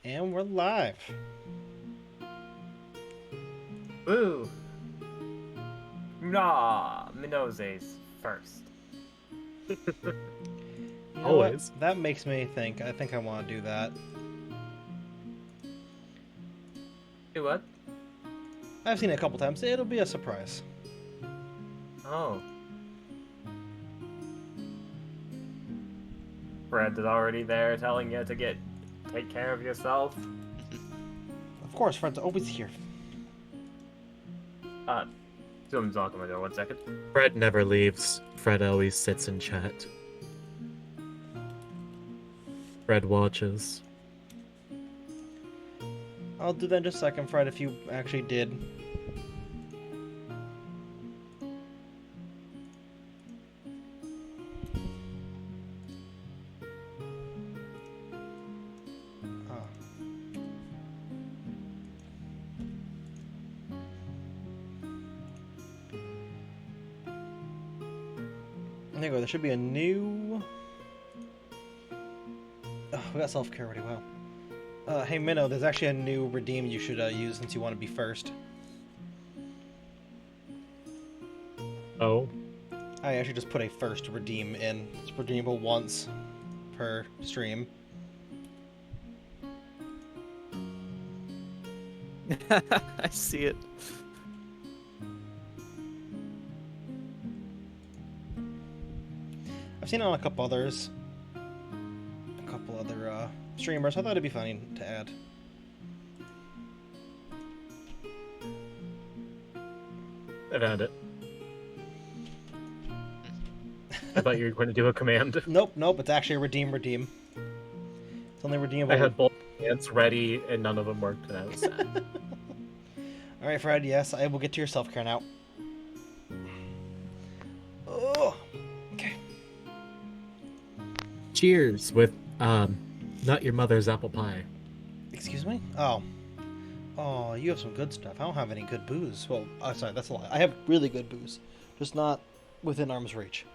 And we're live. Boo! Nah, Minoses first. You know what? Always. That makes me think. I think I want to do that. Do what? I've seen it a couple times. It'll be a surprise. Oh. Fred is already there telling you to take care of yourself. Of course, Fred's always here. Someone's knocking on my door, 1 second. Fred never leaves. Fred always sits in chat. Fred watches. I'll do that in just a second, Fred, if you actually did. There you go. There should be a new... Oh, we got self-care already. Wow. Hey, Minnow, there's actually a new redeem you should use since you want to be first. Oh. I actually just put a first redeem in. It's redeemable once per stream. I see it. I've seen it on a couple others. A couple other streamers. I thought it'd be funny to add. I've had it. I thought you were going to do a command. Nope, it's actually a redeem. It's only redeemable. I had both commands ready, and none of them worked, and I was sad. Alright, Fred, yes, I will get to your self-care now. Oh, okay. Cheers with, not your mother's apple pie. Excuse me? Oh. Oh, you have some good stuff. I don't have any good booze. Well, sorry, that's a lie. I have really good booze. Just not within arm's reach.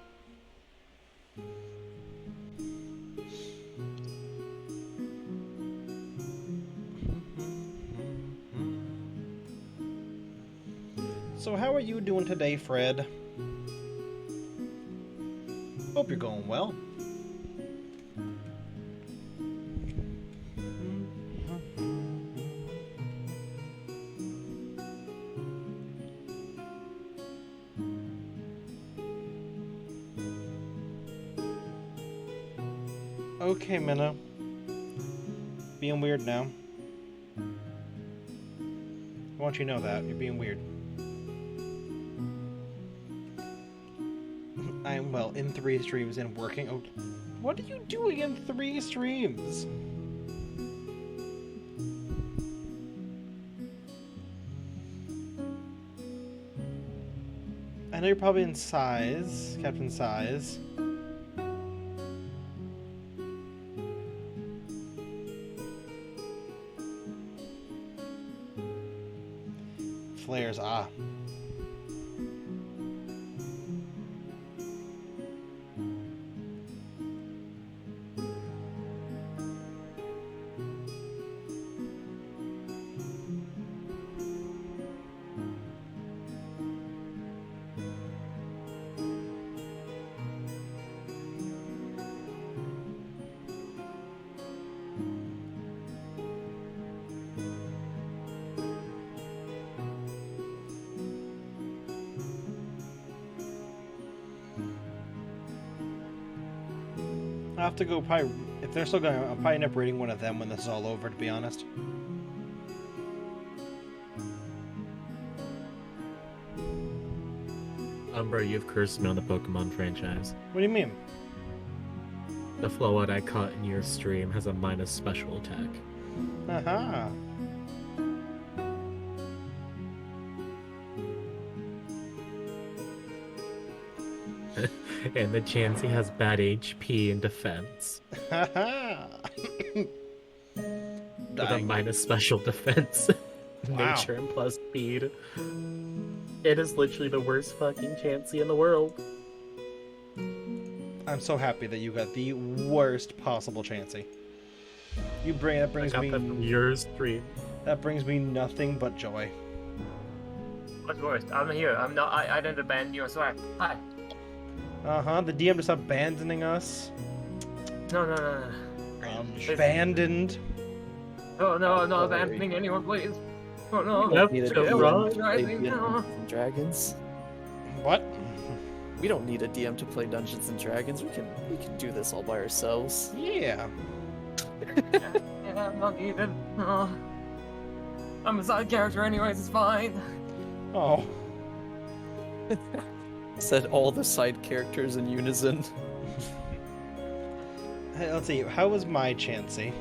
So how are you doing today, Fred? Hope you're going well. Okay, Minna. Being weird now. I want you to know that. You're being weird. I'm, well, in 3 streams and working. Oh, what are you doing in 3 streams? I know you're probably in Size, Captain Size. Flares, ah. I'll have to go probably, if they're still going, I'll probably end up raiding one of them when this is all over, to be honest. Umbra, you've cursed me on the Pokemon franchise. What do you mean? The Flowout I caught in your stream has a minus special attack. Aha. And the Chansey has bad HP and defense. Haha. With a minus special defense. Wow. Nature and plus speed. It is literally the worst fucking Chansey in the world. I'm so happy that you got the worst possible Chansey. That I brings got me that from your stream. that brings me nothing but joy. What's worse? I'm here. I'm not. I didn't abandon you. I swear. Hi. The DM just abandoning us. No. Abandoned. Oh no, I'm not Sorry. abandoning anyone, please. Oh We no. Yep, don't need a so DM wrong. to play Rising Dungeons now. and Dragons. What? We don't need a DM to play Dungeons and Dragons. We can do this all by ourselves. Yeah. Yeah, I'm not needed. Oh. I'm a side character anyways, it's fine. Oh. Said all the side characters in unison. Hey, let's see. How was my Chansey?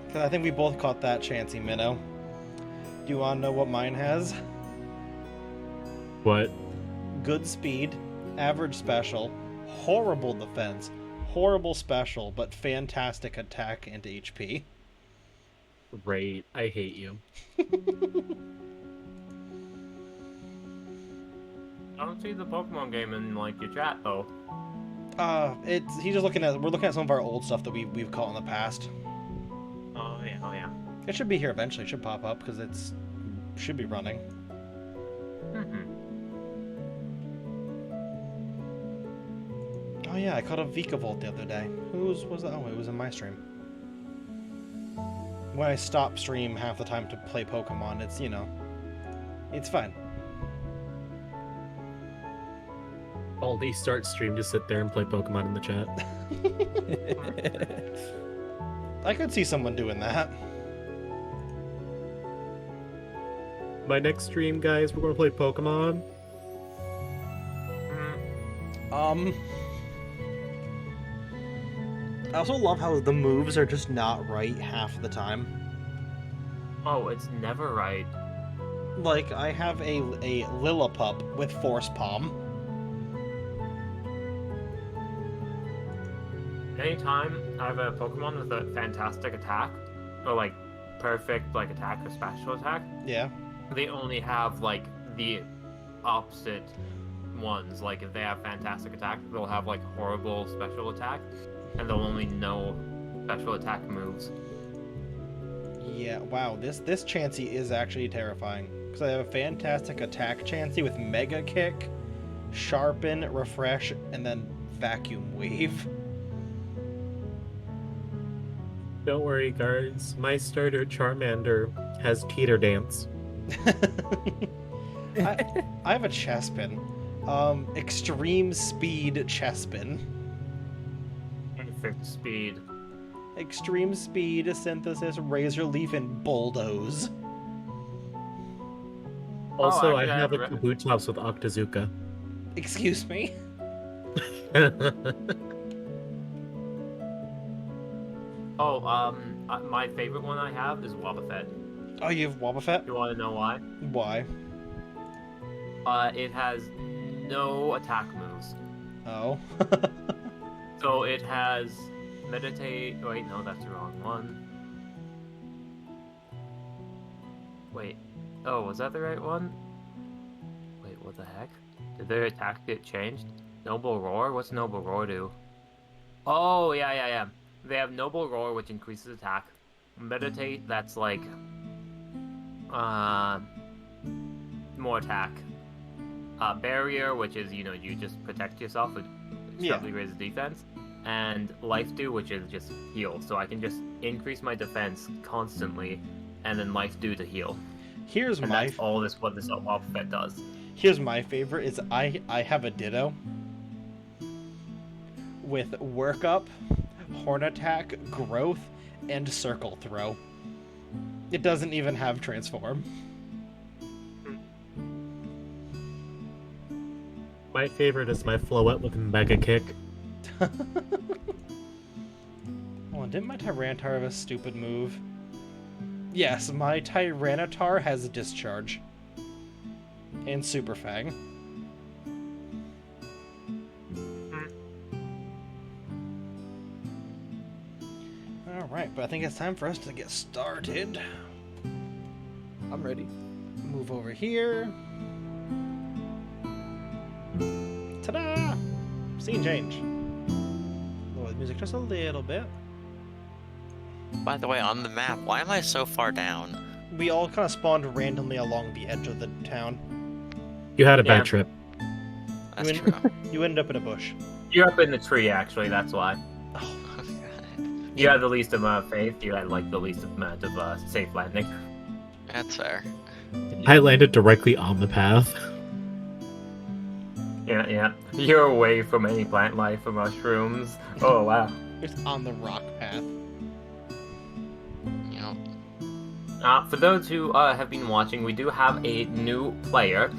Because I think we both caught that Chansey, Minnow. Do you want to know what mine has? What? Good speed, average special, horrible defense, horrible special, but fantastic attack and HP. Great. I hate you. I don't see the Pokemon game in like your chat though. We're looking at some of our old stuff that we've caught in the past. Oh yeah. It should be here eventually. It should pop up because should be running. Oh yeah, I caught a Vikavolt the other day. Whose was that? Oh, it was in my stream. When I stop stream half the time to play Pokemon, it's fine. Baldy start stream to sit there and play Pokemon in the chat. I could see someone doing that. My next stream, guys, we're gonna play Pokemon. I also love how the moves are just not right half the time. Oh, it's never right. Like, I have a Lillipup with Force Palm. Anytime I have a Pokemon with a fantastic attack, or like perfect like attack or special attack, Yeah. they only have like the opposite ones. Like if they have fantastic attack, they'll have like horrible special attack, and they'll only know special attack moves. Yeah, wow, this Chansey is actually terrifying. Because I have a fantastic attack Chansey with Mega Kick, Sharpen, Refresh, and then Vacuum Wave. Don't worry, guys. My starter Charmander has Teeter Dance. I have a Chespin. Extreme Speed Chespin. Perfect speed. Extreme Speed, Synthesis, Razor Leaf, and Bulldoze. Also, I actually, have a I've Kabutops with Octazooka. Excuse me? My favorite one I have is Wobbuffet. Oh, you have Wobbuffet? You want to know why? Why? It has no attack moves. Oh. So it has Meditate. Wait, no, that's the wrong one. Wait. Oh, was that the right one? Wait, what the heck? Did their attack get changed? Noble Roar? What's Noble Roar do? Oh, yeah. They have Noble Roar, which increases attack. Meditate, that's like... more attack. Barrier, which is, you just protect yourself, it sharply raises defense. And Life Dew, which is just heal. So I can just increase my defense constantly, and then Life Dew to heal. What this alphabet does. Here's my favorite is I have a Ditto with Work Up, Horn Attack, Growth, and Circle Throw. It doesn't even have Transform. My favorite is my Floette with Mega Kick. Oh, didn't my Tyranitar have a stupid move? Yes, my Tyranitar has Discharge. And Super Fang. Alright, but I think it's time for us to get started. I'm ready. Move over here. Ta-da! Scene change. Lower the music just a little bit. By the way, on the map, why am I so far down? We all kind of spawned randomly along the edge of the town. You had a bad Yeah. trip. That's You true. You ended up in a bush. You're up in the tree, actually, that's why. Oh, You had the least amount of faith, you had, like, the least amount of safe landing. That's fair. I landed directly on the path. Yeah. You're away from any plant life or mushrooms. Oh, wow. it's on the rock path. You know, For those who have been watching, we do have a new player.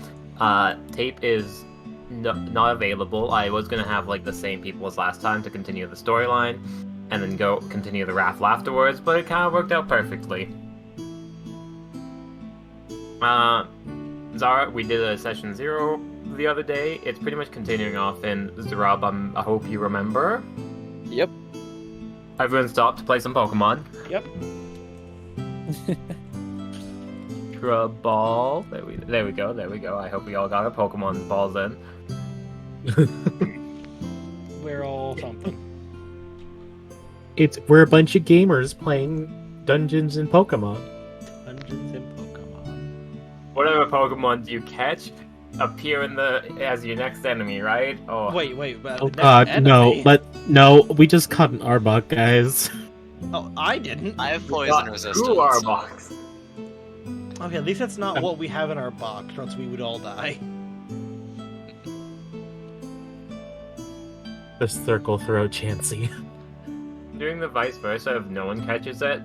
Tape is not available. I was gonna have like the same people as last time to continue the storyline, and then go continue the raffle afterwards, but it kind of worked out perfectly. Zara, we did a session 0 the other day. It's pretty much continuing off in Zerub. I hope you remember. Yep. Everyone stopped to play some Pokemon. Yep. Shrub ball. There we go. I hope we all got our Pokemon balls in. We're all something. We're a bunch of gamers playing Dungeons and Pokemon. Dungeons and Pokemon. Whatever Pokemon you catch appear as your next enemy, right? Oh, Wait. But Oh next god, no, enemy- no, we just caught an Arbok, guys. Oh, I didn't. I have we poison got resistance. two Arboks. Okay, at least that's not what we have in our box, or else we would all die. The circle throw Chansey. Doing the vice versa if no one catches it,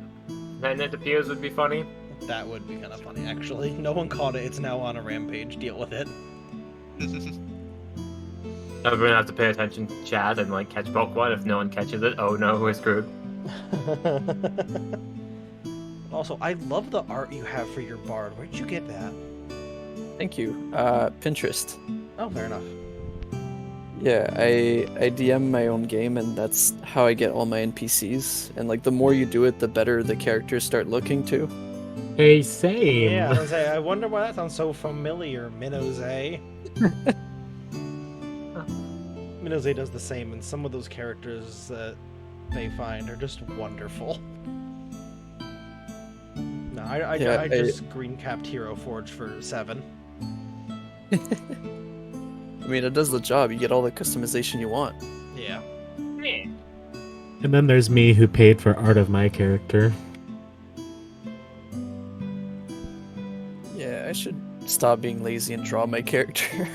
then it appears would be funny. That would be kind of funny, actually. No one caught it. It's now on a rampage. Deal with it. Everyone has to pay attention to chat and like catch Pokemon. If no one catches it, oh no, we're screwed. Also, I love the art you have for your bard. Where'd you get that? Thank you. Pinterest. Oh, fair enough. Yeah, I DM my own game, and that's how I get all my NPCs. And like, the more you do it, the better the characters start looking too. Hey, same. Yeah, I was gonna say, I wonder why that sounds so familiar, Minose. Minose does the same, and some of those characters that they find are just wonderful. No, I Yeah, just green capped Hero Forge for 7. I mean, it does the job. You get all the customization you want. Yeah. And then there's me who paid for art of my character. Yeah, I should stop being lazy and draw my character.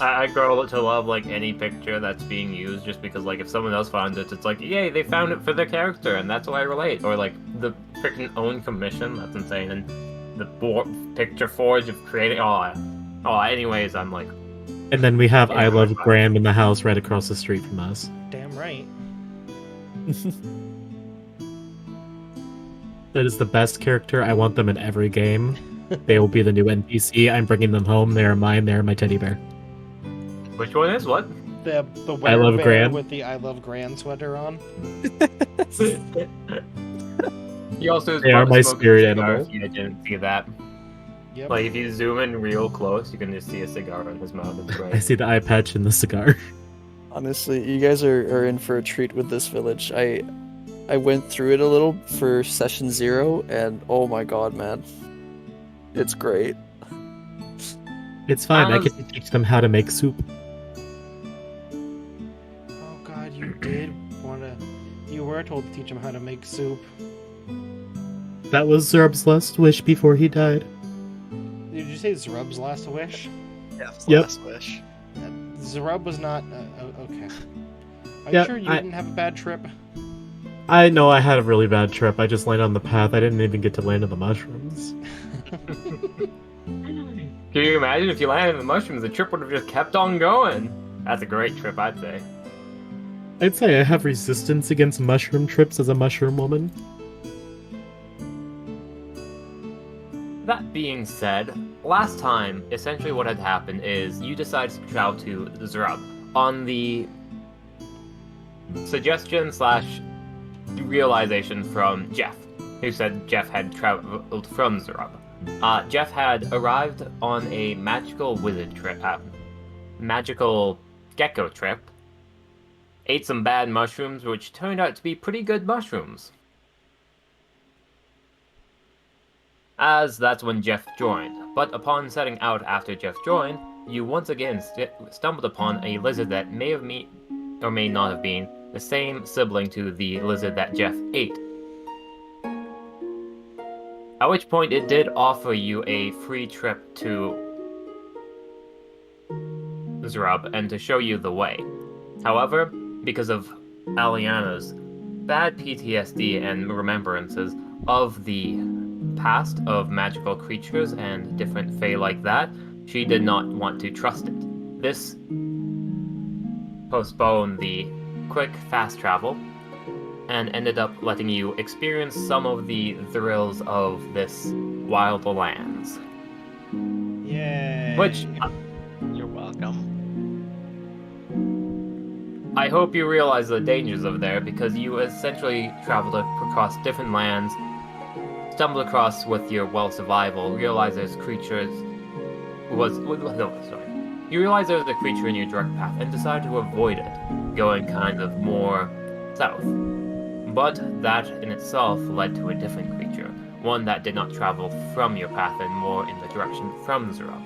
I grow to love like any picture that's being used just because like if someone else finds it, it's like yay, they found it for their character and that's why I relate. Or like the freaking own commission, that's insane. And the picture forge of creating anyways, I'm like, And then we have Yeah, I Love that's fine. Graham in the house right across the street from us. Damn right. That is the best character. I want them in every game. They will be the new NPC. I'm bringing them home. They are mine. They are my teddy bear. which one is what? The I Love werebear Gran. with the I Love Gran sweater on. He also is They are probably my smoking spirit a cigar, animal. if you didn't see that. Yep. Like if you zoom in real close, you can just see a cigar in his mouth. It's I great. see the eye patch and the cigar. Honestly, you guys are in for a treat with this village. I went through it a little for session 0, and oh my god, man. It's great. It's fine. I Um, get to teach them how to make soup. Oh god, you did wanna. You were told to teach him how to make soup. That was Zerub's last wish before he died. Did you say Zerub's last wish? Yes, Yep. last wish. Zerub was not. Okay. Are you Yep, sure you didn't have a bad trip? I know I had a really bad trip. I just landed on the path. I didn't even get to land on the mushrooms. Can you imagine if you landed in the mushrooms, the trip would have just kept on going? That's a great trip, I'd say. I'd say I have resistance against mushroom trips as a mushroom woman. That being said, last time, essentially what had happened is you decided to travel to Zerub on the suggestion / realization from Jeff, who said Jeff had traveled from Zerub. Jeff had arrived on a magical wizard trip, magical gecko trip, ate some bad mushrooms, which turned out to be pretty good mushrooms. as that's when Jeff joined. But upon setting out after Jeff joined, you once again stumbled upon a lizard that may have or may not have been the same sibling to the lizard that Jeff ate. At which point it did offer you a free trip to Zrub and to show you the way. However, because of Aliana's bad PTSD and remembrances of the past of magical creatures and different fae like that, she did not want to trust it. This postponed the quick fast travel and ended up letting you experience some of the thrills of this wild lands. Yay. Which You're welcome. I hope you realize the dangers of there, because you essentially traveled across different lands, stumbled across with your survival, realize there's creatures You realize there was a creature in your direct path and decided to avoid it, going kind of more south. But that in itself led to a different creature, one that did not travel from your path and more in the direction from Zerub.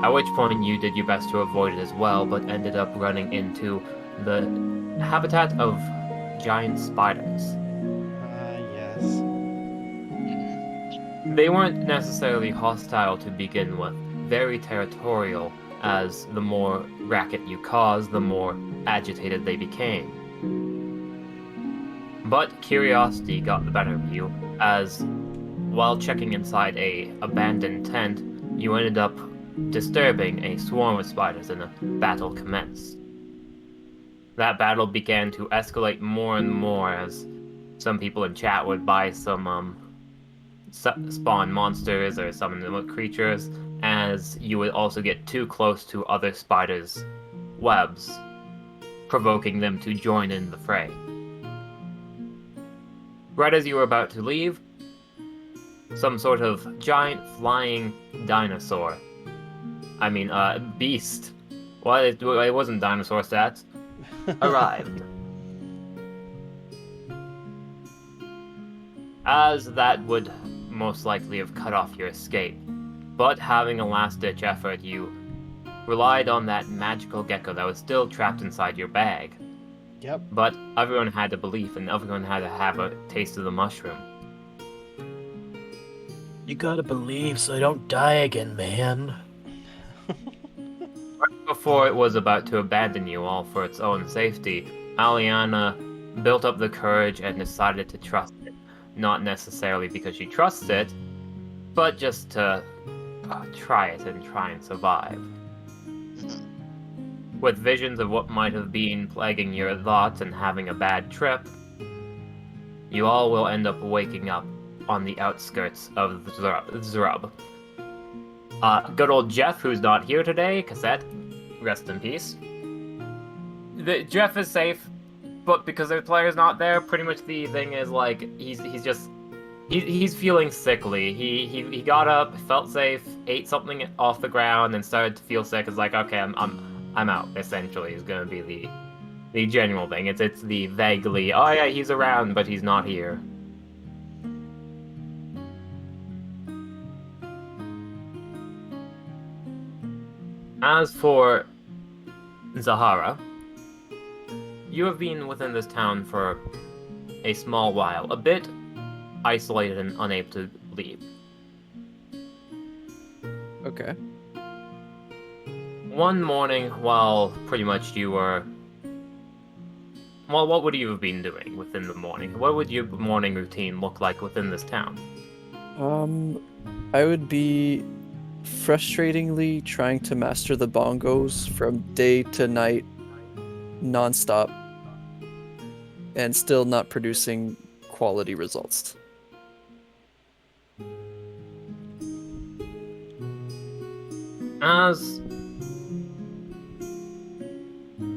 At which point you did your best to avoid it as well, but ended up running into the habitat of giant spiders. Yes. They weren't necessarily hostile to begin with, very territorial, as the more racket you caused, the more agitated they became. But curiosity got the better of you, as while checking inside a abandoned tent, you ended up disturbing a swarm of spiders and a battle commenced. That battle began to escalate more and more as some people in chat would buy some spawn monsters or summon them with creatures, as you would also get too close to other spiders' webs, provoking them to join in the fray. Right as you were about to leave, some sort of giant flying dinosaur. Beast. Well, it wasn't dinosaur stats. Arrived. As that would most likely have cut off your escape. But having a last-ditch effort, you relied on that magical gecko that was still trapped inside your bag. Yep. But everyone had a belief, and everyone had to have a taste of the mushroom. You gotta believe so I don't die again, man. Right before it was about to abandon you all for its own safety, Aliana built up the courage and decided to trust it. Not necessarily because she trusts it, but just to try it and try and survive. With visions of what might have been plaguing your thoughts and having a bad trip, you all will end up waking up on the outskirts of Zrub. Good old Jeff, who's not here today, Cassette, rest in peace. Jeff is safe, but because the player's not there, pretty much the thing is like he's feeling sickly. He got up, felt safe, ate something off the ground, and started to feel sick. It's like, okay, I'm out. Essentially, is gonna be the general thing. It's the vaguely, oh yeah, he's around, but he's not here. As for Zahara, you have been within this town for a small while, a bit isolated and unable to leave. Okay. One morning, while pretty much you were... Well, what would you have been doing within the morning? What would your morning routine look like within this town? I would be frustratingly trying to master the bongos from day to night, non-stop, and still not producing quality results. As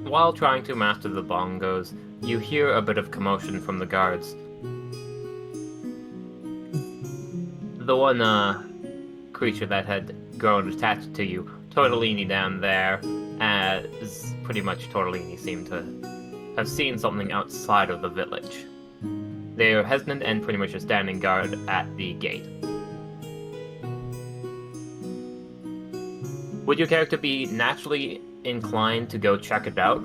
while trying to master the bongos, you hear a bit of commotion from the guards. The one creature that had grown attached to you, Tortellini down there, as pretty much Tortellini seemed to have seen something outside of the village. They are hesitant and pretty much are standing guard at the gate. Would your character be naturally inclined to go check it out?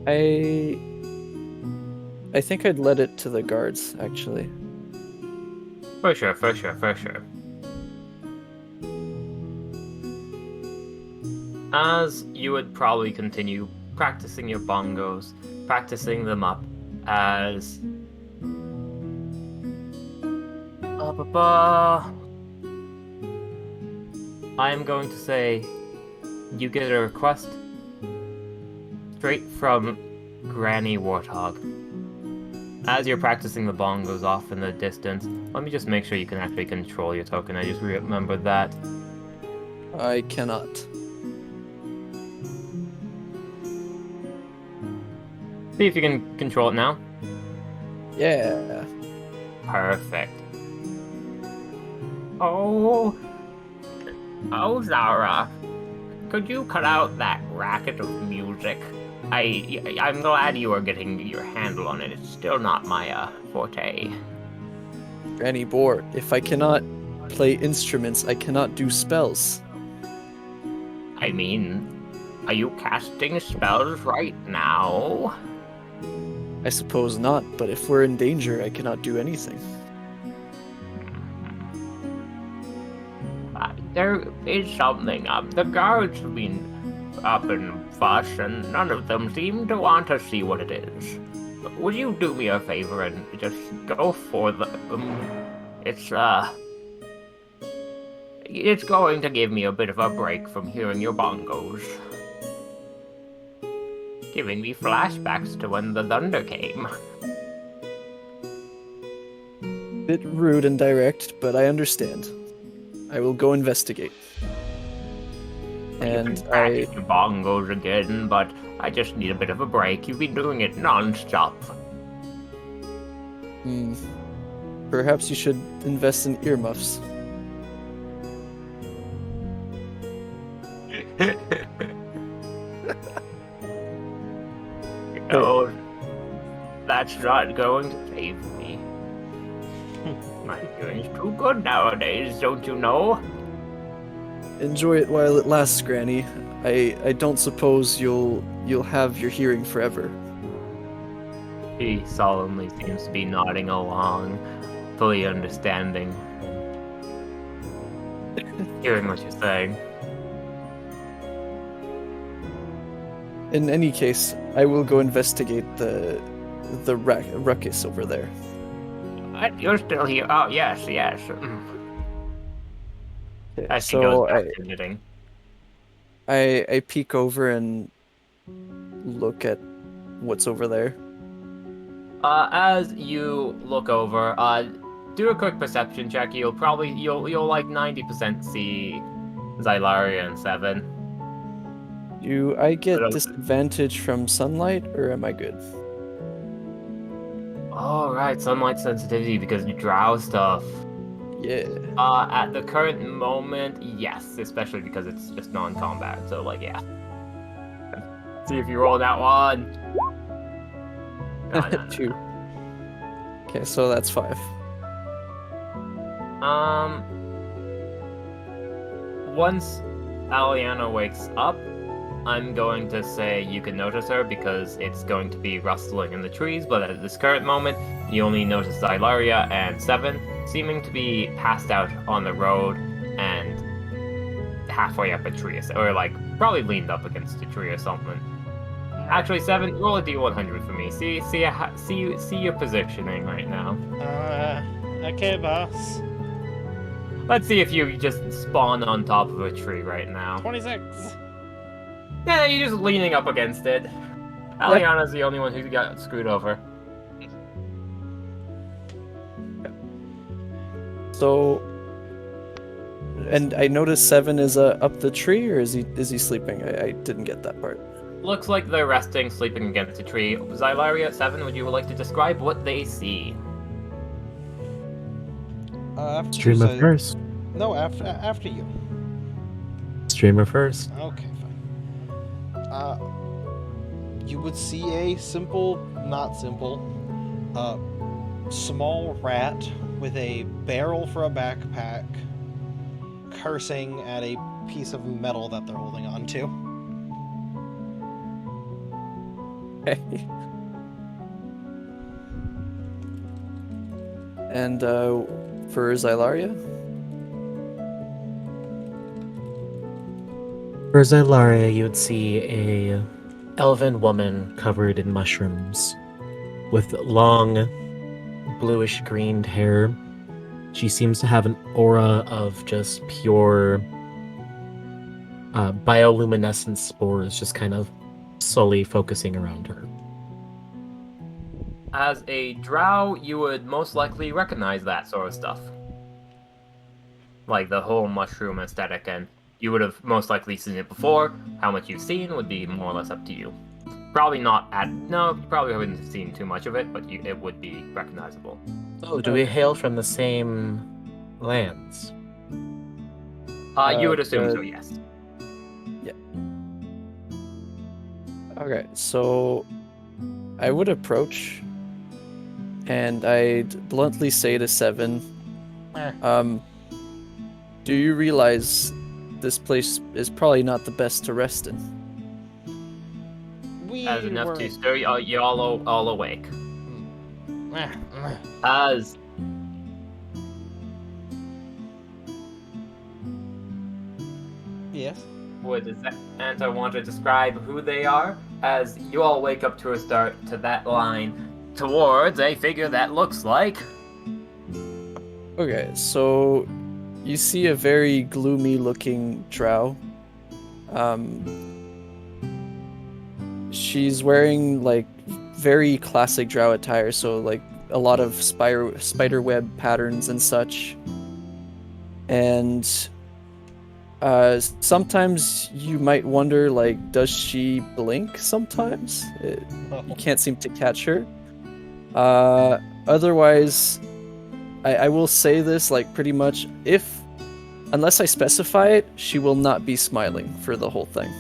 I think I'd let it to the guards, actually. For sure, for sure, for sure. As you would probably continue practicing your bongos, practicing them up as... I am going to say you get a request straight from Granny Warthog. As you're practicing the bongos off in the distance, let me just make sure you can actually control your token. I just remembered that. I cannot. See if you can control it now. Yeah. Perfect. Oh, Zara, could you cut out that racket of music? I'm glad you are getting your handle on it. It's still not my forte. Granny Boar, if I cannot play instruments, I cannot do spells. I mean, are you casting spells right now? I suppose not, but if we're in danger, I cannot do anything. There is something up. The guards have been up in fuss, and none of them seem to want to see what it is. Would you do me a favor and just go for them? It's going to give me a bit of a break from hearing your bongos. Giving me flashbacks to when the thunder came. Bit rude and direct, but I understand. I will go investigate. And you can practice your bongos again, but I just need a bit of a break. You've been doing it non-stop. Perhaps you should invest in earmuffs. No, that's not going to save me. My hearing's too good nowadays, don't you know? Enjoy it while it lasts, Granny. I don't suppose you'll have your hearing forever. He solemnly seems to be nodding along, fully understanding. Hearing what you're saying. In any case, I will go investigate the ruckus over there. What? You're still here? Oh, yes. Okay, As she so goes back to knitting. I peek over and look at what's over there. As you look over, do a quick perception check. You'll like 90% see Xylaria and 7. Do I get disadvantage from sunlight, or am I good? Oh, right, sunlight sensitivity because you drow stuff. Yeah. At the current moment, yes, especially because it's just non-combat, so, like, yeah. See if you roll that one. No. 2. Okay, so that's 5. Once Aliana wakes up, I'm going to say you can notice her because it's going to be rustling in the trees, but at this current moment, you only notice Xylaria and 7 seeming to be passed out on the road and halfway up a tree, or like probably leaned up against a tree or something. Actually, 7, roll a d100 for me. See your positioning right now. Okay, boss. Let's see if you just spawn on top of a tree right now. 26. Yeah, you're just leaning up against it. Aliana's the only one who got screwed over. So, and I noticed 7 is up the tree, or is he sleeping? I didn't get that part. Looks like they're resting, sleeping against a tree. Xylaria at 7, would you like to describe what they see? Streamer first. No, after you. Streamer first. Okay, fine. You would see a small rat with a barrel for a backpack, cursing at a piece of metal that they're holding on to. Okay. And for Xylaria? For Xylaria, you would see a elven woman covered in mushrooms with long bluish-greened hair. She seems to have an aura of just pure bioluminescent spores just kind of slowly focusing around her. As a drow, you would most likely recognize that sort of stuff. Like the whole mushroom aesthetic, and you would have most likely seen it before. How much you've seen would be more or less up to you. Probably not at... No, you probably haven't seen too much of it, but it would be recognizable. Oh, do we hail from the same lands? You would assume so, yes. Yeah. Okay, so I would approach and I'd bluntly say to Seven, do you realize this place is probably not the best to rest in? As enough to stir you all awake. As Yes. and I want to describe who they are, as you all wake up to a start to that line towards a figure that looks like... Okay, so you see a very gloomy looking drow. She's wearing like very classic drow attire, so like a lot of spider web patterns and such. And sometimes you might wonder, like, does she blink sometimes? You can't seem to catch her. Otherwise, I will say this, like, pretty much, unless I specify it, she will not be smiling for the whole thing.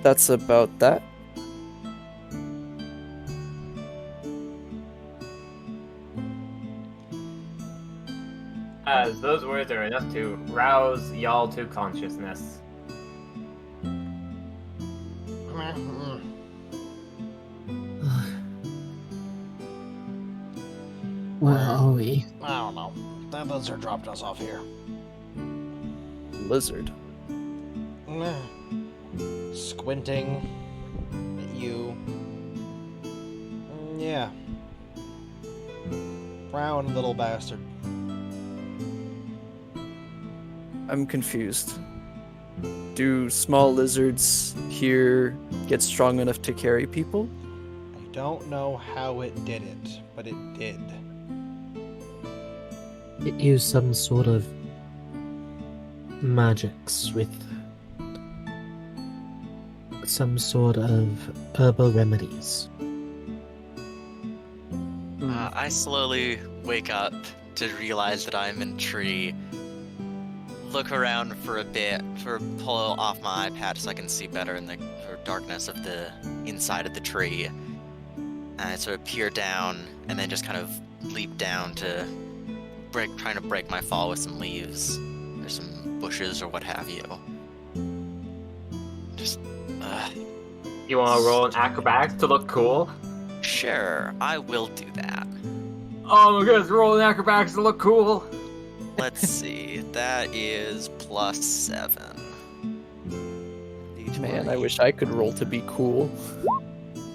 That's about that. As those words are enough to rouse y'all to consciousness. Where are we? I don't know. That lizard dropped us off here. Lizard. Squinting at you. Yeah. Brown little bastard. I'm confused. Do small lizards here get strong enough to carry people? I don't know how it did it, but it did. It used some sort of magics with some sort of herbal remedies. I slowly wake up to realize that I'm in a tree. Look around for a bit, pull off my eye patch so I can see better in the darkness of the inside of the tree. And I sort of peer down, and then just kind of leap down to trying to break my fall with some leaves, or some bushes, or what have you. Just, You want to roll an acrobatics to look cool? Sure, I will do that. Oh my goodness, roll an acrobatics to look cool! Let's see, that is +7. Man, I wish I could roll to be cool.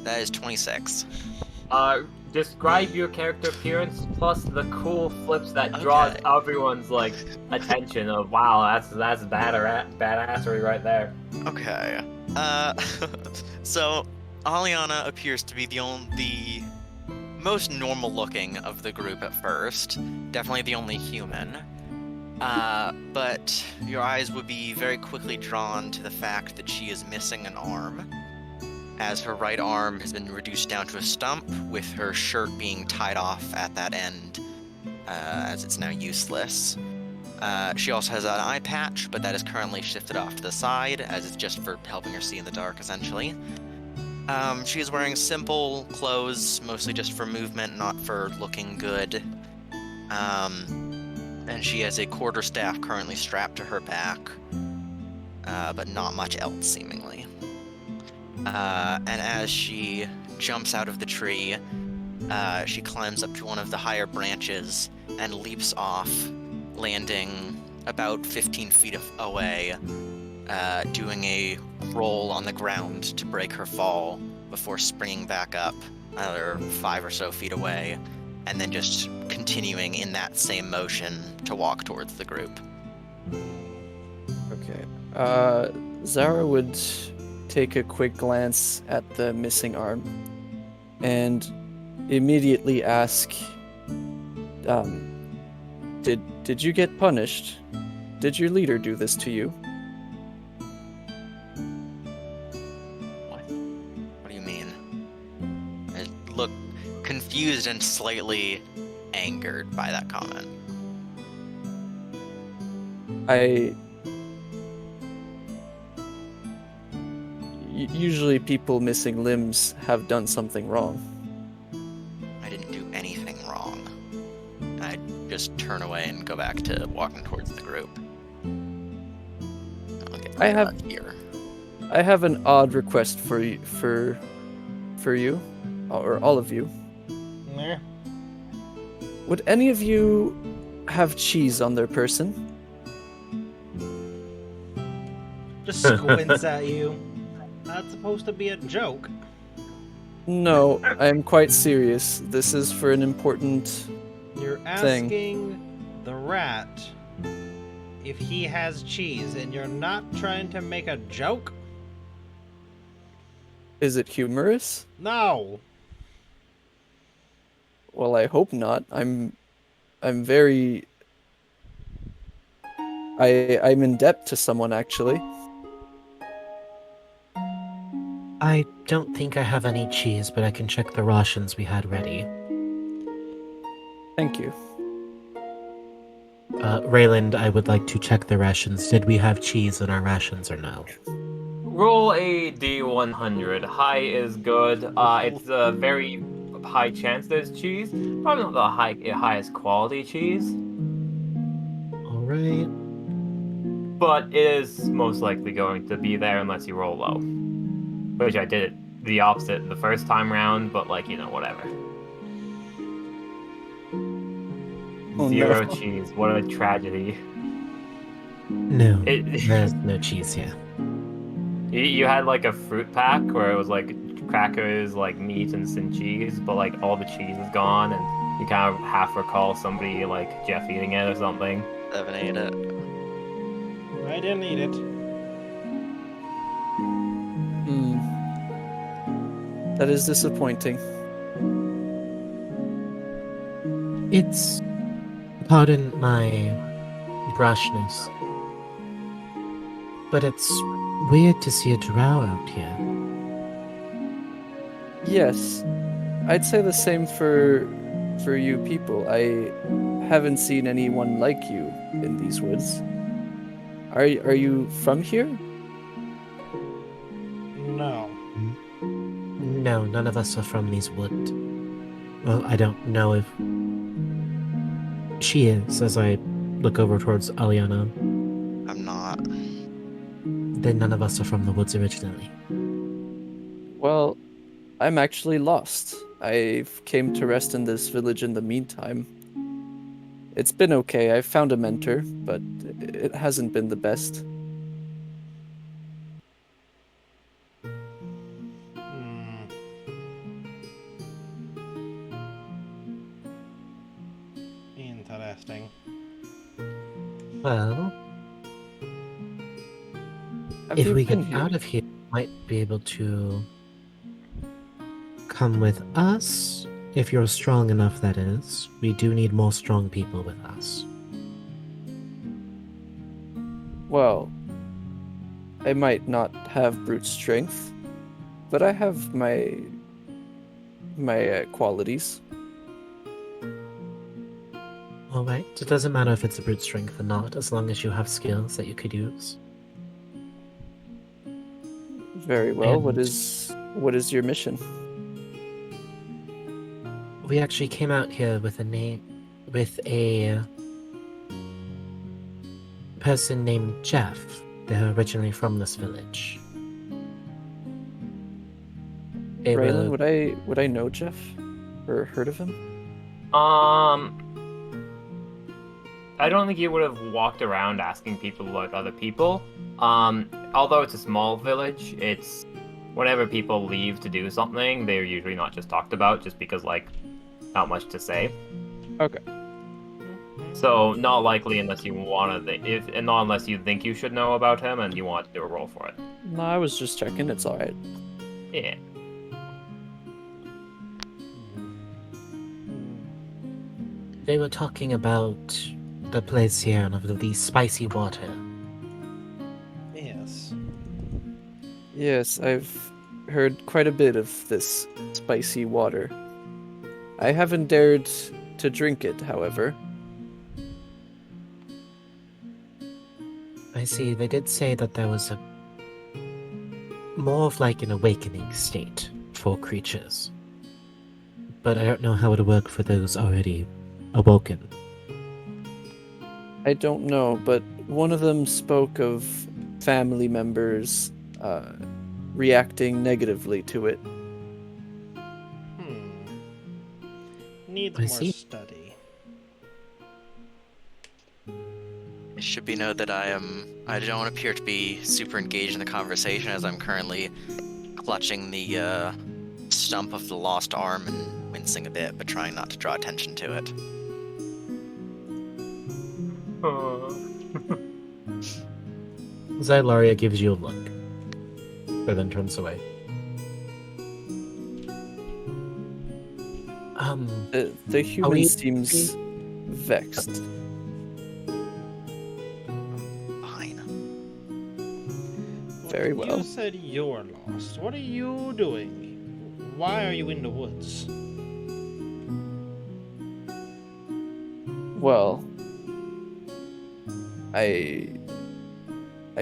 That is 26. Describe your character appearance plus the cool flips that draws Okay. everyone's like attention of wow, that's badassery right there. Okay. So Aliana appears to be the most normal looking of the group at first. Definitely the only human. But your eyes would be very quickly drawn to the fact that she is missing an arm, as her right arm has been reduced down to a stump, with her shirt being tied off at that end, as it's now useless. She also has an eye patch, but that is currently shifted off to the side, as it's just for helping her see in the dark, essentially. She's wearing simple clothes, mostly just for movement, not for looking good. And she has a quarterstaff currently strapped to her back, but not much else, seemingly. And as she jumps out of the tree, she climbs up to one of the higher branches and leaps off, landing about 15 feet away, doing a roll on the ground to break her fall before springing back up another 5 or so feet away, and then just continuing in that same motion to walk towards the group. Okay. Zara would take a quick glance at the missing arm and immediately ask, did you get punished? Did your leader do this to you? What do you mean? I look confused and slightly angered by that comment. Usually people missing limbs have done something wrong. I didn't do anything wrong. I just turn away and go back to walking towards the group. I'll get I have- out of here. I have an odd request for you, or all of you. Meh. Would any of you have cheese on their person? Just squints at you. That's supposed to be a joke. No, I am quite serious. This is for an important... You're asking the rat if he has cheese, and you're not trying to make a joke? Is it humorous? No. Well, I hope not. I'm very... I'm in debt to someone, actually. I don't think I have any cheese, but I can check the rations we had ready. Thank you. Rayland, I would like to check the rations. Did we have cheese in our rations or no? Roll a D100. High is good. It's a very high chance there's cheese. Probably not the highest quality cheese, Alright. but it is most likely going to be there unless you roll low. Which I did the opposite the first time round, but whatever. Oh, Zero no. cheese. What a tragedy. No, there's no cheese here. You had like a fruit pack where it was like crackers, like meat and some cheese, but like all the cheese is gone, and you kind of half recall somebody like Jeff eating it or something. Seven ate it. I didn't eat it. That is disappointing. It's... Pardon my brushness, but it's weird to see a drow out here. Yes, I'd say the same for you people. I haven't seen anyone like you in these woods. Are you from here? No. No, none of us are from these woods. Well, I don't know if she is, as I look over towards Aliana. I'm not. Then none of us are from the woods originally. Well, I'm actually lost. I've came to rest in this village in the meantime. It's been okay. I've found a mentor, but it hasn't been the best. Interesting. Well, Have if you we get been here? out of here, we might be able to come with us. If you're strong enough, that is. We do need more strong people with us. Well, I might not have brute strength, but I have my qualities. Alright, it doesn't matter if it's a brute strength or not, as long as you have skills that you could use. Very well. What And- is What is your mission? We actually came out here with a person named Jeff. They're originally from this village. They Raylan, were would I know Jeff? Or heard of him? I don't think you would have walked around asking people like other people. Although it's a small village, it's whenever people leave to do something, they're usually not just talked about, just because like not much to say. Okay. So not likely unless you want to, and not unless you think you should know about him and you want to do a roll for it. No, I was just checking. It's alright. Yeah. They were talking about the place here and of the spicy water. Yes. Yes, I've heard quite a bit of this spicy water. I haven't dared to drink it, however. I see. They did say that there was a more of like an awakening state for creatures. But I don't know how it would work for those already awoken. I don't know, but one of them spoke of family members reacting negatively to it. Needs I more see. study. It should be noted that I don't appear to be super engaged in the conversation as I'm currently clutching the stump of the lost arm and wincing a bit, but trying not to draw attention to it. Zylaria gives you a look, but then turns away. The human we- seems vexed. Fine. Very well. You said you're lost. What are you doing? Why are you in the woods? Well, I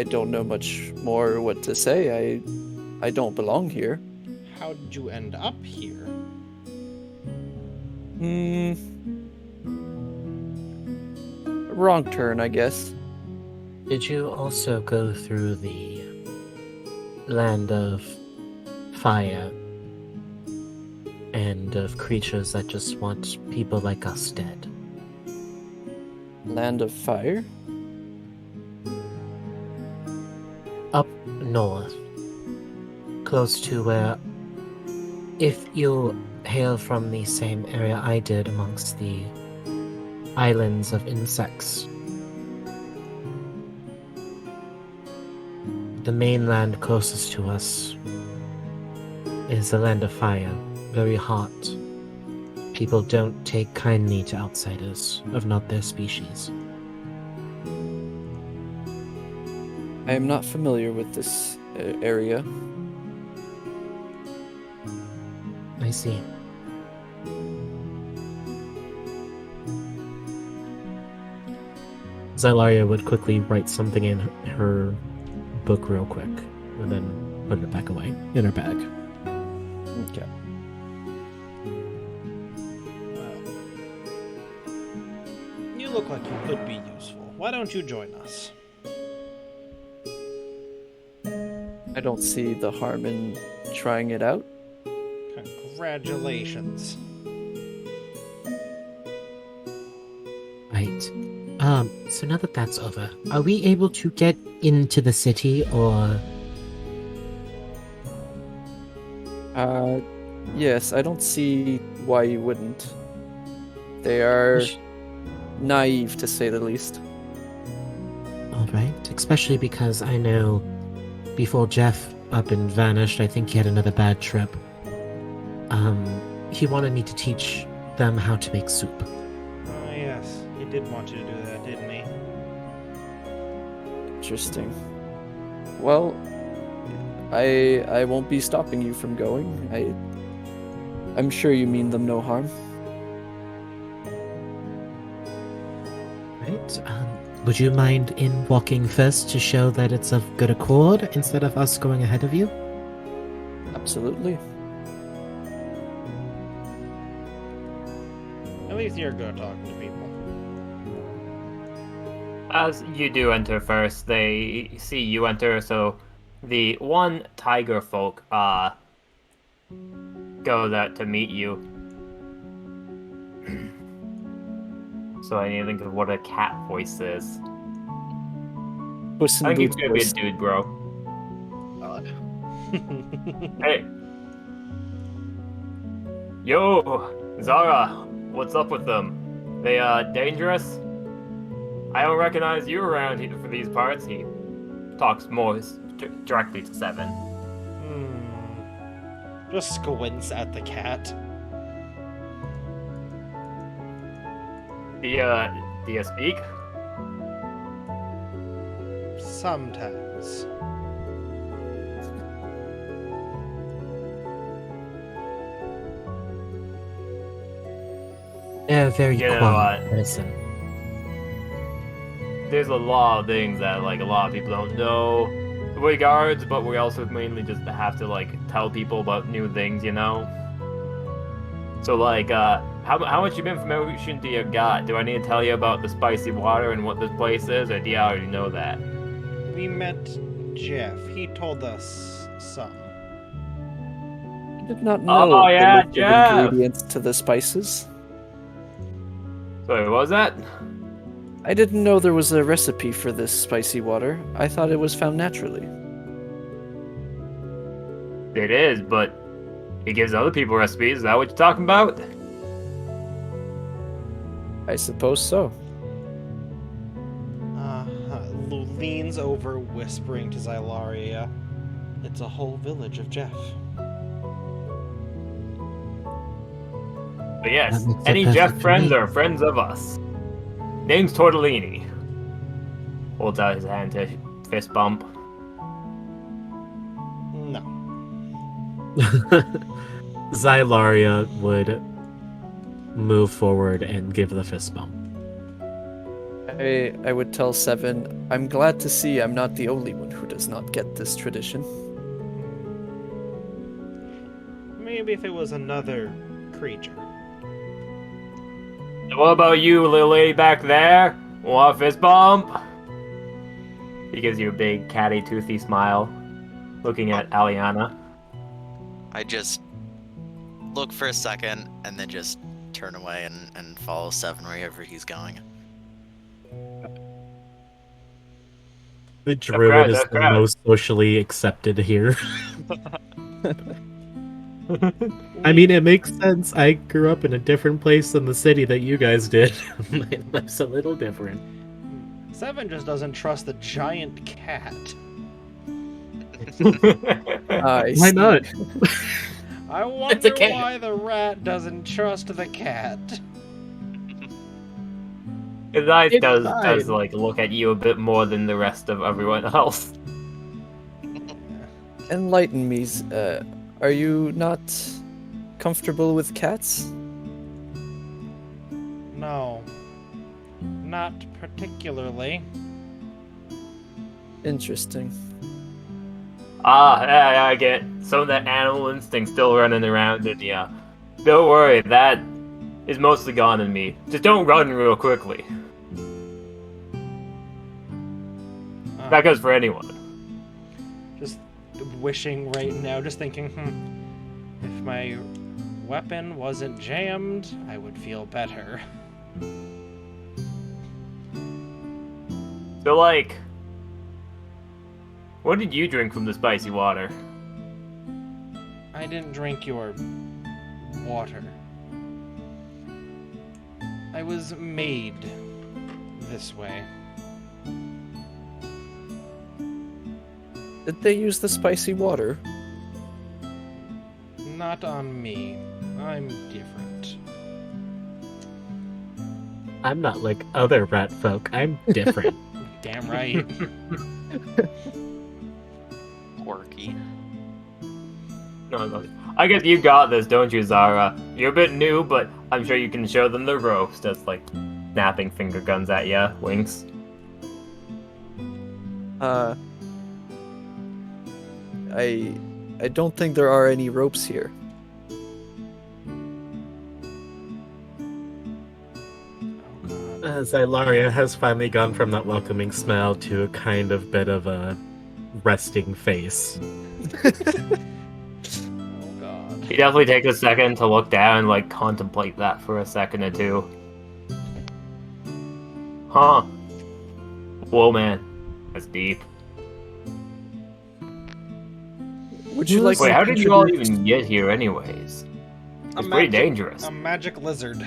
don't know much more what to say. I don't belong here. How did you end up here? Wrong turn, I guess. Did you also go through the land of fire and of creatures that just want people like us dead? Land of fire? Up north, close to where, if you hail from the same area I did amongst the islands of insects, the mainland closest to us is the land of fire, very hot. People don't take kindly to outsiders of not their species. I am not familiar with this area. I see. Zylaria would quickly write something in her book real quick, and then put it back away in her bag. Okay. Well, you look like you could be useful. Why don't you join us? I don't see the harm in trying it out. Congratulations. Right. So now that that's over, are we able to get into the city, or... Yes, I don't see why you wouldn't. They are naive, to say the least. Alright, especially because I know before Jeff up and vanished, I think he had another bad trip. He wanted me to teach them how to make soup. Oh, yes. He did want you to do that, didn't he? Interesting. Well, I won't be stopping you from going. I'm sure you mean them no harm. Right, would you mind in walking first to show that it's of good accord, instead of us going ahead of you? Absolutely. At least you're good at talking to people. As you do enter first, they see you enter, so the one tiger folk goes out to meet you. So I need to think of what a cat voice is. Puss I in think he's Boots gonna be a voice. dude, bro. Hey. Yo, Zara, what's up with them? They dangerous? I don't recognize you around here for these parts. He talks more directly to Seven. Just squints at the cat. Do you speak? Sometimes. Yeah, very You know quiet what? person. There's a lot of things that like a lot of people don't know. We're guards, but we also mainly just have to like tell people about new things, you know. So like, how much you been from ocean to your god? Do I need to tell you about the spicy water and what this place is, or do you already know that? We met Jeff. He told us some. I did not Oh, know the yeah, list of Jeff. ingredients to the spices. Sorry, what was that? I didn't know there was a recipe for this spicy water. I thought it was found naturally. It is, but he gives other people recipes. Is that what you're talking about? I suppose so. Lou leans over, whispering to Xylaria. It's a whole village of Jeff. But yes, That makes it any perfect Jeff for friends me. are friends of us. Name's Tortellini. Holds out his hand to fist bump. No. Xylaria would move forward and give the fist bump. I would tell Seven, I'm glad to see I'm not the only one who does not get this tradition. Maybe if it was another creature. What about you, little lady back there? Want a fist bump? He gives you a big catty toothy smile, looking at Aliana. I just look for a second and then just turn away and follow Seven wherever he's going. The druid is the crowd. most socially accepted here. I mean, it makes sense. I grew up in a different place than the city that you guys did. My life's a little different. Seven just doesn't trust the giant cat. I Why see. not? I It's a wonder cat. why the rat doesn't trust the cat. His eyes It's does fine. like look at you a bit more than the rest of everyone else. Enlighten me. Are you not comfortable with cats? No. Not particularly. Interesting. Yeah, I get some of that animal instinct still running around in you. Don't worry, that is mostly gone in me. Just don't run real quickly. That goes for anyone. Just wishing right now, just thinking, if my weapon wasn't jammed, I would feel better. So, like, what did you drink from the spicy water? I didn't drink your water. I was made this way. Did they use the spicy water? Not on me. I'm different. I'm not like other rat folk. I'm different. Damn right. Quirky. No, I guess you got this, don't you, Zara? You're a bit new, but I'm sure you can show them the ropes. Just like snapping finger guns at ya, winks. I I don't think there are any ropes here. Oh, God. Zylaria has finally gone from that welcoming smile to a kind of bit of a resting face. Oh, God. He definitely takes a second to look down and like contemplate that for a second or two. Huh. Whoa, man. That's deep. Would you like Wait, me how to did you all introduce- even get here anyways? A It's pretty magic- dangerous. A magic lizard.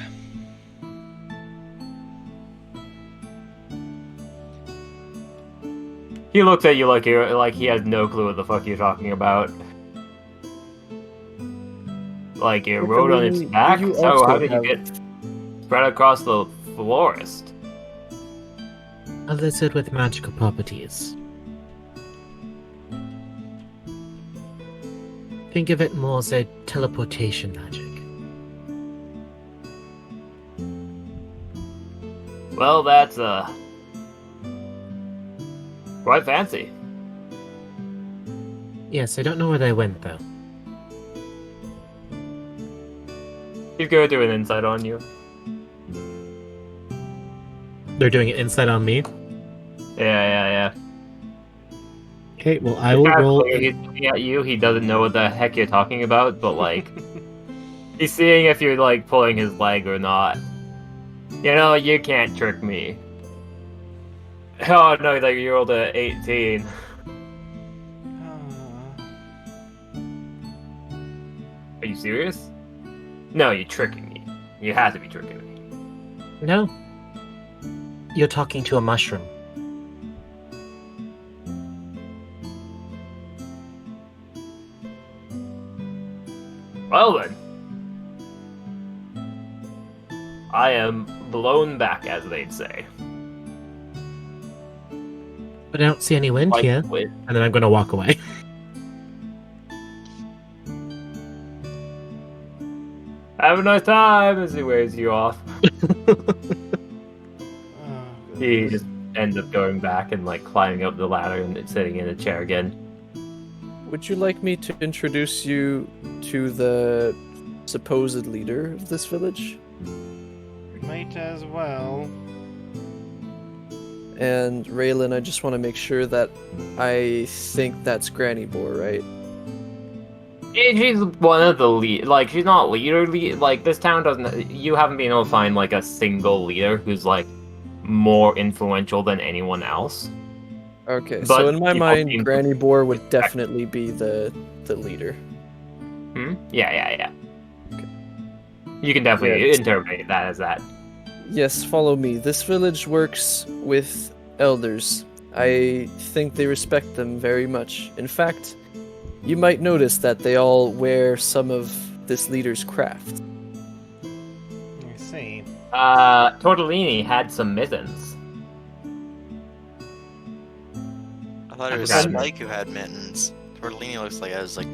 He looks at you like he has no clue what the fuck you're talking about. Like it Look, rode on its you back? So also how did you have- get spread across the forest? A lizard with magical properties. Think of it more as a teleportation magic. Well, that's quite fancy. Yes, I don't know where they went though. He's going to do an insight on you. They're doing it inside on me. Yeah. Okay, well I It's will kinda roll. clear he's looking at you. He doesn't know what the heck you're talking about, but like, he's seeing if you're like pulling his leg or not. You know, you can't trick me. Oh no, like you rolled a 18. Are you serious? No, you're tricking me. You have to be tricking me. No. You're talking to a mushroom. Well then. I am blown back, as they'd say. But I don't see any wind Like, here. with And then I'm gonna walk away. have a nice time as he waves you off. He just ends up going back and like climbing up the ladder and sitting in a chair again. Would you like me to introduce you to the supposed leader of this village? Might as well. And Raylan, I just want to make sure that I think that's Granny Boar, right? She's one of the lead. Like she's not leader. Like this town doesn't. You haven't been able to find like a single leader who's like more influential than anyone else. Okay, But so in my people mind, seem to Granny Boar would respect- definitely be the leader. Yeah. You can definitely Yeah. interpret that as that. Yes, follow me. This village works with elders. I think they respect them very much. In fact, you might notice that they all wear some of this leader's craft. I see. Tortellini had some mittens. I thought it was forgot. Spike who had mittens. Tortellini looks like it was like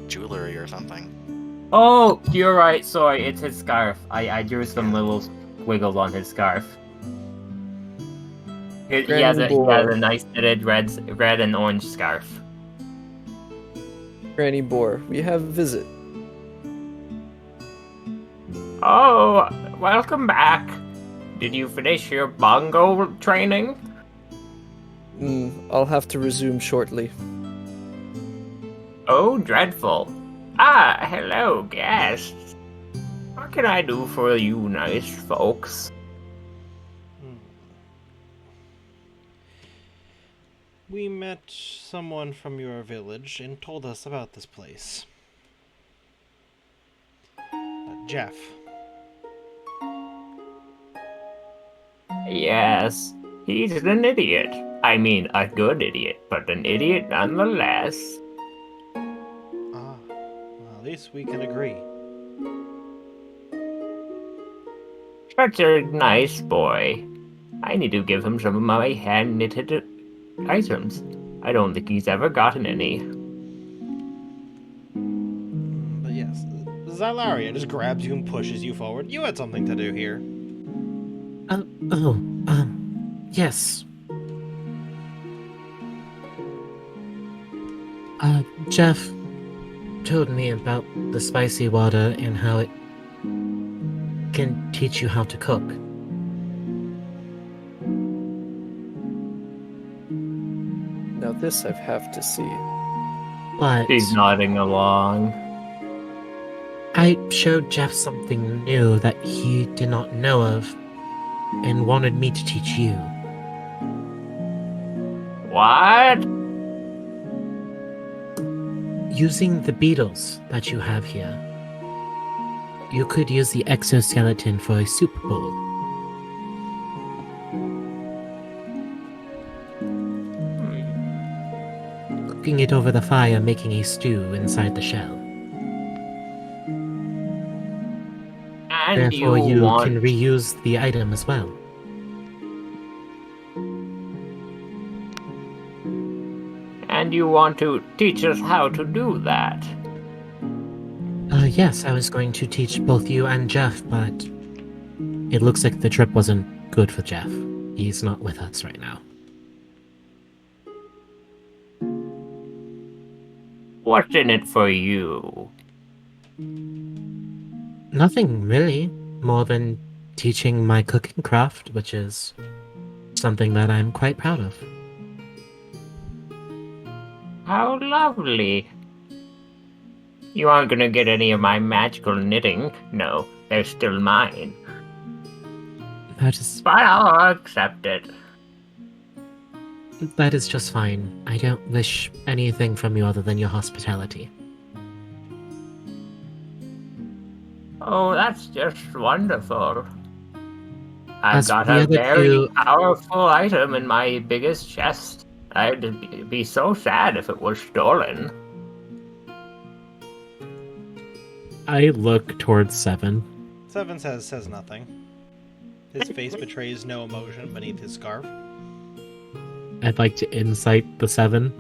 jewelry or something. Oh, you're right. Sorry, it's his scarf. I drew some little squiggles on his scarf. He has a nice knitted red and orange scarf. Granny Boar, we have a visit. Oh, welcome back. Did you finish your bongo training? I'll have to resume shortly. Oh, dreadful. Ah, hello, guests. What can I do for you nice folks? We met someone from your village and told us about this place. Jeff. Yes, he's an idiot. I mean, a good idiot, but an idiot nonetheless. Ah, well, at least we can agree. Such a nice boy. I need to give him some of my hand-knitted items. I don't think he's ever gotten any. But yes, Zylaria just grabs you and pushes you forward. You had something to do here. Yes. Jeff, told me about the spicy water and how it can teach you how to cook. Now this I have to see. But He's nodding along. I showed Jeff something new that he did not know of and wanted me to teach you. What? Using the beetles that you have here, you could use the exoskeleton for a soup bowl. Cooking it over the fire, making a stew inside the shell. And Therefore, you want... can reuse the item as well. And you want to teach us how to do that? Yes, I was going to teach both you and Jeff, but it looks like the trip wasn't good for Jeff. He's not with us right now. What's in it for you? Nothing really, more than teaching my cooking craft, which is something that I'm quite proud of. How lovely. You aren't gonna get any of my magical knitting. No, they're still mine. That is But I'll accept it. just fine. I don't wish anything from you other than your hospitality. Oh, that's just wonderful. I've As got for the a other very two- powerful item in my biggest chest. I'd be so sad if it was stolen. I look towards Seven. Seven says nothing. His face betrays no emotion beneath his scarf. I'd like to insight the Seven.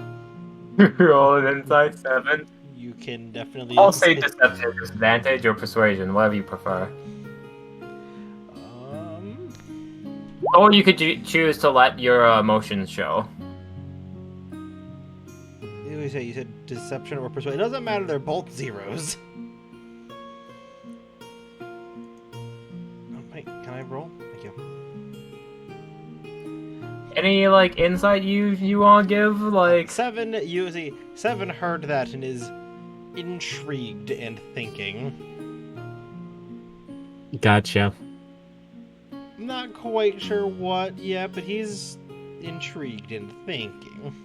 Roll an insight 7. You can definitely. I'll say deception, disadvantage, or persuasion, whatever you prefer. Or you could choose to let your emotions show. You said deception or persuasion. It doesn't matter. They're both zeros. Oh, wait, can I roll? Thank you. Any like insight you want to give? Like Seven. You see, Seven heard that and is intrigued and thinking. Gotcha. Not quite sure what yet, but he's intrigued and thinking.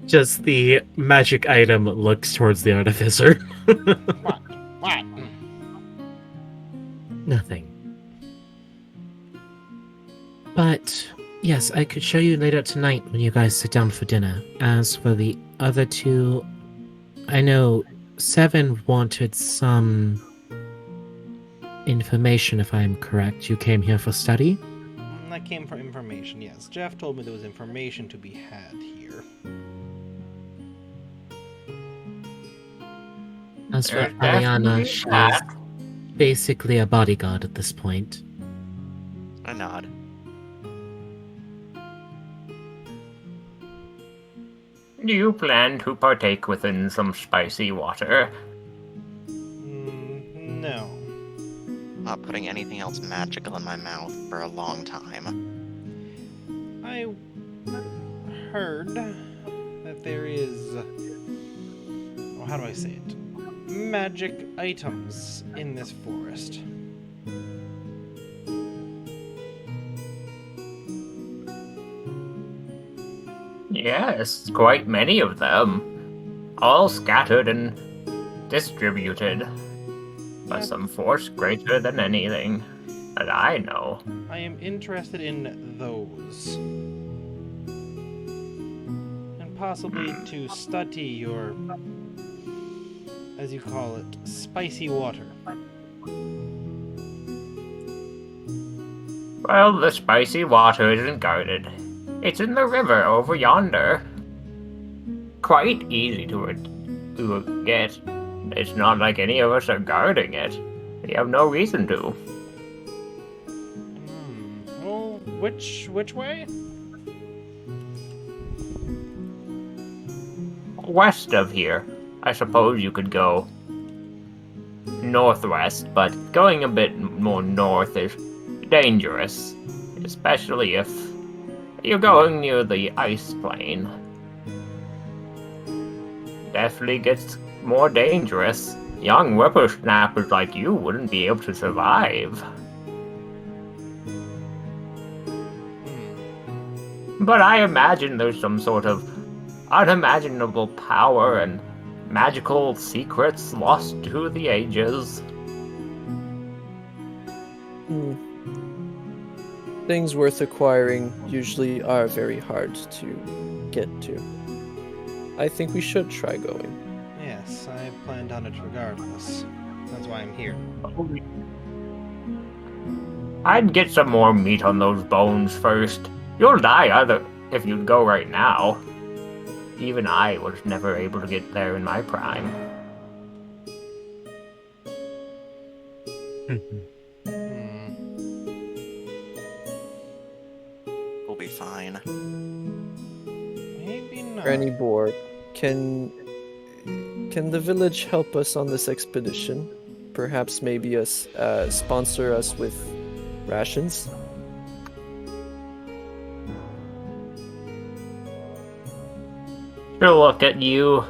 Just the magic item looks towards the artificer. What? What? Nothing. But, yes, I could show you later tonight when you guys sit down for dinner. As for the other two, I know Seven wanted some information, if I am correct. You came here for study? That came from information, yes. Jeff told me there was information to be had here. As for There's Aliana, definitely she's that. basically a bodyguard at this point. I nod. Do you plan to partake within some spicy water? No. Not putting anything else magical in my mouth for a long time. I heard that there is... Oh, how do I say it? Magic items in this forest. Yes, quite many of them. All scattered and distributed by some force greater than anything that I know. I am interested in those. And possibly to study your, as you call it, spicy water. Well, the spicy water isn't guarded. It's in the river over yonder. Quite easy to get. It's not like any of us are guarding it. We have no reason to. Well, which way? west of here. I suppose you could go northwest, but going a bit more north is dangerous, especially if you're going near the ice plain. Definitely gets more dangerous. Young whippersnappers like you wouldn't be able to survive. But I imagine there's some sort of unimaginable power and magical secrets lost to the ages. Things worth acquiring usually are very hard to get to. I think we should try going. Yes, I planned on it regardless. That's why I'm here. I'd get some more meat on those bones first. You'll die either if you go right now. Even I was never able to get there in my prime. We'll be fine. Maybe not. Granny Boar, can the village help us on this expedition? Perhaps maybe sponsor us with rations? She'll look at you,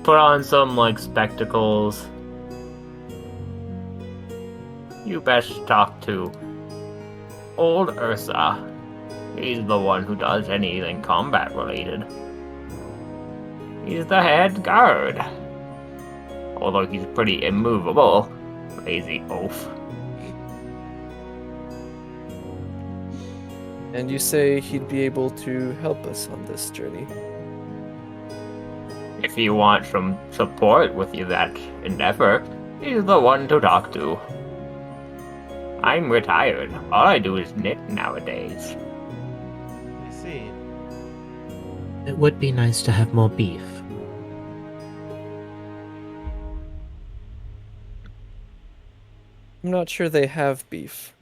put on some, spectacles. You best talk to old Ursa. He's the one who does anything combat related. He's the head guard. Although he's pretty immovable. Lazy oaf. And you say he'd be able to help us on this journey? If you want some support with you that endeavor, he's the one to talk to. I'm retired. All I do is knit nowadays. I see. It would be nice to have more beef. I'm not sure they have beef.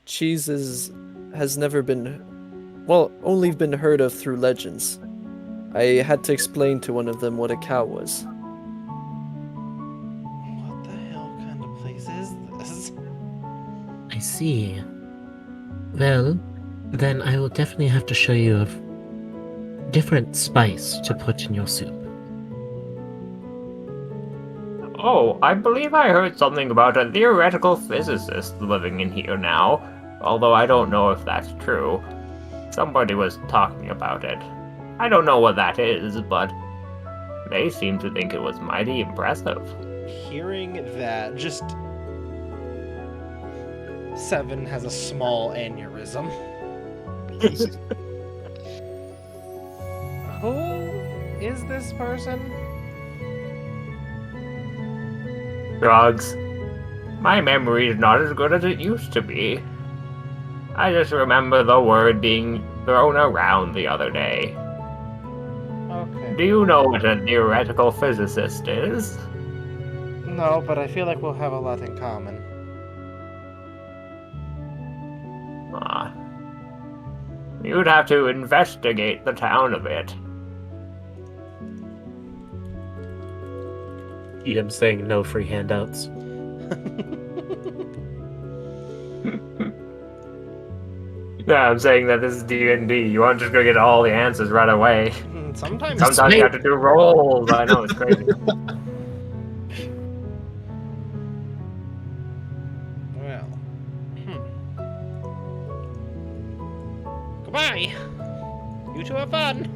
Cheese has never been, only been heard of through legends. I had to explain to one of them what a cow was. What the hell kind of place is this? I see. Well, then I will definitely have to show you a different spice to put in your soup. Oh, I believe I heard something about a theoretical physicist living in here now, although I don't know if that's true. Somebody was talking about it. I don't know what that is, but they seem to think it was mighty impressive. Hearing that, just... Seven has a small aneurysm. Who is this person? Drugs. My memory is not as good as it used to be. I just remember the word being thrown around the other day. Okay. Do you know what a theoretical physicist is? No, but I feel like we'll have a lot in common. Ah. You'd have to investigate the town a bit. I'm saying no free handouts. No, I'm saying that this is D&D. You aren't just gonna get all the answers right away. Sometimes Sometimes you have to do rolls. I know, it's crazy. Well. Goodbye! You two have fun!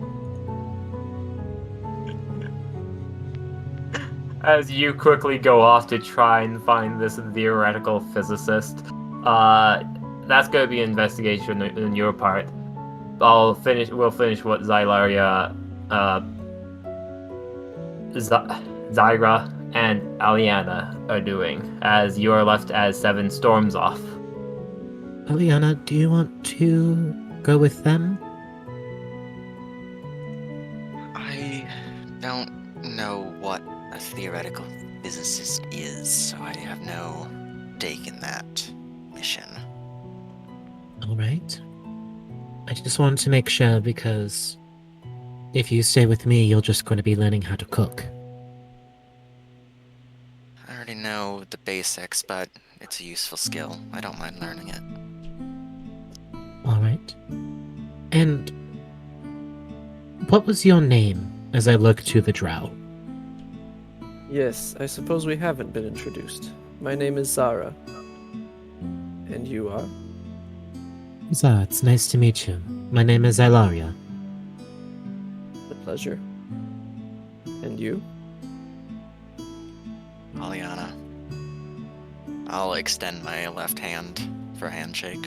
As you quickly go off to try and find this theoretical physicist, that's gonna be investigation on your part. We'll finish what Zylaria, Zyra, and Aliana are doing, as you are left as Seven storms off. Aliana, do you want to go with them? I don't know what a theoretical physicist is, so I have no stake in that mission. All right. I just wanted to make sure because If you stay with me, you're just going to be learning how to cook. I already know the basics, but it's a useful skill. I don't mind learning it. All right. And what was your name as I look to the drow? Yes, I suppose we haven't been introduced. My name is Zara. And you are? Zara, it's nice to meet you. My name is Ilaria. A pleasure. And you? Aliana. I'll extend my left hand for a handshake.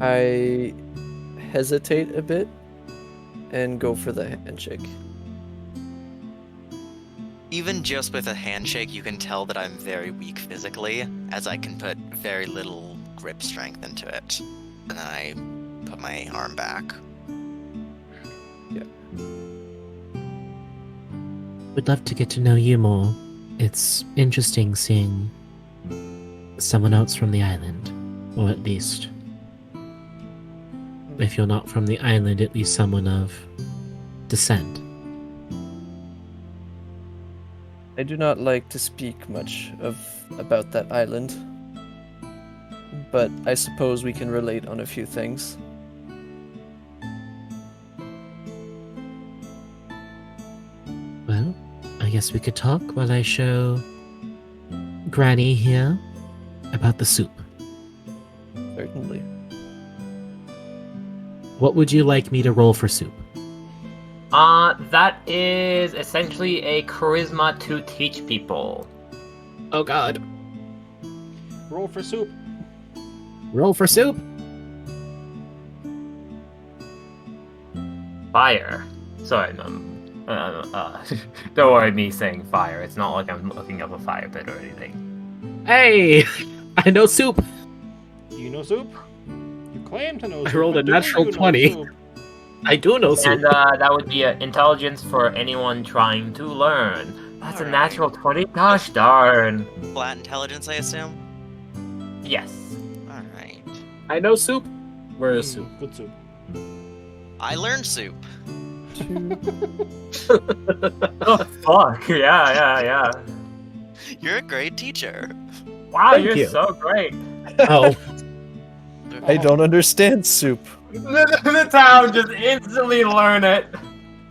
I hesitate a bit and go for the handshake. Even just with a handshake, you can tell that I'm very weak physically, as I can put very little grip strength into it. And then I put my arm back. Would love to get to know you more. It's interesting seeing someone else from the island, or at least, if you're not from the island, at least someone of descent. I do not like to speak much about that island, but I suppose we can relate on a few things. Well, I guess we could talk while I show Granny here about the soup. Certainly. What would you like me to roll for soup? That is essentially a charisma to teach people. Oh god. Roll for soup. Roll for soup? Fire. Sorry, don't worry me saying fire. It's not like I'm looking up a fire pit or anything. Hey! I know soup! Do you know soup? You claim to know I soup. rolled but a do natural you know 20. soup? I do know soup. And that would be intelligence for anyone trying to learn. That's a Alright. natural 20? Gosh darn. Flat intelligence, I assume? Yes. Alright. I know soup. Where is soup? Good soup. I learned soup. Oh, fuck. Yeah. You're a great teacher. Wow, Thank you're you. so great. Oh, I don't understand soup. The town just instantly learn it.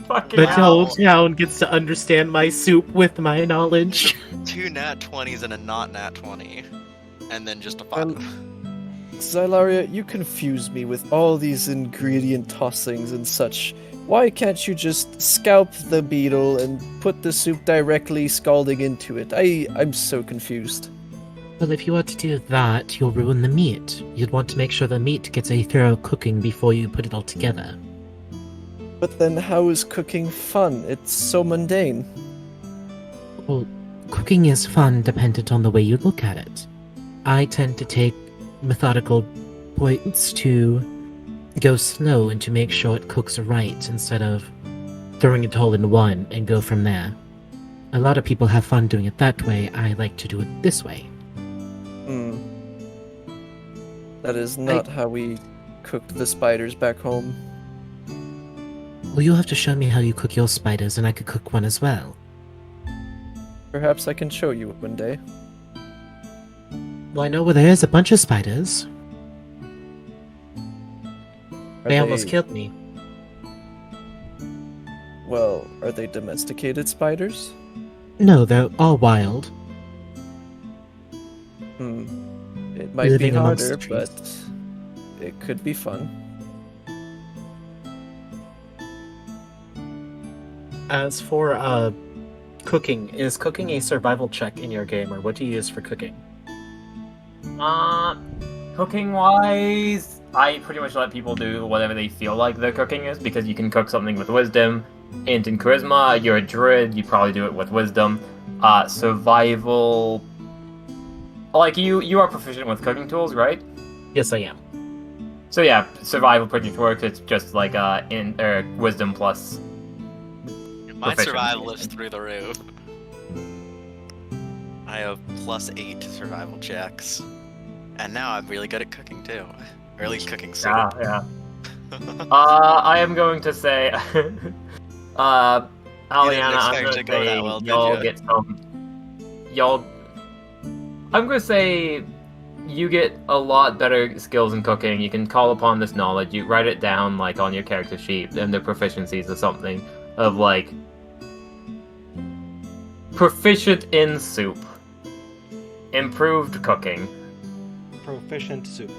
Fucking the hell. whole town gets to understand my soup with my knowledge. 2 nat 20s and a not nat 20. And then just a 5. Well, Xylaria, you confuse me with all these ingredient tossings and such. Why can't you just scalp the beetle and put the soup directly scalding into it? I'm so confused. Well, if you were to do that, you'll ruin the meat. You'd want to make sure the meat gets a thorough cooking before you put it all together. But then how is cooking fun? It's so mundane. Well, cooking is fun dependent on the way you look at it. I tend to take methodical points to go slow and to make sure it cooks right instead of throwing it all in one and go from there. A lot of people have fun doing it that way. I like to do it this way. That is not how we cooked the spiders back home. Well, you'll have to show me how you cook your spiders, and I could cook one as well. Perhaps I can show you one day. Well, I know where there is a bunch of spiders. Are They almost killed me. Well, are they domesticated spiders? No, they're all wild. It might be Living amongst harder, the but trees. it could be fun. As for cooking, is cooking a survival check in your game, or what do you use for cooking? Cooking wise, I pretty much let people do whatever they feel like their cooking is, because you can cook something with wisdom, int and charisma. You're a druid, you probably do it with wisdom. Survival, like you are proficient with cooking tools, right? Yes, I am. So yeah, survival pretty much works. It's just like wisdom plus. My Proficient. survival is through the roof. I have +8 survival checks. And now I'm really good at cooking too. Or at least cooking soup. Yeah. I am going to say, Aliana, I'm expect gonna to go that say well, did y'all ya? get some. Y'all, I'm gonna say you get a lot better skills in cooking. You can call upon this knowledge. You write it down like on your character sheet and the proficiencies or something of like proficient in soup, improved cooking. Proficient soup.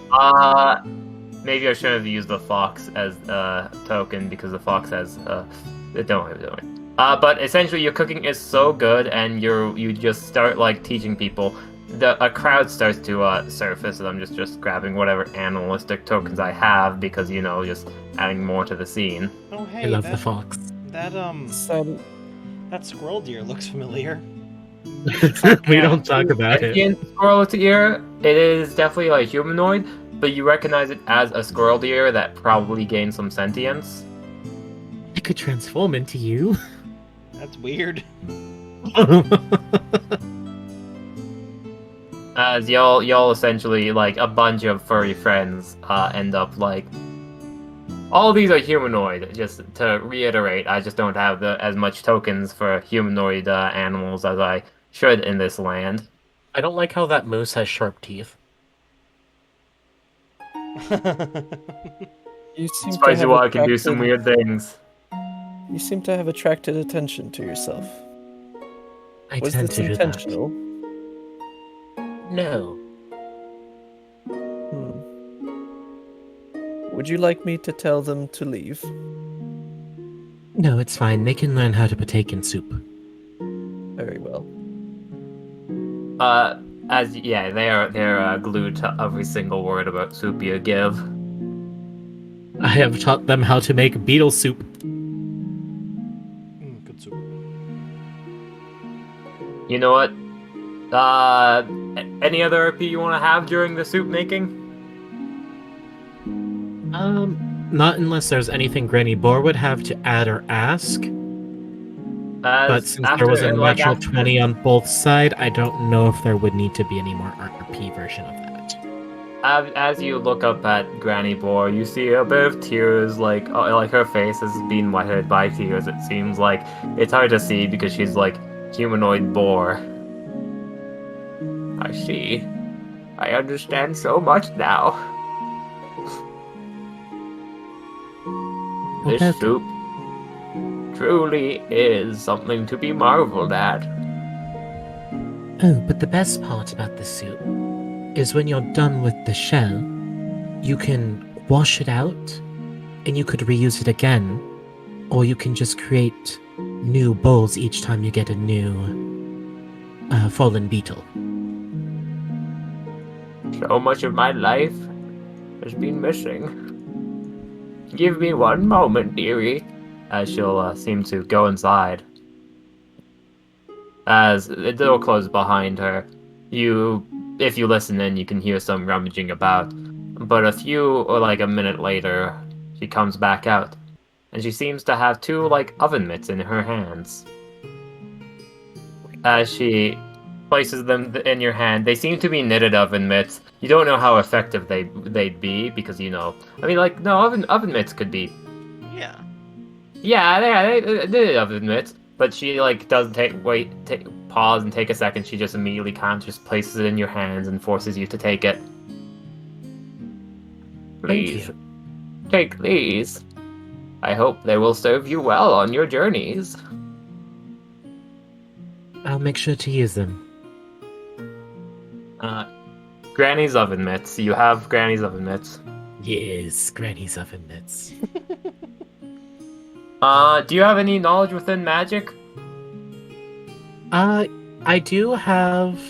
Maybe I shouldn't have used the fox as a token because the fox has don't worry. But essentially your cooking is so good and you just start like teaching people. A crowd starts to surface and I'm just grabbing whatever animalistic tokens I have because just adding more to the scene. Oh hey, I love that, the fox. that So, that squirrel deer looks familiar. We Yeah, don't talk about it. Sentient squirrel deer. It is definitely like humanoid, but you recognize it as a squirrel deer that probably gained some sentience. I could transform into you. That's weird. As y'all essentially like a bunch of furry friends end up like all of these are humanoid. Just to reiterate, I just don't have as much tokens for humanoid animals as I should in this land. I don't like how that moose has sharp teeth. you seem to Spicy have Wall can do some attracted. weird things. You seem to have attracted attention to yourself. I Was tend this to do that. intentional? No. Hmm. Would you like me to tell them to leave? No, it's fine. They can learn how to partake in soup. Very well. They're glued to every single word about soup you give. I have taught them how to make beetle soup. Good soup. You know what? Any other RP you want to have during the soup making? Not unless there's anything Granny Boar would have to add or ask. But since there was a natural 20 on both sides, I don't know if there would need to be any more RP version of that. As you look up at Granny Boar, you see a bit of tears, like her face has been wetted by tears. It seems like it's hard to see because she's like humanoid boar. I see. I understand so much now. This Okay. soup truly is something to be marveled at. Oh, but the best part about the soup is when you're done with the shell, you can wash it out and you could reuse it again, or you can just create new bowls each time you get a new fallen beetle. So much of my life has been missing. Give me one moment, dearie. As she'll seem to go inside. As the door closes behind her, if you listen in, you can hear some rummaging about. But a minute later, she comes back out, and she seems to have two, oven mitts in her hands. As she places them in your hand, they seem to be knitted oven mitts. You don't know how effective they'd be, because, no, oven mitts could be... Yeah. Yeah, they oven mitts. But she doesn't pause and take a second. She just immediately just places it in your hands and forces you to take it. Please, take these. I hope they will serve you well on your journeys. I'll make sure to use them. Granny's oven mitts. You have Granny's oven mitts. Yes, Granny's oven mitts. Do you have any knowledge within magic? I do have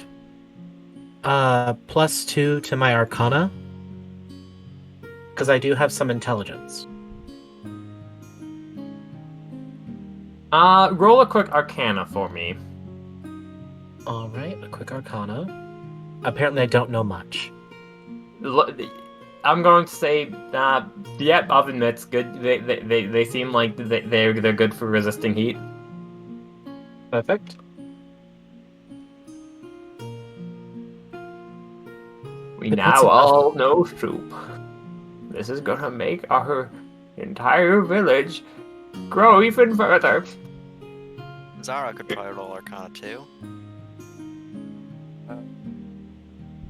+2 to my Arcana, because I do have some intelligence. Roll a quick Arcana for me. Alright, a quick Arcana. Apparently I don't know much. I'm going to say, yep, oven mitts, good. They seem like they're good for resisting heat. Perfect. We But now what's all know soup. This is gonna make our entire village grow even further. Zara could probably roll Arcana too.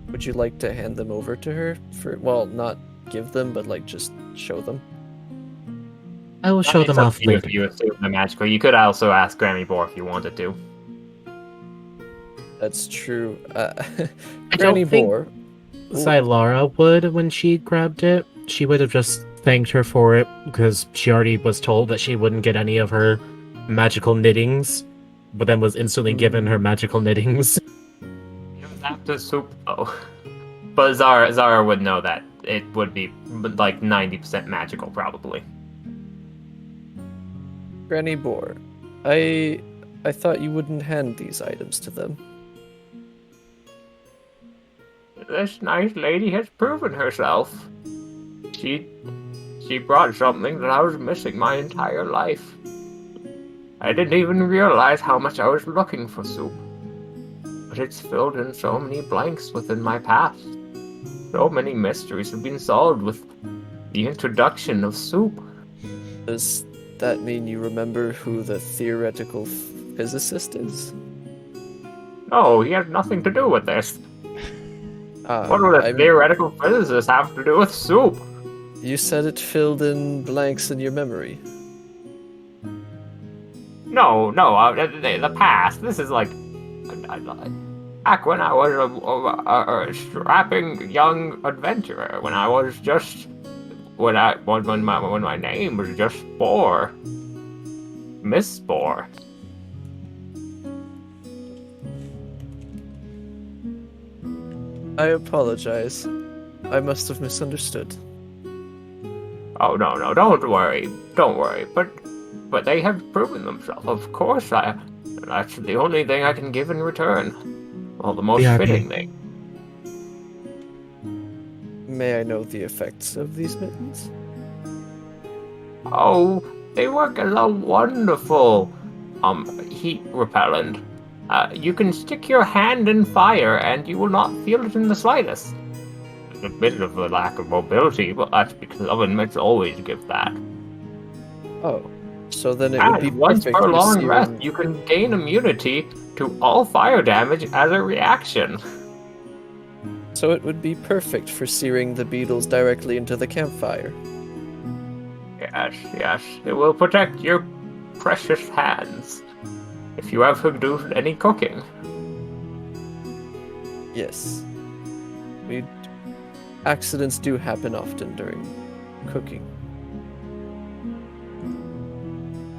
Would you like to hand them over to her for, well, not give them, but like just show them? I will show It's them up off to you later. if you assume they're magical. You could also ask Grammy Boar if you wanted to. That's true. I Granny don't think Boar. Zylara would when she grabbed it. She would have just thanked her for it because she already was told that she wouldn't get any of her magical knittings, but then was instantly given her magical knittings. After soup, though. But Zara would know that it would be like 90% magical, probably. Granny Boar. I thought you wouldn't hand these items to them. This nice lady has proven herself. She brought something that I was missing my entire life. I didn't even realize how much I was looking for soup. But it's filled in so many blanks within my past. So many mysteries have been solved with the introduction of soup. Does that mean you remember who the theoretical physicist is? No, he has nothing to do with this. Ah, What would a theoretical physicist have to do with soup? You said it filled in blanks in your memory. No, the past. This is like back when I was a strapping young adventurer. When I was just when my name was just Spore, Miss Spore. I apologize. I must have misunderstood. Oh no, don't worry. But they have proven themselves. Of course, that's the only thing I can give in return. Well, the most Yeah, fitting thing. May I know the effects of these mittens? Oh, they work as a wonderful heat repellent. You can stick your hand in fire and you will not feel it in the slightest. There's a bit of a lack of mobility, but that's because oven mitts always give that. Oh, so then it would be And once perfect per for long rest, searing... you can gain immunity to all fire damage as a reaction. So it would be perfect for searing the beetles directly into the campfire. Yes, it will protect your precious hands if you ever do any cooking. Yes. Accidents do happen often during cooking.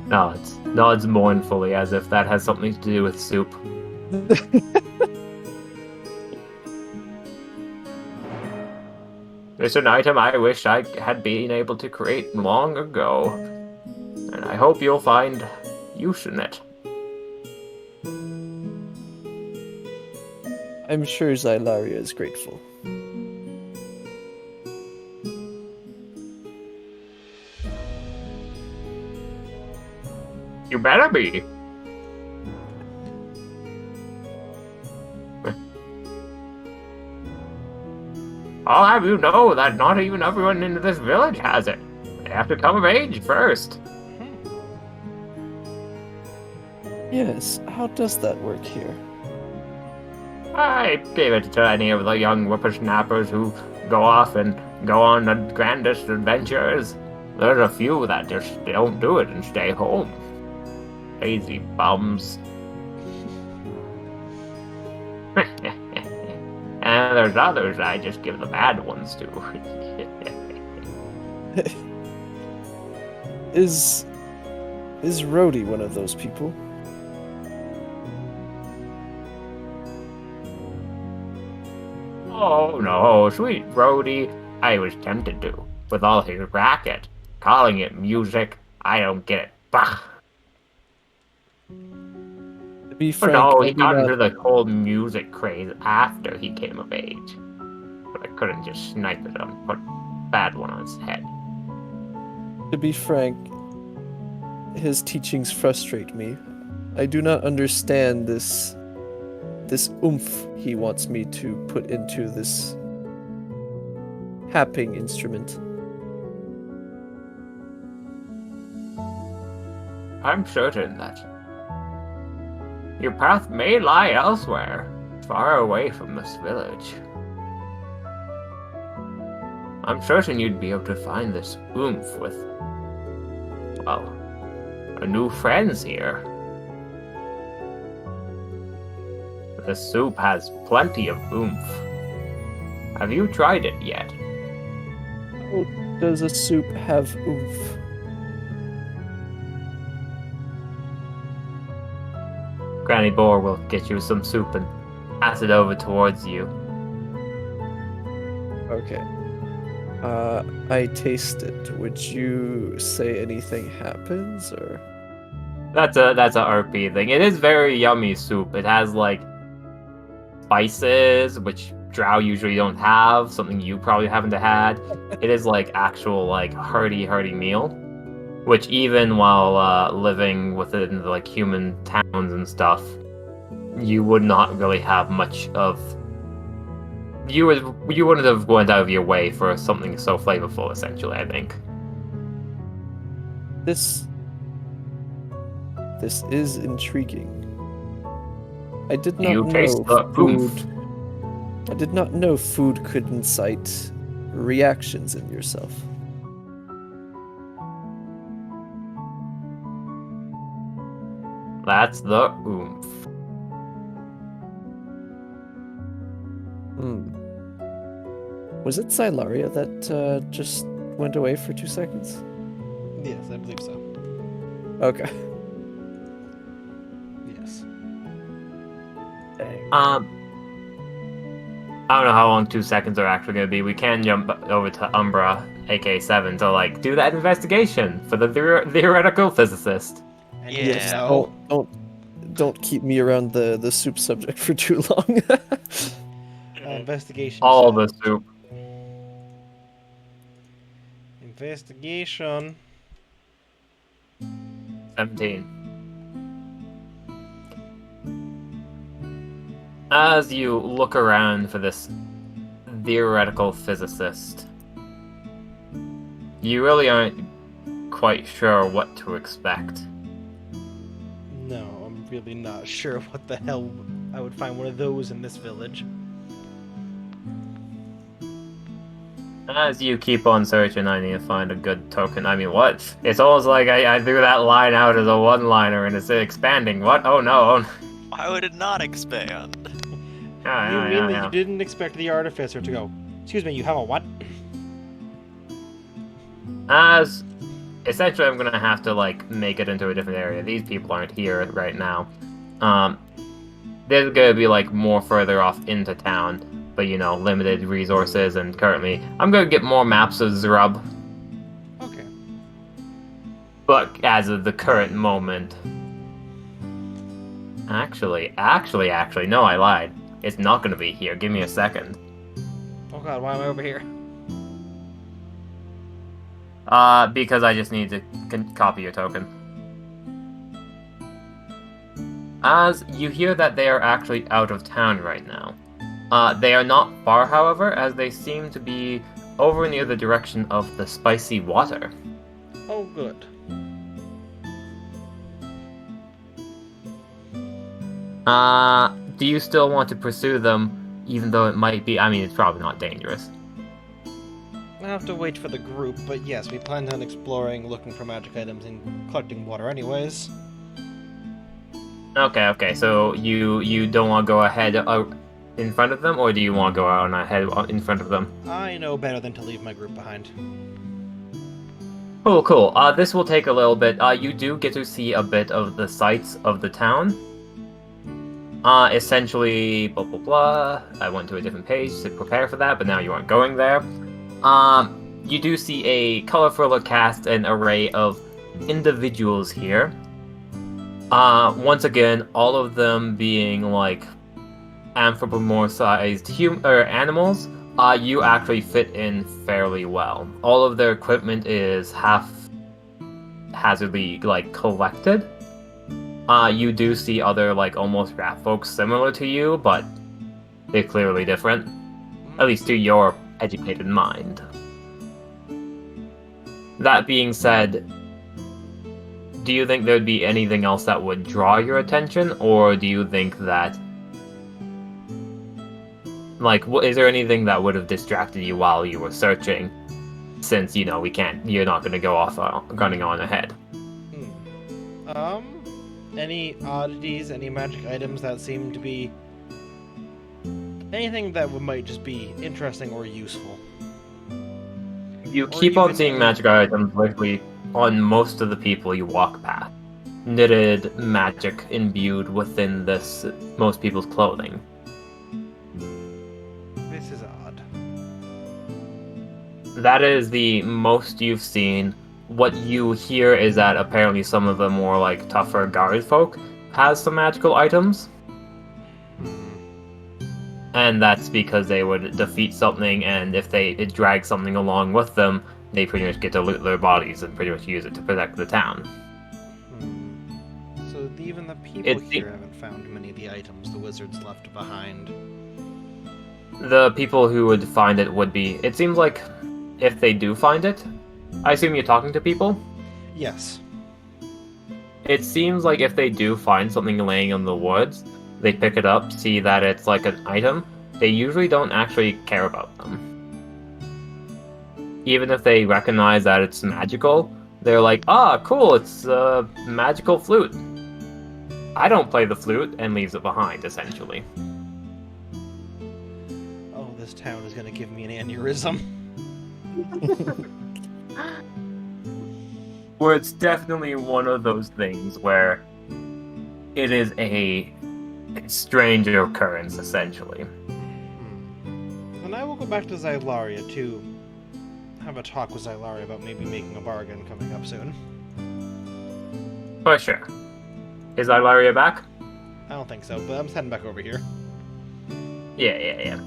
Nods mournfully as if that has something to do with soup. It's an item I wish I had been able to create long ago, and I hope you'll find use in it. I'm sure Zylaria is grateful. You better be. I'll have you know that not even everyone in this village has it. They have to come of age first. Yes, how does that work here? I gave it to any of the young whippersnappers who go off and go on the grandest adventures. There's a few that just don't do it and stay home. Lazy bums. And there's others I just give the bad ones to. Is Rhodey one of those people? Oh no, sweet Brody. I was tempted to, with all his racket. Calling it music, I don't get it. Bah! To be But frank, no, I he do got not... into the whole music craze after he came of age. But I couldn't just snipe at him, put a bad one on his head. To be frank, his teachings frustrate me. I do not understand this oomph he wants me to put into this happing instrument. I'm certain that your path may lie elsewhere, far away from this village. I'm certain you'd be able to find this oomph with, well, our new friends here. The soup has plenty of oomph. Have you tried it yet? Oh, does a soup have oomph? Granny Boar will get you some soup and pass it over towards you. Okay. I taste it. Would you say anything happens, or? That's a RP thing. It is very yummy soup. It has like spices, which drow usually don't have, something you probably haven't had. It is like actual like hearty meal, which even while living within like human towns and stuff, you would not really have much of. You wouldn't have went out of your way for something so flavorful. Essentially, I think. This is intriguing. I did not You know taste the food. oomph. I did not know food could incite reactions in yourself. That's the oomph. Was it Silaria that just went away for 2 seconds? Yes, I believe so. Okay. Yes. I don't know how long 2 seconds are actually going to be. We can jump over to Umbra, AK7, to like do that investigation for the theoretical physicist. And Yeah. yes, no. Don't keep me around the soup subject for too long. Investigation. All check. the soup. Investigation. 17. As you look around for this theoretical physicist, you really aren't quite sure what to expect. No, I'm really not sure what the hell I would find one of those in this village. As you keep on searching, I need to find a good token. I mean, what? It's almost like I threw that line out as a one-liner and it's expanding. What? Oh no. Why would it not expand? You mean that you didn't expect the artificer to go, excuse me, you have a what? As essentially, I'm gonna have to like make it into a different area. These people aren't here right now. There's gonna be like more further off into town, but you know, limited resources. And currently, I'm gonna get more maps of Zrub. Okay. But as of the current moment, actually, no, I lied. It's not gonna be here. Give me a second. Oh god, why am I over here? Because I just need to copy your token. As you hear that they are actually out of town right now. They are not far, however, as they seem to be over near the direction of the spicy water. Oh, good. Do you still want to pursue them, even though it might be, I mean, it's probably not dangerous. I'll have to wait for the group, but yes, we planned on exploring, looking for magic items, and collecting water anyways. Okay, so you don't want to go ahead in front of them, or do you want to go out and ahead in front of them? I know better than to leave my group behind. Cool. This will take a little bit. You do get to see a bit of the sights of the town. Essentially, blah blah blah. I went to a different page to prepare for that, but now you aren't going there. You do see a colorful cast and array of individuals here. Once again, all of them being like anthropomorphized animals. You actually fit in fairly well. All of their equipment is haphazardly like collected. You do see other like almost rat folks similar to you, but they're clearly different. At least to your educated mind. That being said, do you think there'd be anything else that would draw your attention, or do you think that, like, is there anything that would have distracted you while you were searching? Since you're not going to go off running on ahead. Any oddities, any magic items that seem to be anything that might just be interesting or useful. You Or keep on even seeing any- magic items literally on most of the people you walk past. Knitted magic imbued within most people's clothing. This is odd. That is the most you've seen. What you hear is that apparently some of the more like tougher guard folk has some magical items. And that's because they would defeat something, and if they drag something along with them, they pretty much get to loot their bodies and pretty much use it to protect the town. So even the people here haven't found many of the items the wizards left behind. The people who would find it would be... It seems like if they do find it, I assume you're talking to people? Yes. It seems like if they do find something laying in the woods, they pick it up, see that it's like an item, they usually don't actually care about them. Even if they recognize that it's magical, they're like, ah, cool, it's a magical flute. I don't play the flute, and leaves it behind, essentially. Oh, this town is going to give me an aneurysm. Where it's definitely one of those things where it is a strange occurrence, essentially. Then I will go back to Xylaria to have a talk with Xylaria about maybe making a bargain coming up soon. For sure. Is Ilaria back? I don't think so, but I'm just heading back over here. Yeah.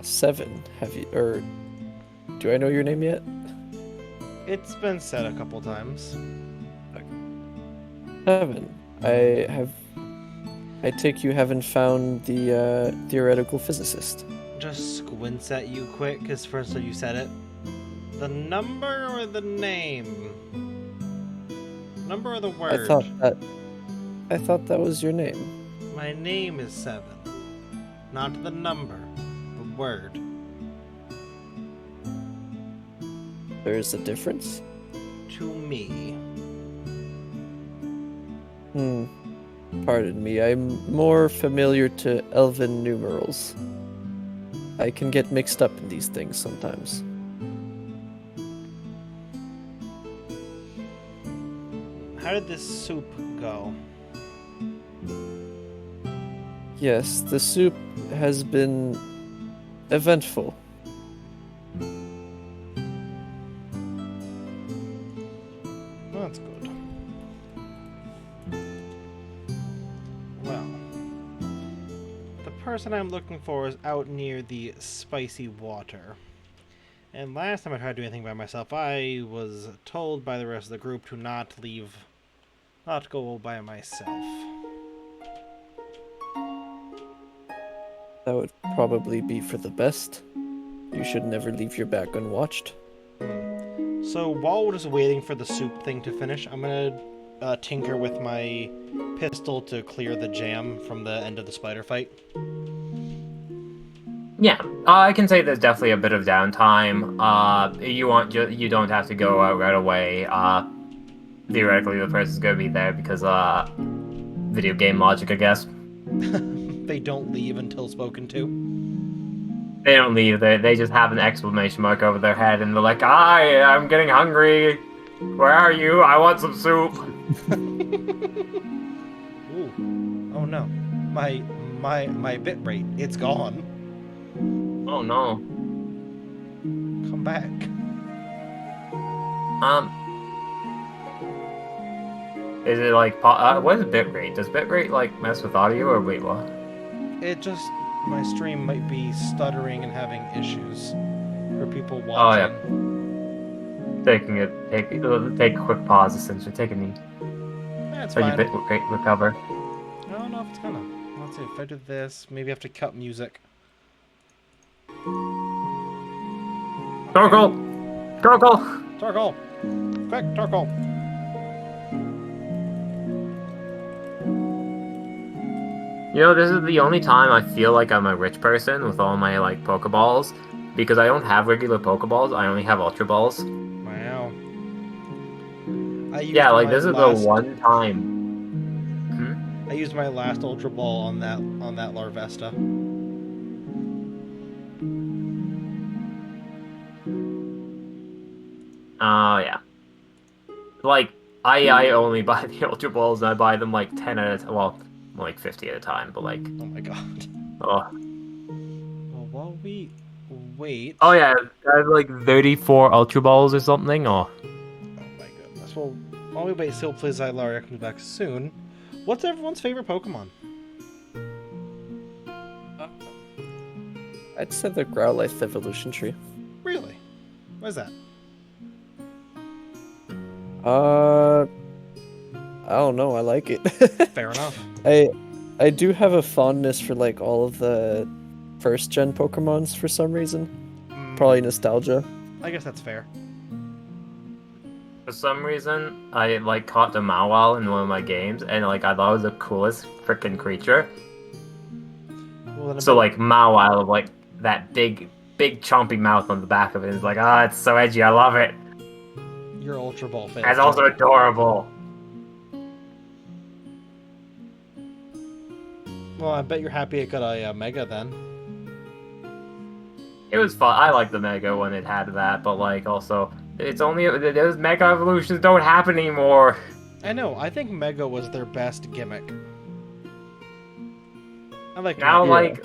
Seven. Have you, or do I know your name yet? It's been said a couple times. Seven. I take you haven't found the theoretical physicist. Just squints at you quick, because first you said it. The number or the name? Number or the word? I thought that was your name. My name is Seven. Not the number. The word. There's a difference? To me. Pardon me, I'm more familiar to elven numerals. I can get mixed up in these things sometimes. How did this soup go? Yes, the soup has been eventful. That's good. Well, the person I'm looking for is out near the spicy water. And last time I tried to do anything by myself, I was told by the rest of the group to not go by myself. That would probably be for the best. You should never leave your back unwatched. So while we're just waiting for the soup thing to finish, I'm gonna tinker with my pistol to clear the jam from the end of the spider fight. Yeah, I can say there's definitely a bit of downtime. You don't have to go out right away. Theoretically, the person's gonna be there because video game logic, I guess. They don't leave until spoken to. They don't leave. They just have an exclamation mark over their head, and they're like, "Hi, I'm getting hungry. Where are you? I want some soup." Ooh. Oh no. My bit rate, it's gone. Oh no. Come back. Is it like what is bitrate? Does bitrate like mess with audio or wait what? It just my stream might be stuttering and having issues for people watching. Oh yeah. Take a quick pause essentially. Take a knee. That's So your fine. bitrate recover. I don't know if it's gonna. Let's see if I do this. Maybe I have to cut music. Torgal! Tarkle! Quick, charcoal. You know, this is the only time I feel like I'm a rich person with all my like Pokeballs, because I don't have regular Pokeballs. I only have Ultra Balls. Wow. I used Yeah, like my this is the last. one time. I used my last Ultra Ball on that Larvesta. Oh yeah. Like I only buy the Ultra Balls and I buy them like 10 at a time. Well, like 50 at a time, but like Oh my god. oh. Well, while we wait. Oh yeah, I have like 34 Ultra Balls or something. Oh. Oh my goodness. Well, while we wait, still please Ilaria comes back soon. What's everyone's favorite Pokemon? I'd say the Growlithe evolution tree. Really? What is that? I don't know. I like it. Fair enough. I do have a fondness for like all of the first gen Pokemons for some reason. Probably nostalgia. I guess that's fair. For some reason, I like caught the Mawile in one of my games, and like I thought it was the coolest freaking creature. Well, then So like Mawile, like that big chompy mouth on the back of it is like, ah, it's so edgy. I love it. your Ultra Ball fails. It's also adorable. Well, I bet you're happy it got a Mega then. It was fun. I liked the Mega when it had that, but like also, it's only those Mega evolutions don't happen anymore. I know. I think Mega was their best gimmick. I like Now, Mega. like,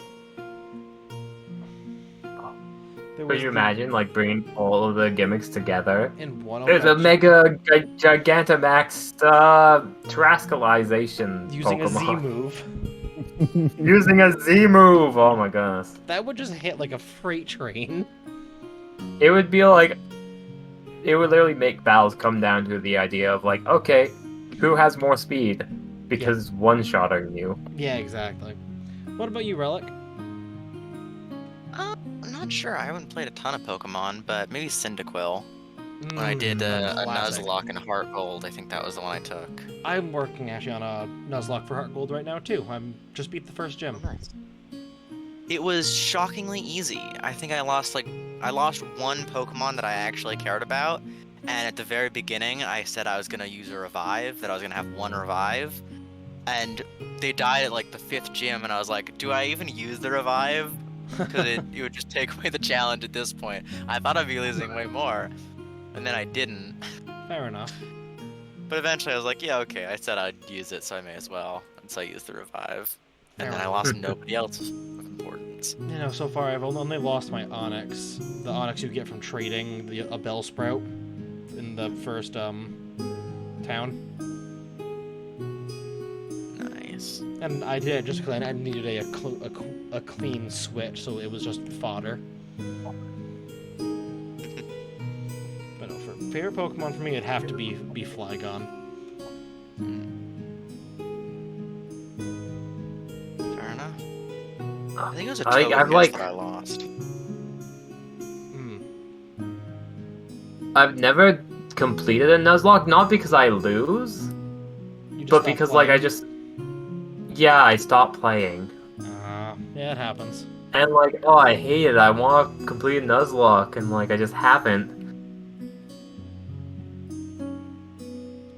There could was you the- imagine like bringing all of the gimmicks together? in one of There's a them, Mega Gigantamax Terascalization using a Z Pokemon. move. Using a Z move. Oh my goodness. That would just hit like a freight train. It would be like, it would literally make battles come down to the idea of like, okay, who has more speed? Because one-shotting you. Yeah, exactly. What about you, Relic? I'm not sure. I haven't played a ton of Pokemon, but maybe Cyndaquil. When I did a classic. Nuzlocke and Heart Gold, I think that was the one I took. I'm working actually on a Nuzlocke for Heart Gold right now too. I'm just beat the first gym. Nice. It was shockingly easy. I think I lost one Pokemon that I actually cared about, and at the very beginning I said I was gonna use a revive, that I was gonna have one revive, and they died at like the 5th gym, and I was like, do I even use the revive? Because it would just take away the challenge at this point. I thought I'd be losing way more, and then I didn't. Fair enough. But eventually I was like, yeah, okay, I said I'd use it, so I may as well. And so I used the revive. And then I lost nobody else of importance. You know, so far I've only lost my Onyx. The Onyx you get from trading a Bellsprout in the first town. Nice. And I did it just because I needed a clean switch, so it was just fodder. But no, for favorite Pokemon for me, it'd have to be Flygon. Fair enough. I think it was a I've Togekiss like- that I lost. Hmm. I've never completed a Nuzlocke, not because I lose, You just but stopped because like I playing? just, yeah, I stopped playing. Yeah, it happens. And like, oh, I hate it. I want to complete a Nuzlocke, and like, I just haven't.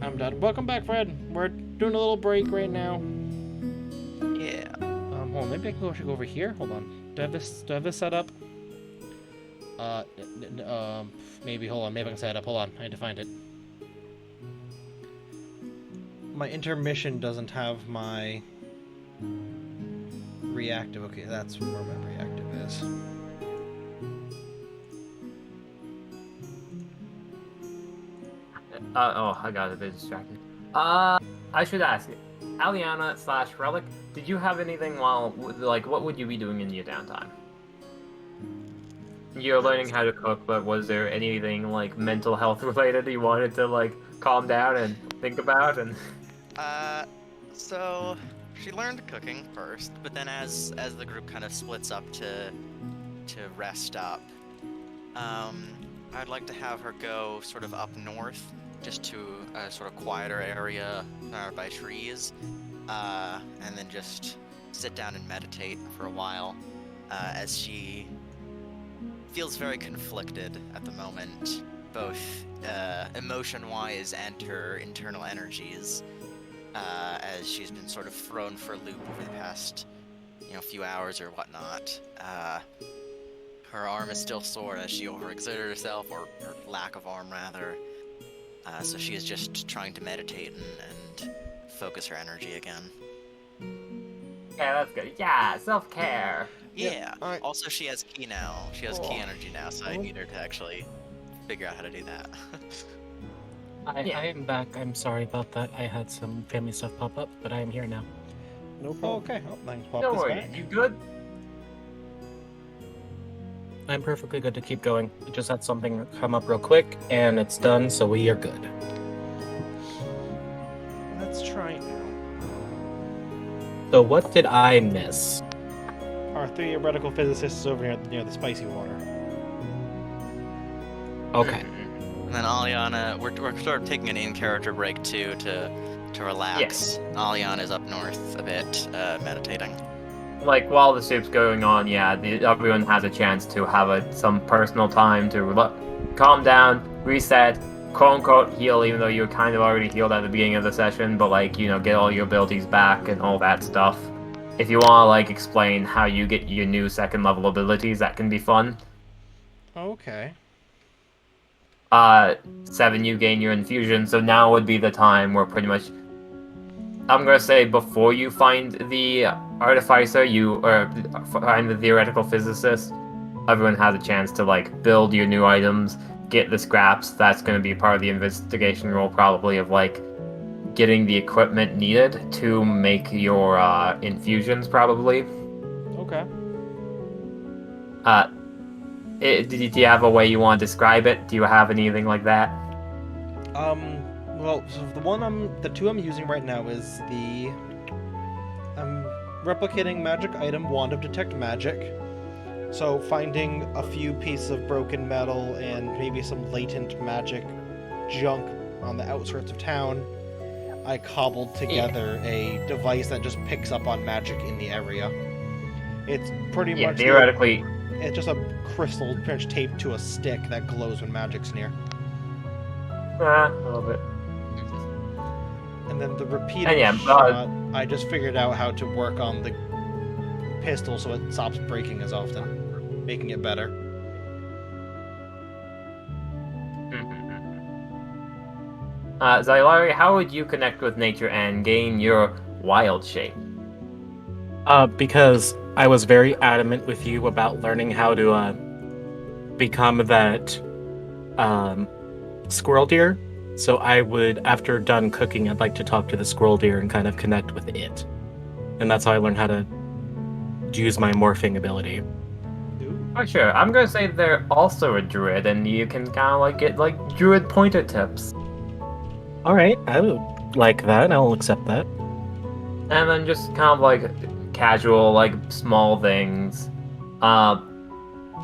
I'm done. Welcome back, Fred. We're doing a little break right now. Yeah. Hold on, maybe I can go over here. Hold on. Do I have this set up? Maybe. Hold on. Maybe I can set it up. Hold on. I need to find it. My intermission doesn't have my reactive. Okay, that's where my reactive is. Oh, I got a bit distracted. I should ask you, Aliana/Relic, did you have anything while, like, what would you be doing in your downtime? You're learning how to cook, but was there anything, like, mental health related you wanted to, like, calm down and think about? And So she learned cooking first, but then as the group kind of splits up to rest up, I'd like to have her go sort of up north, just to a sort of quieter area surrounded by trees, and then just sit down and meditate for a while, as she feels very conflicted at the moment, both emotion-wise and her internal energies, as she's been sort of thrown for a loop over the past, few hours or whatnot. Her arm is still sore as she overexerted herself, or her lack of arm rather. So she is just trying to meditate and focus her energy again. Yeah, that's good. Yeah, self-care. Yeah. alright. Also, she has ki now. She has ki energy now, so I need her to actually figure out how to do that. I am back. I'm sorry about that. I had some family stuff pop up, but I am here now. No Oh, problem. okay. Oh, thanks. Pop Don't this worry, back. you good? I'm perfectly good to keep going. I just had something come up real quick, and it's done, so we are good. Let's try now. So what did I miss? Our theoretical physicist is over here near the spicy water. Okay. And then Aliana, we're sort of taking an in-character break too to relax. Yes. Aliana is up north a bit, meditating. Like, while the soup's going on, everyone has a chance to have some personal time to calm down, reset, quote-unquote heal, even though you're kind of already healed at the beginning of the session, but, get all your abilities back and all that stuff. If you want to, explain how you get your new second-level abilities, that can be fun. Okay. 7, you gain your infusion, so now would be the time where pretty much... I'm gonna say before you find the artificer, or find the theoretical physicist, everyone has a chance to build your new items, get the scraps. That's gonna be part of the investigation role, probably, of getting the equipment needed to make your infusions, probably. Okay. Do you have a way you want to describe it? Do you have anything like that? Well, so the two I'm using right now is the replicating magic item, Wand of Detect Magic. So finding a few pieces of broken metal and maybe some latent magic junk on the outskirts of town, I cobbled together a device that just picks up on magic in the area. It's pretty much theoretically. It's just a crystal pretty much taped to a stick that glows when magic's near. A little bit. And then the repeating And yeah, shot, I just figured out how to work on the pistol so it stops breaking as often, making it better. Xylari, how would you connect with nature and gain your wild shape? Because I was very adamant with you about learning how to become that squirrel deer. So I would, after done cooking, I'd like to talk to the squirrel deer and kind of connect with it. And that's how I learned how to use my morphing ability. Oh, sure. I'm gonna say they're also a druid, and you can kind of get druid pointer tips. All right, I would like that. I'll accept that. And then just kind of casual, small things.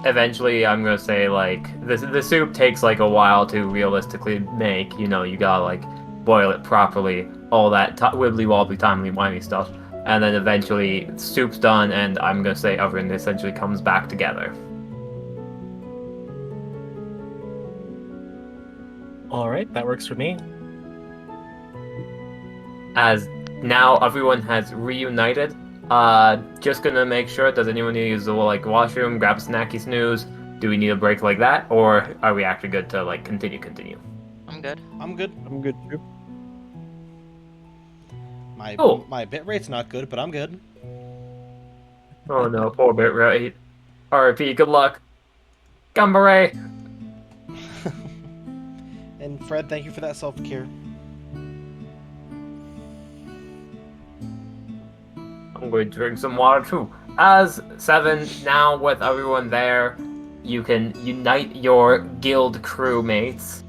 Eventually, I'm gonna say the soup takes a while to realistically make. You gotta boil it properly, all that wibbly wobbly timey wimey stuff, and then eventually soup's done, and I'm gonna say everything essentially comes back together. All right, that works for me. As now everyone has reunited. Just gonna make sure, does anyone need to use the washroom, grab a snacky snooze? Do we need a break like that, or are we actually good to continue? I'm good. I'm good. I'm good too. My bit rate's not good, but I'm good. Oh no, poor bit rate. RIP, good luck. Gambare! And Fred, thank you for that self-care. I'm going to drink some water too. As 7, now with everyone there, you can unite your guild crewmates.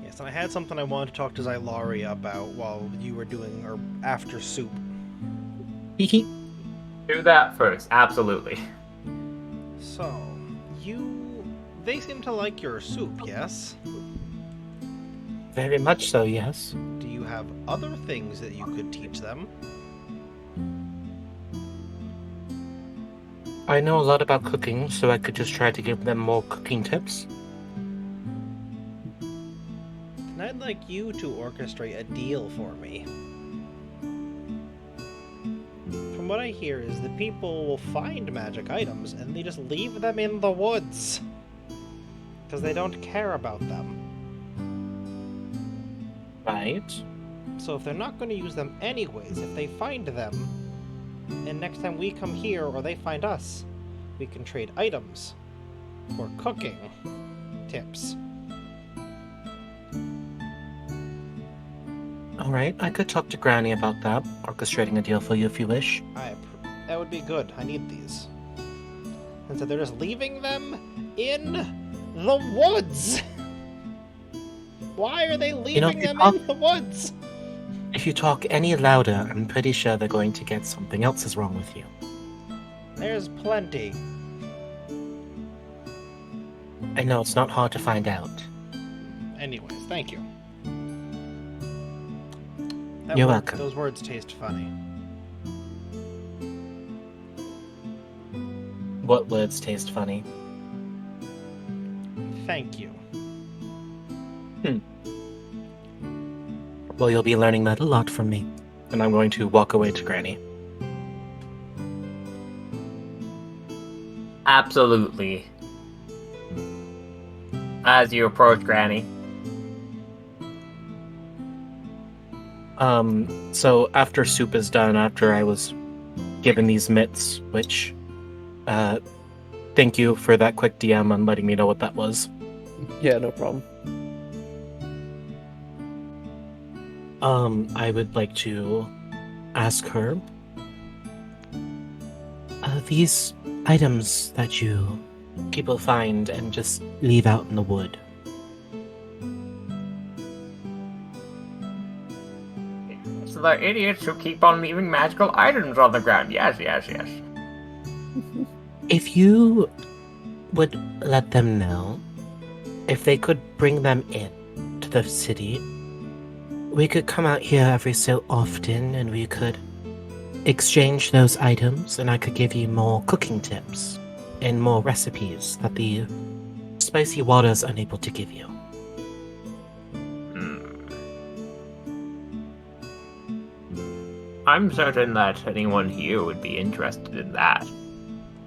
Yes, and I had something I wanted to talk to Xylaria about while you were doing, or after soup. Hee. Do that first, absolutely. So, you They seem to like your soup, yes? Very much so, yes. Do you have other things that you could teach them? I know a lot about cooking, so I could just try to give them more cooking tips. And I'd like you to orchestrate a deal for me. From what I hear is the people will find magic items and they just leave them in the woods. Because they don't care about them. Right. So if they're not going to use them anyways, if they find them, and next time we come here or they find us, we can trade items for cooking tips. Alright, I could talk to Granny about that, orchestrating a deal for you if you wish. That would be good. I need these. And so they're just leaving them in the woods. Why are they leaving them in the woods? If you talk any louder, I'm pretty sure they're going to get something else is wrong with you. There's plenty. I know it's not hard to find out. Anyways, thank you. You're welcome. Those words taste funny. What words taste funny? Thank you. Well, you'll be learning that a lot from me. And I'm going to walk away to Granny. Absolutely. As you approach Granny. So after soup is done, after I was given these mitts, which, thank you for that quick DM on letting me know what that was. Yeah, no problem. I would like to ask her, these items that people find and just leave out in the wood. So the idiots who keep on leaving magical items on the ground. Yes, yes, yes. If you would let them know, if they could bring them in to the city, we could come out here every so often and we could exchange those items and I could give you more cooking tips and more recipes that the spicy water is unable to give you. I'm certain that anyone here would be interested in that.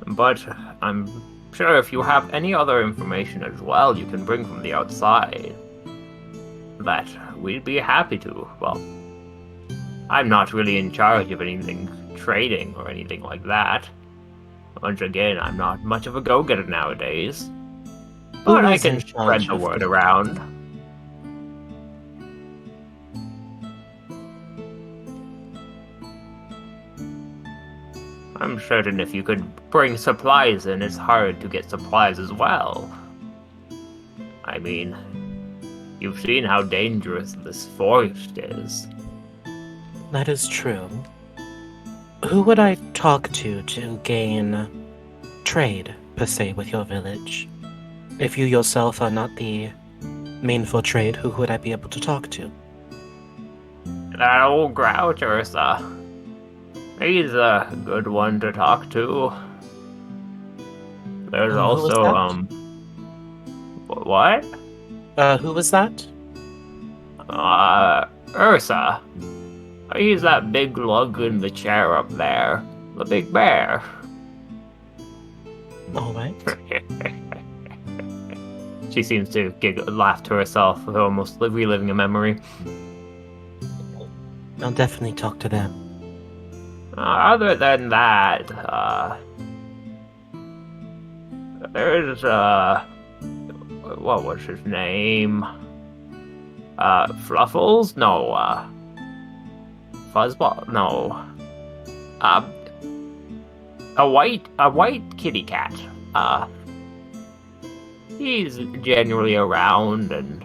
But I'm sure if you have any other information as well you can bring from the outside, that we'd be happy to. Well, I'm not really in charge of anything trading or anything like that. Once again, I'm not much of a go-getter nowadays. But I can spread the word around. I'm certain if you could bring supplies in, it's hard to get supplies as well. I mean, you've seen how dangerous this forest is. That is true. Who would I talk to gain trade, per se, with your village? If you yourself are not the main for trade, who would I be able to talk to? That old grouch, Ursa. He's a good one to talk to. There's also, what? Who was that? Ursa. He's that big lug in the chair up there. The big bear. Alright. She seems to laugh to herself, almost reliving a memory. I'll definitely talk to them. Other than that, there's, what was his name? Fluffles? No, Fuzzball? No. A white kitty cat. He's generally around and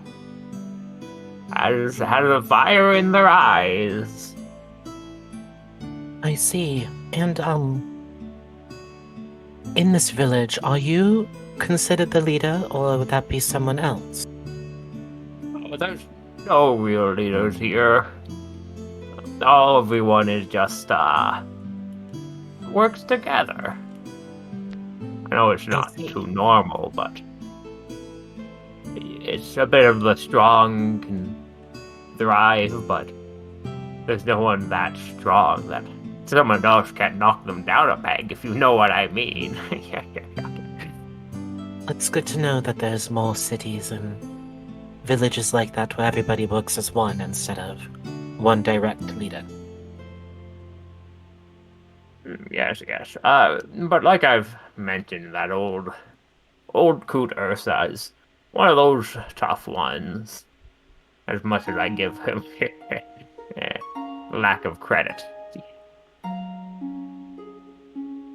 has a fire in their eyes. I see. And, in this village, are you considered the leader, or would that be someone else? Oh, there's no real leaders here. Everyone is just, works together. I know it's not see. too normal, but it's a bit of the strong can thrive, but there's no one that strong that someone else can knock them down a peg, if you know what I mean. It's good to know that there's more cities and villages like that where everybody works as one instead of one direct leader. Yes. But like I've mentioned, that old Coot Ursa is one of those tough ones. As much as I give him lack of credit.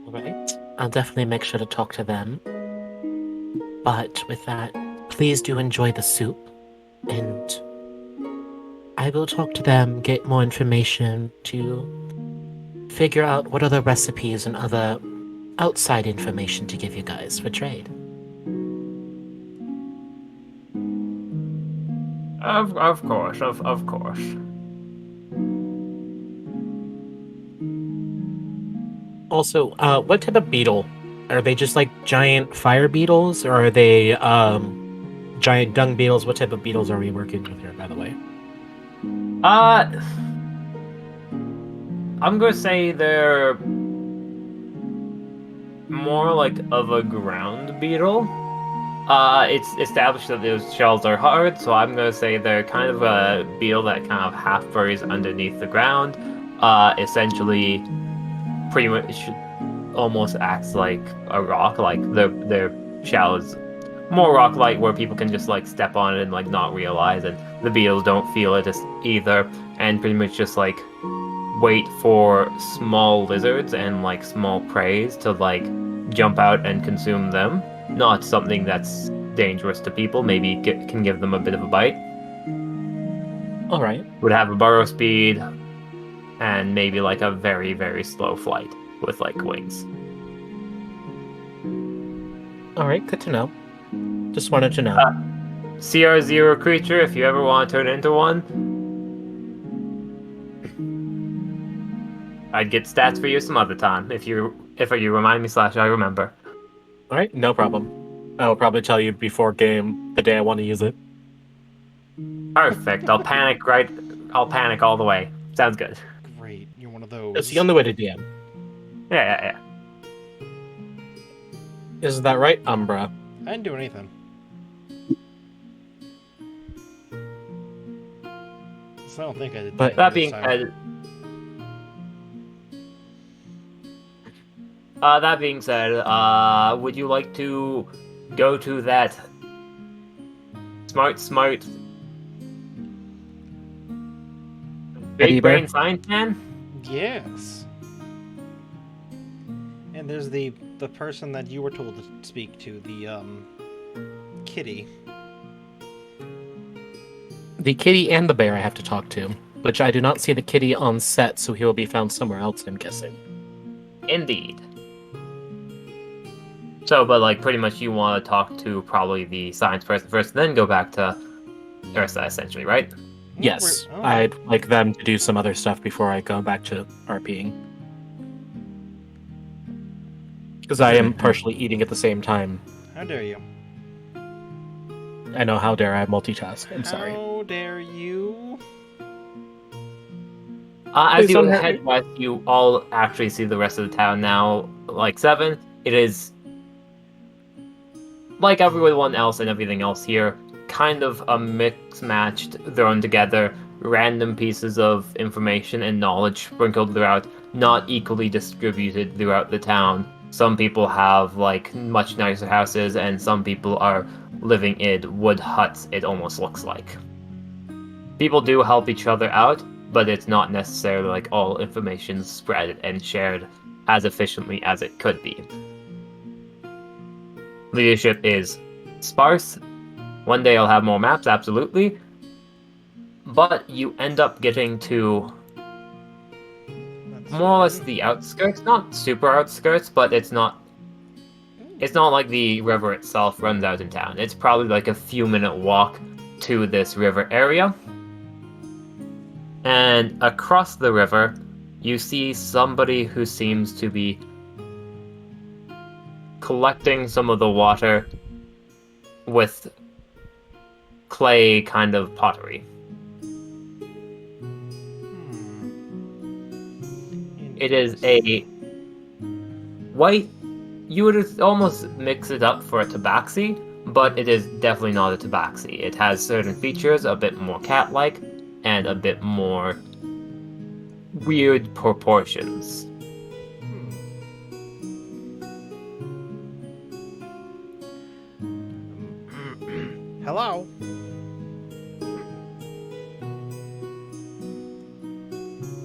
Alright, I'll definitely make sure to talk to them. But with that, please do enjoy the soup, and I will talk to them, get more information to figure out what other recipes and other outside information to give you guys for trade. Of course. Also, what type of beetle? Are they just like giant fire beetles, or are they giant dung beetles? What type of beetles are we working with here, by the way? I'm gonna say they're more like of a ground beetle. It's established that those shells are hard, so I'm gonna say they're kind of a beetle that kind of half buries underneath the ground. Essentially, pretty much almost acts like a rock. Like their shell is more rock-like, where people can just like step on it and like not realize, and the beetles don't feel it either, and pretty much just like wait for small lizards and like small preys to like jump out and consume them. Not something that's dangerous to people. Maybe can give them a bit of a bite. All right. Would have a burrow speed, and maybe like a very, very slow flight with like wings. All right, good to know. Just wanted to know. CR0 creature, if you ever want to turn into one, I'd get stats for you some other time if you remind me / I remember. All right, no problem. I will probably tell you before game the day I want to use it. Perfect. I'll panic all the way. Sounds good. Great, you're one of those. It's the only way to DM. Yeah. Is that right, Umbra? I didn't do anything. So I don't think I did. But That this being time. said, would you like to go to that smart Teddy big bear? brain science man? Yes. And there's the person that you were told to speak to, the kitty. The kitty and the bear I have to talk to, which I do not see the kitty on set, so he will be found somewhere else, I'm guessing. Indeed. So, but like pretty much you want to talk to probably the science person first, then go back to Ursa, essentially, right? Yeah, Yes, we're- oh, I'd like them to do some other stuff before I go back to RPing. Because I am partially eating at the same time. How dare you? I know, how dare I multitask. I'm sorry. How dare you? As Please you don't hurt head me. west, you all actually see the rest of the town now. Like 7, it is like everyone else and everything else here, kind of a mix-matched, thrown together, random pieces of information and knowledge sprinkled throughout, not equally distributed throughout the town. Some people have like much nicer houses, and some people are living in wood huts, it almost looks like. People do help each other out, but it's not necessarily like all information spread and shared as efficiently as it could be. Leadership is sparse. One day I'll have more maps, absolutely. But you end up getting to That's more or less fine. the outskirts. Not super outskirts, but it's not it's not like the river itself runs out in town. It's probably like a few minute walk to this river area. And across the river, you see somebody who seems to be collecting some of the water with clay kind of pottery. It is a white, you would almost mix it up for a tabaxi, but it is definitely not a tabaxi. It has certain features, a bit more cat-like, and a bit more weird proportions. Hello?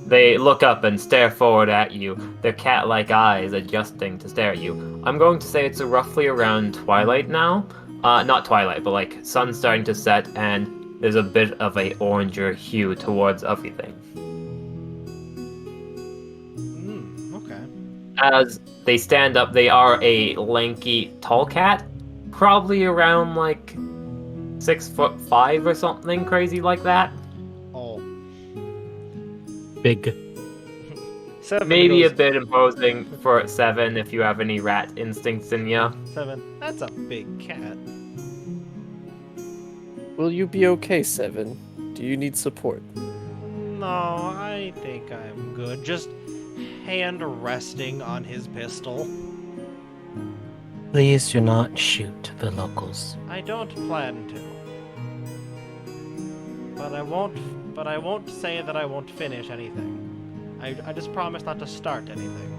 They look up and stare forward at you, their cat-like eyes adjusting to stare at you. I'm going to say it's roughly around twilight now. Not twilight, but like sun's starting to set, and there's a bit of a oranger hue towards everything. Okay. As they stand up, they are a lanky, tall cat, probably around like 6'5" or something crazy like that. Oh. Big. 7 Maybe goes, a bit imposing for 7 if you have any rat instincts in ya. 7. That's a big cat. Will you be okay, Seven? Do you need support? No, I think I'm good. Just hand resting on his pistol. Please do not shoot the locals. I don't plan to. But I won't say that I won't finish anything. I just promise not to start anything.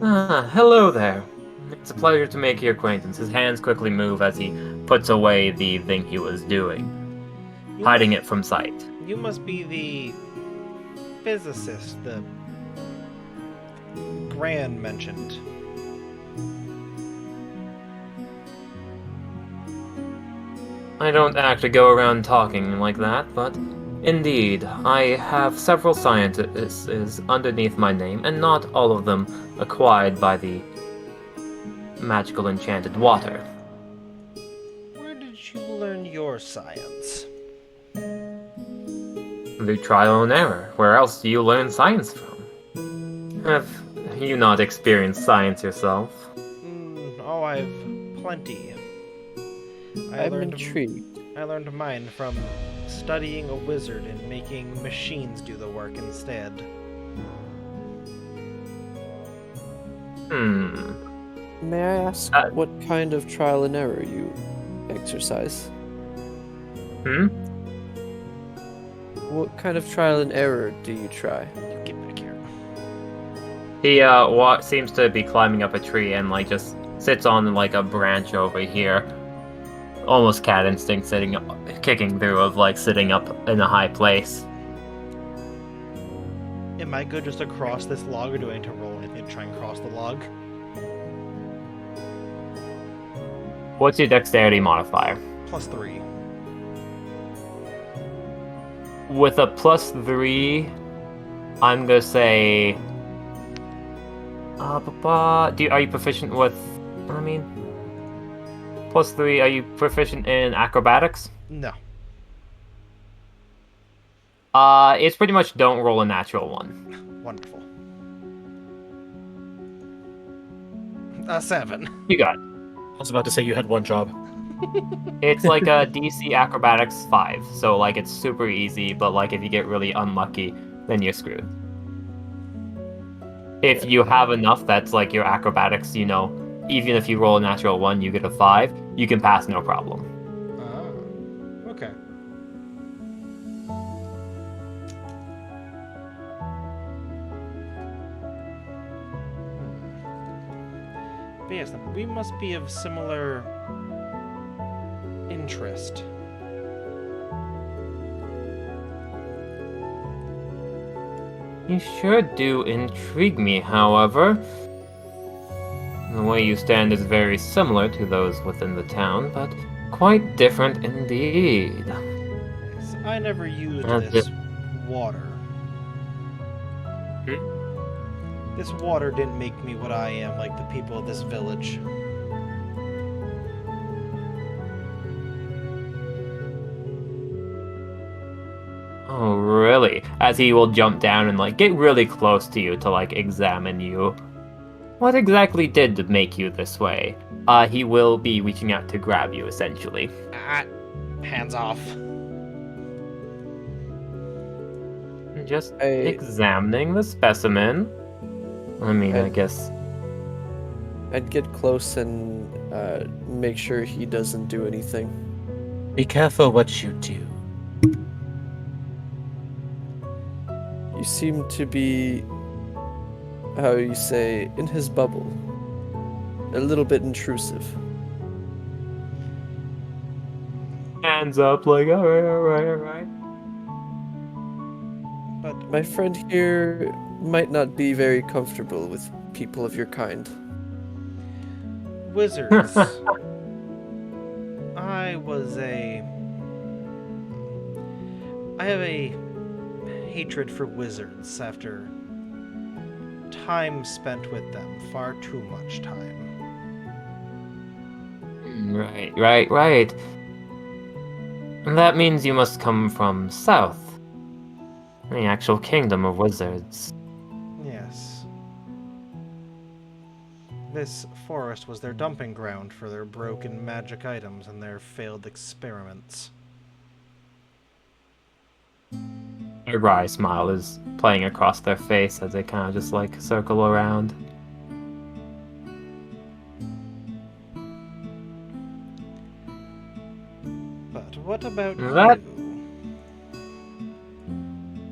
Hello there. It's a pleasure to make your acquaintance. His hands quickly move as he puts away the thing he was doing, hiding it from sight. You must be the physicist the Gran mentioned. I don't actually go around talking like that, but indeed, I have several scientists underneath my name, and not all of them acquired by the magical enchanted water. Where did you learn your science? Through trial and error. Where else do you learn science from? Have you not experienced science yourself? Oh, I've plenty. I'm intrigued. I learned mine from studying a wizard and making machines do the work instead. May I ask what kind of trial and error you exercise? What kind of trial and error do you try? Get back here. He seems to be climbing up a tree and like just sits on like a branch over here. Almost cat instinct kicking through of like sitting up in a high place. Am I good just to cross this log, or do I need to roll and try and cross the log? What's your dexterity modifier? +3. With a +3, I'm gonna say. Are you proficient with? I mean, +3. Are you proficient in acrobatics? No. It's pretty much don't roll a natural one. Wonderful. A 7. You got it. I was about to say you had one job. It's like a DC acrobatics 5, so like it's super easy, but like if you get really unlucky, then you're screwed. If you have enough that's like your acrobatics, you know, even if you roll a natural 1, you get a 5, you can pass no problem. Ah. Okay. But yes, we must be of similar interest. You sure do intrigue me, however. The way you stand is very similar to those within the town, but quite different indeed. Yes, I never used That's this water. This water didn't make me what I am, like the people of this village. Oh, really? As he will jump down and like get really close to you to like examine you. What exactly did make you this way? He will be reaching out to grab you essentially. Ah, hands off. Just I examining the specimen. I mean, I I'd- guess. I'd get close and make sure he doesn't do anything. Be careful what you do. You seem to be, how you say, in his bubble. A little bit intrusive. Hands up, like, alright. But My friend here might not be very comfortable with people of your kind. wizards. I have a hatred for wizards after time spent with them. Far too much time. Right. And that means you must come from south. The actual kingdom of wizards. Yes. This forest was their dumping ground for their broken magic items and their failed experiments. A wry smile is playing across their face as they kind of just like circle around. But what about That- you?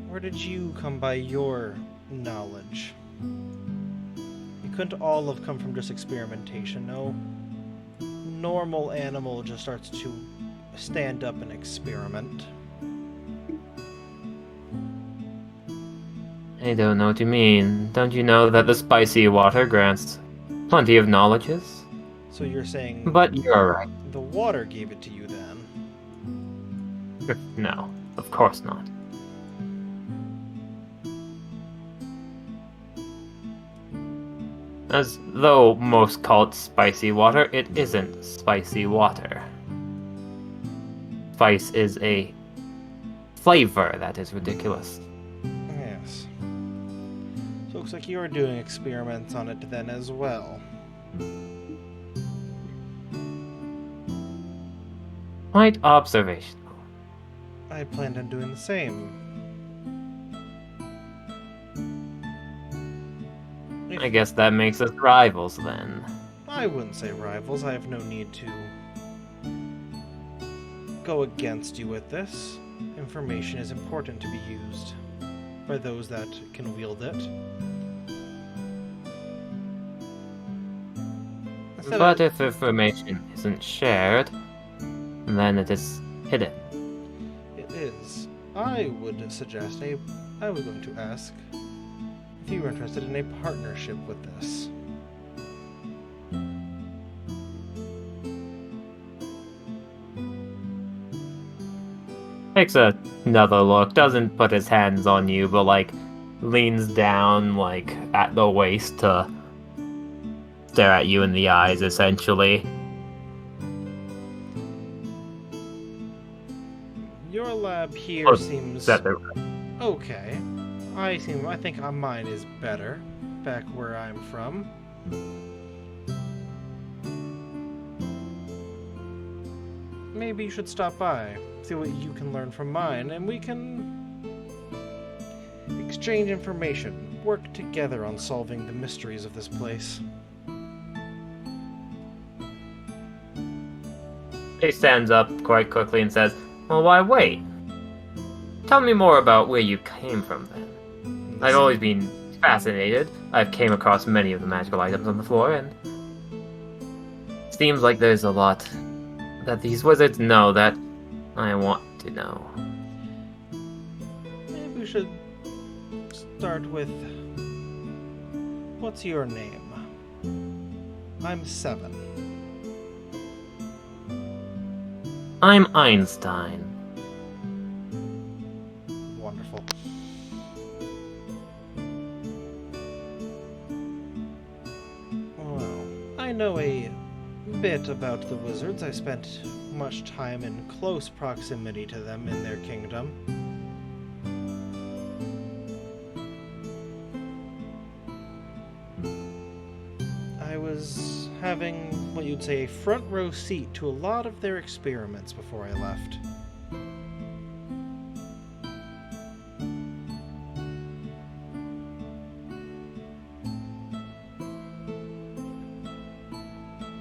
Where did you come by your knowledge? You couldn't all have come from just experimentation, no? Normal animal just starts to stand up and experiment. I don't know what you mean. Don't you know that the spicy water grants plenty of knowledges? So you're saying But you're right. the water gave it to you then? No, of course not. As though most call it spicy water, it isn't spicy water. Spice is a flavor that is ridiculous. Yes. So it looks like you're doing experiments on it then as well. Quite observational. I planned on doing the same. I guess that makes us rivals then. I wouldn't say rivals. I have no need to go against you with this. Information is important to be used by those that can wield it. Instead But of- if information isn't shared, then it is hidden. It is. I would suggest I was going to ask if you were interested in a partnership with this. Takes another look, doesn't put his hands on you, but like leans down like at the waist to stare at you in the eyes essentially. Your lab here Oh, seems That they're- okay. I think mine is better back where I'm from. Maybe you should stop by, see what you can learn from mine, and we can exchange information, work together on solving the mysteries of this place. He stands up quite quickly and says, "Well, why wait? Tell me more about where you came from then. I've always been fascinated. I've came across many of the magical items on the floor, and it seems like there's a lot that these wizards know that I want to know." Maybe we should start with what's your name? I'm 7. I'm Einstein. Wonderful. know a bit about the wizards. I spent much time in close proximity to them in their kingdom. I was having what you'd say a front row seat to a lot of their experiments before I left.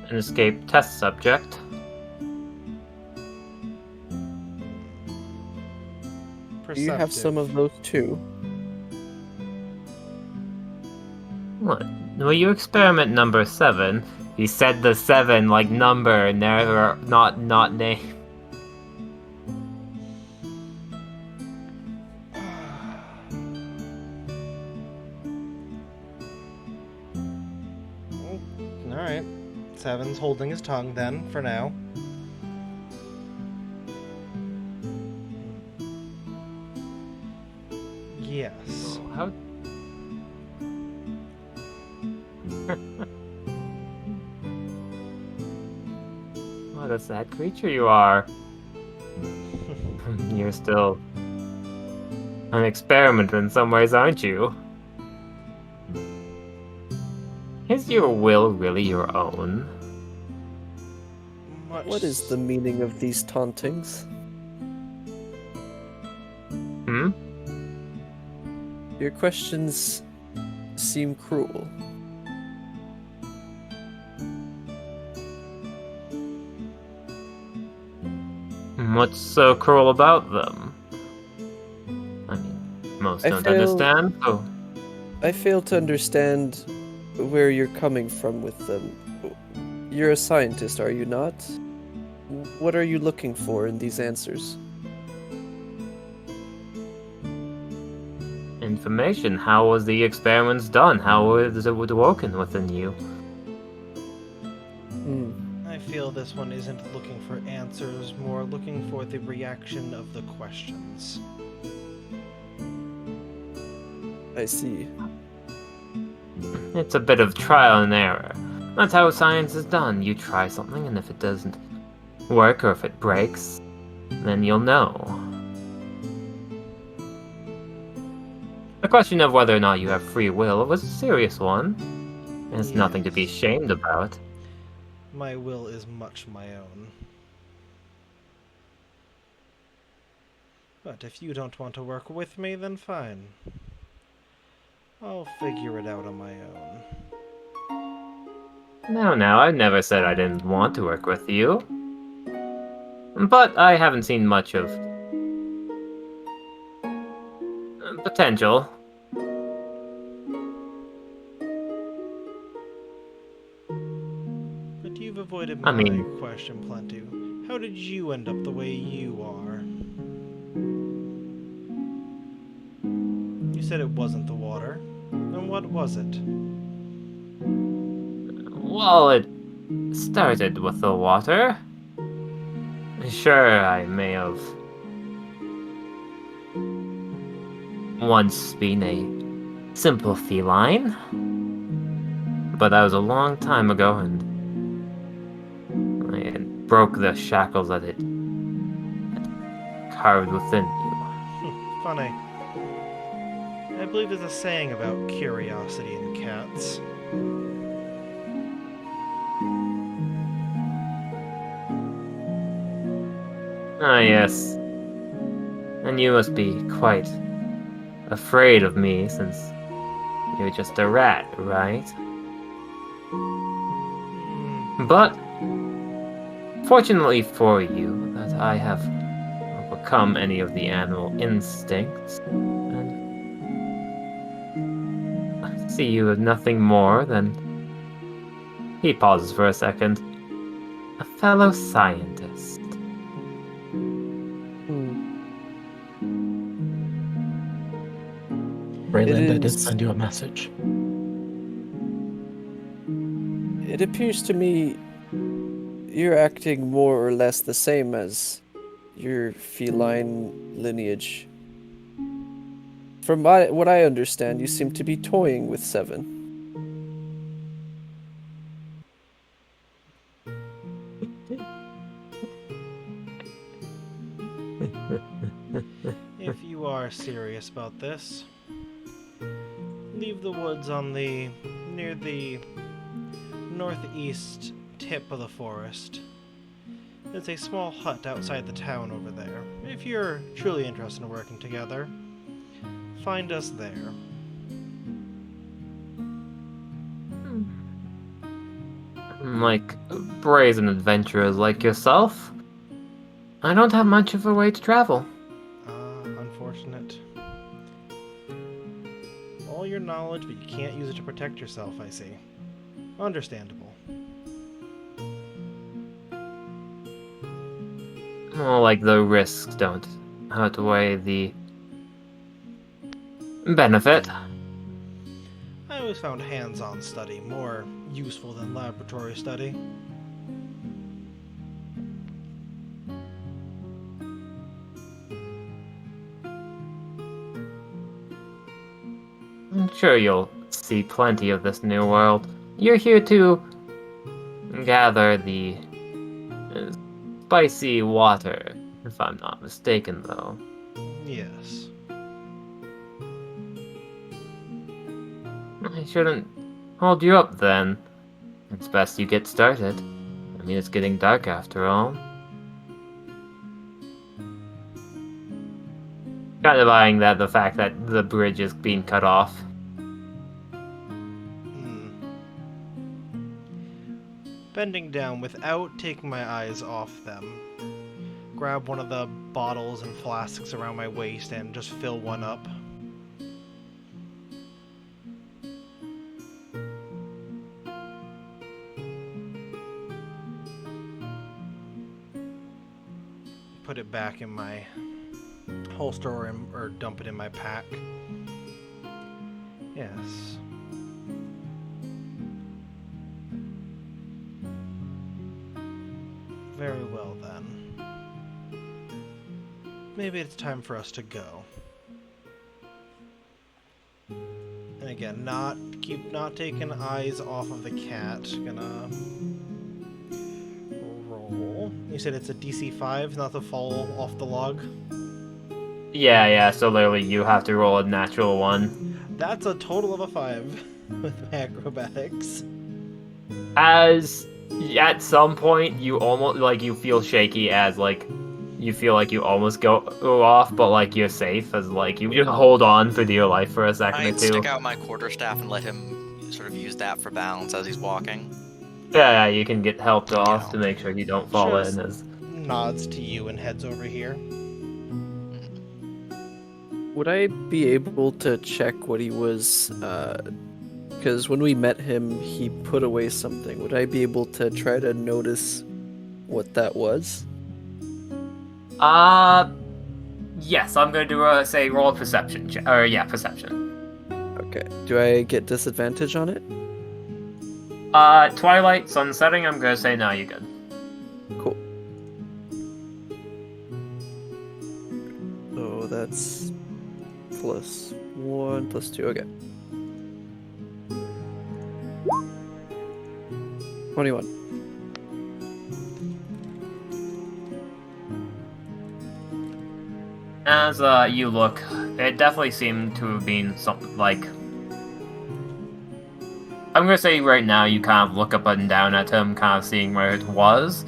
An escaped test subject. Do you have some of those too? What? Well, you experiment number 7. You said the 7 like number, never not name. Alright. Seven's holding his tongue then, for now. Yes. How? What a sad creature you are. You're still an experiment in some ways, aren't you? Is your will really your own? What is the meaning of these tauntings? Hmm? Your questions seem cruel. What's so cruel about them? I mean, most don't understand, so... I fail to understand where you're coming from with them. You're a scientist, are you not? What are you looking for in these answers? Information. How was the experiments done? How was it woken within you? I feel this one isn't looking for answers, more looking for the reaction of the questions. I see. It's a bit of trial and error. That's how science is done. You try something, and if it doesn't work or if it breaks, then you'll know. The question of whether or not you have free will was a serious one. It's nothing to be ashamed about. My will is much my own. But if you don't want to work with me, then fine. I'll figure it out on my own. No, I never said I didn't want to work with you. But I haven't seen much of potential. But you've avoided my question plenty. How did you end up the way you are? You said it wasn't the water. Then what was it? Well, it started with the water. Sure, I may have once been a simple feline, but that was a long time ago, and I broke the shackles that it carved within you. Funny. I believe there's a saying about curiosity in cats. Ah, yes. And you must be quite afraid of me, since you're just a rat, right? But, fortunately for you, that I have overcome any of the animal instincts, and I see you as nothing more than... He pauses for a second. A fellow scientist. Rayland, I did send you a message. It appears to me you're acting more or less the same as your feline lineage. From what I understand, you seem to be toying with Seven. If you are serious about this, leave the woods on the near the northeast tip of the forest. There's a small hut outside the town over there. If you're truly interested in working together, find us there. Like brazen adventurers like yourself, I don't have much of a way to travel. Unfortunate. All your knowledge, but you can't use it to protect yourself, I see. Understandable. Well, like the risks don't outweigh the benefit. I always found hands-on study more useful than laboratory study. I'm sure you'll see plenty of this new world. You're here to gather the spicy water, if I'm not mistaken, though. Yes. I shouldn't hold you up, then. It's best you get started. I mean, it's getting dark after all. Kind of eyeing that the fact that the bridge is being cut off. Bending down without taking my eyes off them. Grab one of the bottles and flasks around my waist and just fill one up. Put it back in my holster or dump it in my pack. Yes. Very well then. Maybe it's time for us to go. And again, not taking eyes off of the cat. Gonna roll. You said it's a DC 5, not to fall off the log? Yeah, so literally you have to roll a natural 1. That's a total of a 5 with my acrobatics. As at some point you almost you feel shaky as you feel like you almost go off, but you're safe as you just hold on for dear life for a second or I'd two. stick out my quarterstaff and let him sort of use that for balance as he's walking. Yeah, you can get helped off to make sure you don't fall Just in. As nods to you and heads over here. Would I be able to check what he was, because when we met him, he put away something. Would I be able to try to notice what that was? yes, I'm gonna do roll a perception check. Perception. Okay. Do I get disadvantage on it? Twilight, sun setting, I'm gonna say no, you're good. Cool. So that's +1, +2, okay. 21. As you look, it definitely seemed to have been something I'm gonna say right now you kind of look up and down at him, kind of seeing where it was.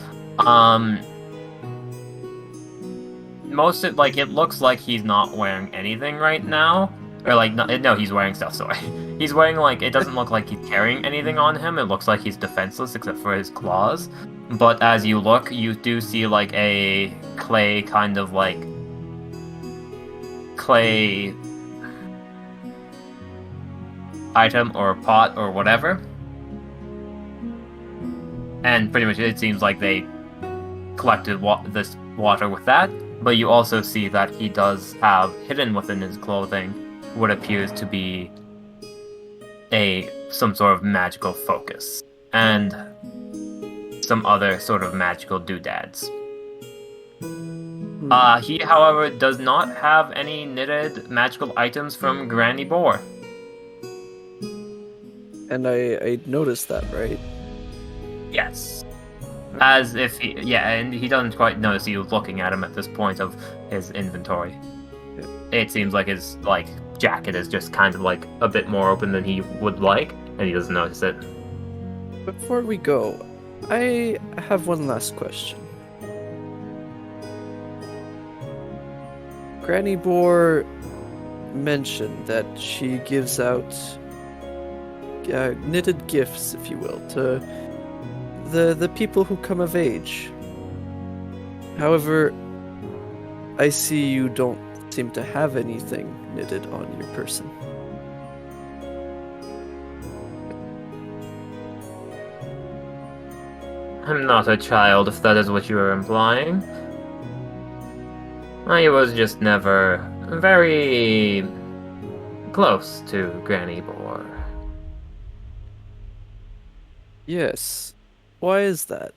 Most of it looks like he's not wearing anything right now, or no, he's wearing stuff. Sorry, he's wearing it doesn't look like he's carrying anything on him. It looks like he's defenseless except for his claws. But as you look, you do see a clay kind of clay item or pot or whatever, and pretty much it seems like they collected this water with that. But you also see that he does have hidden within his clothing what appears to be some sort of magical focus and some other sort of magical doodads. He, however, does not have any knitted magical items from Granny Boar. And I noticed that, right? Yes. As if he, yeah, and he doesn't quite notice you looking at him at this point of his inventory. Yeah. It seems like his jacket is just kind of like a bit more open than he would like, and he doesn't notice it. Before we go, I have one last question. Granny Boar mentioned that she gives out knitted gifts, if you will, to the people who come of age. However, I see you don't seem to have anything knitted on your person. I'm not a child, if that is what you are implying. I was just never very close to Granny Boar. Yes. Why is that?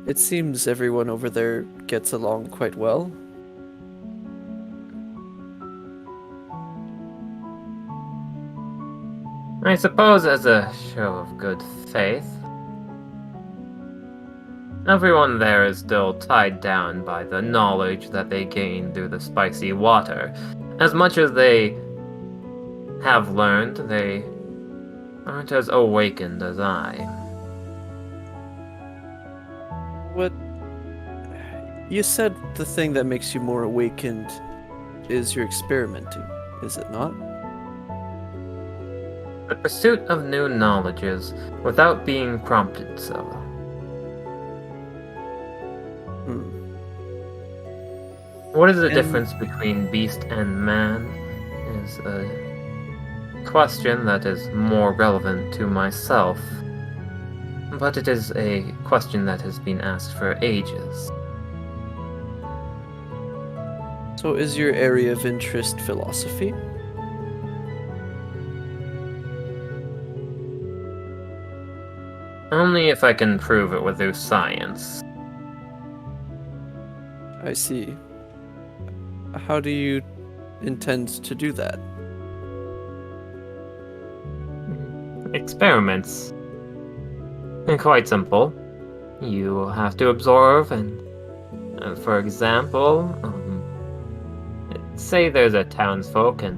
It seems everyone over there gets along quite well. I suppose as a show of good faith. Everyone there is still tied down by the knowledge that they gained through the spicy water. As much as they have learned, they aren't as awakened as I. What? You said the thing that makes you more awakened is your experimenting, is it not? The pursuit of new knowledges without being prompted so. Hmm. What is the And- difference between beast and man is a question that is more relevant to myself. But it is a question that has been asked for ages. So is your area of interest philosophy? Only if I can prove it with through science. I see. How do you intend to do that? Experiments. And quite simple. You have to observe and, for example, say there's a townsfolk and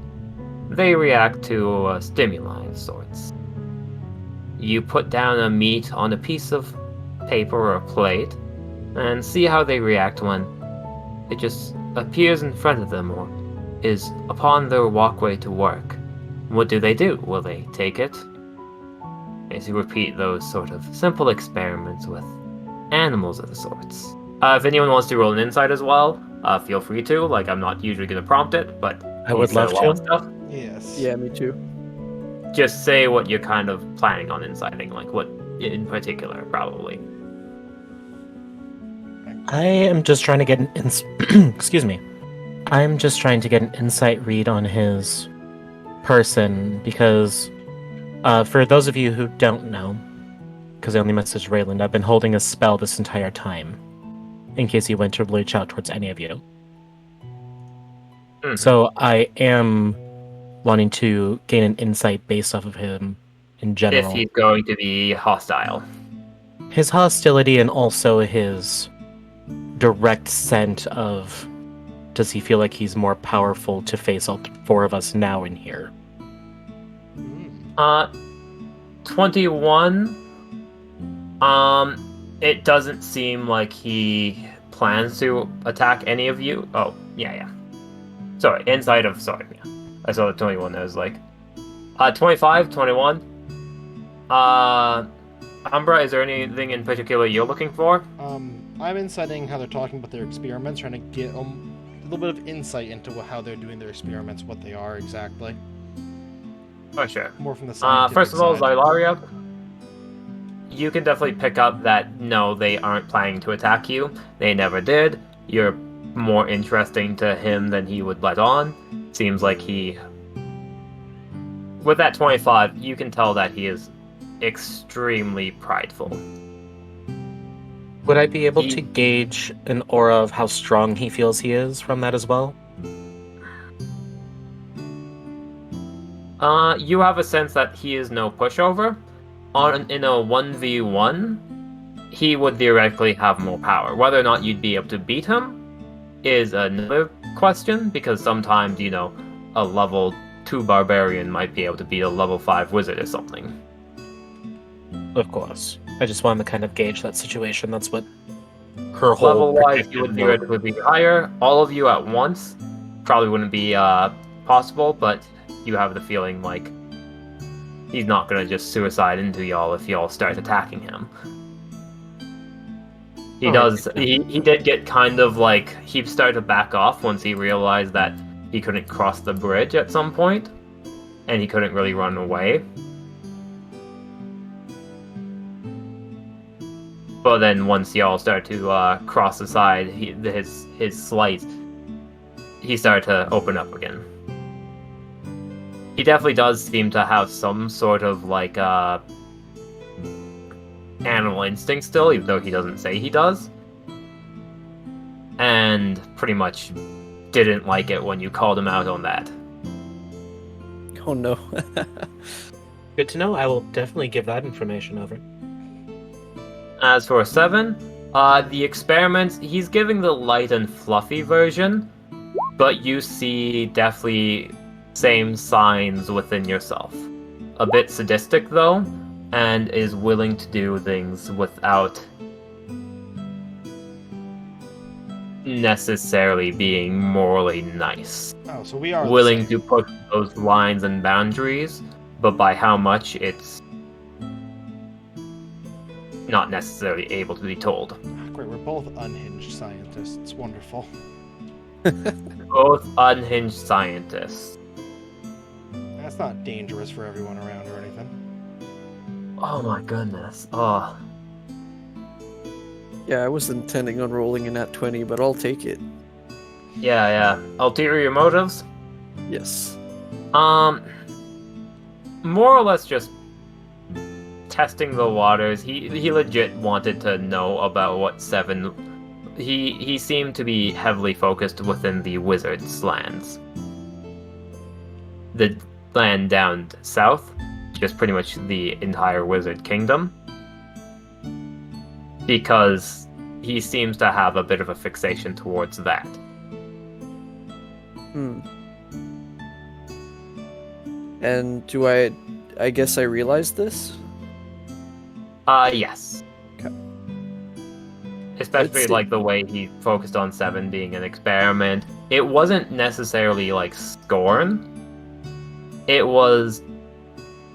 they react to a stimuli of sorts. You put down a meat on a piece of paper or a plate and see how they react when it just appears in front of them or is upon their walkway to work. What do? Will they take it? As you repeat those sort of simple experiments with animals of the sorts. If anyone wants to roll an insight as well, feel free to. Like, I'm not usually going to prompt it, but I would you said love a lot to. of stuff. Yes. Yeah, me too. Just say what you're kind of planning on inciting, like what in particular, probably. I am just trying to get an excuse me. I'm just trying to get an insight read on his person because, for those of you who don't know, because I only messaged Rayland, I've been holding a spell this entire time, in case he went to reach out towards any of you. Mhm. So I am wanting to gain an insight based off of him in If general. he's going to be hostile. His hostility and also his direct scent of, does he feel like he's more powerful to face all four of us now in here? 21. It doesn't seem like he plans to attack any of you. Oh, yeah. Sorry, yeah. I saw the 21. I was like, 25, 21. Umbra, is there anything in particular you're looking for? I'm inciting how they're talking about their experiments, trying to get a little bit of insight into how they're doing their experiments, what they are exactly. Oh, sure. More from the scientific First of all, side. Xylaria, you can definitely pick up that no, they aren't planning to attack you. They never did. You're more interesting to him than he would let on. Seems like with that 25, you can tell that he is extremely prideful. Would I be able to gauge an aura of how strong he feels he is from that as well? You have a sense that he is no pushover. In a 1v1, he would theoretically have more power. Whether or not you'd be able to beat him is another question, because sometimes, you know, a level 2 barbarian might be able to beat a level 5 wizard or something. Of course. I just wanted to kind of gauge that situation. That's what her whole Level-wise, you would predicted theoretically be higher. All of you at once probably wouldn't be possible, but you have the feeling like he's not gonna just suicide into y'all if y'all start attacking him. He Alright, does. He did get kind of like he started to back off once he realized that he couldn't cross the bridge at some point, and he couldn't really run away. But then once y'all start to cross the side, his slight, he started to open up again. He definitely does seem to have some sort of like animal instinct still, even though he doesn't say he does. And pretty much didn't like it when you called him out on that. Oh no. Good to know. I will definitely give that information over. As for 7, the experiments, he's giving the light and fluffy version, but you see definitely same signs within yourself. A bit sadistic though, and is willing to do things without necessarily being morally nice. Oh, so we are the Willing same. to push those lines and boundaries, but by how much it's not necessarily able to be told. Great, we're both unhinged scientists. Wonderful. Both unhinged scientists. That's not dangerous for everyone around or anything. Oh my goodness. Oh. Yeah, I was intending on rolling in at 20, but I'll take it. Yeah. Ulterior motives? Yes. More or less just testing the waters. He legit wanted to know about what 7. He seemed to be heavily focused within the wizard's lands. The land down south, just pretty much the entire wizard kingdom. Because he seems to have a bit of a fixation towards that. And do I guess I realized this? Yes. Okay. Especially Let's see. like the way he focused on 7 being an experiment. It wasn't necessarily like scorn. It was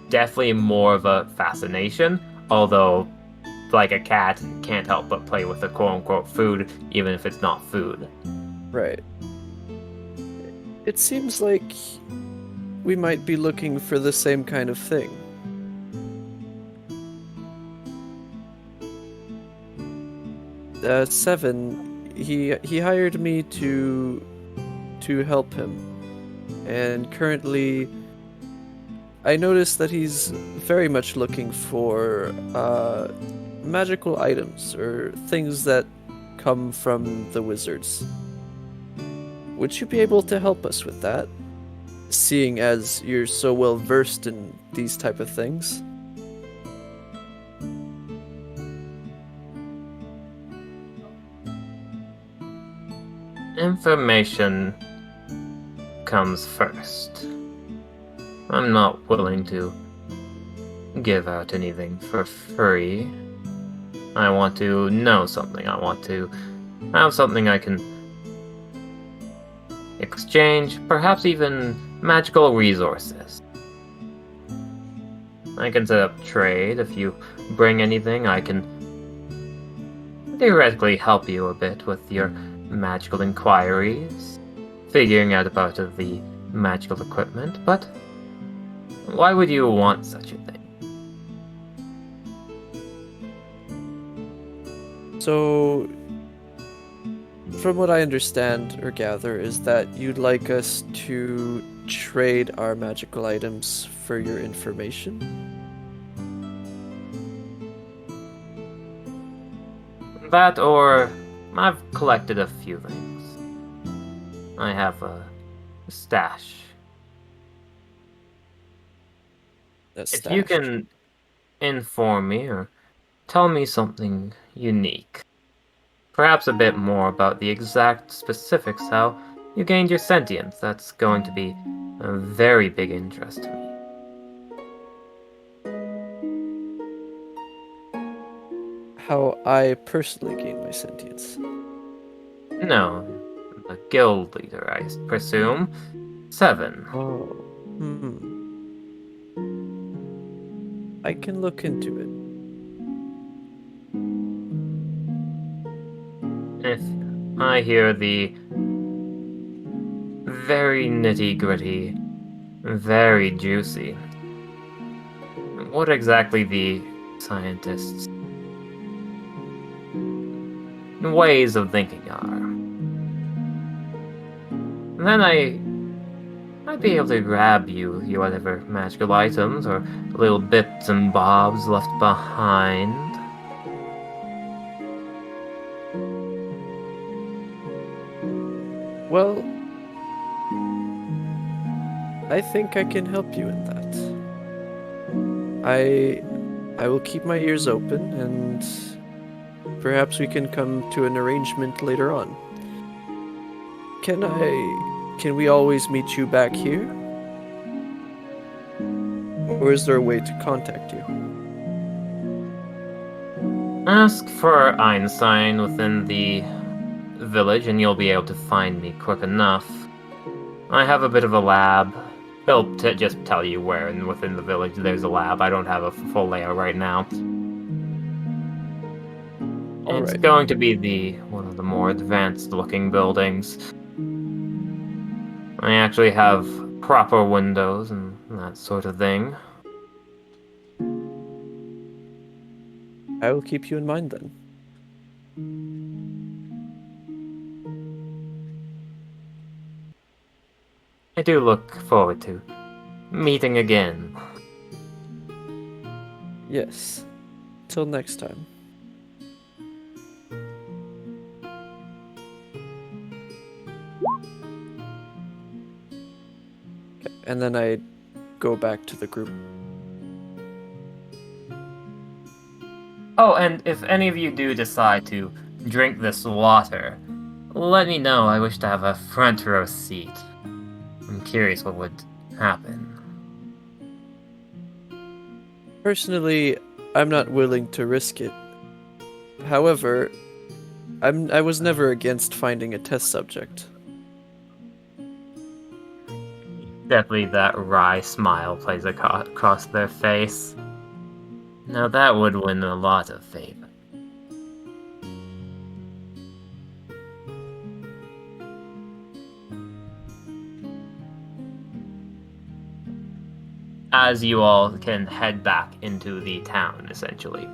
definitely more of a fascination, although like a cat can't help but play with the quote-unquote food, even if it's not food. Right. It seems like we might be looking for the same kind of thing. 7, he hired me to help him, and currently I noticed that he's very much looking for magical items or things that come from the wizards. Would you be able to help us with that, seeing as you're so well versed in these type of things? Information comes first. I'm not willing to give out anything for free. I want to know something. I want to have something I can exchange, perhaps even magical resources. I can set up trade. If you bring anything, I can theoretically help you a bit with your magical inquiries, figuring out about the magical equipment, but why would you want such a thing? So, from what I understand or gather, is that you'd like us to trade our magical items for your information? That, or I've collected a few things. I have a stash. A If you stash. can inform me or tell me something unique. Perhaps a bit more about the exact specifics, how you gained your sentience. That's going to be a very big interest to me. How I personally gain my sentience. No, the guild leader, I presume. 7. Oh. I can look into it. If I hear the very nitty-gritty, very juicy, what exactly the scientists' ways of thinking are, then I'd be able to grab you your whatever magical items or little bits and bobs left behind. Well, I think I can help you in that. I will keep my ears open, and perhaps we can come to an arrangement later on. Can we always meet you back here? Or is there a way to contact you? Ask for Einstein within the village and you'll be able to find me quick enough. I have a bit of a lab. They'll just tell you where and within the village there's a lab. I don't have a full layout right now. It's Alright. going to be one of the more advanced looking buildings. I actually have proper windows and that sort of thing. I will keep you in mind then. I do look forward to meeting again. Yes. Till next time. Okay, and then I go back to the group. Oh, and if any of you do decide to drink this water, let me know. I wish to have a front row seat. I'm curious what would happen. Personally, I'm not willing to risk it. However, I was never against finding a test subject. Definitely that wry smile plays across their face. Now that would win a lot of favor. As you all can head back into the town, essentially.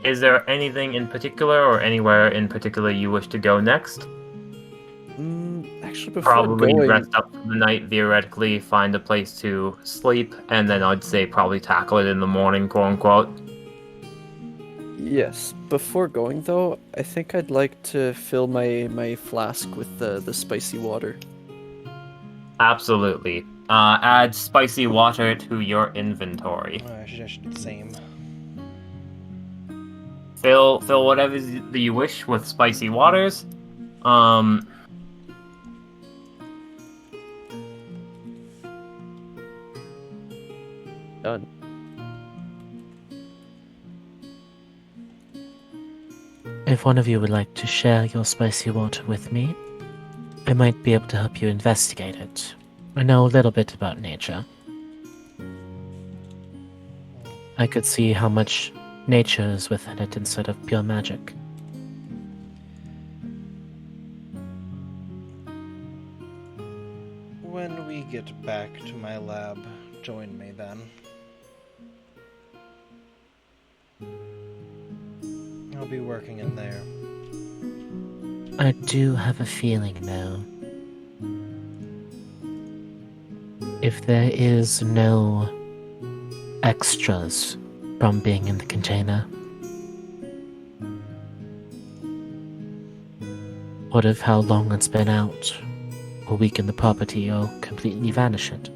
Is there anything in particular or anywhere in particular you wish to go next? Actually, before Probably going, rest up for the night, theoretically, find a place to sleep, and then I'd say probably tackle it in the morning, quote unquote. yes. Before going though, I think I'd like to fill my flask with the spicy water. Absolutely. Add spicy water to your inventory. I should do the same. Fill whatever you wish with spicy waters. Done. If one of you would like to share your spicy water with me, I might be able to help you investigate it. I know a little bit about nature. I could see how much nature is within it instead of pure magic. When we get back to my lab, join me then. I'll be working in there. I do have a feeling, though. If there is no extras from being in the container, what if how long it's been out, or weaken the property, or completely vanish it?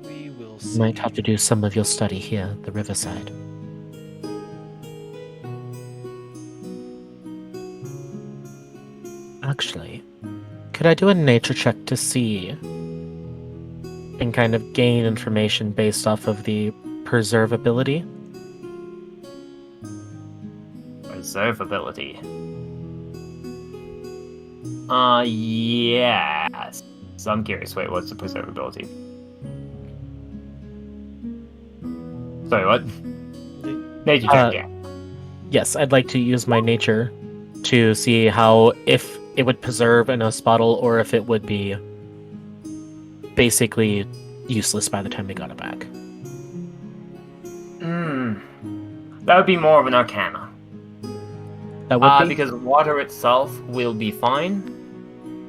We will You see. might have to do some of your study here at the riverside. Actually, could I do a nature check to see and kind of gain information based off of the preservability? Preservability. Yes. So I'm curious. Wait, what's the preservability? Sorry, what? Nature check, yeah. Yes, I'd like to use my nature to see how if it would preserve in a bottle or if it would be basically useless by the time we got it back. That would be more of an arcana. That would be? Because water itself will be fine.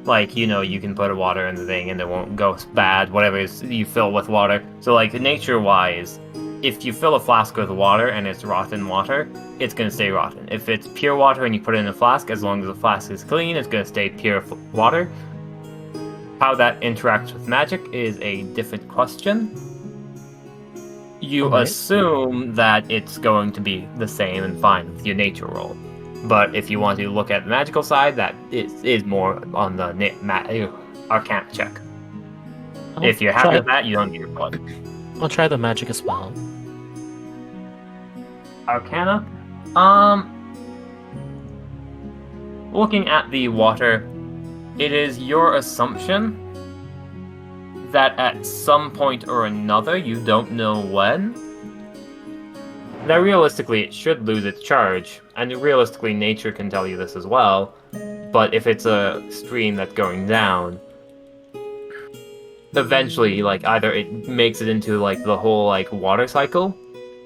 Like, you know, you can put water in the thing and it won't go bad, whatever you fill with water. So, like, nature-wise, if you fill a flask with water and it's rotten water, it's going to stay rotten. If it's pure water and you put it in a flask, as long as the flask is clean, it's going to stay pure water. How that interacts with magic is a different question. You assume that it's going to be the same and fine with your nature roll. But if you want to look at the magical side, that is more on the arcana check. If you're happy with that, you don't need your blood. I'll try the magic as well. Arcana? Looking at the water, it is your assumption that at some point or another, you don't know when, that realistically it should lose its charge, and realistically nature can tell you this as well, but if it's a stream that's going down, eventually, like, either it makes it into, like, the whole, like, water cycle,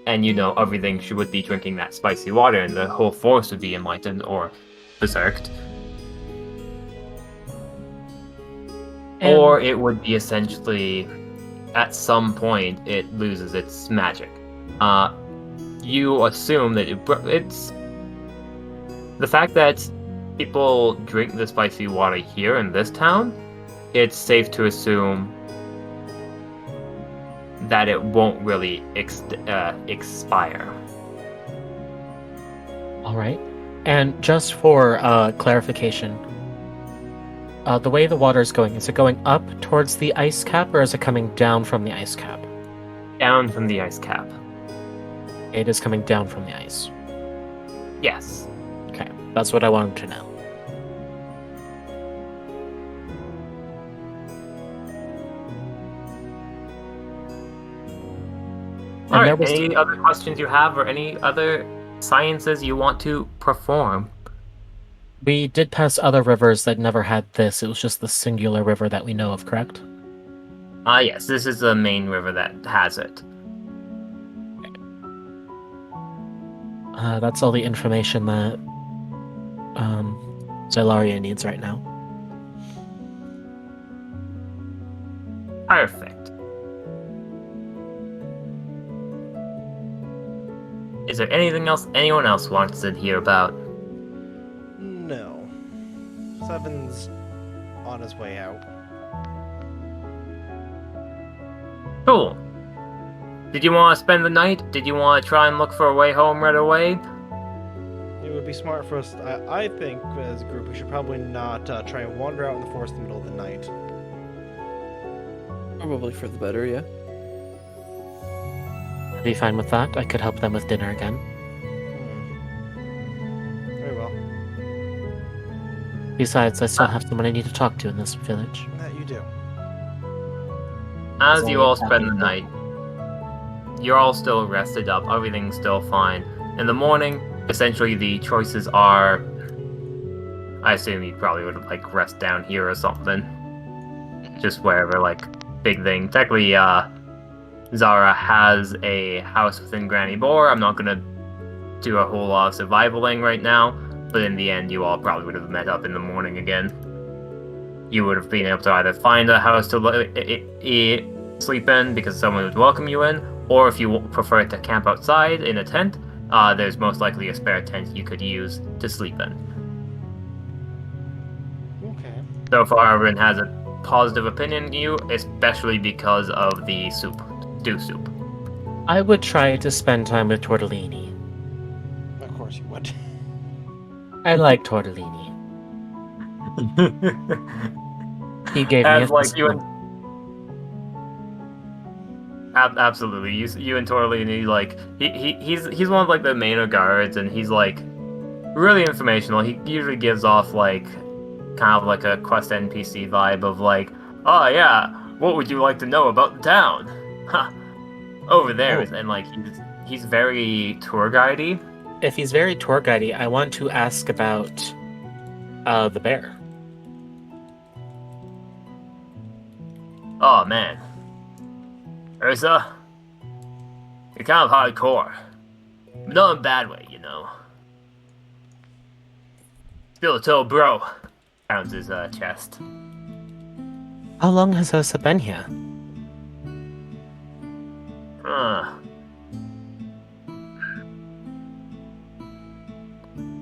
and, you know, everything would be drinking that spicy water, and the whole forest would be enlightened or berserked. Or it would be essentially, at some point, it loses its magic. You assume that it's... The fact that people drink the spicy water here in this town, it's safe to assume that it won't really expire. Alright. And just for clarification, the way the water is going, is it going up towards the ice cap, or is it coming down from the ice cap? Down from the ice cap. It is coming down from the ice. Yes. Okay, that's what I wanted to know. Alright, any other questions you have, or any other sciences you want to perform? We did pass other rivers that never had this. It was just the singular river that we know of, correct? Yes, this is the main river that has it. That's all the information that Zylaria needs right now. Perfect. Is there anything else anyone else wants to hear about? No. Seven's on his way out. Cool. Did you want to spend the night? Did you want to try and look for a way home right away? It would be smart for us. I think, as a group, we should probably not try and wander out in the forest in the middle of the night. Probably for the better, yeah. I'd be fine with that. I could help them with dinner again. Very well. Besides, I still have someone I need to talk to in this village. That you do. As you all spend the night, you're all still rested up, everything's still fine. In the morning, essentially the choices are... I assume you probably would like rest down here or something. Just wherever, like, big thing. Technically, Zara has a house within Granny Boar. I'm not gonna do a whole lot of survivaling right now, but in the end, you all probably would have met up in the morning again. You would have been able to either find a house to sleep in because someone would welcome you in, or if you prefer to camp outside in a tent, there's most likely a spare tent you could use to sleep in. Okay. So far, everyone has a positive opinion of you, especially because of the soup. Stew soup. I would try to spend time with tortellini. Of course you would. I like tortellini. He gave me As a like fist you bump. absolutely you and Torley, and he's one of like the main guards, and he's like really informational. He usually gives off like kind of like a quest NPC vibe of like, oh yeah, what would you like to know about the town? Huh. Over there, Oh. and like he's very tour guidey. If he's very tour guidey, I want to ask about the bear. Oh man, Ursa, you're kind of hardcore, but not in a bad way, you know. Still a toe bro. Pounds his chest. How long has Ursa been here?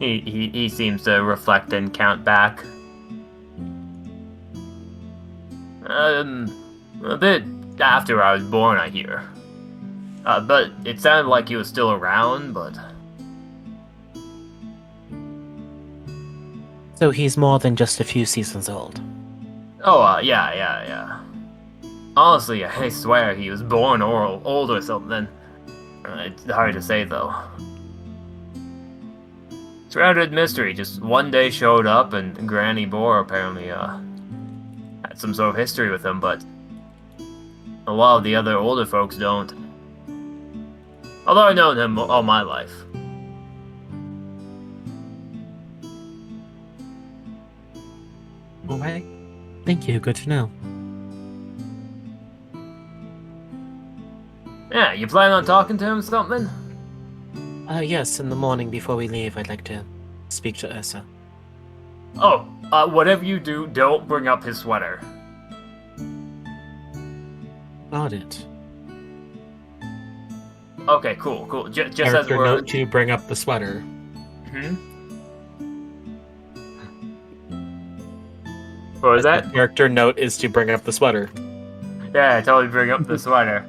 He seems to reflect and count back. A bit after I was born, I hear. But it sounded like he was still around, but... So he's more than just a few seasons old. Oh, yeah. Honestly, I swear he was born or old or something. It's hard to say, though. Surrounded mystery, just one day showed up, and Granny Boar apparently, had some sort of history with him, but a lot of the other older folks don't. Although I've known him all my life. Alright. Thank you, good to know. Yeah, you plan on talking to him or something? Yes, in the morning before we leave, I'd like to speak to Ursa. Oh, whatever you do, don't bring up his sweater. Got it. Okay, cool. Just as Character we're... note to bring up the sweater. Hmm? What was that? Character note is to bring up the sweater. Yeah, totally bring up the sweater.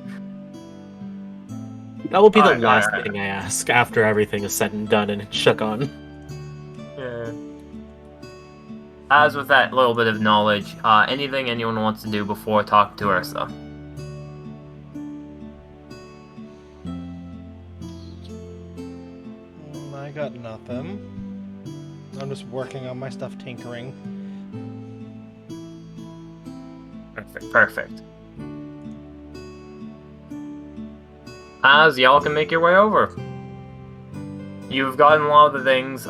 That will be the Alright, last alright. thing I ask after everything is said and done and shook on. Yeah. As with that little bit of knowledge, anything anyone wants to do before talking to Ursa? I got nothing. I'm just working on my stuff, tinkering. Perfect. As y'all can make your way over. You've gotten a lot of the things,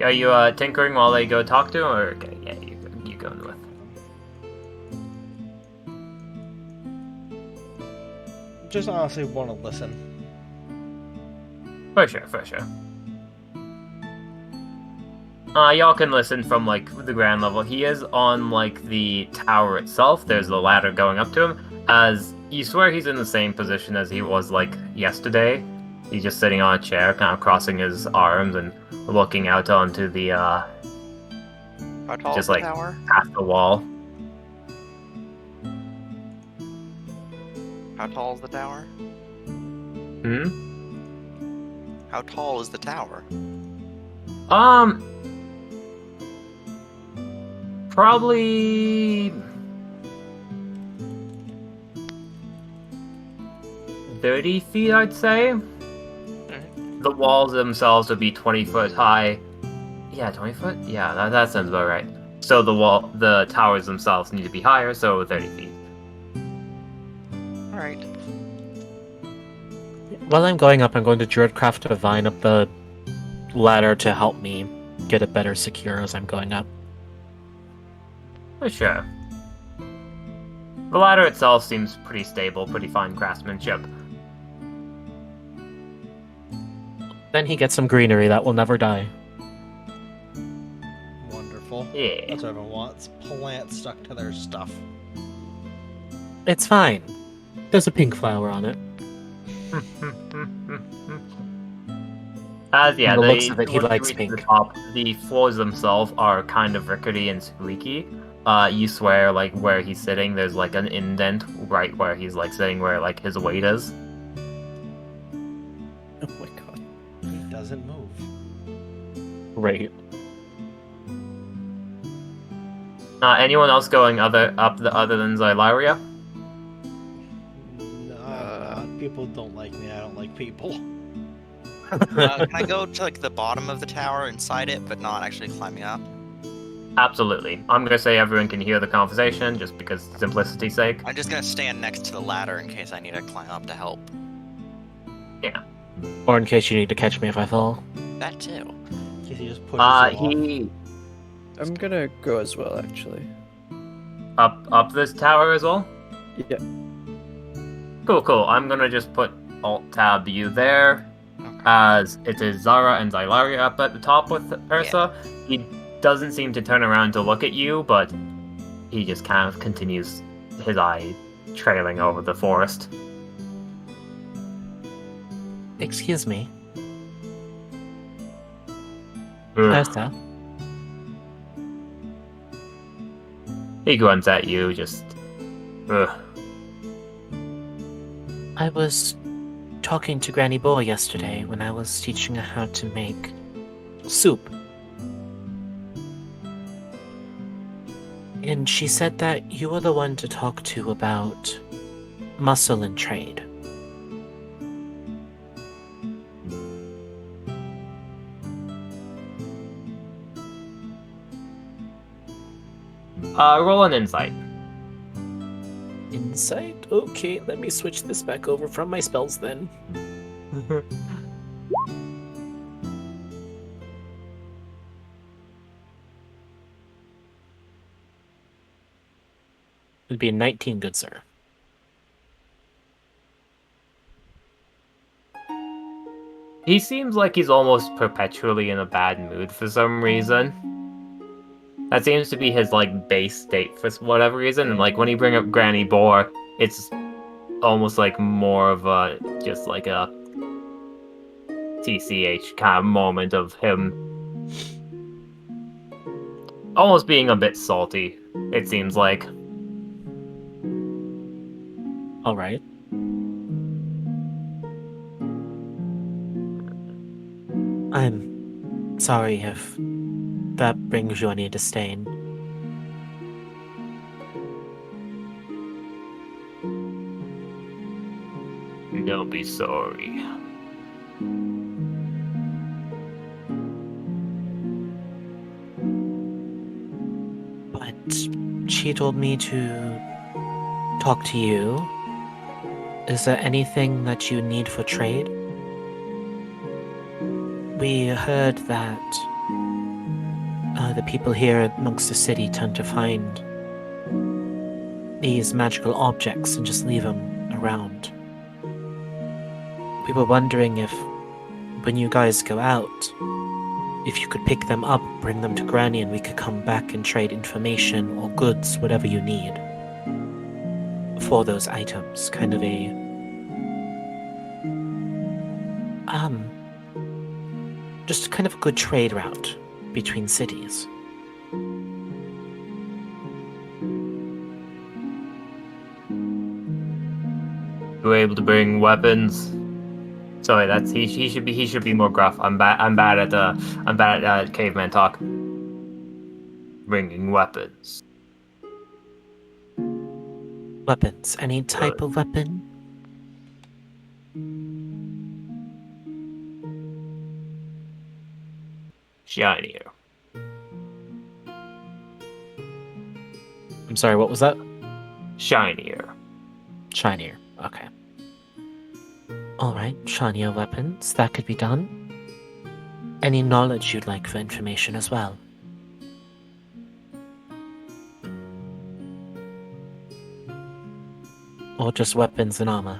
Are you tinkering while they go talk to him, or okay, yeah, you going with? Just honestly want to listen. For sure. Y'all can listen from like the ground level. He is on like the tower itself. There's the ladder going up to him. As you swear he's in the same position as he was like yesterday. He's just sitting on a chair, kind of crossing his arms and looking out onto the How tall just is the like tower? past the wall. How tall is the tower? Hmm. How tall is the tower? Probably 30 feet, I'd say. The walls themselves would be 20 foot high. Yeah, 20 foot? Yeah, that sounds about right. So the towers themselves need to be higher, so 30 feet. Alright. While I'm going up, I'm going to Druidcraft a vine up the ladder to help me get it better secure as I'm going up. For sure. The ladder itself seems pretty stable, pretty fine craftsmanship. Then he gets some greenery that will never die. Wonderful. Yeah. That's what everyone wants. Plants stuck to their stuff. It's fine. There's a pink flower on it. Yeah, From the looks of it, he once you likes reach pink. The top, the floors themselves are kind of rickety and squeaky, you swear like where he's sitting, there's like an indent right where he's like sitting, where like his weight is. Oh my god. He doesn't move. Right. Anyone else going other than Xylaria? No, I'm not. People don't like me. I don't like people. Can I go to like the bottom of the tower inside it, but not actually climbing up? Absolutely. I'm gonna say everyone can hear the conversation just because simplicity's sake. I'm just gonna stand next to the ladder in case I need to climb up to help. Or in case you need to catch me if I fall. That too. In case he just pushes you off. He I'm gonna go as well, actually. up this tower as well. Yeah. Cool. I'm gonna just put Alt Tab U there, Okay. as it is Zara and Xylaria up at the top with Ursa. He doesn't seem to turn around to look at you, but he just kind of continues his eye trailing over the forest. Excuse me, Ugh. Ursa. He grunts at you, just. Ugh. I was talking to Granny Boy yesterday when I was teaching her how to make soup. And she said that you were the one to talk to about muscle and trade. Roll an insight. Insight? Okay, let me switch this back over from my spells then. It'd be a 19, good sir. He seems like he's almost perpetually in a bad mood for some reason. That seems to be his like base state for whatever reason. And like when he bring up Granny Boar, it's almost like more of a just like a TCH kind of moment of him almost being a bit salty. It seems like. All right. I'm sorry if that brings you any disdain. Don't be sorry. But she told me to talk to you. Is there anything that you need for trade? We heard that the people here amongst the city tend to find these magical objects and just leave them around. We were wondering if, when you guys go out, if you could pick them up, bring them to Granny, and we could come back and trade information or goods, whatever you need, for those items. Kind of a just kind of a good trade route between cities. You were able to bring weapons. Sorry, that's he should be more gruff. I'm bad at caveman talk. Bringing weapons. Weapons. Any type of weapon? Shinier. I'm sorry, what was that? Shinier. Shinier. Okay. Alright, shinier weapons. That could be done. Any knowledge you'd like for information as well? Or just weapons and armor?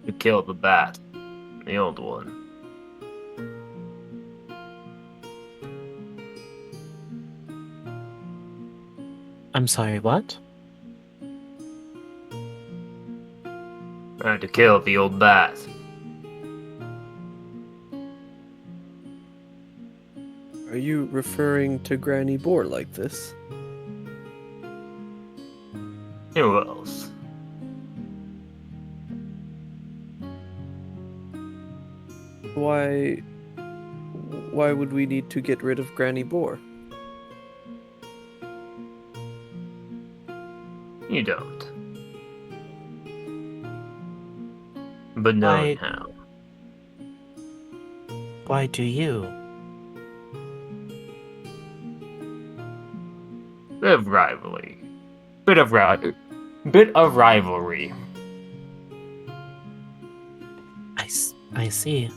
To kill the bat. The old one. I'm sorry, what? To kill the old bat. Are you referring to Granny Boar like this? Who else? Why would we need to get rid of Granny Boar? You don't. But knowing how. Why do you? Bit of rivalry. Bit of rivalry. I see.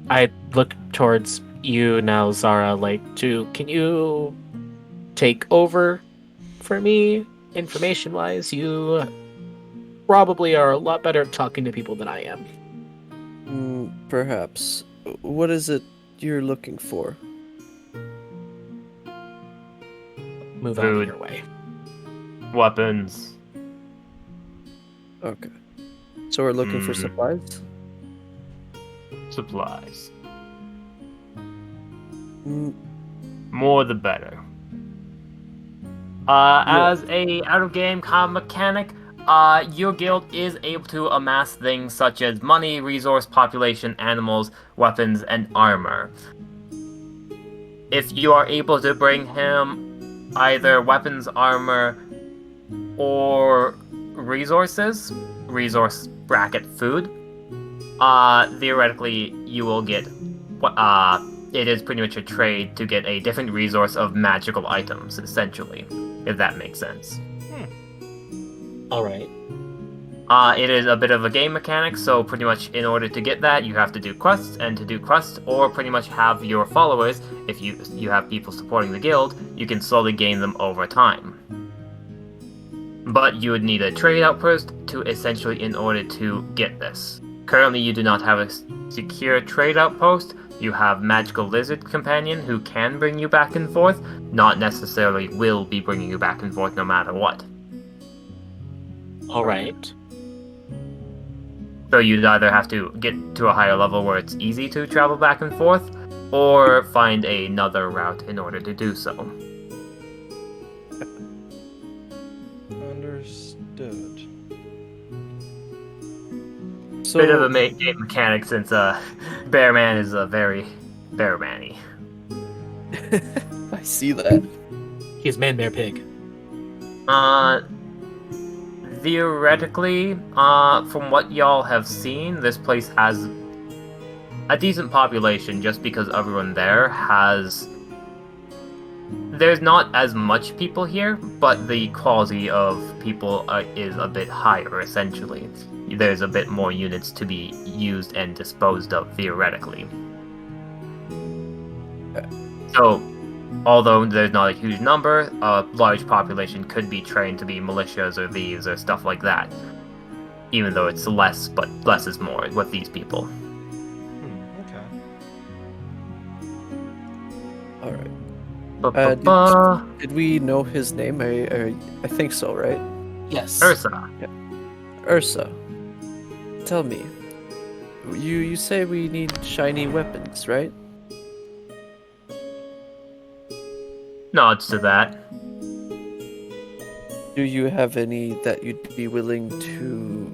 I look towards you now, Zara, like, can you take over for me, information-wise? You probably are a lot better at talking to people than I am. Perhaps. What is it you're looking for? Move out of Food. your way. Weapons. Okay. So we're looking for supplies? Supplies. Mm, More the better. Yeah. As a out-of-game mechanic, your guild is able to amass things such as money, resource, population, animals, weapons, and armor. If you are able to bring him either weapons, armor, or resource bracket food, theoretically you will get it is pretty much a trade to get a different resource of magical items, essentially, if that makes sense. Alright. It is a bit of a game mechanic, so pretty much in order to get that, you have to do quests, and to do quests, or pretty much have your followers, if you have people supporting the guild, you can slowly gain them over time. But you would need a trade outpost to essentially in order to get this. Currently, you do not have a secure trade outpost. You have Magical Lizard Companion who can bring you back and forth, not necessarily will be bringing you back and forth no matter what. Alright. So you'd either have to get to a higher level where it's easy to travel back and forth, or find another route in order to do so. Understood. So, Bit of a game mechanic since Bearman is a very Bearman-y. I see that. He's Man Bear Pig. Theoretically, from what y'all have seen, this place has a decent population just because everyone there has... There's not as much people here, but the quality of people is a bit higher, essentially. There's a bit more units to be used and disposed of, theoretically. So, although there's not a huge number, a large population could be trained to be militias or thieves or stuff like that. Even though it's less, but less is more with these people. Okay. Alright. Did we know his name? I think so, right? Yes. Ursa. Ursa. Tell me. You say we need shiny weapons, right? Nods to that. Do you have any that you'd be willing to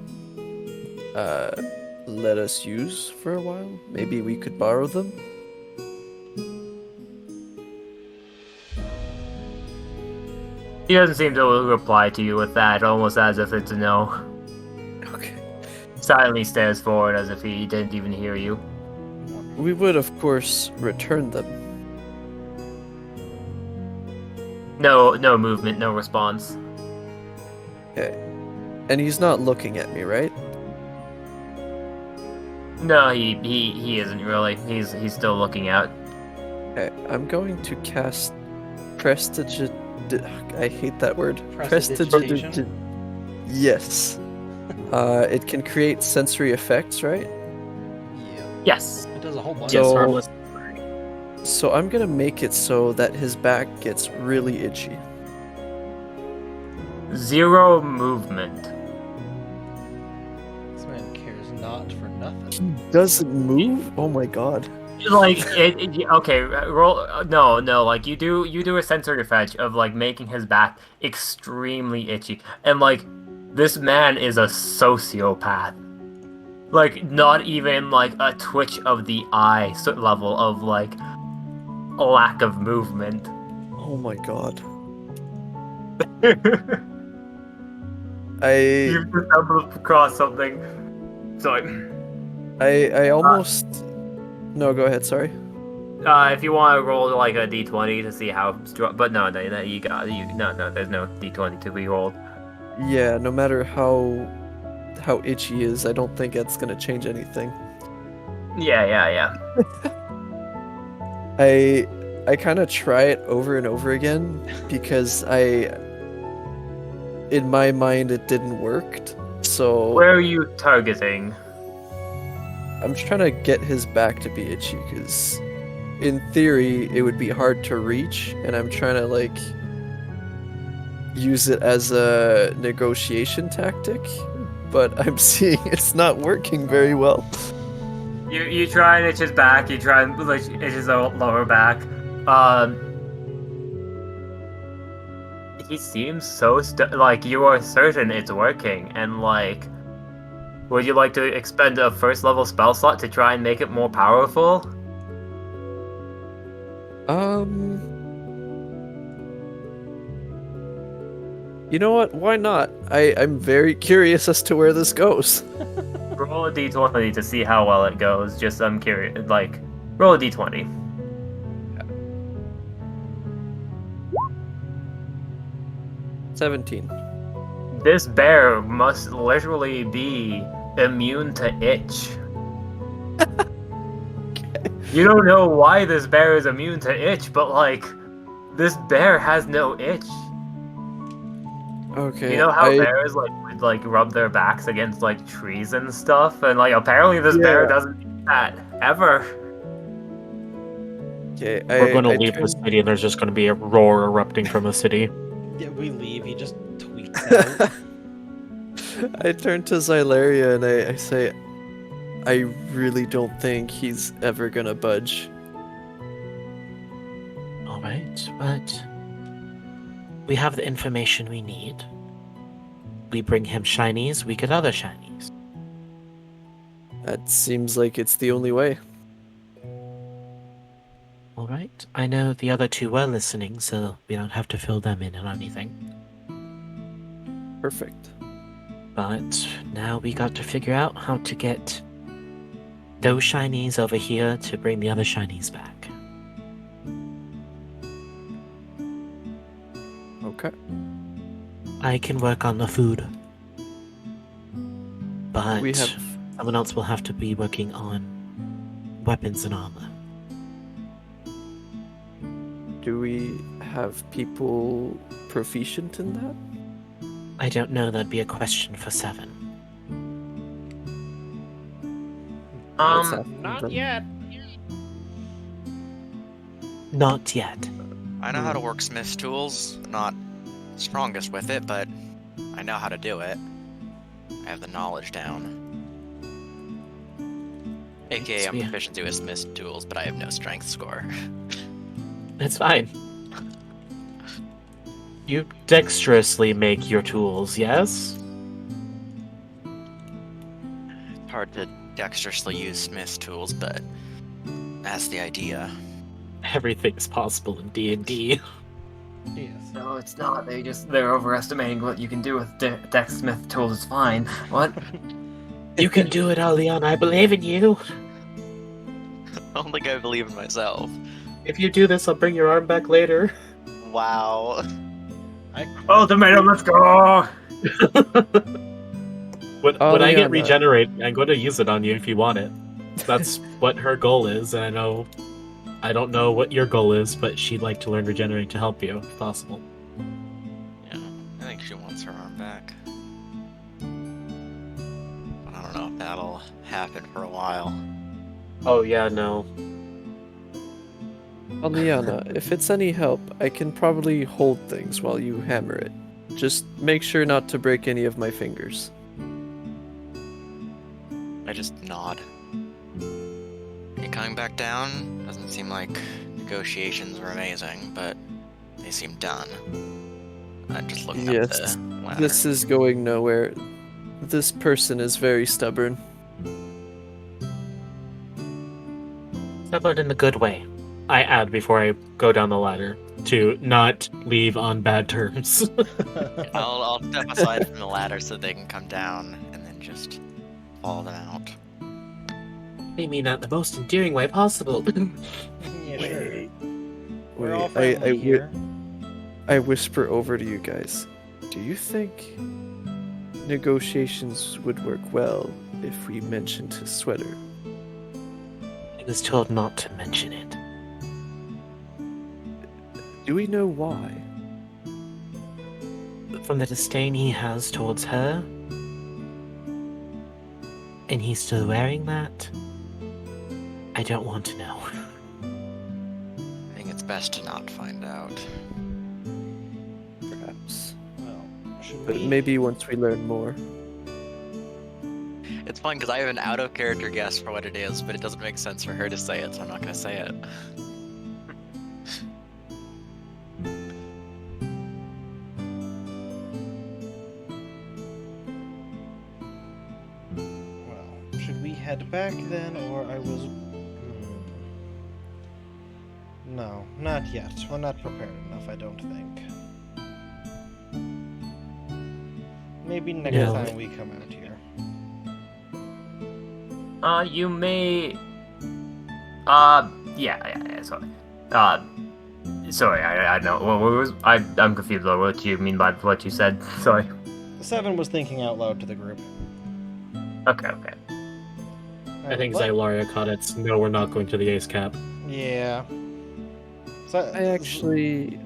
let us use for a while? Maybe we could borrow them? He doesn't seem to reply to you with that, almost as if it's a no. Okay. Silently stares forward as if he didn't even hear you. We would, of course, return them. No movement, no response. Okay. And he's not looking at me, right? No, he isn't really. He's still looking out. Okay. I'm going to cast Prestige. I hate that word. Prestidigitation? Yes. It can create sensory effects, right? Yeah. Yes. It does a whole bunch. Yes, So- harmless. So I'm gonna make it so that his back gets really itchy. 0 movement. This man cares not for nothing. Doesn't move? Oh my god. Like okay, roll. No, like you do a sensory fetch of like making his back extremely itchy, and like this man is a sociopath. Like not even like a twitch of the eye level of like a lack of movement. Oh my god. You've I just stumbled across something. Sorry. I almost No, go ahead, sorry. If you want to roll like a d20 to see how strong, but no, you got you. No, there's no d20 to be rolled. Yeah, no matter how itchy he is, I don't think that's gonna change anything. Yeah. I kind of try it over and over again because in my mind it didn't work. So Where are you targeting? I'm trying to get his back to be itchy because in theory it would be hard to reach, and I'm trying to like use it as a negotiation tactic, but I'm seeing it's not working very well. You try and itch his back. You try and itch his lower back. He seems so like you are certain it's working, and like, would you like to expend a first level spell slot to try and make it more powerful? You know what? Why not? I'm very curious as to where this goes. Roll a d20 to see how well it goes. Just I'm curious. Like, roll a d20. $17. This bear must literally be immune to itch. You don't know why this bear is immune to itch, but like, this bear has no itch. Okay. You know how bears would like rub their backs against like trees and stuff, and like apparently this bear doesn't do that ever. Okay, We're going to leave the city, and there's just going to be a roar erupting from the city. Yeah, we leave. He just tweaks out. I turn to Xylaria and I say, I really don't think he's ever gonna budge. Alright, but we have the information we need. We bring him shinies, we get other shinies. That seems like it's the only way. Alright, I know the other two were listening, so we don't have to fill them in on anything. Perfect. But now we got to figure out how to get those shinies over here to bring the other shinies back. Okay. I can work on the food. But We have someone else will have to be working on weapons and armor. Do we have people proficient in that? I don't know, that'd be a question for Seven. Let's ask Not them. yet. Not yet. I know how to work smith's tools. Not strongest with it, but I know how to do it. I have the knowledge down. AKA, I'm Yeah. proficient with smith's tools, but I have no strength score. It's fine. You dexterously make your tools, yes? Hard to dexterously use smith's tools, but that's the idea. Everything's possible in D&D. Yes. No, it's not. They're overestimating what you can do with Dex Smith tools. It's fine. What? You can do it, Alion. I believe in you. I don't think I believe in myself. If you do this, I'll bring your arm back later. Wow. Oh, tomato, let's go! When I get Aliana. regenerated, I'm going to use it on you if you want it. That's what her goal is, and I don't know what your goal is, but she'd like to learn regenerate to help you, if possible. Yeah, I think she wants her arm back. But I don't know if that'll happen for a while. Oh yeah, no. Aliana, if it's any help, I can probably hold things while you hammer it. Just make sure not to break any of my fingers. I just nod. You coming back down? Doesn't seem like negotiations were amazing, but they seem done. I'm just looking up Yes, the ladder. this is going nowhere. This person is very stubborn. Stubborn in a good way. I add before I go down the ladder to not leave on bad terms. I'll step aside from the ladder so they can come down and then just follow them out. I mean that the most endearing way possible. Yeah, sure. Wait, We're all wait, friendly here. I whisper over to you guys. Do you think negotiations would work well if we mentioned his sweater? I was told not to mention it. Do we know why? From the disdain he has towards her, and he's still wearing that, I don't want to know. I think it's best to not find out. Perhaps. Well, should But we? maybe once we learn more. It's fun because I have an out of character guess for what it is, but it doesn't make sense for her to say it, so I'm not gonna say it. Well, should we head back then, or I was? No, not yet. We're not prepared enough, I don't think. Maybe next No. time we come out here. You may. Sorry. Sorry, I know. What was I'm confused about what you mean by what you said. Sorry. Seven was thinking out loud to the group. Okay. I think What? Xylaria caught it. No, we're not going to the ace cap. Yeah. So, I actually.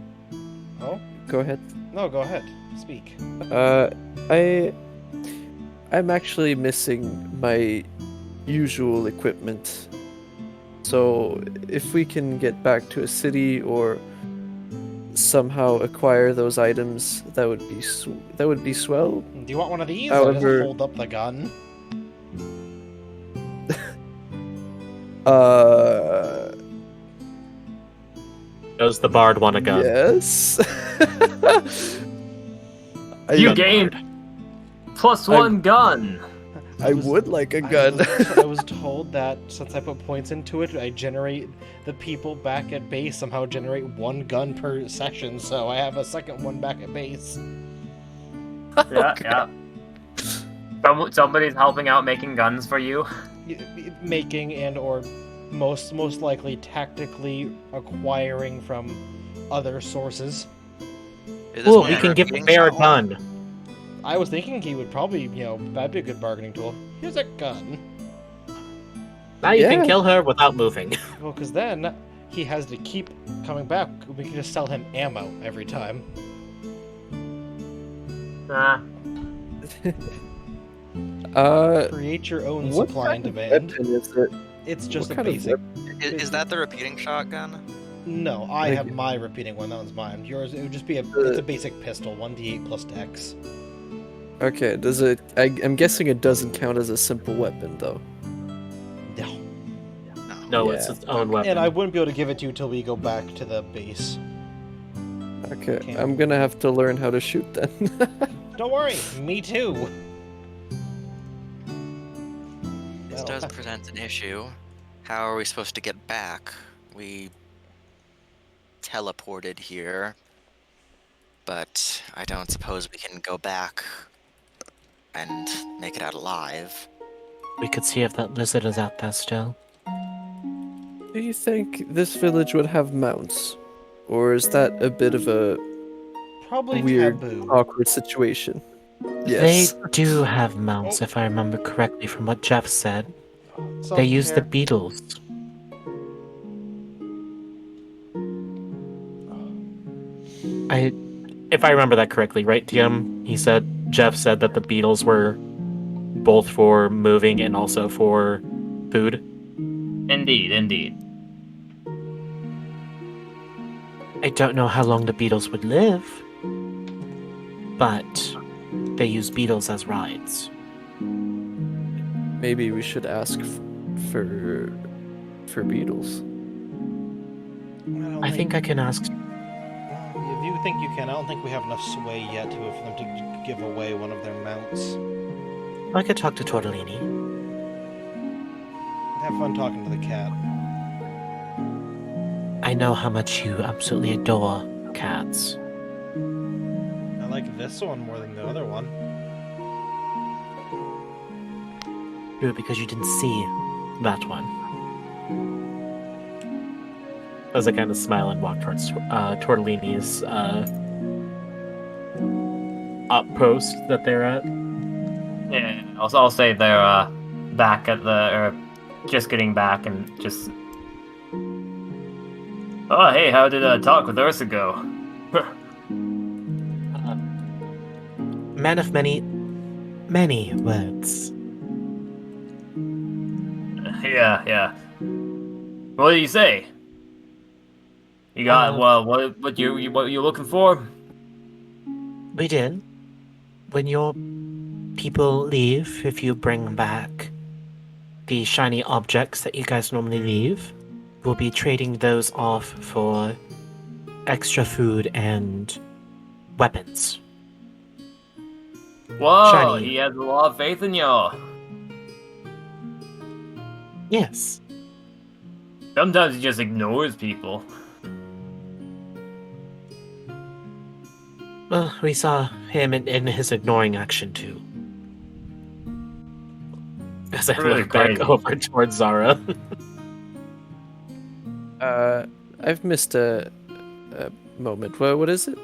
Oh Go ahead. no, go ahead. Speak. I'm actually missing my usual equipment. So if we can get back to a city or somehow acquire those items, that would be swell. Do you want one of these? I just However- hold up the gun. Does the bard want a gun? Yes. You I, gained +1 gun. I would like a gun. I was told that since I put points into it, I generate the people back at base somehow generate one gun per session, so I have a second one back at base. Yeah. Somebody's helping out making guns for you. Making and or most likely tactically acquiring from other sources. Is this Cool, one we of can the give repeating Bear a shot one? gun. I was thinking he would probably, that'd be a good bargaining tool. Here's a gun. Now you Yeah. can kill her without moving. Well, because then he has to keep coming back. We can just sell him ammo every time. Create your own what supply kind and of demand. weapon is it? It's just what a kind of basic. Is that the repeating shotgun? No, I Like- have my repeating one. That one's mine. Yours, it would just be it's a basic pistol, 1d8 plus dex. Okay, does it? I'm guessing it doesn't count as a simple weapon, though. No. No, it's Yeah. its own weapon. And I wouldn't be able to give it to you till we go back to the base. Okay, Okay. I'm gonna have to learn how to shoot then. Don't worry, me too. This Well, does present an issue. How are we supposed to get back? We teleported here, but I don't suppose we can go back and make it out alive. We could see if that lizard is out there still. Do you think this village would have mounts? Or is that a bit of a Probably weird, taboo. awkward situation? Yes. They do have mounts, if I remember correctly from what Jeff said. Some They use the care- beetles. If I remember that correctly, right, TM? Jeff said that the beetles were both for moving and also for food. Indeed. I don't know how long the beetles would live. but they use beetles as rides. Maybe we should ask for beetles. I think I can ask. If you think you can, I don't think we have enough sway yet for them to give away one of their mounts. I could talk to Tortellini. Have fun talking to the cat. I know how much you absolutely adore cats. I like this one more than the other one. True, because you didn't see that one. As I kind of smile and walk towards Tortellini's outpost that they're at. Yeah, I'll say they're back at or just getting back and just. Oh, hey, how did talk with Ursa go? Man of many words. Yeah. What did you say? You got what you looking for? We did. When your people leave, if you bring back the shiny objects that you guys normally leave, we'll be trading those off for extra food and weapons. Whoa, Shiny. he has a lot of faith in y'all. Yes. Sometimes he just ignores people. Well, we saw him in his ignoring action too. As I Really look back crazy. over towards Zara. I've missed a moment. What is it?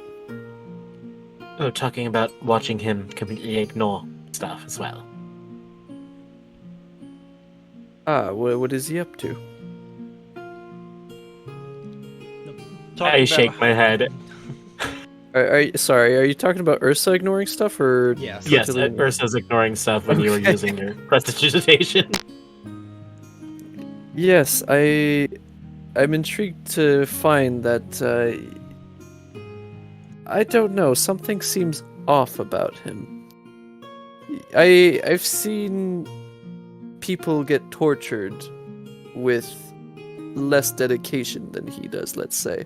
Oh, talking about watching him completely ignore stuff as well. What is he up to? I shake my head. Sorry, are you talking about Ursa ignoring stuff or? Yes. Yes, Tortellini? Ursa's ignoring stuff when you were Okay. using your prestidigitation. Yes, I'm intrigued to find that I don't know, something seems off about him. I've seen people get tortured with less dedication than he does, let's say.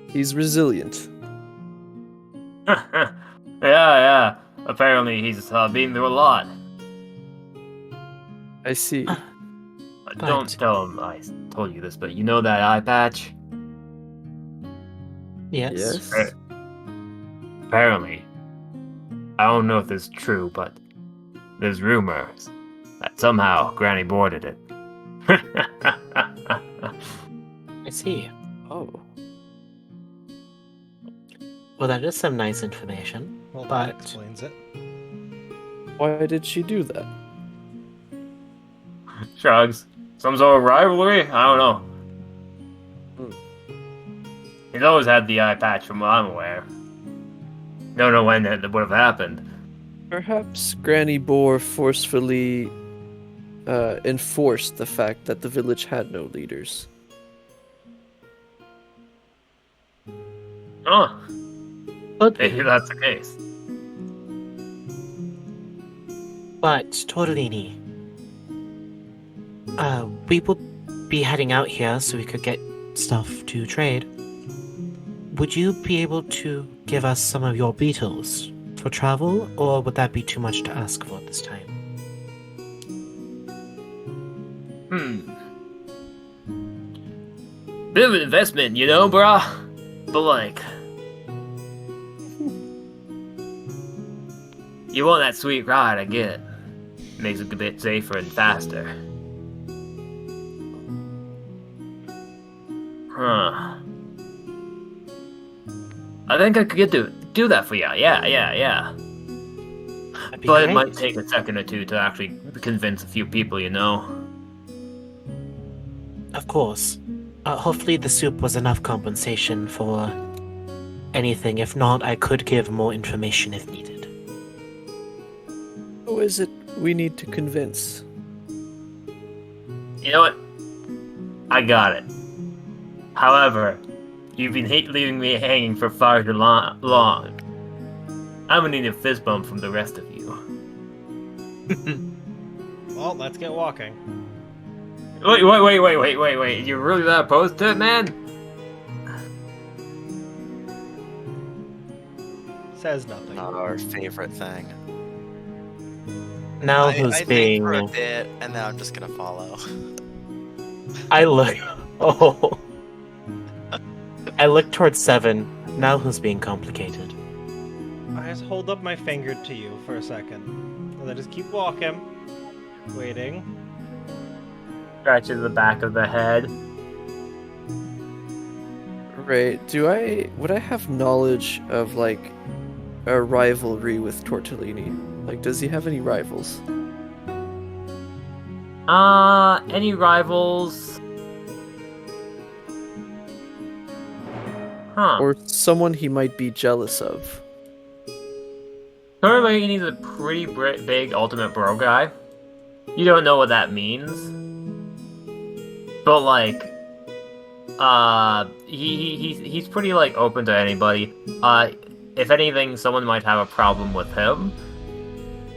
He's resilient. Yeah. Apparently he's been through a lot. I see. Don't tell him I told you this, but you know that eye patch? Yes. Yes. Apparently, I don't know if this is true, but there's rumors that somehow Granny boarded it. I see. Oh. Well, that is some nice information. Well, that But- explains it. Why did she do that? Shrugs. Some sort of rivalry? I don't know. He's always had the eye patch from what I'm aware. Don't know when that would have happened. Perhaps Granny Boar forcefully enforced the fact that the village had no leaders. Oh, But, maybe that's the case. but Tortellini, we will be heading out here so we could get stuff to trade. Would you be able to give us some of your beetles for travel, or would that be too much to ask for this time? Bit of an investment, you know, brah? But like... You want that sweet ride, I get it. Makes it a bit safer and faster. Huh. I think I could do that for you. Yeah. That'd be But it great. might take a second or two to actually convince a few people, you know? Of course. Hopefully the soup was enough compensation for anything. If not, I could give more information if needed. Who is it we need to convince? You know what? I got it. However, you've been leaving me hanging for far too long. I'm gonna need a fist bump from the rest of you. Well, let's get walking. Wait. You're really that opposed to it, man? Says nothing. Not our favorite thing. Now I who's think being... for a bit, and then I'm just gonna follow. I look... Oh. I look towards Seven. Now who's being complicated? I just hold up my finger to you for a second. And I just keep walking. Waiting. Scratches the back of the head. Right. Would I have knowledge of like a rivalry with Tortellini? Like, does he have any rivals? Any rivals? Huh. Or someone he might be jealous of? Currently, he's a pretty big ultimate bro guy. You don't know what that means. But like, he's pretty like open to anybody. If anything, someone might have a problem with him.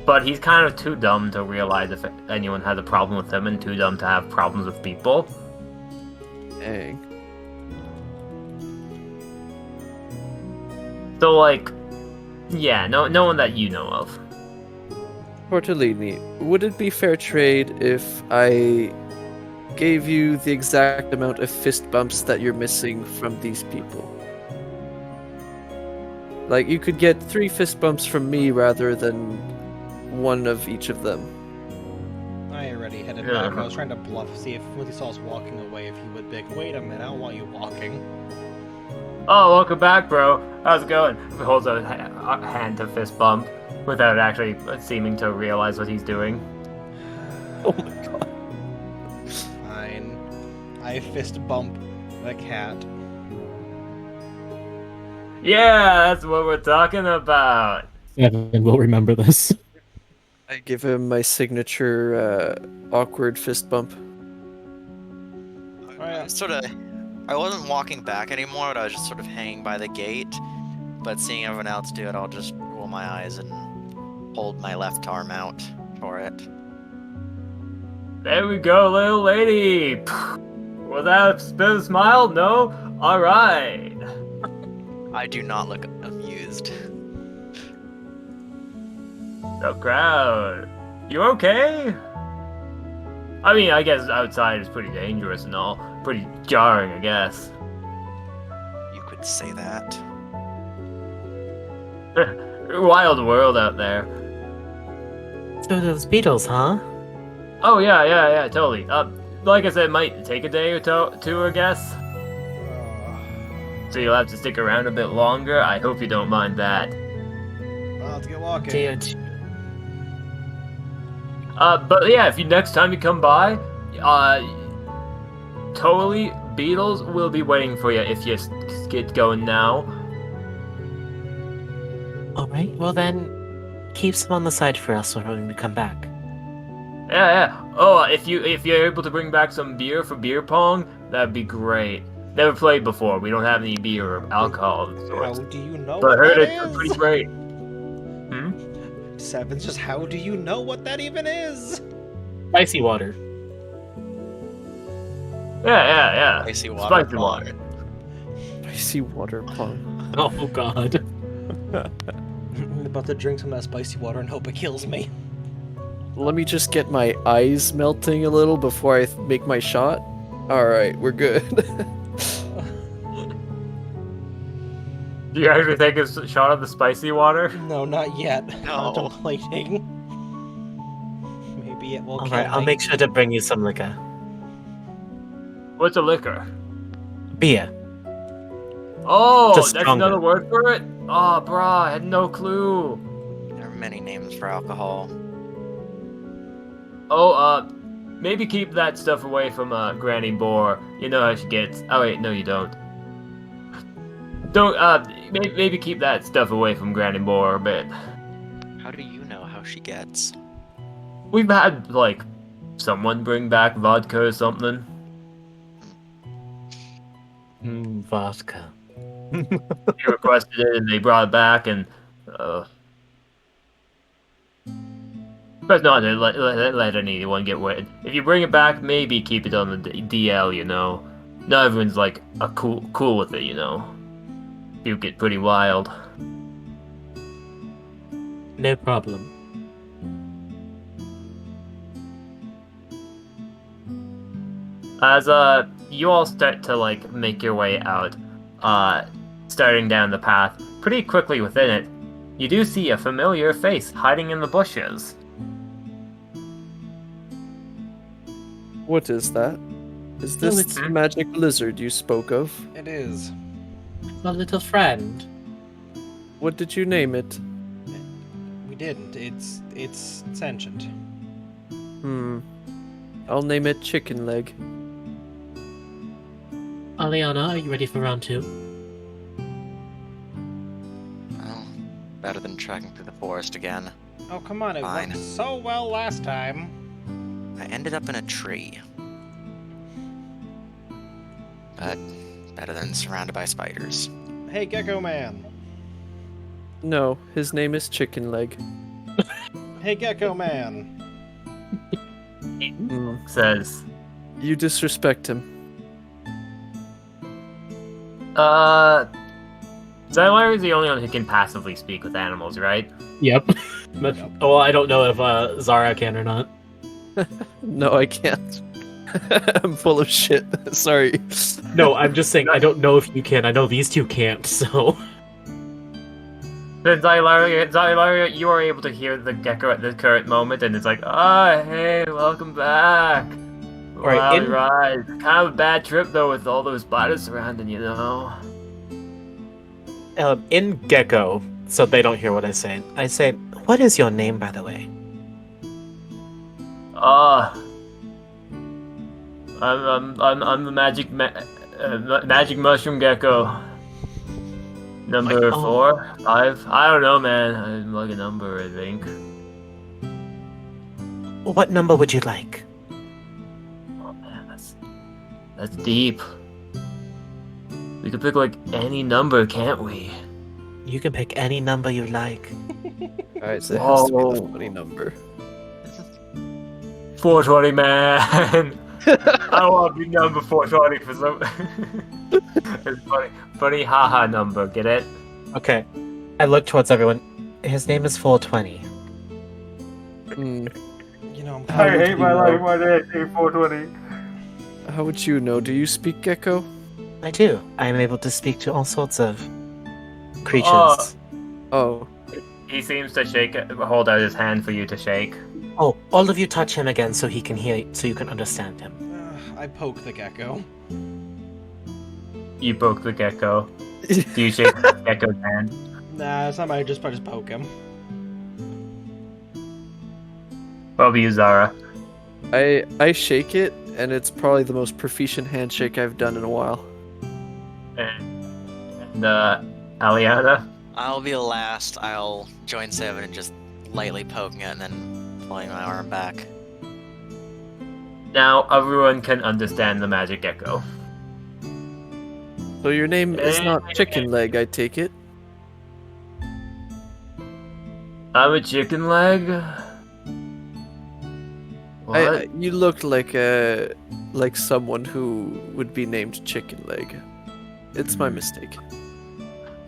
But he's kind of too dumb to realize if anyone has a problem with him, and too dumb to have problems with people. Dang. So like, yeah, no one that you know of. Tortellini, would it be fair trade if I gave you the exact amount of fist bumps that you're missing from these people? Like, you could get 3 fist bumps from me rather than one of each of them. I already headed back. I was trying to bluff, see if when he saw us walking away, if he would be like, wait a minute, I don't want you walking. Oh, welcome back, bro. How's it going? He holds a hand to fist bump without actually seeming to realize what he's doing. Oh my god. Fine. I fist bump the cat. Yeah, that's what we're talking about. Seven will remember this. I give him my signature awkward fist bump. I wasn't walking back anymore, but I was just sort of hanging by the gate. But seeing everyone else do it, I'll just roll my eyes and hold my left arm out for it. There we go, little lady. Was that a bit of a smile? No? Alright. I do not look amused. The crowd. You okay? I mean, I guess outside is pretty dangerous and all. Pretty jarring, I guess. You could say that. Wild world out there. So those beetles, huh? Oh, yeah, totally. Like I said, it might take a day or two, I guess. So you'll have to stick around a bit longer. I hope you don't mind that. Well, let's get walking. But yeah, if next time you come by, totally, beetles will be waiting for you if you get going now. Alright, well then, keep some on the side for us when we come back. Yeah. Oh, if you're able to bring back some beer for beer pong, that'd be great. Never played before. We don't have any beer or alcohol of the How sort. do you know But I what heard that it's is? pretty great. Seven's just, how do you know what that even is? Spicy water. Yeah. Spicy water. Spicy pong. water. Spicy water pong. Oh god. I'm about to drink some of that spicy water and hope it kills me. Let me just get my eyes melting a little before I make my shot. Alright, we're good. Do you actually take a shot of the spicy water? No, not yet. No. Contemplating. Maybe it will kill Alright, I'll me. make sure to bring you some liquor. What's a liquor? Beer. Oh, Just that's stronger. another word for it? Oh, bro, I had no clue. There are many names for alcohol. Oh, maybe keep that stuff away from, Granny Boar. You know how she gets. Oh, wait, no, you don't. Don't, maybe keep that stuff away from Granny Boar a bit. How do you know how she gets? We've had, like, someone bring back vodka or something. Vodka. He requested it, and they brought it back, and but not to let anyone get wet. If you bring it back, maybe keep it on the DL. You know, not everyone's like cool with it. You know, you get pretty wild. No problem. As you all start to like make your way out, starting down the path, pretty quickly within it, you do see a familiar face hiding in the bushes. What is that? Is Oh, this it's- the magic lizard you spoke of? It is. My little friend. What did you name it? We didn't. It's sentient. I'll name it Chicken Leg. Aliana, are you ready for round 2? Well, better than trekking through the forest again. Oh, come on. It Fine. worked so well last time. I ended up in a tree. But better than surrounded by spiders. Hey, Gecko Man. No, his name is Chicken Leg. Hey, Gecko Man. Says, You disrespect him. Xylar is the only one who can passively speak with animals, right? Yep. But, well, I don't know if Zara can or not. No, I can't. I'm full of shit. Sorry. No, I'm just saying I don't know if you can. I know these two can't, so... Then Xylar, you are able to hear the gecko at the current moment, and it's like, hey, welcome back. Alright, Wow, right. Kind of a bad trip, though, with all those spiders surrounding, you know? In Gecko, so they don't hear what I say, what is your name, by the way? I'm the magic mushroom gecko. Number 4, 5. I don't know, man. I'm like a number, I think. What number would you like? Oh man, that's deep. We could pick like any number, can't we? You can pick any number you like. Alright, so it has to be the Whoa. funny number. 420, man. I want to be number 420 for some. It's funny, haha number. Get it? Okay. I look towards everyone. His name is 420. You know, How would you know? Why did I say 420? How would you know? Do you speak Gecko? I do. I am able to speak to all sorts of creatures. Oh, He seems to hold out his hand for you to shake. Oh, all of you touch him again so he can hear, so you can understand him. I poke the gecko. You poke the gecko. Do you shake the gecko's hand? Nah, somebody just poke him. What about you, Zara? I shake it, and it's probably the most proficient handshake I've done in a while. And Aliana? I'll be the last. I'll join Seven and just lightly poking it and then pulling my arm back. Now everyone can understand the magic gecko. So your name is not Chicken Leg, I take it? I'm a chicken leg? What? You looked like someone who would be named Chicken Leg. It's my mistake.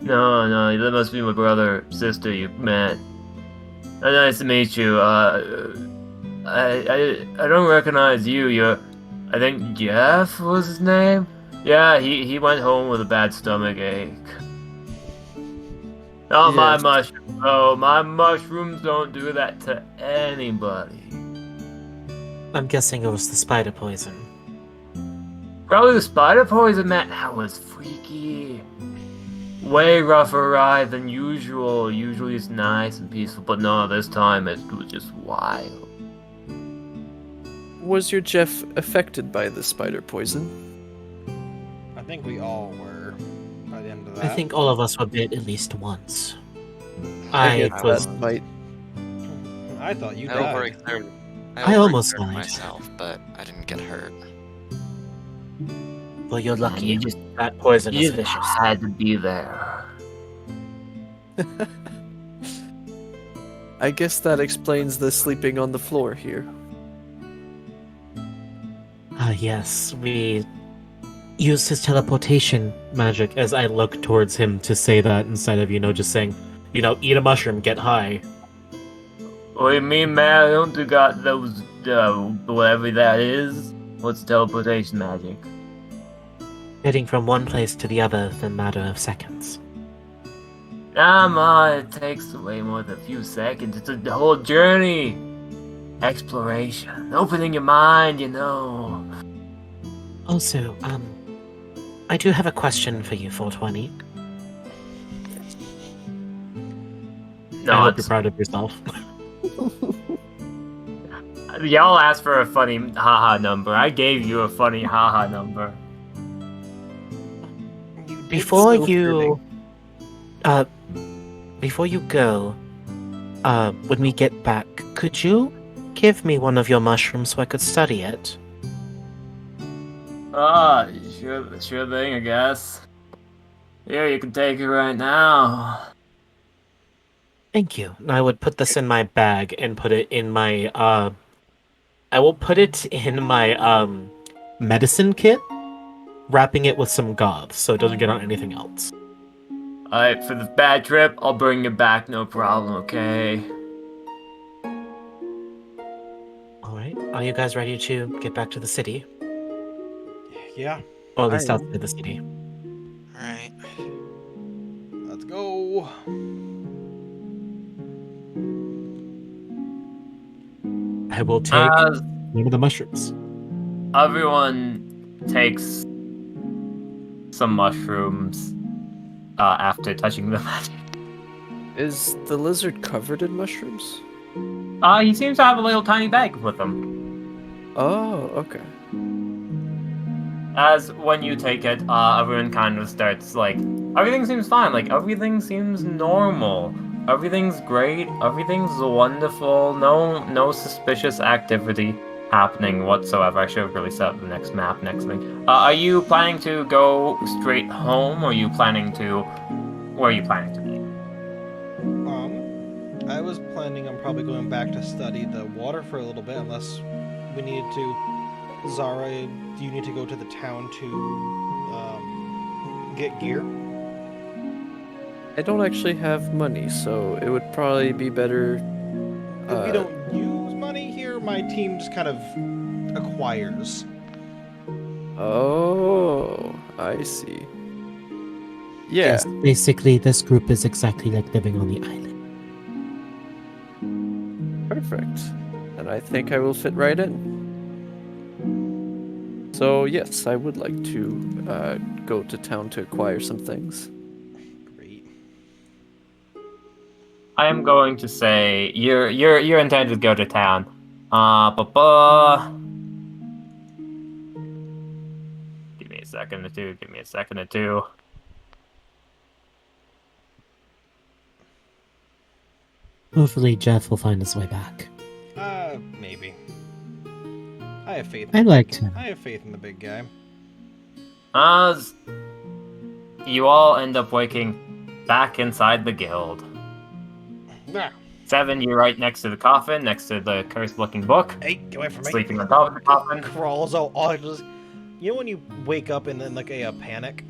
No, that must be my brother, sister you met. Nice to meet you. I don't recognize you. I think Jeff was his name? Yeah, he went home with a bad stomach ache. Oh, my Yes. mushroom. Oh, my mushrooms don't do that to anybody. I'm guessing it was the spider poison. Probably the spider poison, man. That was freaky. Way rougher ride than usual. Usually it's nice and peaceful, but no, this time it was just wild. Was your Jeff affected by the spider poison? I think we all were by the end of that. I think all of us were bit at least once. I I get was. that might. I thought you I died. overexerted I almost overexerted died. myself, but I didn't get hurt. Well, you're lucky. You just That poison is you vicious. had to be there. I guess that explains the sleeping on the floor here. Yes, we used his teleportation magic as I look towards him to say that instead of, just saying, eat a mushroom, get high. What do you mean, man? I don't think got those, whatever that is. What's teleportation magic? Getting from one place to the other in a matter of seconds. Come on, it takes way more than a few seconds. It's a whole journey. Exploration. Opening your mind, Also, I do have a question for you, 420. I No, hope you're proud of yourself. y'all asked for a funny haha number. I gave you a funny haha number. Before so you go, when we get back, could you give me one of your mushrooms so I could study it? Ah, sure thing, I guess. Here, you can take it right now. Thank you. I would put this in my bag and put it in my I will put it in my medicine kit, wrapping it with some gauze so it doesn't get on anything else. Alright, for the bad trip, I'll bring you back, no problem, okay? Alright. Are you guys ready to get back to the city? Yeah. Or at least I- outside the city? Alright. Let's go. I will take one of the mushrooms. Everyone takes some mushrooms after touching the magic. Is the lizard covered in mushrooms? He seems to have a little tiny bag with him. Oh, okay. As when you take it, everyone kind of starts everything seems fine, everything seems normal. Everything's great, everything's wonderful, no suspicious activity happening whatsoever. I should have really set up the next map, next thing. Are you planning to go straight home, or are you planning to... Where are you planning to be? I was planning on probably going back to study the water for a little bit, unless we needed to. Zara, do you need to go to the town to get gear? I don't actually have money, so it would probably be better. We don't use money here. My team just kind of acquires. Oh, I see. Yeah. Yes, basically, this group is exactly like living on the island. Perfect. And I think I will fit right in. So yes, I would like to go to town to acquire some things. Great. I am going to say you're intended to go to town. Give me a second or two. Hopefully, Jeff will find his way back. Maybe. I have faith. I liked him. I have faith in the big guy. As you all end up waking back inside the guild. Ah, 7, you're right next to the coffin, next to the cursed-looking book, hey, get away from me. sleeping on top of the coffin. Crawls out. Oh, just, you know when you wake up in like a panic?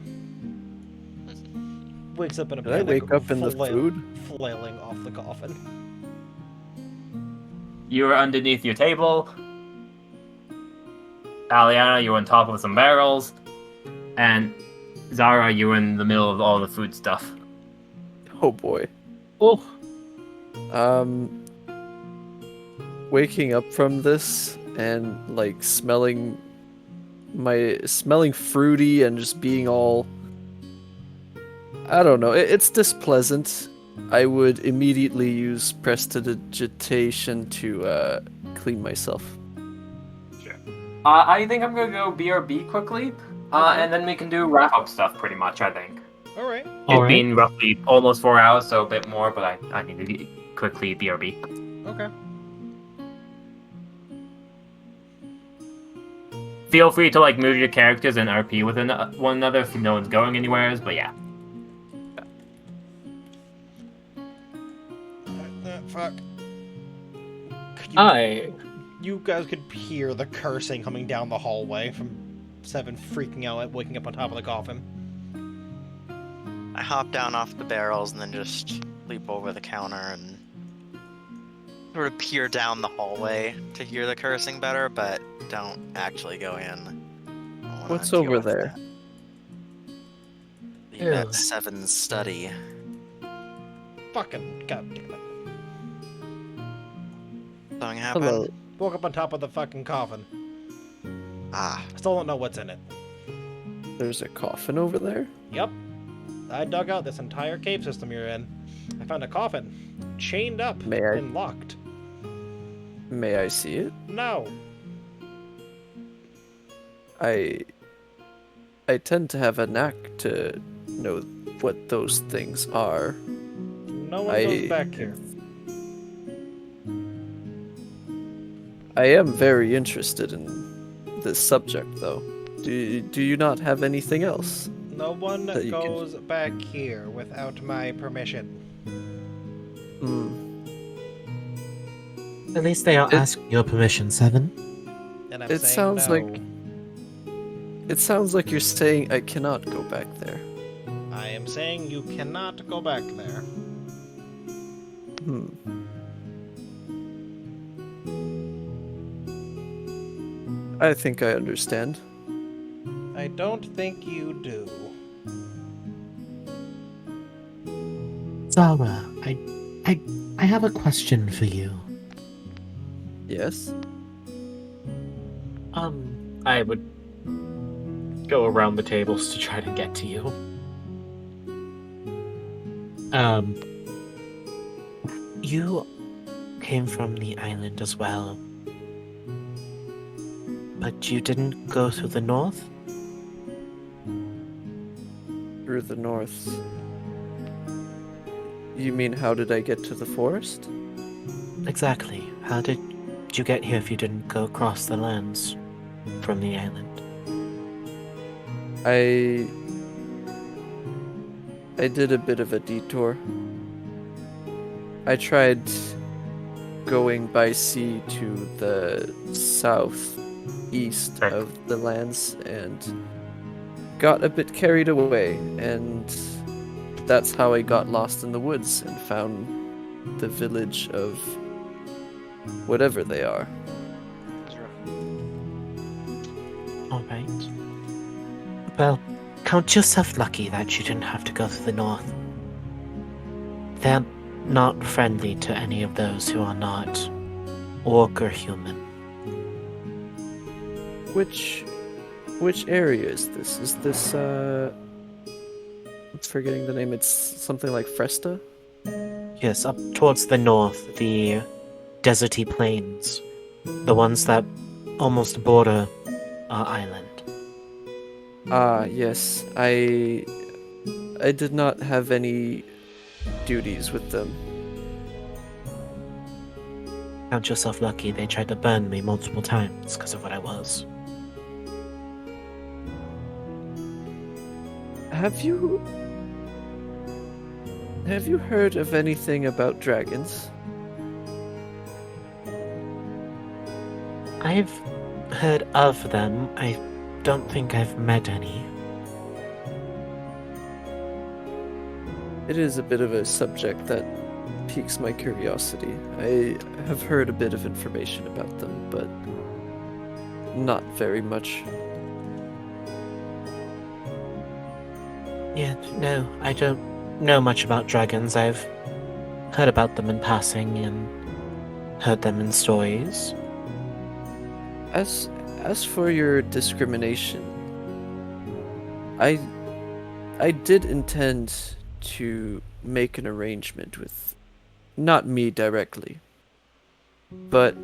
Wakes up in a Did I panic. wake up in the food? Flailing off the coffin. You are underneath your table. Aliana, you're on top of some barrels. And Zara, you're in the middle of all the food stuff. Oh boy. Oh, Waking up from this and like smelling fruity and just being all, I don't know, it's displeasant. I would immediately use prestidigitation to clean myself. Sure. I think I'm gonna go BRB quickly, and then we can do wrap-up stuff pretty much, I think. Alright. It's been roughly almost 4 hours, so a bit more, but I need to quickly BRB. Okay. feel free to like move your characters and RP with one another if no one's going anywhere. But yeah. Fuck. You You guys could hear the cursing coming down the hallway from Seven freaking out at waking up on top of the coffin. I hop down off the barrels and then just leap over the counter and sort of peer down the hallway to hear the cursing better, but don't actually go in. I wanna What's deal over with there? that. Ew. That's Seven's study. Fucking goddamn it. Something happened? Hello. Woke up on top of the fucking coffin. Ah, Still don't know what's in it. There's a coffin over there? Yep. I dug out this entire cave system you're in. I found a coffin. Chained up May I- and locked. May I see it? No. I tend to have a knack to know what those things are. No one goes back here. I am very interested in this subject, though. Do you not have anything else? No one That you can- goes back here without my permission. Hmm. At least they are It- asking your permission, Seven. And I'm It saying sounds no. like- It sounds like you're saying I cannot go back there. I am saying you cannot go back there. Hmm. I think I understand. I don't think you do. Zara, I have a question for you. Yes? I would go around the tables to try to get to you. You came from the island as well, but you didn't go through the north? Through the north. You mean how did I get to the forest? Exactly. How did you get here if you didn't go across the lands from the island? I did a bit of a detour. I tried going by sea to the southeast Right. of the lands and got a bit carried away, and that's how I got lost in the woods and found the village of whatever they are. All right. Well, count yourself lucky that you didn't have to go through the north. They're not friendly to any of those who are not orc or human. Which area is this? Is this I'm forgetting the name. It's something like Fresta? Yes, up towards the north, the deserty plains, the ones that almost border our island. Ah, yes. I did not have any duties with them. Count yourself lucky they tried to burn me multiple times because of what I was. Have you heard of anything about dragons? I've heard of them. I don't think I've met any. It is a bit of a subject that piques my curiosity. I have heard a bit of information about them, but not very much. Yeah, no, I don't know much about dragons. I've heard about them in passing and heard them in stories. As for your discrimination, I did intend to make an arrangement with, not me directly, but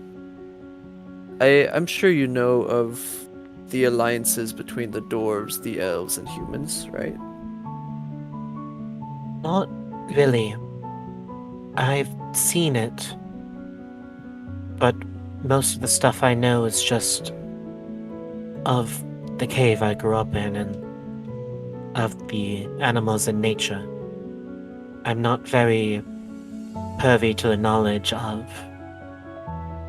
I'm sure you know of the alliances between the dwarves, the elves, and humans, right? Not really. I've seen it, but most of the stuff I know is just of the cave I grew up in and of the animals in nature. I'm not very privy to the knowledge of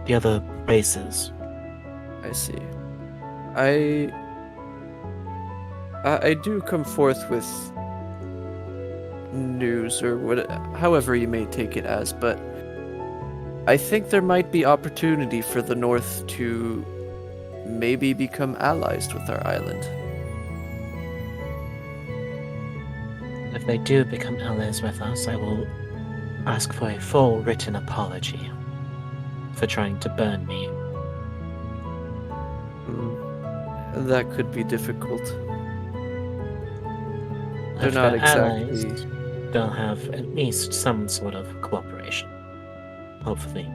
the other races. I see. I do come forth with news or however you may take it as, but I think there might be opportunity for the North to maybe become allies with our island. If they do become allies with us, I will ask for a full written apology for trying to burn me. That could be difficult. They're If not they're exactly. allies, they'll have at least some sort of cooperation. Hopefully.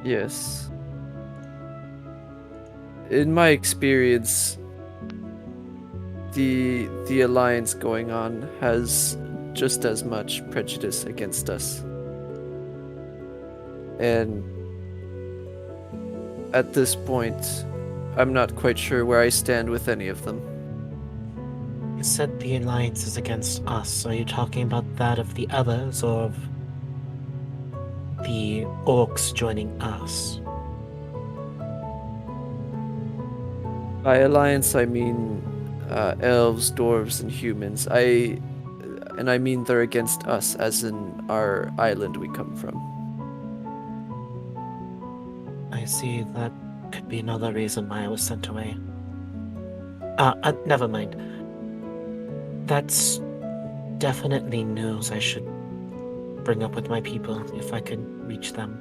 Yes. In my experience, the alliance going on has just as much prejudice against us. And at this point, I'm not quite sure where I stand with any of them. You said the alliance is against us. Are you talking about that of the others or of the orcs joining us? By alliance, I mean elves, dwarves, and humans. I mean they're against us, as in our island we come from. I see. That could be another reason why I was sent away. Never mind. That's definitely news I should bring up with my people if I could reach them.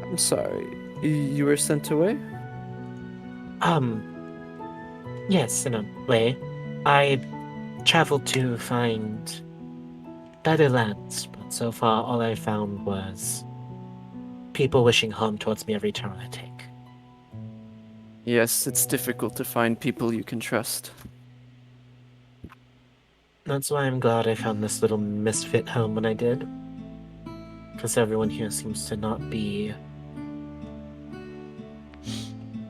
I'm sorry. You were sent away? Yes, in a way. I traveled to find better lands, but so far all I found was people wishing harm towards me every turn I take. Yes, it's difficult to find people you can trust. That's why I'm glad I found this little misfit home when I did. Because everyone here seems to not be...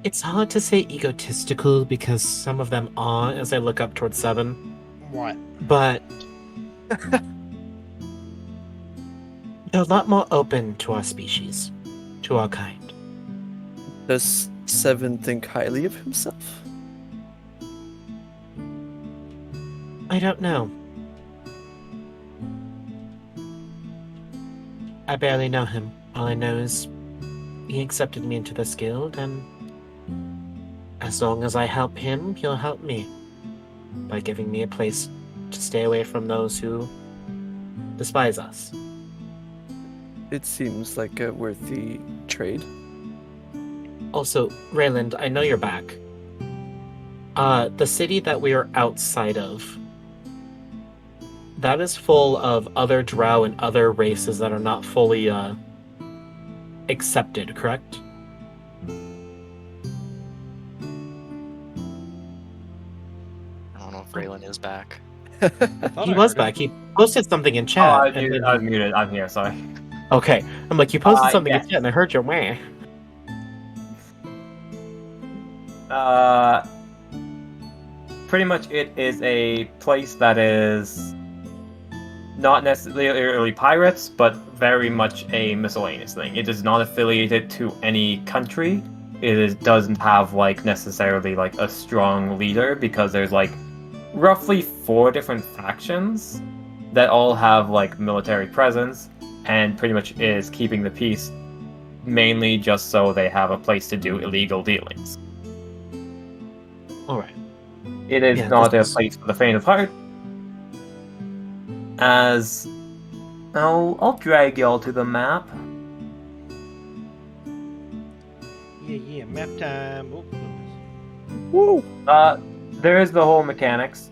It's hard to say egotistical because some of them are as I look up towards 7. What? But... they're a lot more open to our species, to our kind. Does 7 think highly of himself? I don't know. I barely know him. All I know is he accepted me into this guild, and as long as I help him, he'll help me by giving me a place to stay away from those who despise us. It seems like a worthy trade. Also, Rayland, I know you're back. The city that we are outside of, that is full of other drow and other races that are not fully accepted, correct? I don't know if Raylan is back. He was back. He posted something in Oh, chat. I and then was muted. I'm here, sorry. Okay. I'm like, you posted something yes. in chat and I heard your wah. Pretty much it is a place that is not necessarily pirates, but very much a miscellaneous thing. It is not affiliated to any country. Doesn't have like necessarily like a strong leader because there's like roughly 4 different factions that all have like military presence and pretty much is keeping the peace mainly just so they have a place to do illegal dealings. Alright. It is not a place for the faint of heart. As I'll drag y'all to the map. Yeah, map time. Oh, Woo! There is the whole mechanics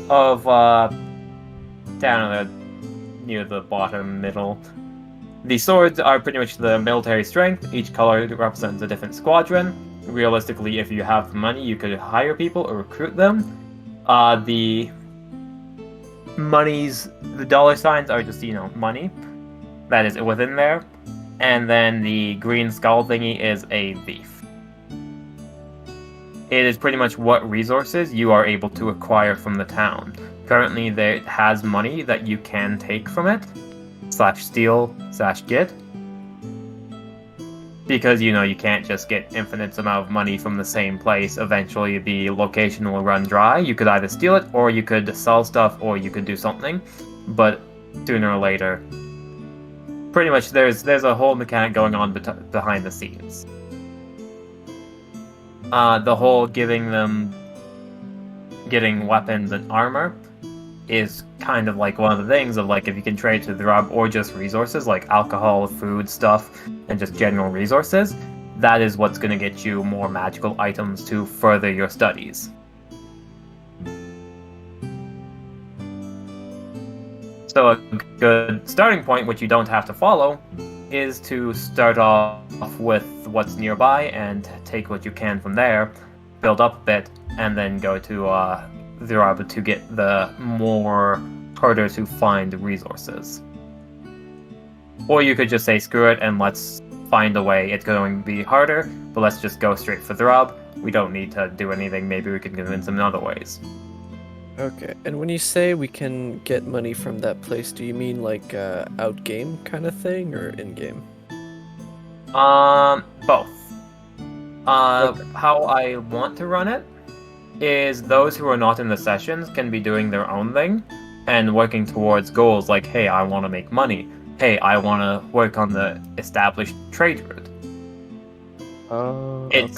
of down there near the bottom middle. The swords are pretty much the military strength. Each color represents a different squadron. Realistically, if you have money, you could hire people or recruit them. The monies, the dollar signs are just, money that is within there. and then the green skull thingy is a thief. It is pretty much what resources you are able to acquire from the town. Currently, it has money that you can take from it, /steal/get. Because, you can't just get infinite amount of money from the same place. Eventually, the location will run dry. You could either steal it, or you could sell stuff, or you could do something. But sooner or later, pretty much there's a whole mechanic going on behind the scenes. The whole getting weapons and armor is kind of like one of the things of like if you can trade to the Rob or just resources like alcohol, food, stuff, and just general resources, that is what's going to get you more magical items to further your studies. So a good starting point, which you don't have to follow, is to start off with what's nearby and take what you can from there, build up a bit, and then go to the Rob to get the more harder to find resources. Or you could just say screw it and let's find a way. It's going to be harder, but let's just go straight for the Rob. We don't need to do anything. Maybe we can convince them in other ways. Okay, and when you say we can get money from that place, do you mean like out game kind of thing or in game? Both. Okay. How I want to run it is those who are not in the sessions can be doing their own thing and working towards goals like, hey, I want to make money. Hey, I want to work on the established trade route. Okay.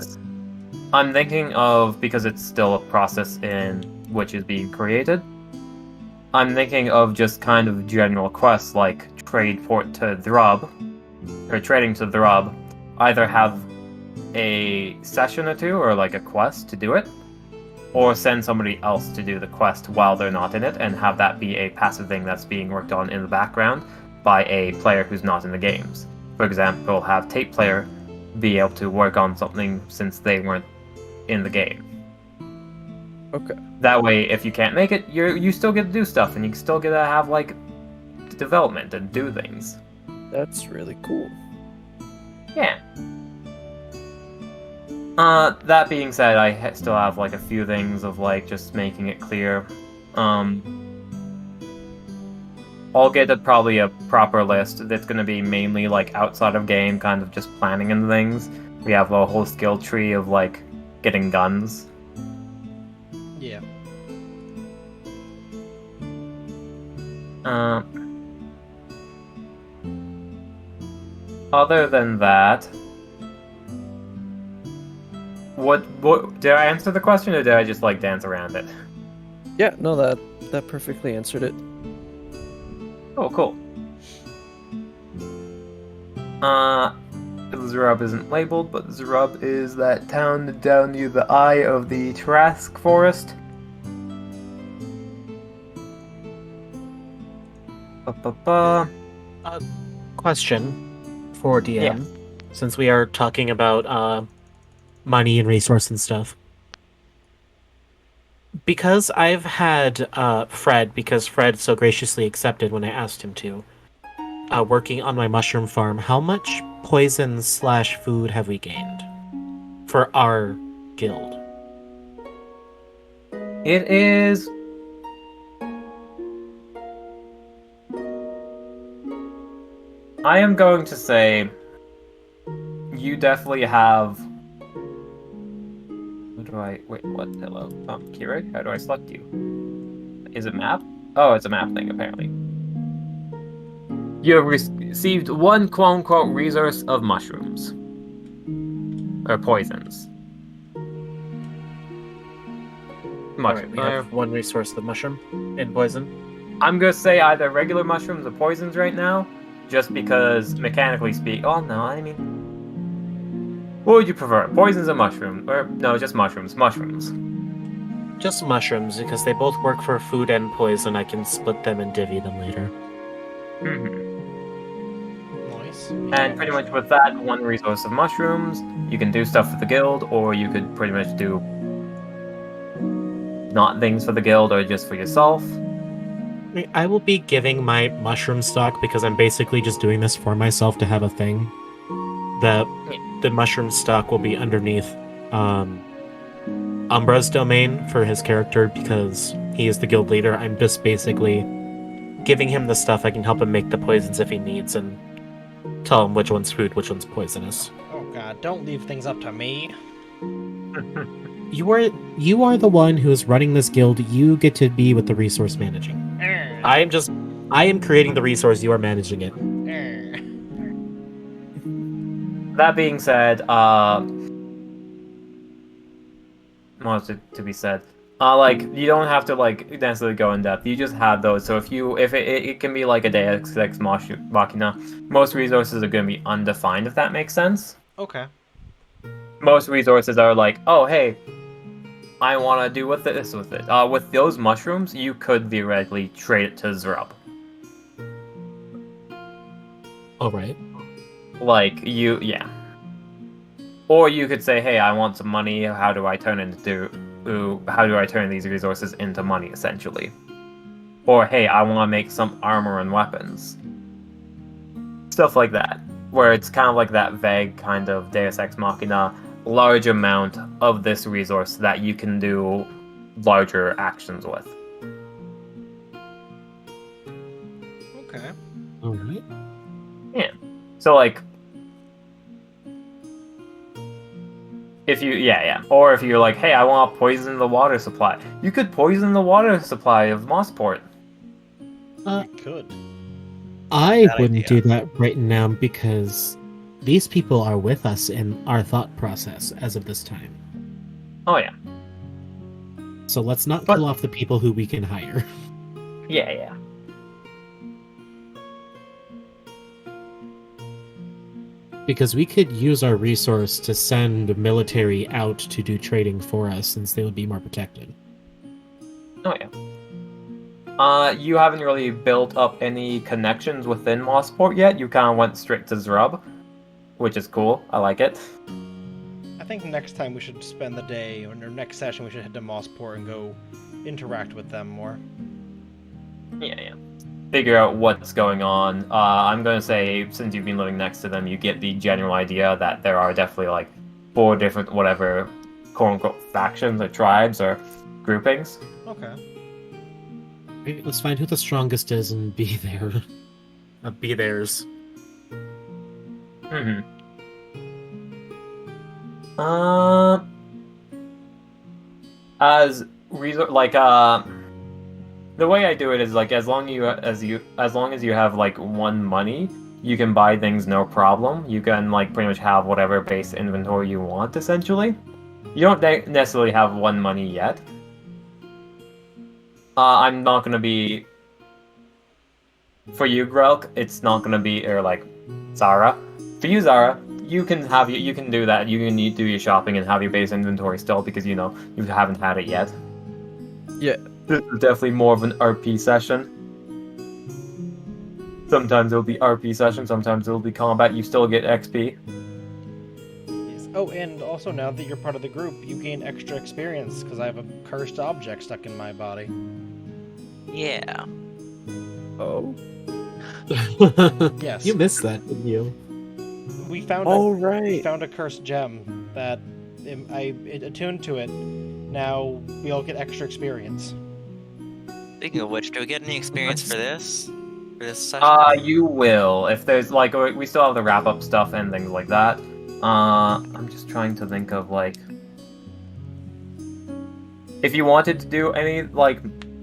I'm thinking of, because it's still a process in which is being created, I'm thinking of just kind of general quests like trade port to Thrub, or trading to Thrub, either have a session or two or like a quest to do it, or send somebody else to do the quest while they're not in it and have that be a passive thing that's being worked on in the background by a player who's not in the games. For example, have tape player be able to work on something since they weren't in the game. Okay. That way, if you can't make it, you still get to do stuff, and you still get to have like development and do things. That's really cool. Yeah. That being said, I still have like a few things of like just making it clear. I'll get probably a proper list that's going to be mainly like outside of game, kind of just planning and things. We have a whole skill tree of like getting guns. Yeah. Other than that, what did I answer the question, or did I just like dance around it? Yeah, no, that perfectly answered it. Oh, cool. Zerub isn't labeled, but Zerub is that town down near the eye of the Trask Forest. Question for DM, Yeah. since we are talking about money and resource and stuff. Because I've had Fred, because Fred so graciously accepted when I asked him to, working on my mushroom farm, how much poison/food have we gained for our guild? It is... I am going to say you definitely have... Wait, what? Hello? Kira? How do I select you? Is it map? Oh, it's a map thing, apparently. You have received one quote-unquote resource of mushrooms. Or poisons. Alright, we have one resource of mushroom and poison. I'm gonna say either regular mushrooms or poisons right now, just because mechanically speaking. Oh no, I mean, what would you prefer, poisons or mushrooms? Or no, just mushrooms. Mushrooms. Just mushrooms, because they both work for food and poison. I can split them and divvy them later. Nice. And pretty much with that one resource of mushrooms, you can do stuff for the guild, or you could pretty much do not things for the guild or just for yourself. I will be giving my mushroom stock because I'm basically just doing this for myself to have a thing. The mushroom stock will be underneath Umbra's domain for his character because he is the guild leader. I'm just basically giving him the stuff. I can help him make the poisons if he needs and tell him which one's food, which one's poisonous. Oh god, don't leave things up to me. You are the one who is running this guild. You get to be with the resource managing. I am creating the resource. You are managing it. That being said, more to be said. Like you don't have to like necessarily go in depth. You just have those. So if it can be like a Deus Ex Machina. Most resources are going to be undefined. If that makes sense. Okay. Most resources are like, oh hey, I want to do this with it. With those mushrooms, you could theoretically trade it to Zrub. All right. Like yeah. Or you could say, hey, I want some money. How do I turn these resources into money, essentially? Or, hey, I want to make some armor and weapons. Stuff like that. Where it's kind of like that vague kind of Deus Ex Machina, large amount of this resource that you can do larger actions with. Okay. All right. Yeah. So, like, if you, yeah. Or if you're like, hey, I want to poison the water supply. You could poison the water supply of Mossport. You could. I Bad wouldn't idea. do that right now because these people are with us in our thought process as of this time. Oh, yeah. So let's not But- kill off the people who we can hire. Yeah. Because we could use our resource to send the military out to do trading for us since they would be more protected. Oh, yeah. You haven't really built up any connections within Mossport yet. You kind of went straight to Zrub, which is cool. I like it. I think next time we should spend the day, or next session we should head to Mossport and go interact with them more. Yeah. Figure out what's going on. I'm going to say, since you've been living next to them, you get the general idea that there are definitely, like, 4 different, whatever, quote-unquote, factions or tribes or groupings. Okay. Right, let's find who the strongest is and be there. Be theirs. Mm-hmm. The way I do it is like as long as you have like 1 money, you can buy things no problem. You can like pretty much have whatever base inventory you want essentially. You don't necessarily have 1 money yet. I'm not gonna be for you, Grelk. It's not gonna be or like Zara. For you, Zara, you can do that. You can do your shopping and have your base inventory still because you know you haven't had it yet. Yeah. This is definitely more of an RP session. Sometimes it'll be RP session, sometimes it'll be combat. You still get XP. Yes. Oh, and also now that you're part of the group, you gain extra experience because I have a cursed object stuck in my body. Yeah. Oh. Yes. You missed that, didn't you? We found Oh, we right. found a cursed gem that it attuned to it. Now we all get extra experience. Speaking of which, do we get any experience for this? For this session? You will. If there's like we still have the wrap up stuff and things like that. I'm just trying to think of like if you wanted to do any like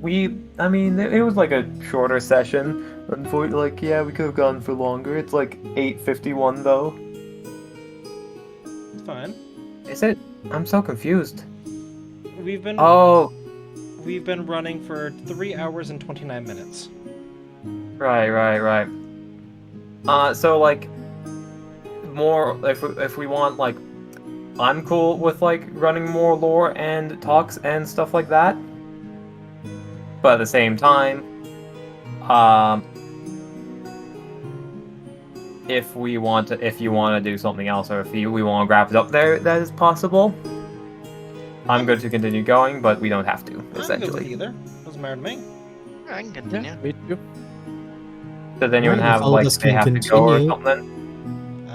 it was like a shorter session. Unfortunately, like yeah, we could have gone for longer. It's like 8:51 though. It's fine. Is it? I'm so confused. We've been Oh, we've been running for 3 hours and 29 minutes. right. So like more if we want like I'm cool with like running more lore and talks and stuff like that. But at the same time, if you want to do something else or if we want to wrap it up there, that is possible. I'm good to continue going, but we don't have to, I'm good with essentially. either. Doesn't matter to me. I can continue. Yeah, me too. Does anyone Alright, if have all of like us they can have to go or continue. something?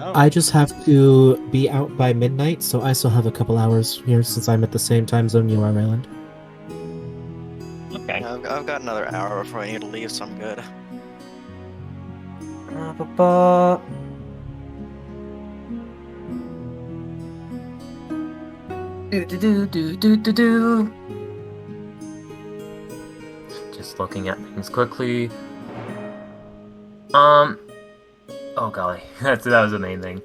Oh, I just have to be out by midnight, so I still have a couple hours here since I'm at the same time zone you are, Ryland. Okay. Yeah, I've got another hour before I need to leave, so I'm good. Just looking at things quickly. Oh golly, that was the main thing.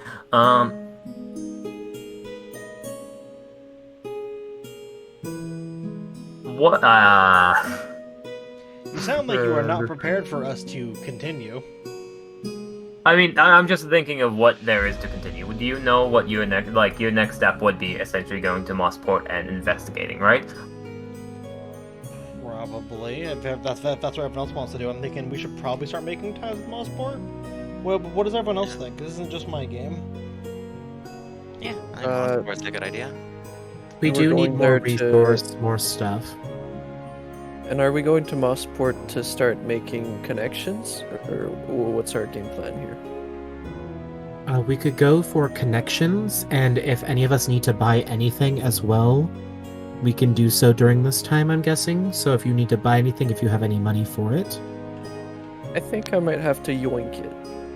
What? you sound like you are not prepared for us to continue. I mean, I'm just thinking of what there is to continue. Do you know what your next step would be? Essentially, going to Mossport and investigating, right? Probably. If that's what everyone else wants to do, I'm thinking we should probably start making ties with Mosport. Well, but what does everyone else think? This isn't just my game. Yeah, I think Mosport's a good idea. We And we're do need going more there to- resource, more stuff. And are we going to Mossport to start making connections, or what's our game plan here? We could go for connections, and if any of us need to buy anything as well, we can do so during this time, I'm guessing. So if you need to buy anything, if you have any money for it. I think I might have to yoink it,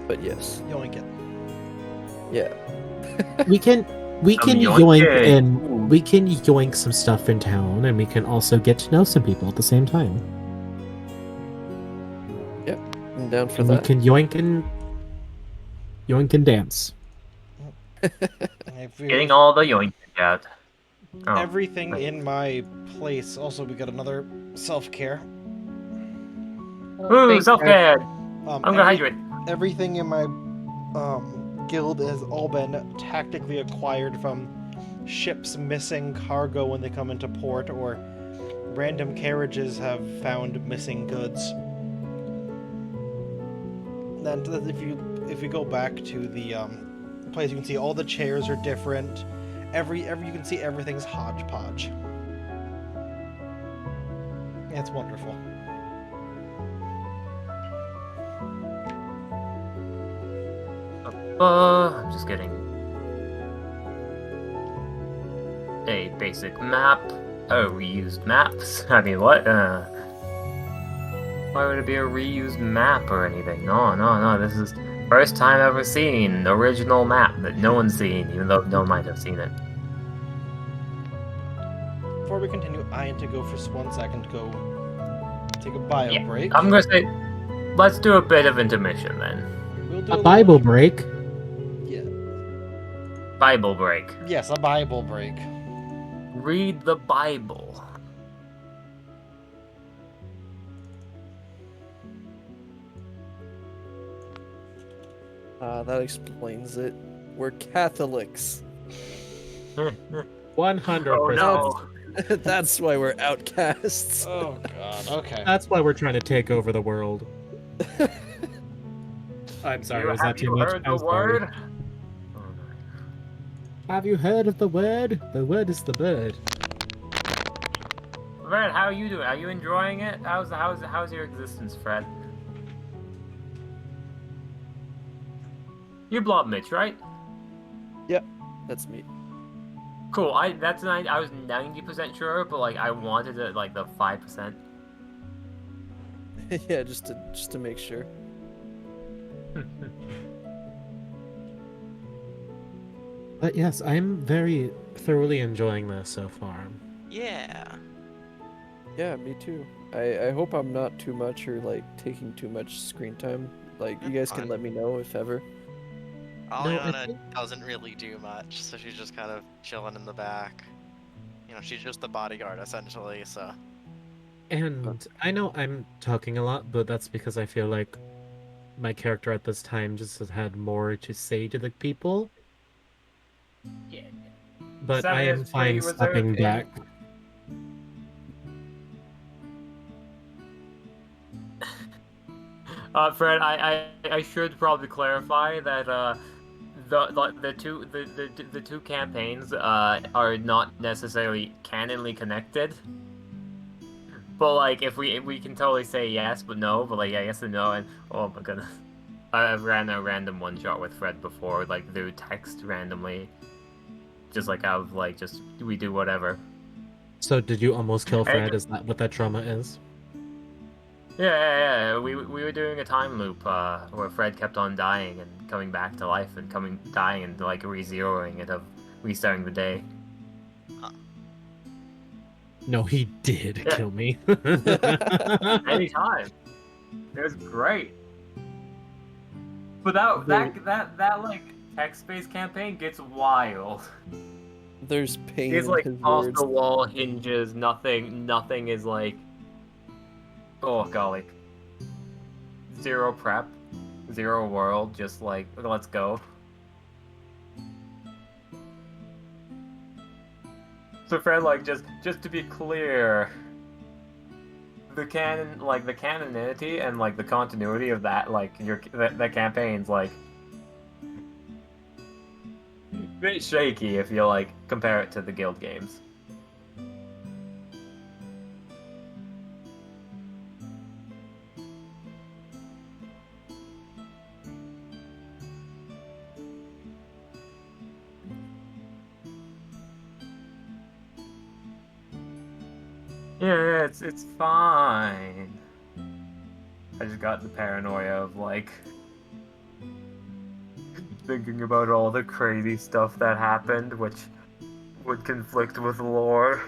but yes. Yoink it. Yeah. We can yoink yoink it. and we can yoink some stuff in town, and we can also get to know some people at the same time. I'm down for And we that. can yoink and dance. Getting all the yoink out. Oh, Everything right. in my place. Also, we got another self-care. Ooh, self-care! I'm gonna hydrate. Everything in my guild has all been tactically acquired from ships missing cargo when they come into port, or random carriages have found missing goods. Then if you go back to the place, you can see all the chairs are different. You can see everything's hodgepodge. It's wonderful. I'm just getting a basic map. Oh, reused maps. I mean, what? Why would it be a reused map or anything? No. This is first time ever seen original map that no one's seen, even though no one might have seen it. Before we continue, I need to go for 1 second to go take a bio Yeah, break. I'm gonna say, let's do a bit of intermission then. We'll do A little- Bible break. Yeah. Bible break. Yes, a Bible break. Read the Bible. That explains it. We're Catholics. 100%. Oh no. That's why we're outcasts. Oh god. Okay. That's why we're trying to take over the world. I'm sorry, was that too much? Heard I'm the sorry. word? Have you heard of the word? The word is the bird. Fred, how are you doing? Are you enjoying it? How's your existence, Fred? You blob Mitch, right? That's me. Cool. I was 90% sure, but like I wanted it like the 5%. Yeah, just to make sure. But yes, I'm very thoroughly enjoying this so far. Yeah. Yeah, me too. I hope I'm not too much or like taking too much screen time. Like you guys can Fine. let me know if ever. Aliana doesn't really do much, so she's just kind of chilling in the back. You know, she's just the bodyguard essentially, so. And I know I'm talking a lot, but that's because I feel like my character at this time just has had more to say to the people. Yeah. But I am Savia's fine pretty reserved stepping here. back. Fred, I should probably clarify that the two campaigns are not necessarily canonly connected. But like, if we can totally say yes, but no, but like yeah, yes and no, and oh my goodness, I've ran a random one shot with Fred before, like through text randomly, just like out of like just we do whatever. So did you almost kill Hey, Fred? Is that what that trauma is? yeah. We were doing a time loop where Fred kept on dying and coming back to life and dying and like re-zeroing it of restarting the day. No, he did Yeah. kill me. Anytime. It was great. But that like text-based campaign gets wild. There's pain It's in like his off words. the wall hinges, nothing is like oh golly. Zero prep, zero world, just like let's go. So Fred, like just to be clear, the canonity and like the continuity of that that campaign's like a bit shaky if you like compare it to the guild games. Yeah, it's fine. I just got the paranoia of like thinking about all the crazy stuff that happened, which would conflict with lore.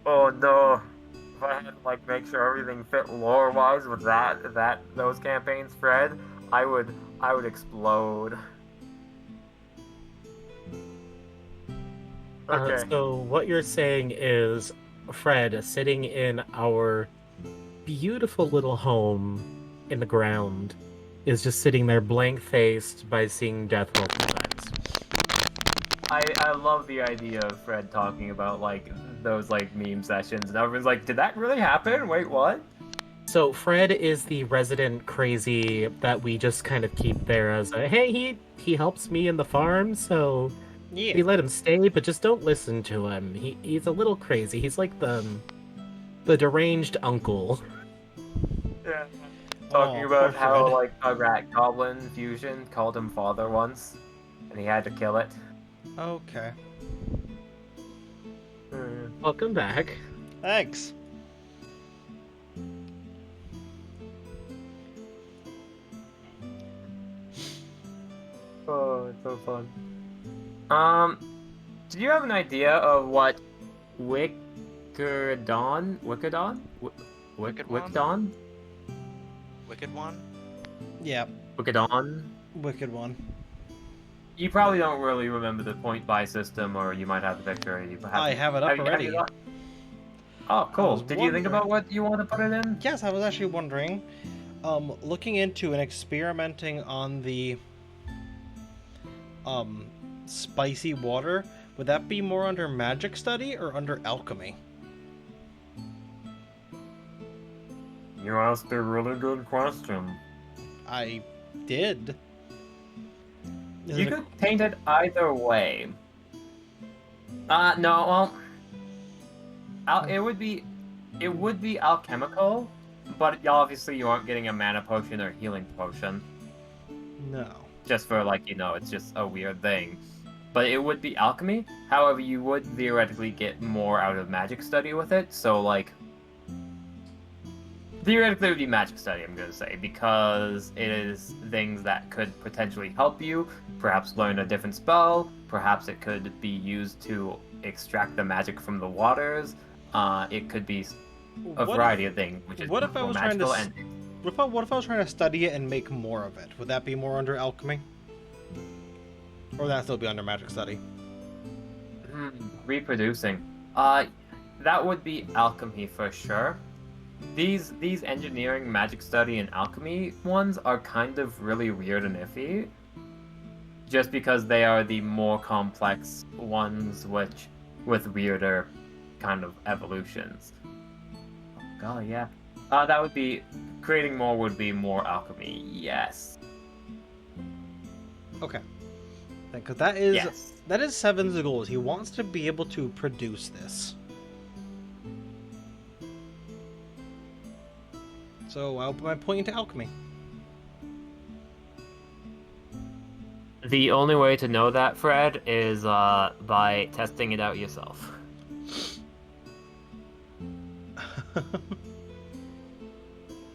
Oh no! If I had to like make sure everything fit lore-wise with those campaigns, Fred, I would explode. Okay. So what you're saying is Fred sitting in our beautiful little home in the ground is just sitting there blank-faced by seeing death multiple times. I love the idea of Fred talking about like those like meme sessions and everyone's like, did that really happen? Wait, what? So Fred is the resident crazy that we just kind of keep there as a hey, he helps me in the farm, so we Yeah. let him stay, but just don't listen to him. He's a little crazy. He's like the deranged uncle. Yeah. Talking Oh, about poor how Fred. like a rat goblin fusion called him father once, and he had to kill it. Okay. Welcome back. Thanks. Oh, it's so fun. Do you have an idea of what Wickedon? Wicked one? Wickedon? Wicked one? Yeah, Wickedon? wicked one. You probably don't really remember the point buy system, or you might have the picture. I have it up already. Oh, cool. was Did you think wondering- about what you want to put it in? Yes, I was actually wondering, looking into and experimenting on the spicy water, would that be more under magic study or under alchemy? You asked a really good question. I did. Is You it a- could paint it either way. No, well, it would be alchemical, but obviously you aren't getting a mana potion or healing potion. No. Just for like, it's just a weird thing. But it would be alchemy. However, you would theoretically get more out of magic study with it. So like, theoretically it would be magic study, I'm gonna say, because it is things that could potentially help you. Perhaps learn a different spell. Perhaps it could be used to extract the magic from the waters. It could be a variety of things, which is what if I more was trying to magical s- What if I was trying to study it and make more of it? Would that be more under alchemy? Or would that still be under magic study? Reproducing. That would be alchemy for sure. These engineering, magic study, and alchemy ones are kind of really weird and iffy. Just because they are the more complex ones, which with weirder kind of evolutions. Oh, golly, yeah. That would be creating more would be more alchemy. Yes. Okay. Because that is Yes. that is Seven's goal. He wants to be able to produce this. So I'll put my point into alchemy. The only way to know that, Fred, is by testing it out yourself.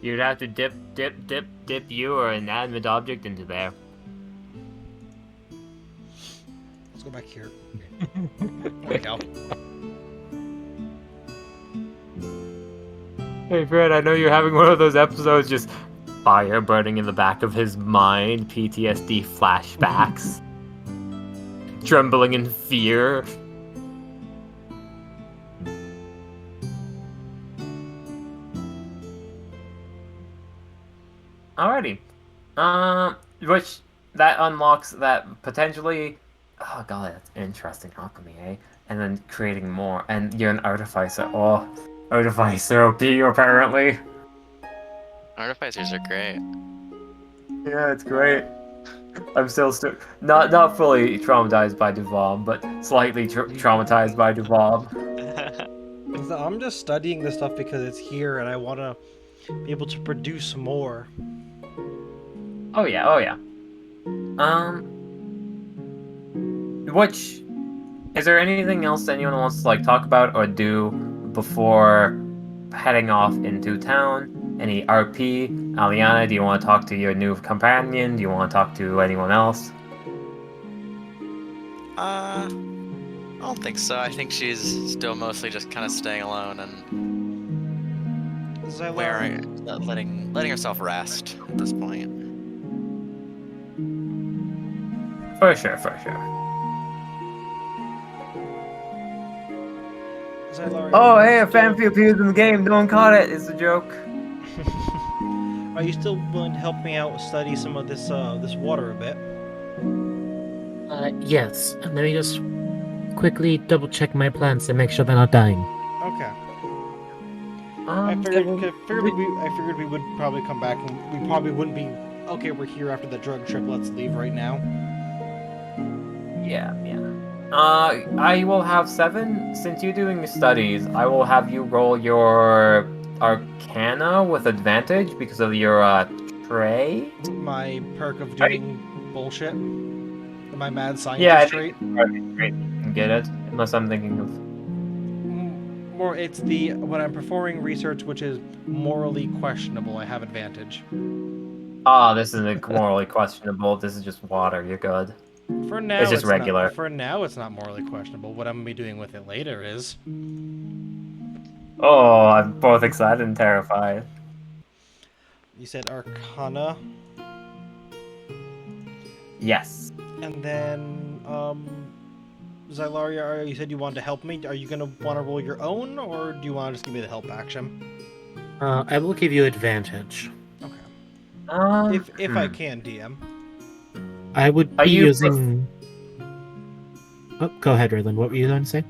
You'd have to dip you or an inanimate object into there. Let's go back here. There we go. Hey Fred, I know you're having one of those episodes just fire burning in the back of his mind, PTSD flashbacks, trembling in fear. Alrighty. Which that unlocks that potentially. Oh god, that's interesting alchemy, eh? And then creating more, and you're an artificer. Oh, artificer OP apparently. Artificers are great. Yeah, it's great. I'm still not fully traumatized by Duval, but slightly traumatized by Duval. So I'm just studying this stuff because it's here and I want to be able to produce more. Oh yeah, oh yeah. Which is there anything else anyone wants to like talk about or do before heading off into town? Any RP? Aliana, do you want to talk to your new companion? Do you want to talk to anyone else? I don't think so. I think she's still mostly just kind of staying alone and letting herself rest at this point. For sure, for sure. Oh, hey, a fancy appears in the game. No one caught it. It's a joke. Are you still willing to help me out study some of this this water a bit? Yes. Let me just quickly double check my plants and make sure they're not dying. Okay. I figured we would probably come back and we probably wouldn't be. Okay, we're here after the drug trip. Let's leave right now. Yeah. I will have 7. Since you're doing studies, I will have you roll your Arcana with advantage because of your trade. My perk of doing bullshit. My mad scientist Yeah, trait. Great. Get it? Unless I'm thinking of. More, it's the when I'm performing research which is morally questionable. I have advantage. This isn't morally questionable. This is just water. You're good. For now, it's just regular. For now, it's not morally questionable. What I'm gonna be doing with it later is. Oh, I'm both excited and terrified. You said Arcana. Yes. And then, Zylaria, you said you wanted to help me. Are you gonna want to roll your own, or do you want to just give me the help action? I will give you advantage. Okay. If I can, DM. I would be using. Oh, go ahead, Raylan. What were you going to say?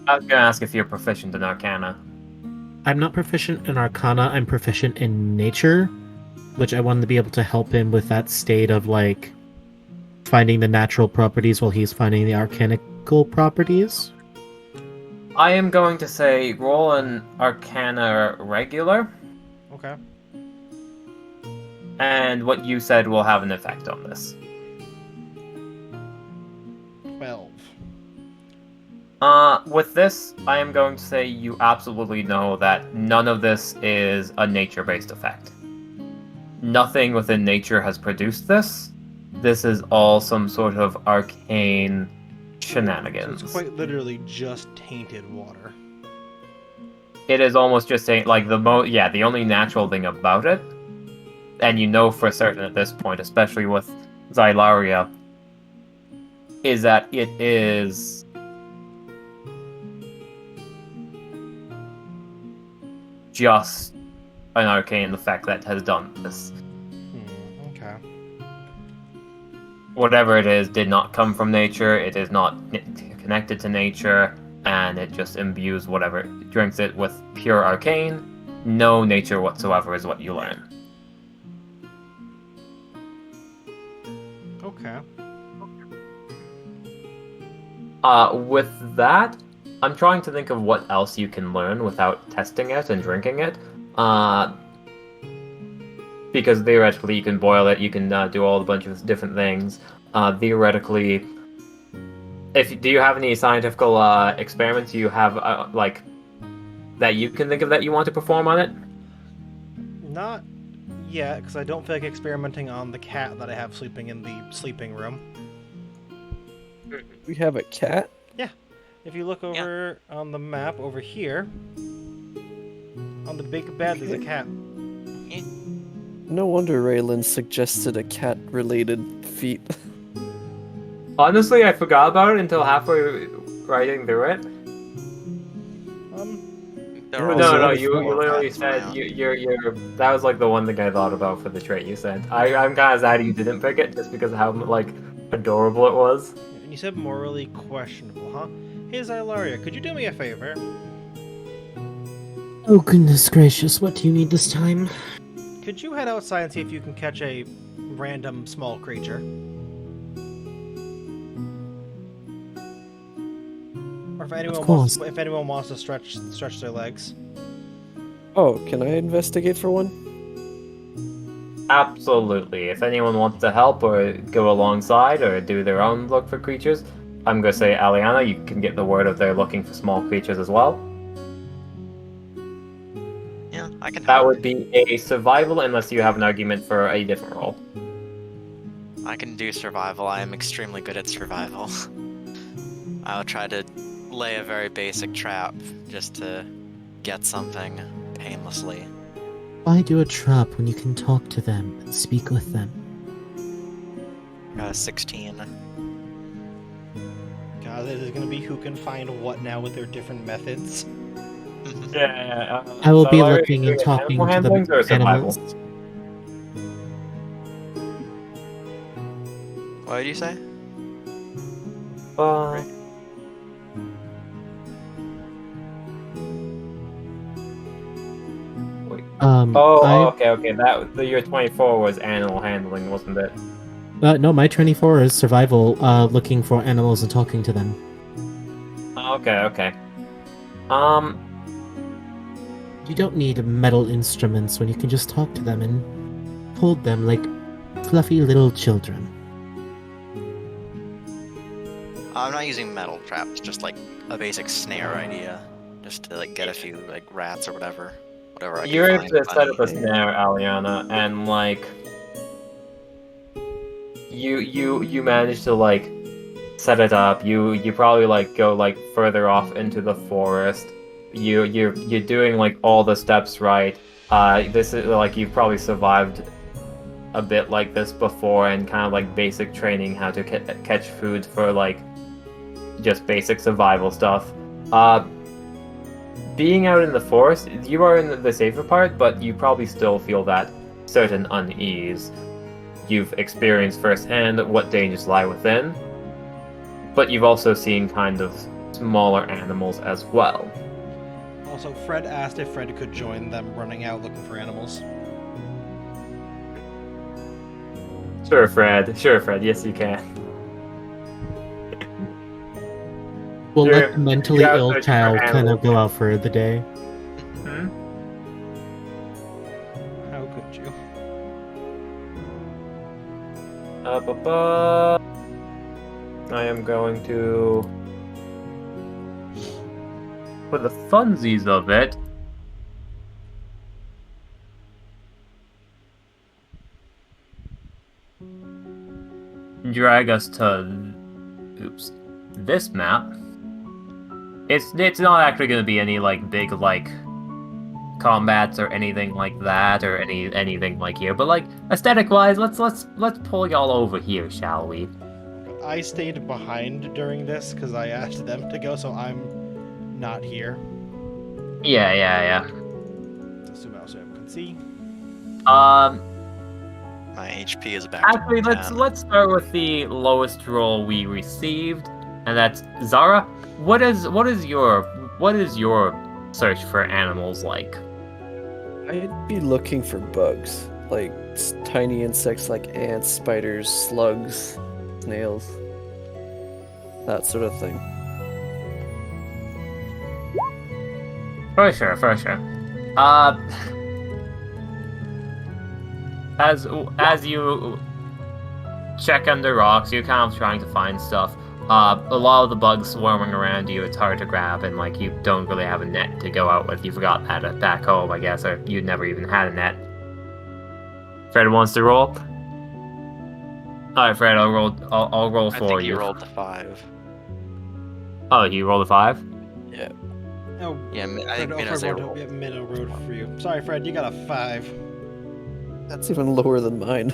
I was gonna ask if you're proficient in Arcana. I'm not proficient in Arcana. I'm proficient in Nature, which I wanted to be able to help him with that state of like finding the natural properties while he's finding the arcanical properties. I am going to say roll an Arcana regular. Okay. And what you said will have an effect on this. 12. With this, I am going to say you absolutely know that none of this is a nature-based effect. Nothing within nature has produced this. This is all some sort of arcane shenanigans. So it's quite literally just tainted water. It is almost just saying, like, the only natural thing about it, and you know for certain at this point, especially with Zylaria, is that it is just an arcane effect that has done this. Okay. Whatever it is did not come from nature, it is not connected to nature, and it just imbues whatever, drinks it with pure arcane. No nature whatsoever is what you learn. Okay. With that, I'm trying to think of what else you can learn without testing it and drinking it. because theoretically you can boil it, you can do all a bunch of different things. Theoretically, do you have any scientific experiments you have like that you can think of that you want to perform on it? Not yet, because I don't feel like experimenting on the cat that I have sleeping in the sleeping room. We have a cat? If you look over on the map over here, on the big bed, there's a cat. No wonder Raylan suggested a cat-related feat. Honestly, I forgot about it until halfway writing through it. They're all No, all you four literally cats said around. you're. That was like the one thing I thought about for the trait you said. I'm kind of sad you didn't pick it just because of how like adorable it was. And you said morally questionable, huh? Hey, Zylaria, could you do me a favor? Oh, goodness gracious, what do you need this time? Could you head outside and see if you can catch a random small creature? Or if anyone course. wants to stretch their legs. Oh, can I investigate for one? Absolutely. If anyone wants to help or go alongside or do their own look for creatures, I'm gonna say, Aliana, you can get the word if they're looking for small creatures as well. Yeah, I can That help. would be a survival unless you have an argument for a different role. I can do survival. I am extremely good at survival. I'll try to lay a very basic trap just to get something painlessly. Why do a trap when you can talk to them and speak with them? 16. God, there's gonna be who can find what now with their different methods. Yeah. I will be Are you looking and doing talking animal to the handlings or survival? animals. What did you say? Uh, Okay. That the year 24 was animal handling, wasn't it? No, my 24 is survival, looking for animals and talking to them. Okay. Um, You don't need metal instruments when you can just talk to them and hold them like fluffy little children. I'm not using metal traps, just like a basic snare idea, just to like get a few like rats or whatever I can you're able find. to set up a funny. snare, Aliana, and like you manage to like set it up. You probably like go like further off into the forest. You're doing like all the steps right. This is like you've probably survived a bit like this before, and kind of like basic training how to catch food for like just basic survival stuff. Being out in the forest, you are in the safer part, but you probably still feel that certain unease. You've experienced firsthand what dangers lie within, but you've also seen kind of smaller animals as well. Also, Fred asked if Fred could join them running out looking for animals. Sure, Fred. Yes, you can. We'll You're- let the mentally you're out ill searching for child kind animals. of go out for the day. How could you? I am going to, for the funsies of it, drag us to, this map. It's not actually going to be any like big like combats or anything like that, or anything like here, but like aesthetic wise, let's pull y'all over here, shall we? I stayed behind during this because I asked them to go, so I'm not here. Yeah. Assume I also can see. My HP is back. Actually, to 10. let's start with the lowest roll we received, and that's Zara. What is your search for animals like? I'd be looking for bugs, like tiny insects like ants, spiders, slugs, snails, that sort of thing. For sure. as you check under rocks, you're kind of trying to find stuff. A lot of the bugs swarming around you, it's hard to grab, and like you don't really have a net to go out with. You forgot that at back home, I guess, or you never even had a net. Fred wants to roll. All right, Fred, I'll roll. I'll roll I for think you. you rolled the 5. Oh, you rolled a 5. Oh, Yeah, I think Fred, Minnows Fred rolled. yeah, Minnow rolled for you. Sorry, Fred, you got a 5. That's even lower than mine.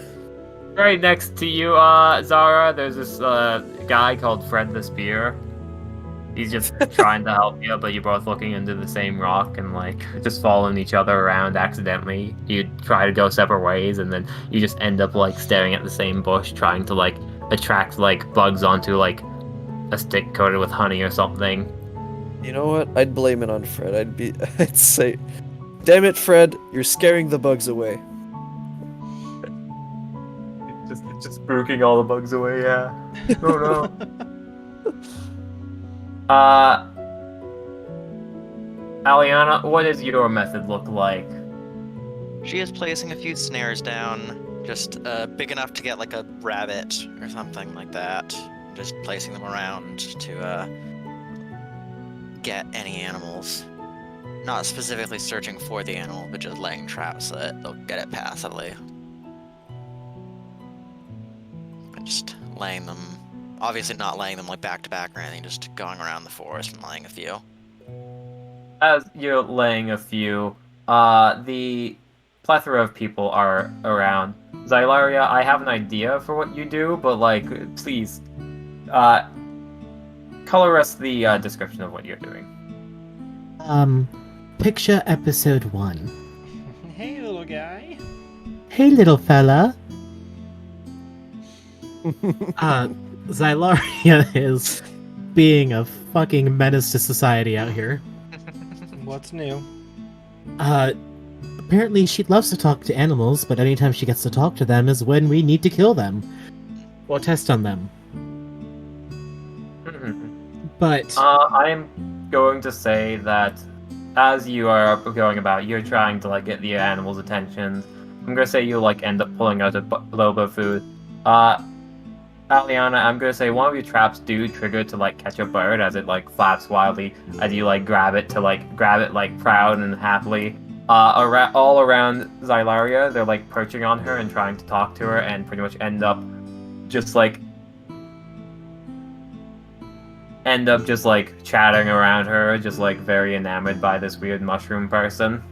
Right next to you, Zara, there's this guy called Fred the Spear. He's just trying to help you, but you're both looking into the same rock and like just following each other around accidentally. You try to go separate ways, and then you just end up like staring at the same bush, trying to like attract like bugs onto like a stick coated with honey or something. You know what? I'd blame it on Fred. I'd say, damn it, Fred, you're scaring the bugs away. Just spooking all the bugs away, yeah. Oh no. Aliana, what does your method look like? She is placing a few snares down, just big enough to get like a rabbit or something like that. Just placing them around to get any animals. Not specifically searching for the animal, but just laying traps so that they'll get it passively. Just laying them, obviously not laying them like back to back or anything, just going around the forest and laying a few. As you're laying a few, the plethora of people are around. Xylaria, I have an idea for what you do, but like, please, color us the description of what you're doing. Picture episode 1. Hey, little guy. Hey, little fella. Xylaria is being a fucking menace to society out here. What's new? Apparently she loves to talk to animals, but anytime she gets to talk to them is when we need to kill them. Or test on them. But... I am going to say that as you are going about, you're trying to like get the animals' attention. I'm gonna say you like end up pulling out a little bit of food. Aliana, I'm gonna say one of your traps do trigger to like catch a bird as it like flaps wildly as you like grab it like proud and happily. All around Xylaria, they're like perching on her and trying to talk to her, and pretty much end up just chatting around her, just like very enamored by this weird mushroom person.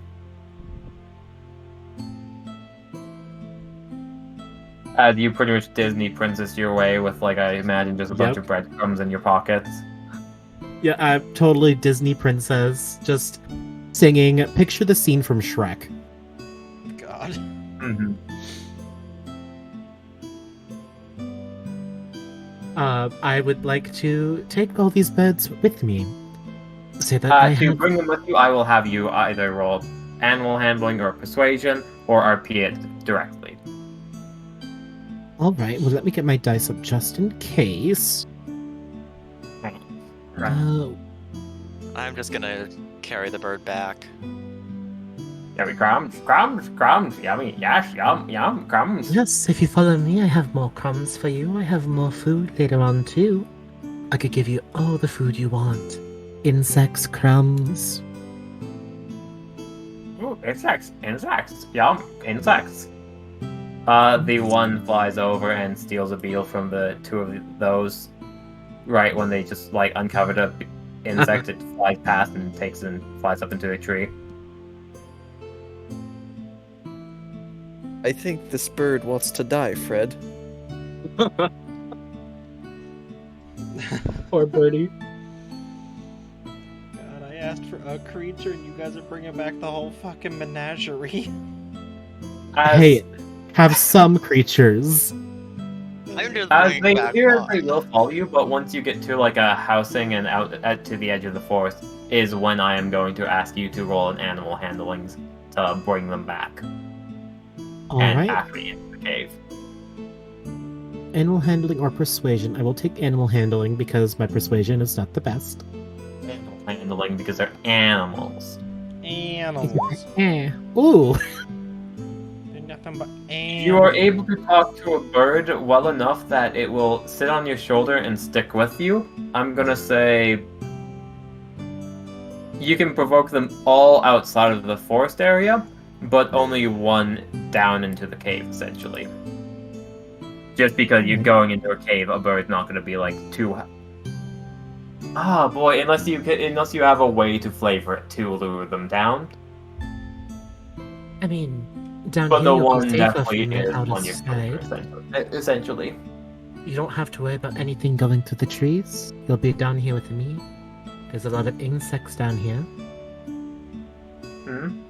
As you pretty much Disney princess your way with, like, I imagine just a bunch of breadcrumbs in your pockets. Yeah, I'm totally Disney princess, just singing. Picture the scene from Shrek. God. Mm-hmm. I would like to take all these birds with me. Say that to bring them with you, I will have you either roll animal handling or persuasion, or RP it directly. Alright, well let me get my dice up just in case. I'm just gonna carry the bird back. Yummy crumbs, yummy, yes, yum, crumbs. Yes, if you follow me, I have more crumbs for you. I have more food later on too. I could give you all the food you want. Insects, crumbs. Ooh, insects, yum, insects. The one flies over and steals a beetle from the two of those. Right when they just like uncovered a insect, it flies past and takes and flies up into a tree. I think this bird wants to die, Fred. Poor birdie. God, I asked for a creature and you guys are bringing back the whole fucking menagerie. Hey, have some creatures. As they hear, they will follow you, but once you get to like a housing and out to the edge of the forest, is when I am going to ask you to roll an animal handling to bring them back. And actually into the cave. Animal handling or persuasion. I will take animal handling because my persuasion is not the best. Animal handling because they're animals. Animals. Ooh. They're nothing You are able to talk to a bird well enough that it will sit on your shoulder and stick with you. I'm gonna say you can provoke them all outside of the forest area, but only one down into the cave, essentially. Just because you're going into a cave, a bird's not gonna be like too. Ah, boy, unless you have a way to flavor it to lure them down. I mean, down But here the you'll one be safer definitely from the is outer on your shoulder, side. essentially. You don't have to worry about anything going through the trees. You'll be down here with me. There's a lot of insects down here. Hmm?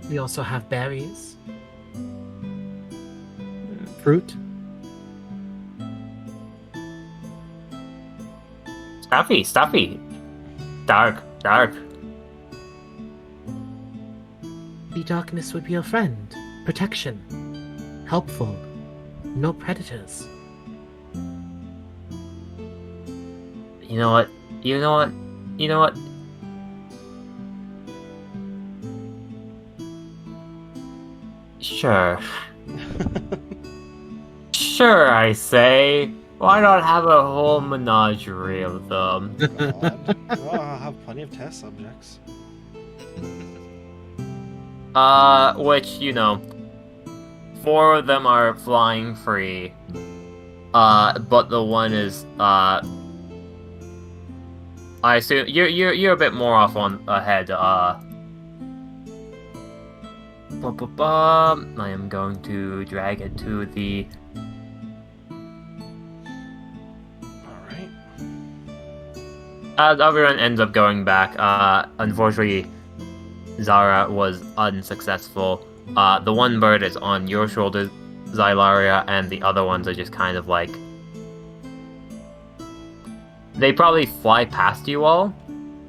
We also have berries. Fruit. Stuffy. Dark. The darkness would be your friend. Protection. Helpful. No predators. You know what? Sure. Sure, I say. Why not have a whole menagerie of them? Well, I'll have plenty of test subjects. Which, 4 of them are flying free. But the one is, I assume you're a bit more off on ahead, I am going to drag it to the... Alright. As everyone ends up going back, unfortunately, Zara was unsuccessful. The one bird is on your shoulder, Xylaria, and the other ones are just kind of like... They probably fly past you all,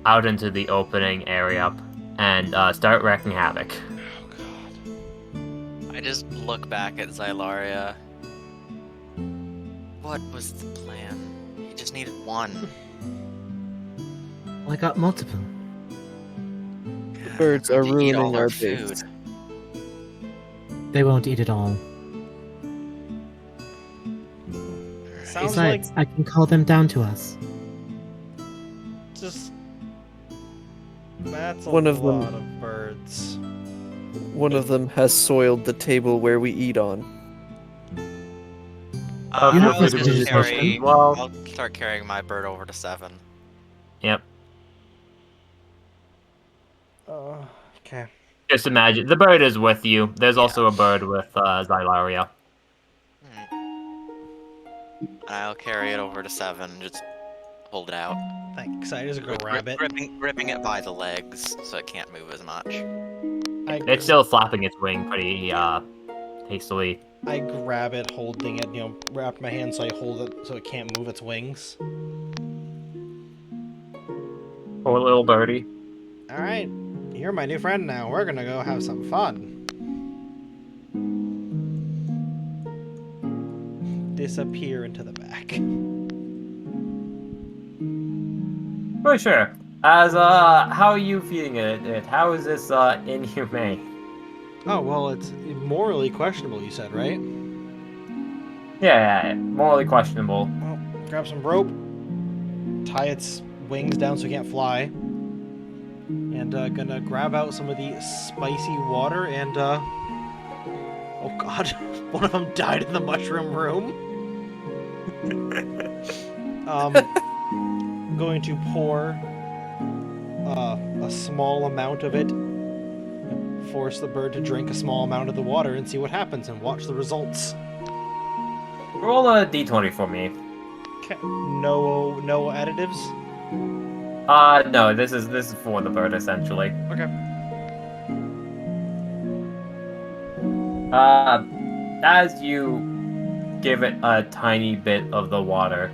out into the opening area, and start wreaking havoc. Oh god. I just look back at Xylaria. What was the plan? He just needed one. Well, I got multiple. Birds are They eat all ruining our base. food. They won't eat it all. Sounds Besides, like I can call them down to us. just... That's a One of them- lot of birds. One of them has soiled the table where we eat on. You have I'll this just business carry. Well- I'll start carrying my bird over to 7. Yep. Okay. Just imagine, the bird is with you. There's also a bird with Xylaria. I'll carry it over to 7. Just hold it out. Thanks. I just grab it. Gripping it by the legs so it can't move as much. It's still flapping its wing pretty hastily. I grab it, holding it, wrap my hand so I hold it so it can't move its wings. Poor little birdie. Alright, you're my new friend now. We're gonna go have some fun. Disappear into the back. For sure. As how are you feeling it? How is this inhumane? Oh, well, it's morally questionable, you said, right? Yeah, morally questionable. Well, grab some rope, tie its wings down so it can't fly, and gonna grab out some of the spicy water and, oh god, one of them died in the mushroom room. Going to pour a small amount of it, force the bird to drink a small amount of the water and see what happens and watch the results. Roll a d20 for me. Okay. No additives? No, this is for the bird essentially. Okay. As you give it a tiny bit of the water,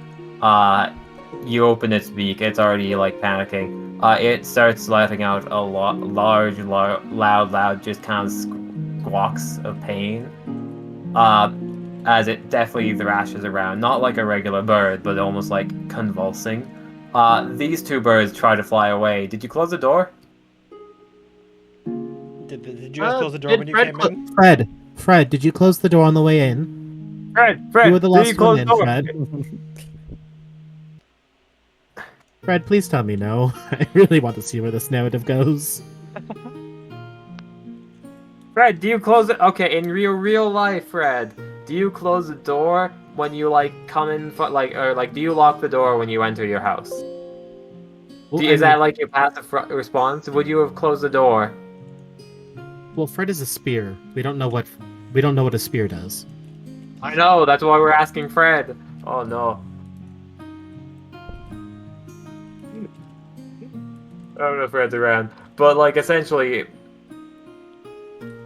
you open its beak. It's already like panicking. It starts letting out a large, loud, just kind of squawks of pain. As it definitely thrashes around, not like a regular bird, but almost like convulsing. These 2 birds try to fly away. Did you close the door? Did Did you guys close the door when you came in? Fred, did you close the door on the way in? Fred, You were the do you last close one in, the door? Fred. Fred, please tell me no. I really want to see where this narrative goes. Fred, do you close it? Okay, in real life, Fred, do you close the door when you like come in, do you lock the door when you enter your house? Well, Is that like your passive response? Would you have closed the door? well, Fred is a spear. We don't know what a spear does. I know, that's why we're asking Fred. Oh no. I don't know if Fred's around. But like essentially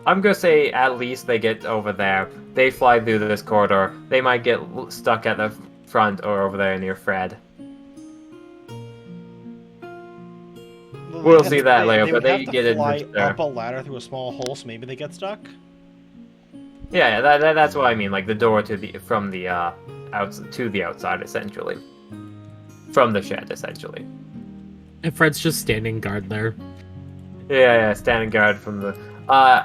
I'm gonna say at least they get over there. They fly through this corridor. They might get stuck at the front or over there near Fred. We'll see that later, but they get fly into there. up a ladder through a small hole, so maybe they get stuck. Yeah, that's what I mean. Like the door to the from the to the outside, essentially, from the shed, essentially. And Fred's just standing guard there. Yeah, standing guard from the.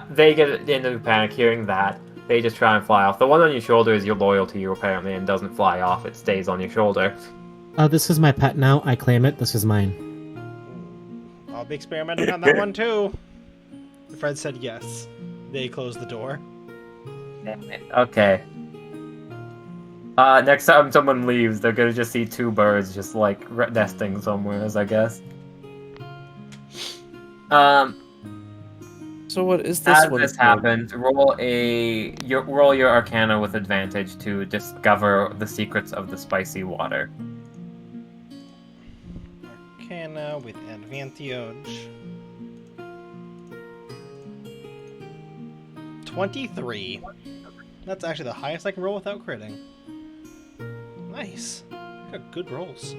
They get into panic hearing that. They just try and fly off. The one on your shoulder is your loyal to you, apparently, and doesn't fly off. It stays on your shoulder. This is my pet now. I claim it. This is mine. I'll be experimenting on that one too. Fred said yes. They closed the door. Okay. Next time someone leaves, they're gonna just see two birds just like nesting somewhere, I guess. So what is this As one? this happens, roll your Arcana with advantage to discover the secrets of the spicy water. Arcana with advantage. 23. That's actually the highest I can roll without critting. Nice. Got good rolls.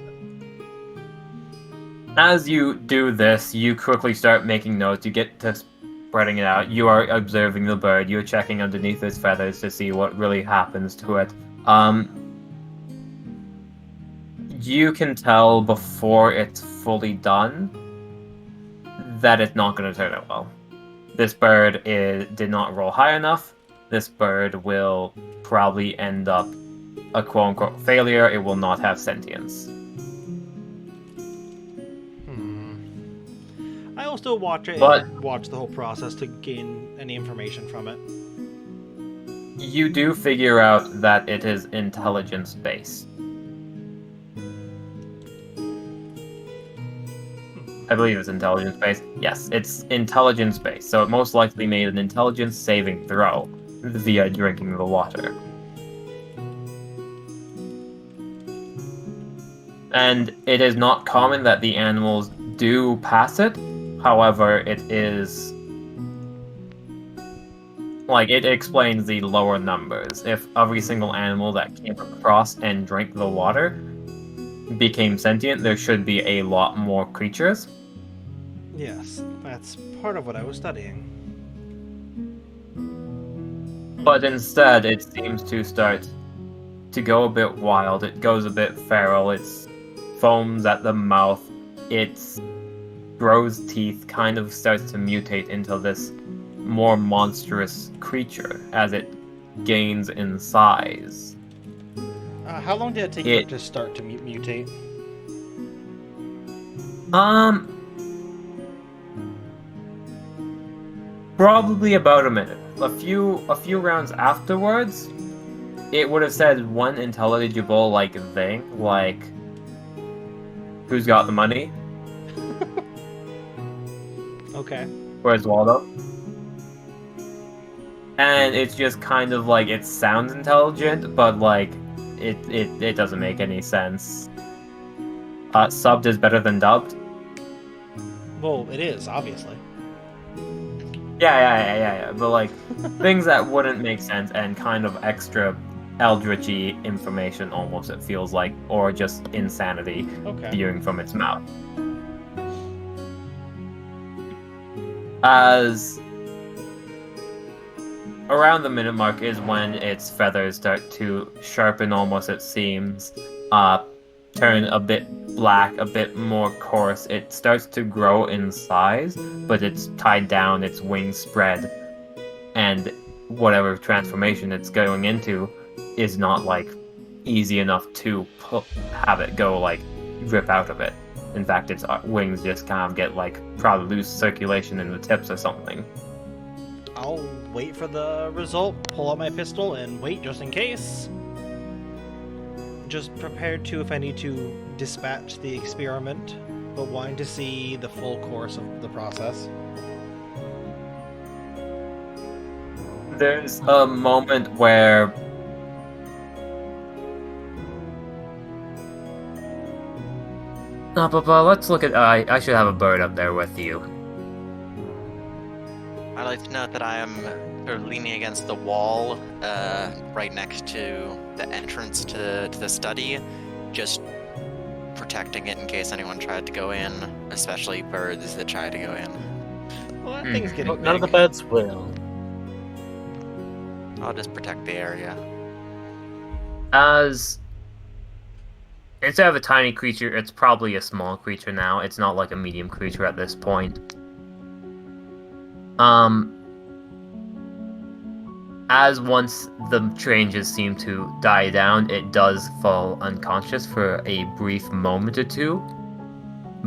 As you do this, you quickly start making notes. You get to spreading it out. You are observing the bird. You're checking underneath its feathers to see what really happens to it. You can tell before it's fully done that it's not going to turn out well. This bird did not roll high enough. This bird will probably end up a quote-unquote failure. It will not have sentience. I will still watch it But- and watch the whole process to gain any information from it. You do figure out that it is intelligence-based. I believe it's intelligence-based. Yes, it's intelligence-based, so it most likely made an intelligence saving throw via drinking the water. And it is not common that the animals do pass it. However, it is... like, it explains the lower numbers. If every single animal that came across and drank the water became sentient, there should be a lot more creatures. Yes, that's part of what I was studying. But instead, it seems to start to go a bit wild. It goes a bit feral. It foams at the mouth. Its grows teeth kind of starts to mutate into this more monstrous creature as it gains in size. How long did it take you to start to mutate? Probably about a minute. A few rounds afterwards, it would have said one intelligible like thing, like who's got the money? Okay. Where's Waldo? And it's just kind of like it sounds intelligent, but like it doesn't make any sense. Subbed is better than dubbed. Well, it is, obviously. Yeah. But like things that wouldn't make sense and kind of extra eldritchy information almost it feels like, or just insanity spewing from its mouth. As around the minute mark is when its feathers start to sharpen almost, it seems. turn a bit black, a bit more coarse. It starts to grow in size, but it's tied down, its wings spread, and whatever transformation it's going into is not like easy enough to have it go like rip out of it. In fact, its wings just kind of get like probably lose circulation in the tips or something. I'll wait for the result, pull out my pistol, and wait just in case. Just prepared to if I need to dispatch the experiment, but wanting to see the full course of the process. There's a moment where let's look at. I should have a bird up there with you. I'd like to note that I am sort of leaning against the wall, right next to the entrance to the study, just protecting it in case anyone tried to go in, especially birds that try to go in. Well, that thing's getting None of the big. birds will. I'll just protect the area. As instead of a tiny creature, it's probably a small creature now. It's not like a medium creature at this point. As once the changes seem to die down, it does fall unconscious for a brief moment or two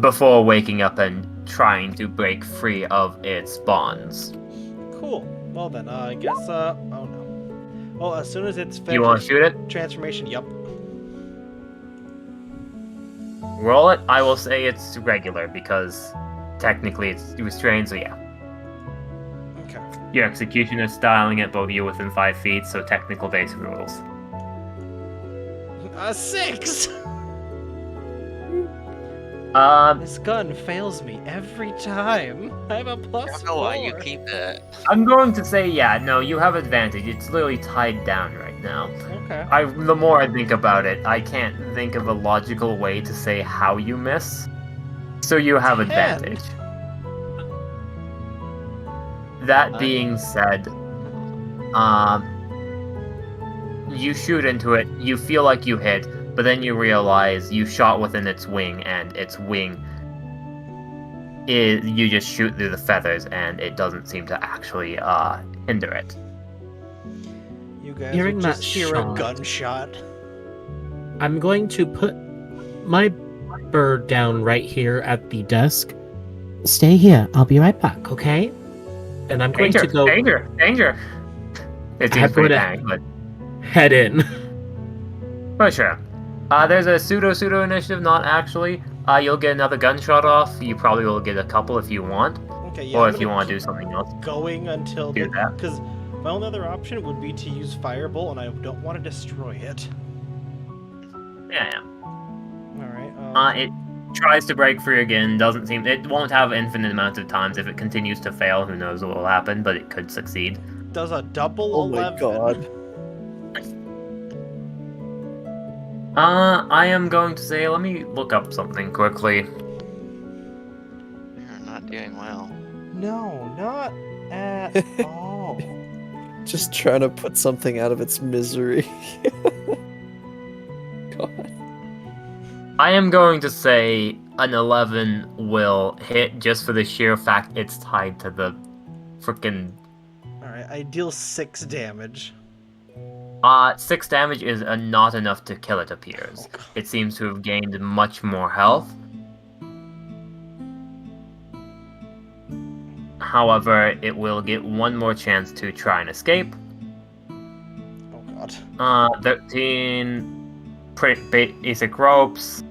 before waking up and trying to break free of its bonds. Cool. Well then, I guess, oh no. Well, as soon as it's You want to finished shoot it? transformation, yup. Roll it. I will say it's regular because technically it's restrained, so yeah. Okay. Your executioner is styling it, both of you within 5 feet, so technical base rules. A 6! This gun fails me every time. I have a I plus don't know why you 4. keep it. I'm going to say, yeah, no, you have advantage. It's literally tied down right now. Okay. The more I think about it, I can't think of a logical way to say how you miss. So you have 10. advantage. That being said, you shoot into it, you feel like you hit, but then you realize you shot within its wing, and its wing you just shoot through the feathers, and it doesn't seem to actually hinder it. You guys Hearing would that just hear a shot. gunshot. I'm going to put my bird down right here at the desk. Stay here. I'll be right back, okay? And I'm going to go Danger! It I seems have pretty to- panicked, but head in. for sure. There's a pseudo initiative, not actually. You'll get another gunshot off. You probably will get a couple if you want, Okay, yeah. or I'm if you gonna want to keep do something else. going until Do that. because my only other option would be to use Firebolt, and I don't want to destroy it. Yeah. All right. It tries to break free again. Doesn't seem. It won't have infinite amounts of times. If it continues to fail, who knows what will happen? But it could succeed. Does a double Oh my 11. god. I am going to say. Let me look up something quickly. You're not doing well. No, not at all. Just trying to put something out of its misery. God. I am going to say an 11 will hit just for the sheer fact it's tied to the frickin' All right, I deal 6 damage. 6 damage is not enough to kill, it appears. Oh, It seems to have gained much more health. However, it will get one more chance to try and escape. Oh god. 13 basic ropes.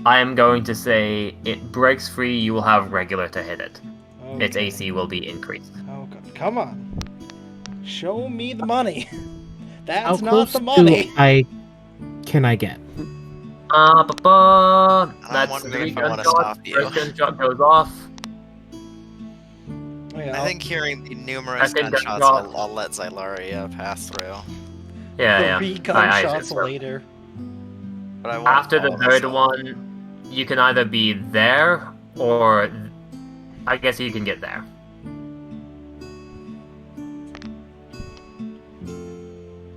I am going to say it breaks free, you will have regular to hit it. Its Okay. AC will be increased. Oh god. Come on. Show me the money. How That's not close the money. can I get? That's wondering 3 if I wanna gunshots. stop you. First gunshot goes off. Oh, yeah, I think hearing the numerous Second gunshots, gunshot. I'll let Xylaria pass through. Yeah. 3 I- gunshots it's- later. But I won't After the follow third myself. one, you can either be there, or I guess you can get there.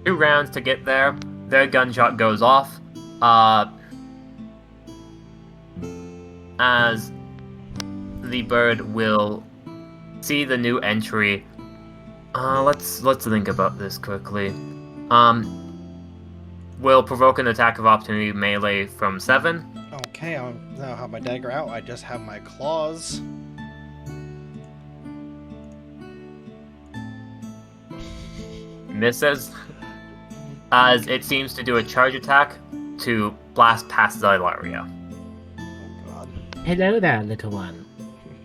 Two rounds to get there. Their gunshot goes off. as the bird will see the new entry. Let's think about this quickly. Will provoke an attack of opportunity melee from 7. Okay, I now have my dagger out. I just have my claws. Misses, as it seems to do a charge attack to blast past Zylaria. Oh god. Hello there, little one.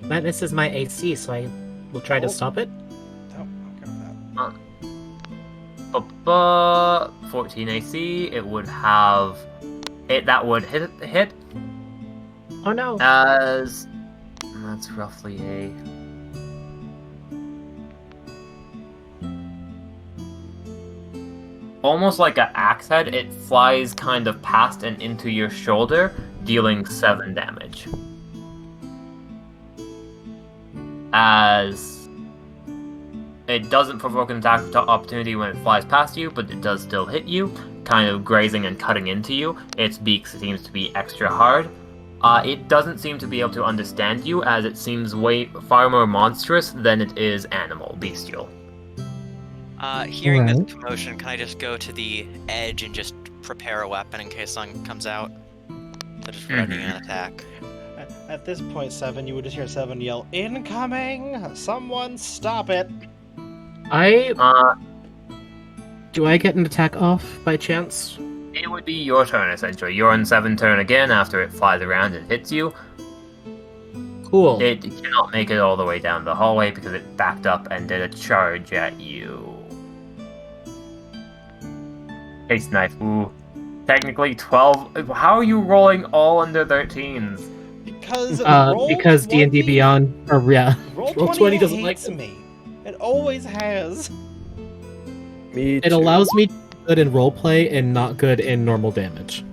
But this is my AC, so I will try to Oh. stop it. Oh, okay with that. 14 AC. It would have it. That would hit. Oh no. As that's roughly a. Almost like an axe head, it flies kind of past and into your shoulder, dealing 7 damage. As it doesn't provoke an attack of opportunity when it flies past you, but it does still hit you, kind of grazing and cutting into you. Its beak seems to be extra hard. It doesn't seem to be able to understand you, as it seems far more monstrous than it is animal, bestial. Hearing Alright. this commotion, can I just go to the edge and just prepare a weapon in case something comes out? So just readying an attack. At this point, 7, you would just hear 7 yell, "Incoming! Someone stop it!" Do I get an attack off by chance? It would be your turn, essentially. You're on 7 turn again after it flies around and hits you. Cool. It cannot make it all the way down the hallway because it backed up and did a charge at you. Case knife, ooh. Technically 12. How are you rolling all under 13s? Because Because D&D Beyond, or yeah, Roll Roll 20, 20 doesn't like hates me. It always has. Me it too. allows me to be good in roleplay and not good in normal damage.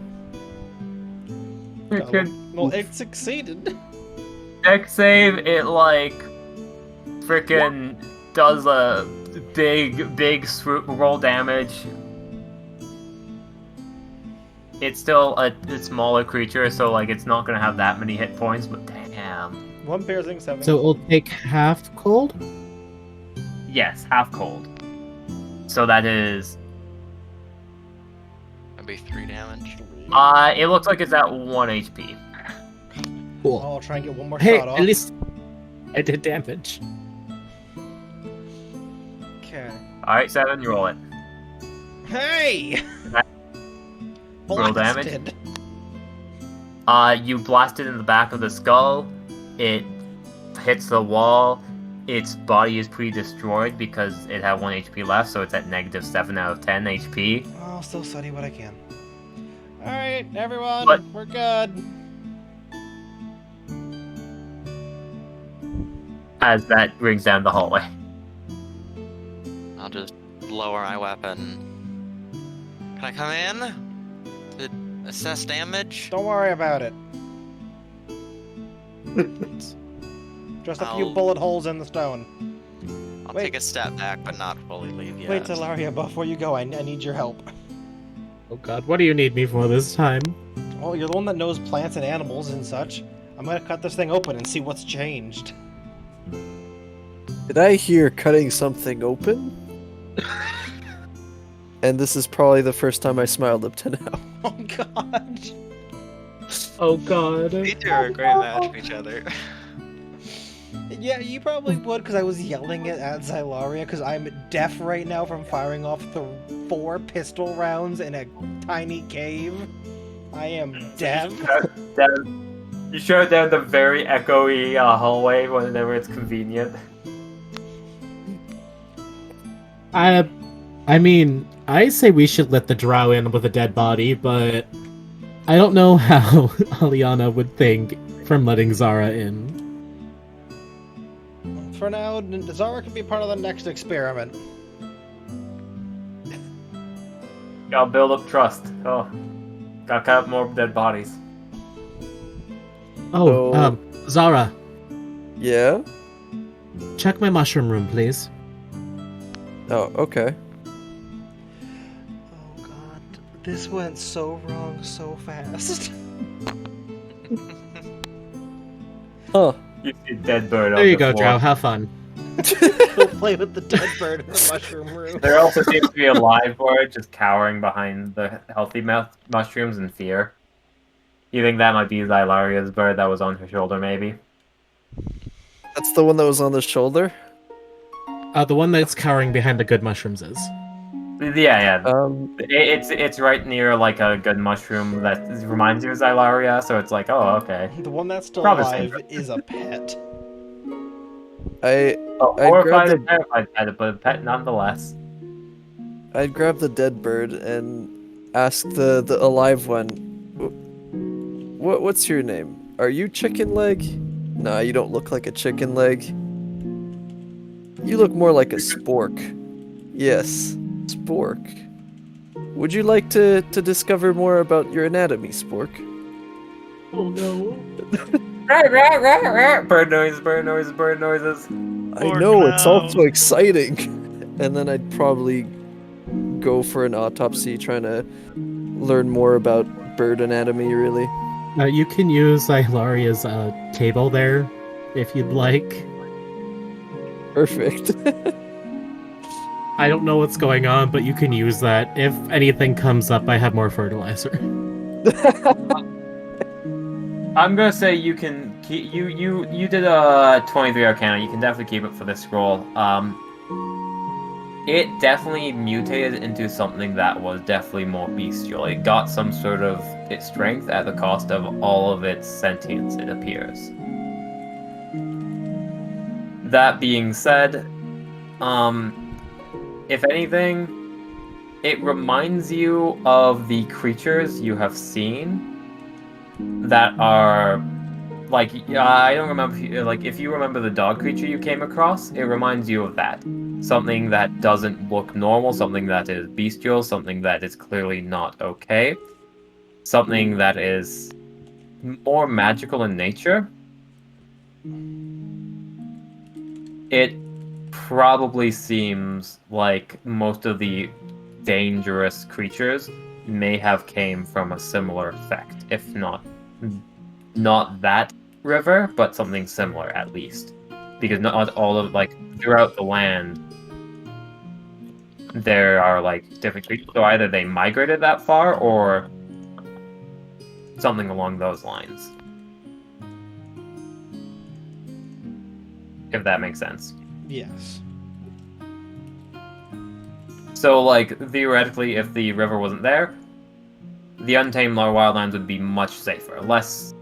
Well, it succeeded. Deck save, it like frickin' does a big roll damage. It's still a smaller creature, so like it's not gonna have that many hit points, but damn. 1 piercing, 7. So it will take half cold? Yes, half cold. So that is That'd be 3 damage. it looks like it's at 1 HP. Cool. I'll try and get one more Hey, shot off. at least I did damage. Okay. Alright, 7, you roll it. Hey! Roll damage? Blasted. You blast it in the back of the skull. It hits the wall. Its body is pretty destroyed because it had 1 HP left, so it's at -7 out of 10 HP. I'll still study what I can. Alright, everyone, What? we're good. As that rings down the hallway. I'll just lower my weapon. Can I come in? To assess damage? Don't worry about it. Just a few I'll- bullet holes in the stone. I'll Wait. take a step back, but not fully leave yet. Wait, Telaria, before you go, I need your help. Oh god, what do you need me for this time? Well, you're the one that knows plants and animals and such. I'm gonna cut this thing open and see what's changed. Did I hear cutting something open? And this is probably the first time I smiled up to now. Oh god. Oh god. You two are a great match for each other. Yeah, you probably would, because I was yelling it at Zylaria, because I'm deaf right now from firing off the 4 pistol rounds in a tiny cave. I am deaf. You showed down the very echoey hallway whenever it's convenient. I mean, I say we should let the drow in with a dead body, but I don't know how Aliana would think from letting Zara in. For now, Zara can be part of the next experiment. Gotta build up trust. Oh, gotta cut up more dead bodies. Oh, So- Zara, Yeah? check my mushroom room, please. Oh, okay. Oh god, this went so wrong so fast. Huh. You see a dead bird There on you the go, floor. Drow. Have fun. Go play with the dead bird in the mushroom room. There also seems to be a live bird just cowering behind the healthy mushrooms in fear. You think that might be Xylaria's bird that was on her shoulder, maybe? That's the one that was on the shoulder. The one that's cowering behind the good mushrooms is. Yeah. It's right near like a good mushroom that reminds you of Xylaria, so it's like, oh, okay. The one that's still Probably same alive is a pet. I A I'd grab horrified the and terrified pet, but a pet nonetheless. I'd grab the dead bird and ask the alive one. What's your name? Are you chicken leg? Nah, you don't look like a chicken leg. You look more like a spork. Yes, spork. Would you like to discover more about your anatomy, spork? Oh no. Bird noise, bird noises, bird noises. I Spork know, it's all so now. exciting. And then I'd probably go for an autopsy, trying to learn more about bird anatomy, really. You can use Hilaria's table there, if you'd like. Perfect. I don't know what's going on, but you can use that. If anything comes up, I have more fertilizer. I'm gonna say you can keep you did a 23 Arcana. You can definitely keep it for this scroll. It definitely mutated into something that was definitely more bestial. It got some sort of its strength at the cost of all of its sentience, it appears. That being said, if anything, it reminds you of the creatures you have seen that are like I don't remember if you remember the dog creature you came across, it reminds you of that. Something that doesn't look normal, something that is bestial, something that is clearly not okay, something that is more magical in nature. It probably seems like most of the dangerous creatures may have came from a similar effect, if not that river, but something similar at least. Because not all of throughout the land there are different creatures. So either they migrated that far or something along those lines. If that makes sense. Yes. So theoretically, if the river wasn't there, the untamed wildlands would be much safer. Less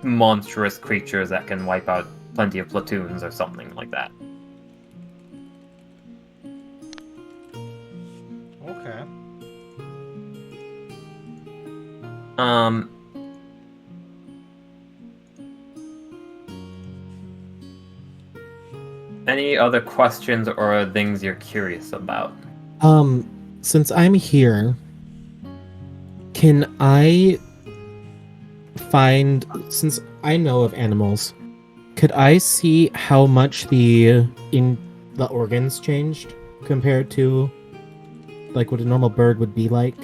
monstrous creatures that can wipe out plenty of platoons or something like that. Okay. Any other questions or things you're curious about? Since I'm here, can I since I know of animals, could I see how much the organs changed compared to what a normal bird would be like?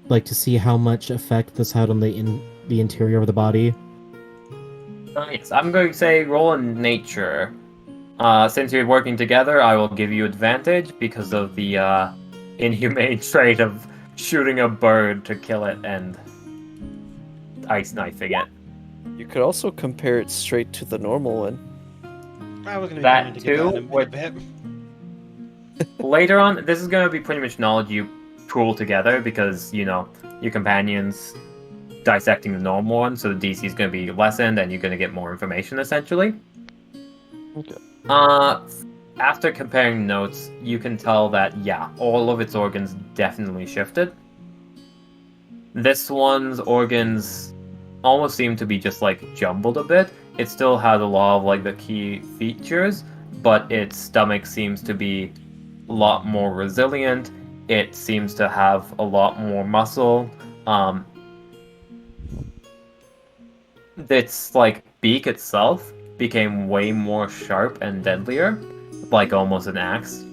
To see how much effect this had on the interior of the body? Yes, I'm going to say roll in nature. Since you're working together, I will give you advantage because of the inhumane trait of shooting a bird to kill it and ice knifing it. You could also compare it straight to the normal one. I was gonna be That planning to get too that in a would- bit. Later on, this is going to be pretty much knowledge you pool together because, your companions dissecting the normal one, so the DC is going to be lessened and you're going to get more information, essentially. Okay. After comparing notes, you can tell that, yeah, all of its organs definitely shifted. This one's organs almost seem to be just, jumbled a bit. It still has a lot of, the key features, but its stomach seems to be a lot more resilient. It seems to have a lot more muscle. Its, beak itself became way more sharp and deadlier, like almost an axe.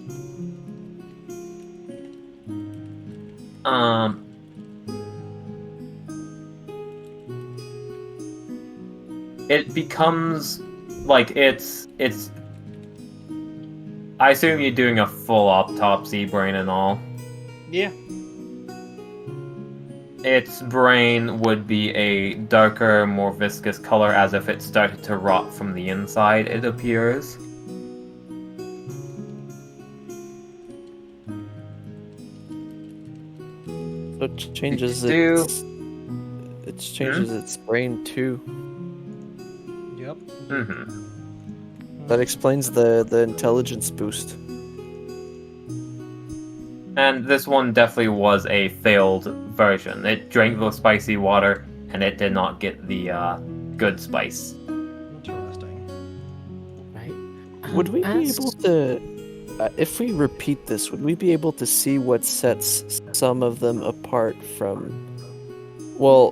it becomes like it's. I assume you're doing a full autopsy, brain and all. Yeah. Its brain would be a darker, more viscous color, as if it started to rot from the inside, it appears. So it changes Do- its brain too. Yep. Mm-hmm. That explains the intelligence boost. And this one definitely was a failed version. It drank the spicy water, and it did not get the good spice. Interesting. Right. Would we be As- able to, if we repeat this, would we be able to see what sets some of them apart from, well,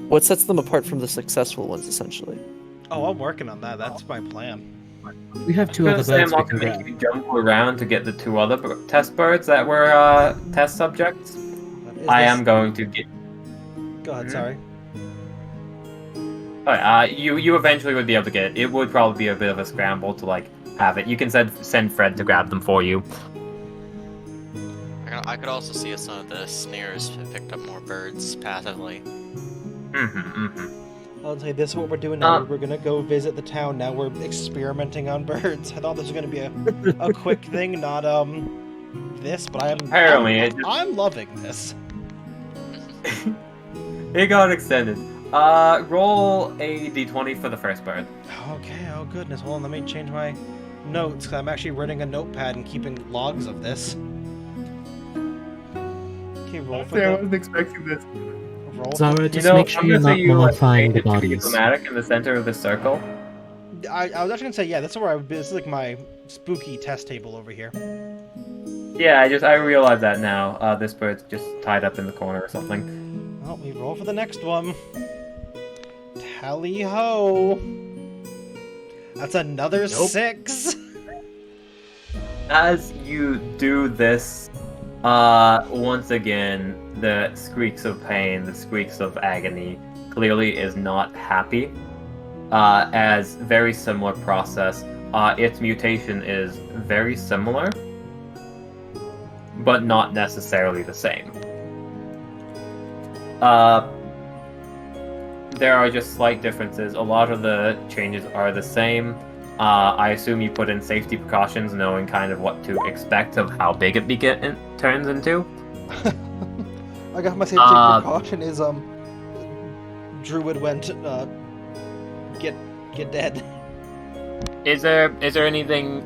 what sets them apart from the successful ones, essentially? Oh, I'm working on that. That's my plan. We have two I'm other gonna say I'm birds we not can gonna grab. make you jump around to get the two other test birds that were test subjects. Is I this- am going to get. Go ahead. Mhm. Sorry. Alright, you eventually would be able to get it. It would probably be a bit of a scramble to like have it. You can send Fred to grab them for you. I could also see if some of the snares have picked up more birds passively. I'll tell you, this is what we're doing now. Uh, We're gonna go visit the town now. We're experimenting on birds. I thought this was gonna be a quick thing, not this, but Apparently, it just- I'm loving this. It got extended. Roll a d20 for the first bird. Okay. Oh goodness. Hold on. Let me change my notes because I'm actually running a notepad and keeping logs of this. Okay, roll for the expecting this. roll. For, Zara, You just know, make sure I'm you're gonna not say you modifying the like, bodies. Dramatic in the center of the circle. I was actually gonna say yeah. This is where I would be. This is like my spooky test table over here. Yeah, I realize that now. This bird's just tied up in the corner or something. Well, we roll for the next one. Tally ho! That's another Nope. 6. As you do this, once again, the squeaks of pain, the squeaks of agony, clearly is not happy. As very similar process. Its mutation is very similar, but not necessarily the same. There are just slight differences. A lot of the changes are the same. I assume you put in safety precautions, knowing kind of what to expect of how big it turns into. I got my safety precaution is Druid went get dead. Is there anything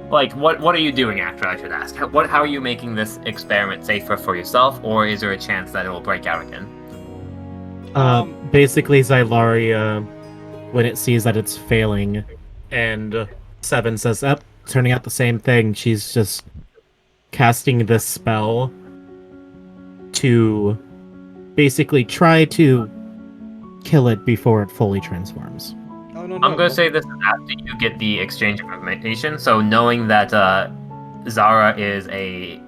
like what are you doing after, I should ask? How are you making this experiment safer for yourself, or is there a chance that it will break out again? Basically, Xylaria, when it sees that it's failing, and Seven says, "Up, turning out the same thing." She's just casting this spell to basically try to kill it before it fully transforms. Oh no! I'm gonna say this is after you get the exchange of information. So knowing that Zara is a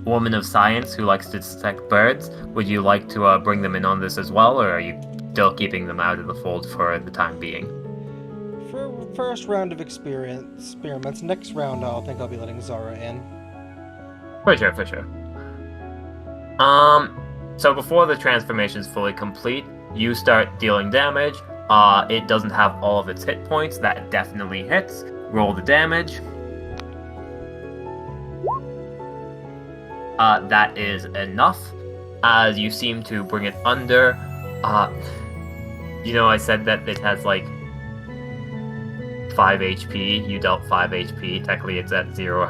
woman of science who likes to detect birds, would you like to bring them in on this as well, or are you still keeping them out of the fold for the time being? For first round of experiments, next round I'll be letting Zara in. For sure. So before the transformation is fully complete, you start dealing damage. It doesn't have all of its hit points. That definitely hits. Roll the damage. That is enough, as you seem to bring it under. I said that it has like 5 HP. You dealt 5 HP. Technically, it's at 0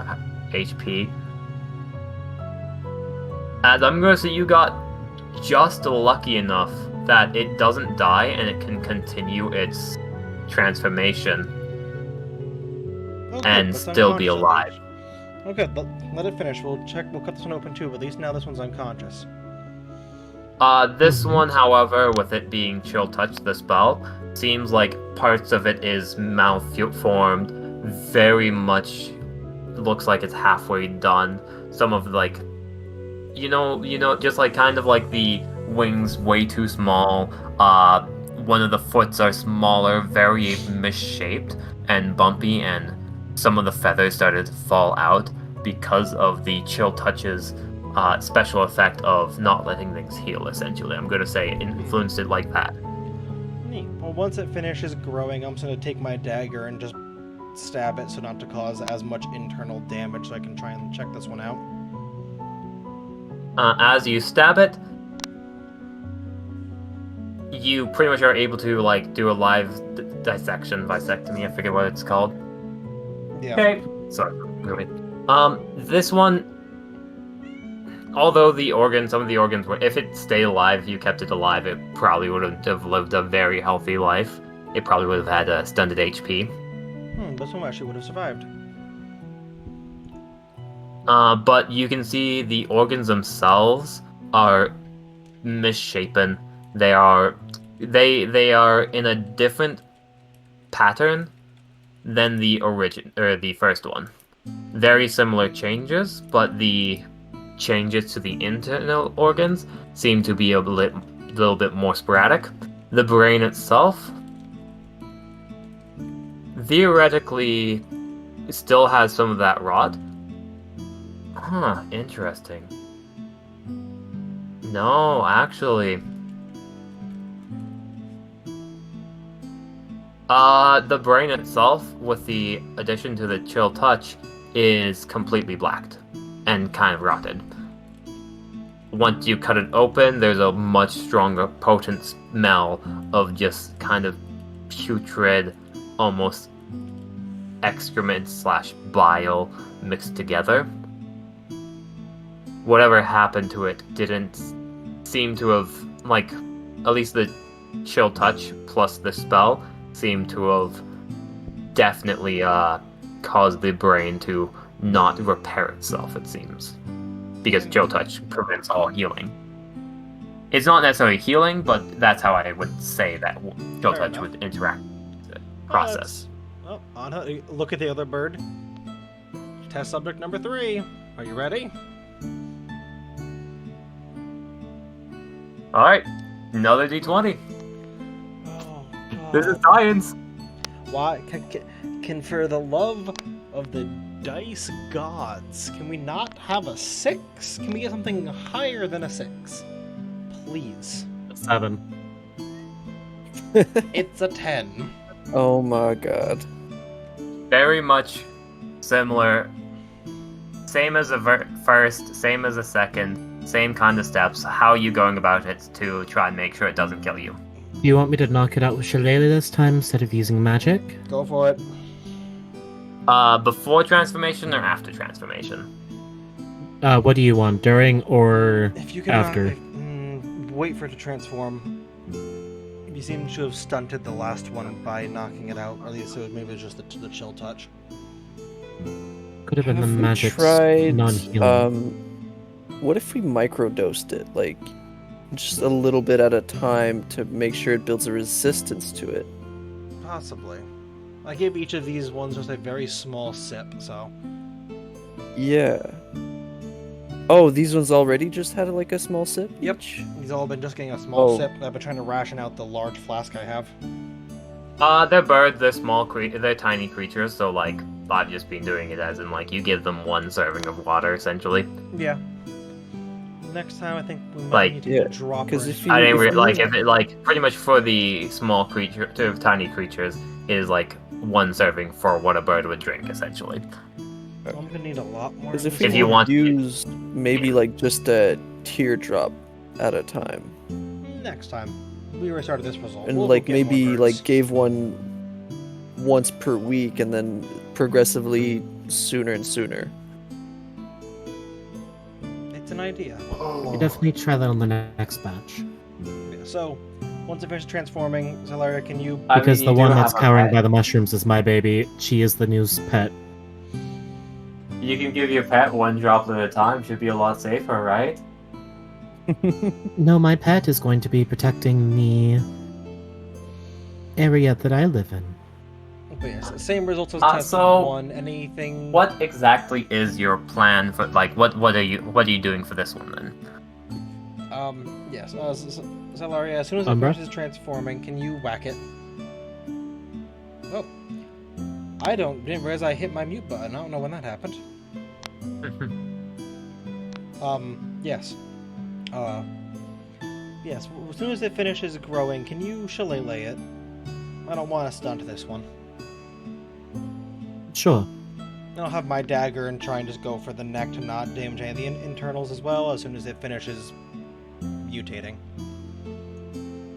HP. As I'm gonna say, you got just lucky enough that it doesn't die and it can continue its transformation Oh, good, and that's still be unconscious alive. at least. Okay, let it finish. We'll cut this one open too, but at least now this one's unconscious. This one, however, with it being chill touch, the spell, seems like parts of it is malformed. Very much looks like it's halfway done. Some of like, just like kind of like the wings way too small. one of the foots are smaller, very misshaped and bumpy, and some of the feathers started to fall out because of the chill touches special effect of not letting things heal, essentially. I'm going to say it influenced it like that. Neat. Well, once it finishes growing, I'm just going to take my dagger and just stab it so not to cause as much internal damage, so I can try and check this one out. As you stab it, you pretty much are able to like do a live vasectomy. I forget what it's called. Yeah. Okay. Sorry. This one, although some of the organs were, if it stayed alive, if you kept it alive, it probably would have lived a very healthy life. It probably would have had a stunted HP. This one actually would have survived. But you can see the organs themselves are misshapen. They are in a different pattern than the first one. Very similar changes, but the changes to the internal organs seem to be a little bit more sporadic. The brain itself theoretically still has some of that rot. Huh, interesting. No, actually. The brain itself, with the addition to the chill touch, is completely blacked and kind of rotted. Once you cut it open, there's a much stronger, potent smell of just kind of putrid, almost excrement/bile mixed together. Whatever happened to it didn't seem to have, like, at least the chill touch plus the spell seemed to have definitely caused the brain to not repair itself, it seems. Because chill touch prevents all healing. It's not necessarily healing, but that's how I would say that chill touch would interact with the process. Look at the other bird. Test subject number 3. Are you ready? Alright, another d20. This is science. Why? Can for the love of the dice gods, can we not have a 6? Can we get something higher than a 6? Please. 7. It's a 10. Oh my god. Very much similar. Same as a first, same as a second, same kind of steps. How are you going about it to try and make sure it doesn't kill you? Do you want me to knock it out with Shillelagh this time instead of using magic? Go for it. Before transformation or after transformation? What do you want, during or If you can after? Wait for it to transform. You seem to have stunted the last one by knocking it out, or at least maybe it was just the chill touch. Could have been the Have we magic's tried, non-healing. what if we microdosed it, like just a little bit at a time to make sure it builds a resistance to it? Possibly. I gave each of these ones just a very small sip, so. Yeah. Oh, these ones already just had like a small sip? Yep. each? These all been just getting a small Oh. sip. I've been trying to ration out the large flask I have. They're birds, they're they're tiny creatures, so like, I've just been doing it as in like, you give them 1 serving of water, essentially. Yeah. Next time I think we might Like- need to Yeah, drop 'cause her if in- you- I didn't if like, if it like, pretty much for the small creature, to tiny creatures, is like 1 serving for what a bird would drink, essentially. I'm gonna need a lot more. Because of if this we you one. want- use maybe like just a teardrop at a time, Next time. We restarted this result. and We'll like get more maybe birds. like gave one once per week, and then progressively sooner and sooner. It's an idea. You definitely try that on the next batch. Yeah, so, once it finishes transforming, Zelaria, can you... Because the one that's cowering by the mushrooms is my baby. She is the new pet. You can give your pet 1 droplet at a time, should be a lot safer, right? No, my pet is going to be protecting the area that I live in. But yes, same results as test so 1. Anything... What exactly is your plan for, like, what are you doing for this one then? Yes. Zelaria, as soon as it Umbra? finishes transforming, can you whack it? Oh. Didn't realize I hit my mute button. I don't know when that happened. Yes. Yes, as soon as it finishes growing, can you shillelagh it? I don't want to stunt this one. Sure. I'll have my dagger and try and just go for the neck to not damage any of the internals as well as soon as it finishes mutating.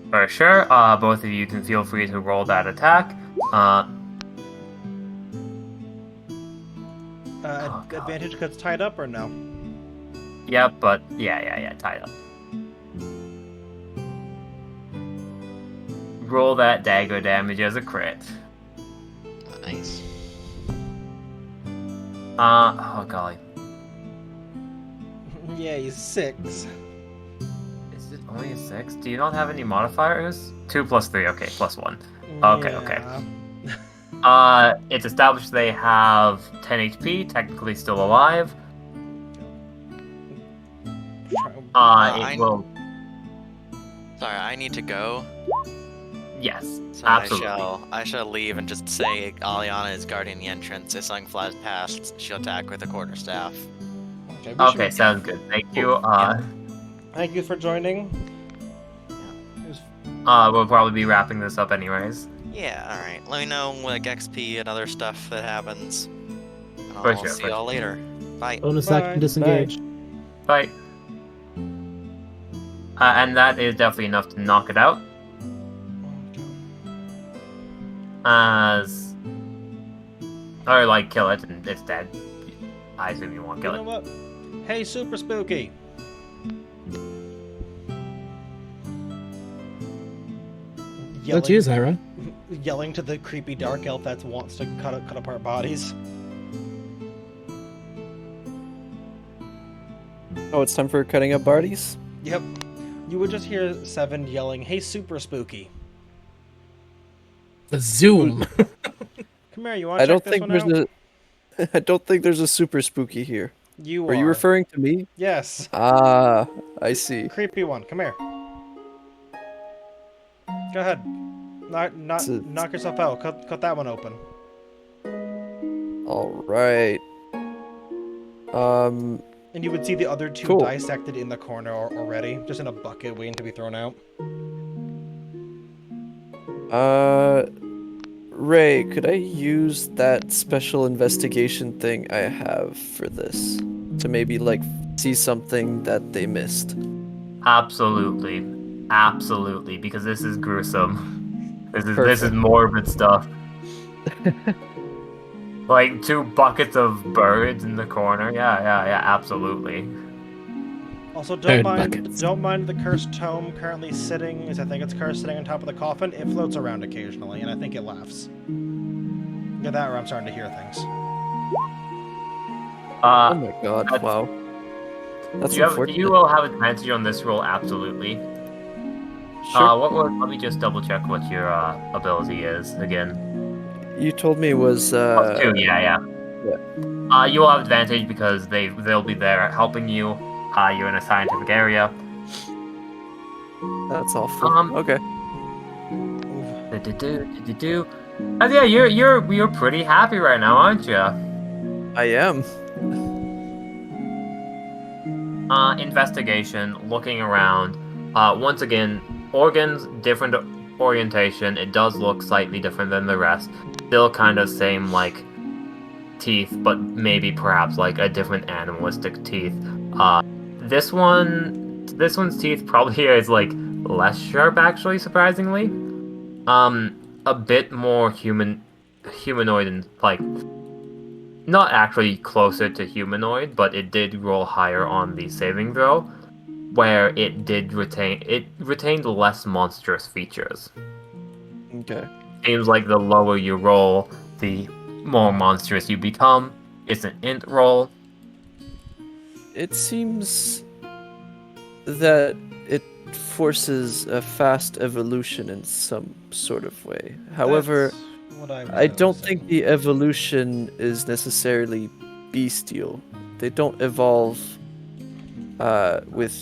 For sure. Both of you can feel free to roll that attack. Oh, God. Advantage because it's tied up or no? Yep, but yeah, tied up. Roll that dagger damage as a crit. Nice. Oh golly. Yeah, he's 6. Is it only a 6? Do you not have any modifiers? 2 plus 3, okay, plus 1. Okay. Yeah. It's established they have 10 HP, technically still alive. Try- It will... Sorry, I need to go. Yes, So absolutely. I shall leave and just say Aliana is guarding the entrance. If something flies past, she'll attack with a quarterstaff. we should Okay, be- sounds good. Thank you. Thank you for joining. We'll probably be wrapping this up anyways. Yeah, alright. Let me know like XP and other stuff that happens. And For I'll sure, see for y'all later. Bye. Bonus Bye. action disengage. Bye. And that is definitely enough to knock it out. Or like kill it and it's dead. I assume you won't You kill know it. what? Hey, Super Spooky. That's you, Zyra. Yelling to the creepy dark elf that wants to cut apart bodies. Oh, it's time for cutting up Barties? Yep. You would just hear Seven yelling, "Hey, Super Spooky. The zoom. Come here, you want I to check don't this think one there's out?" I don't think there's a super spooky here. You Are you referring to me? Yes. Ah, I see. Creepy one. Come here. Go ahead. Knock yourself out. Cut that one open. All right. And you would see the other two Cool. dissected in the corner already, just in a bucket waiting to be thrown out. Ray, could I use that special investigation thing I have for this to maybe like see something that they missed? Absolutely. Absolutely, because this is gruesome. This is Perfect. morbid stuff. Like 2 buckets of birds in the corner. Yeah, absolutely. Also, Bird buckets. don't mind the cursed tome currently sitting, as I think it's cursed, sitting on top of the coffin. It floats around occasionally, and I think it laughs. Get that, or I'm starting to hear things. Oh my god! that's- Wow. That's you unfortunate. will have advantage on this roll, absolutely. Sure. Let me just double check what your ability is again. You told me it was Plus 2, yeah. You will have advantage because they'll be there helping you. You're in a scientific area. That's awful. Okay. And yeah, you're pretty happy right now, aren't you? I am. Investigation, looking around. Once again, organs, different orientation. It does look slightly different than the rest. Still kind of same like teeth, but maybe perhaps like a different animalistic teeth. This one's teeth probably is like less sharp, actually, surprisingly. A bit more humanoid and like not actually closer to humanoid, but it did roll higher on the saving throw, where it retained less monstrous features. Okay. Seems like the lower you roll, the more monstrous you become. It's an int roll. It seems that it forces a fast evolution in some sort of way. However, That's what I was I don't noticing. think the evolution is necessarily bestial. They don't evolve with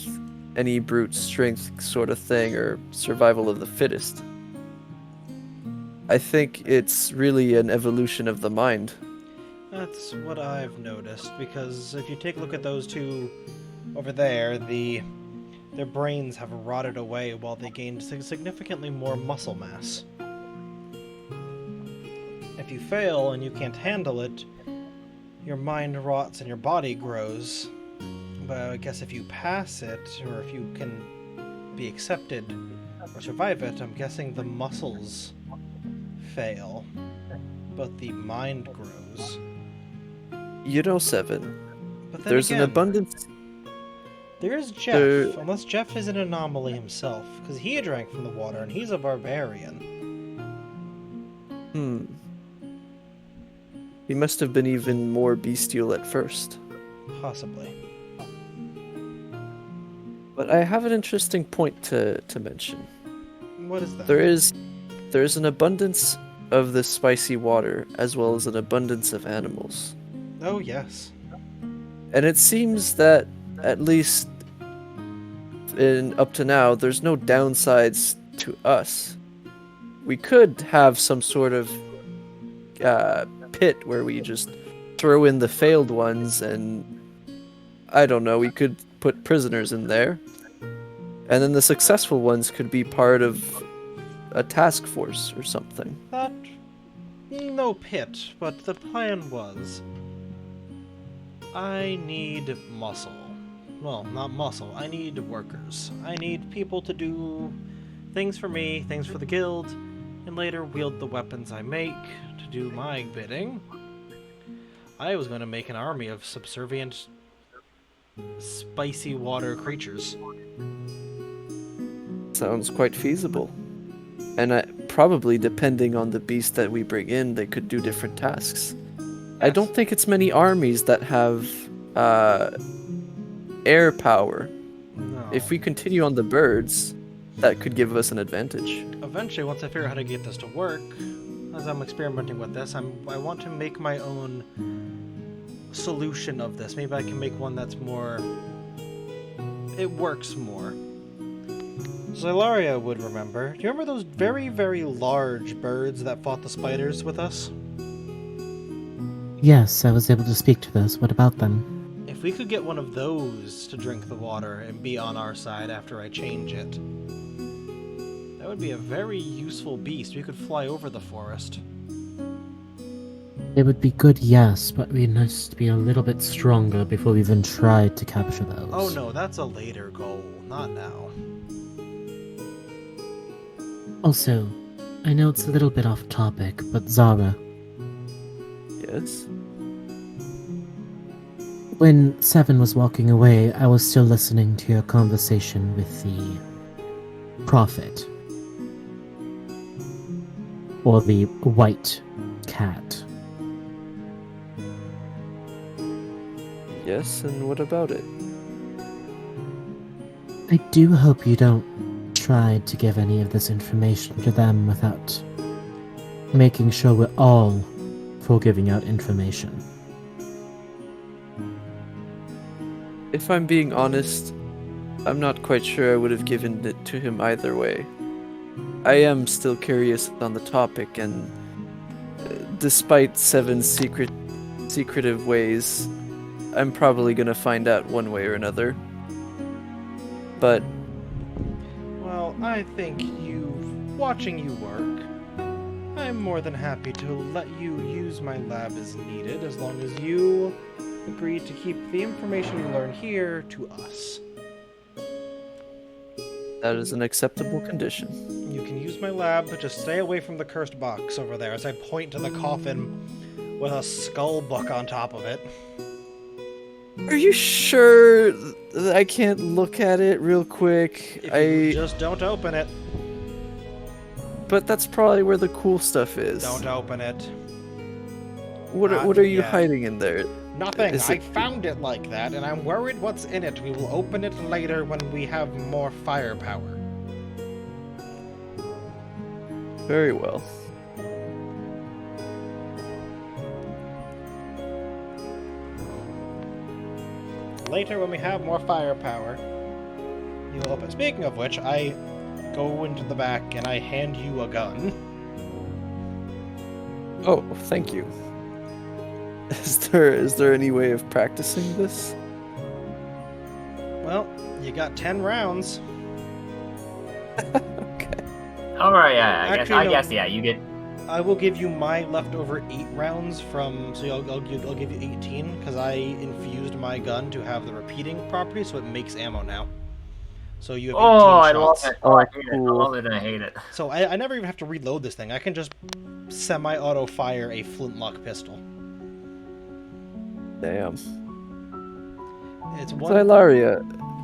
any brute strength sort of thing or survival of the fittest. I think it's really an evolution of the mind. That's what I've noticed, because if you take a look at those two over there, their brains have rotted away while they gained significantly more muscle mass. If you fail and you can't handle it, your mind rots and your body grows. But I guess if you pass it, or if you can be accepted or survive it, I'm guessing the muscles fail, but the mind grows. You know, Seven, But then there's again, an abundance. There's Jeff, There- unless Jeff is an anomaly himself, because he drank from the water and he's a barbarian. He must have been even more bestial at first. Possibly. But I have an interesting point to mention. What is that? There's an abundance of this spicy water as well as an abundance of animals. Oh, yes. And it seems that at least up to now, there's no downsides to us. We could have some sort of pit where we just throw in the failed ones, and I don't know, we could put prisoners in there. And then the successful ones could be part of a task force or something. That... No pit, but the plan was... I need muscle. Well, not muscle. I need workers. I need people to do things for me, things for the guild, and later wield the weapons I make to do my bidding. I was going to make an army of subservient, spicy water creatures. Sounds quite feasible. And probably depending on the beast that we bring in, they could do different tasks. I Yes. don't think it's many armies that have air power. No. If we continue on the birds, that could give us an advantage. Eventually, once I figure out how to get this to work, as I'm experimenting with this, I want to make my own solution of this. Maybe I can make one that's more... It works more. Zylaria would remember. Do you remember those very, very large birds that fought the spiders with us? Yes, I was able to speak to those. What about them? If we could get one of those to drink the water and be on our side after I change it, that would be a very useful beast. We could fly over the forest. It would be good, yes, but we must be a little bit stronger before we even tried to capture those. Oh no, that's a later goal, not now. Also, I know it's a little bit off topic, but Zara, Yes? when Seven was walking away, I was still listening to your conversation with the Prophet. Or the White Cat. Yes, and what about it? I do hope you don't try to give any of this information to them without making sure we're all for giving out information. If I'm being honest, I'm not quite sure I would have given it to him either way. I am still curious on the topic, and despite Seven's secretive ways, I'm probably gonna find out one way or another. But Well, I think watching you work, I'm more than happy to let you use my lab as needed, as long as you agree to keep the information you learn here to us. that is an acceptable condition. You can use my lab, but just stay away from the cursed box over there, as I point to the coffin with a skull book on top of it. Are you sure that I can't look at it real quick? If you just don't open it. But that's probably where the cool stuff is. Don't open it. What not are you yet. hiding in there? Nothing. Is I it- found it like that, and I'm worried what's in it. We will open it later when we have more firepower. Very well. Later when we have more firepower. You open. Speaking of which, I go into the back and I hand you a gun. Oh, thank you. Is there any way of practicing this? Well, you got 10 rounds. Okay. All right, yeah, Actually, I no. guess, yeah, you get. I will give you my leftover 8 rounds from. So I'll give you 18 because I infused my gun to have the repeating property, so it makes ammo now. So you have 18 Oh, I shots. love it. Oh, I hate it. I cool. love it and I hate it. So I never even have to reload this thing. I can just semi-auto fire a flintlock pistol. Damn. It's one. Xylaria,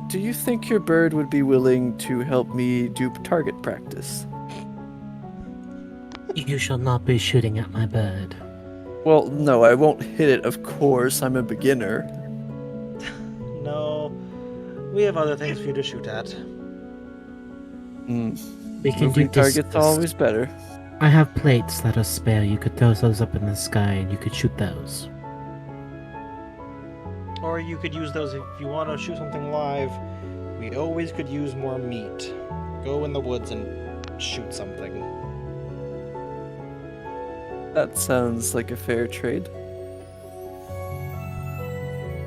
do you think your bird would be willing to help me do target practice? You shall not be shooting at my bird. Well, no, I won't hit it, of course. I'm a beginner. No, we have other things for you to shoot at. Mm. We can do Moving targets distance. always better. I have plates that are spare. You could throw those up in the sky and you could shoot those. Or you could use those if you want to shoot something live. We always could use more meat. Go in the woods and shoot something. That sounds like a fair trade.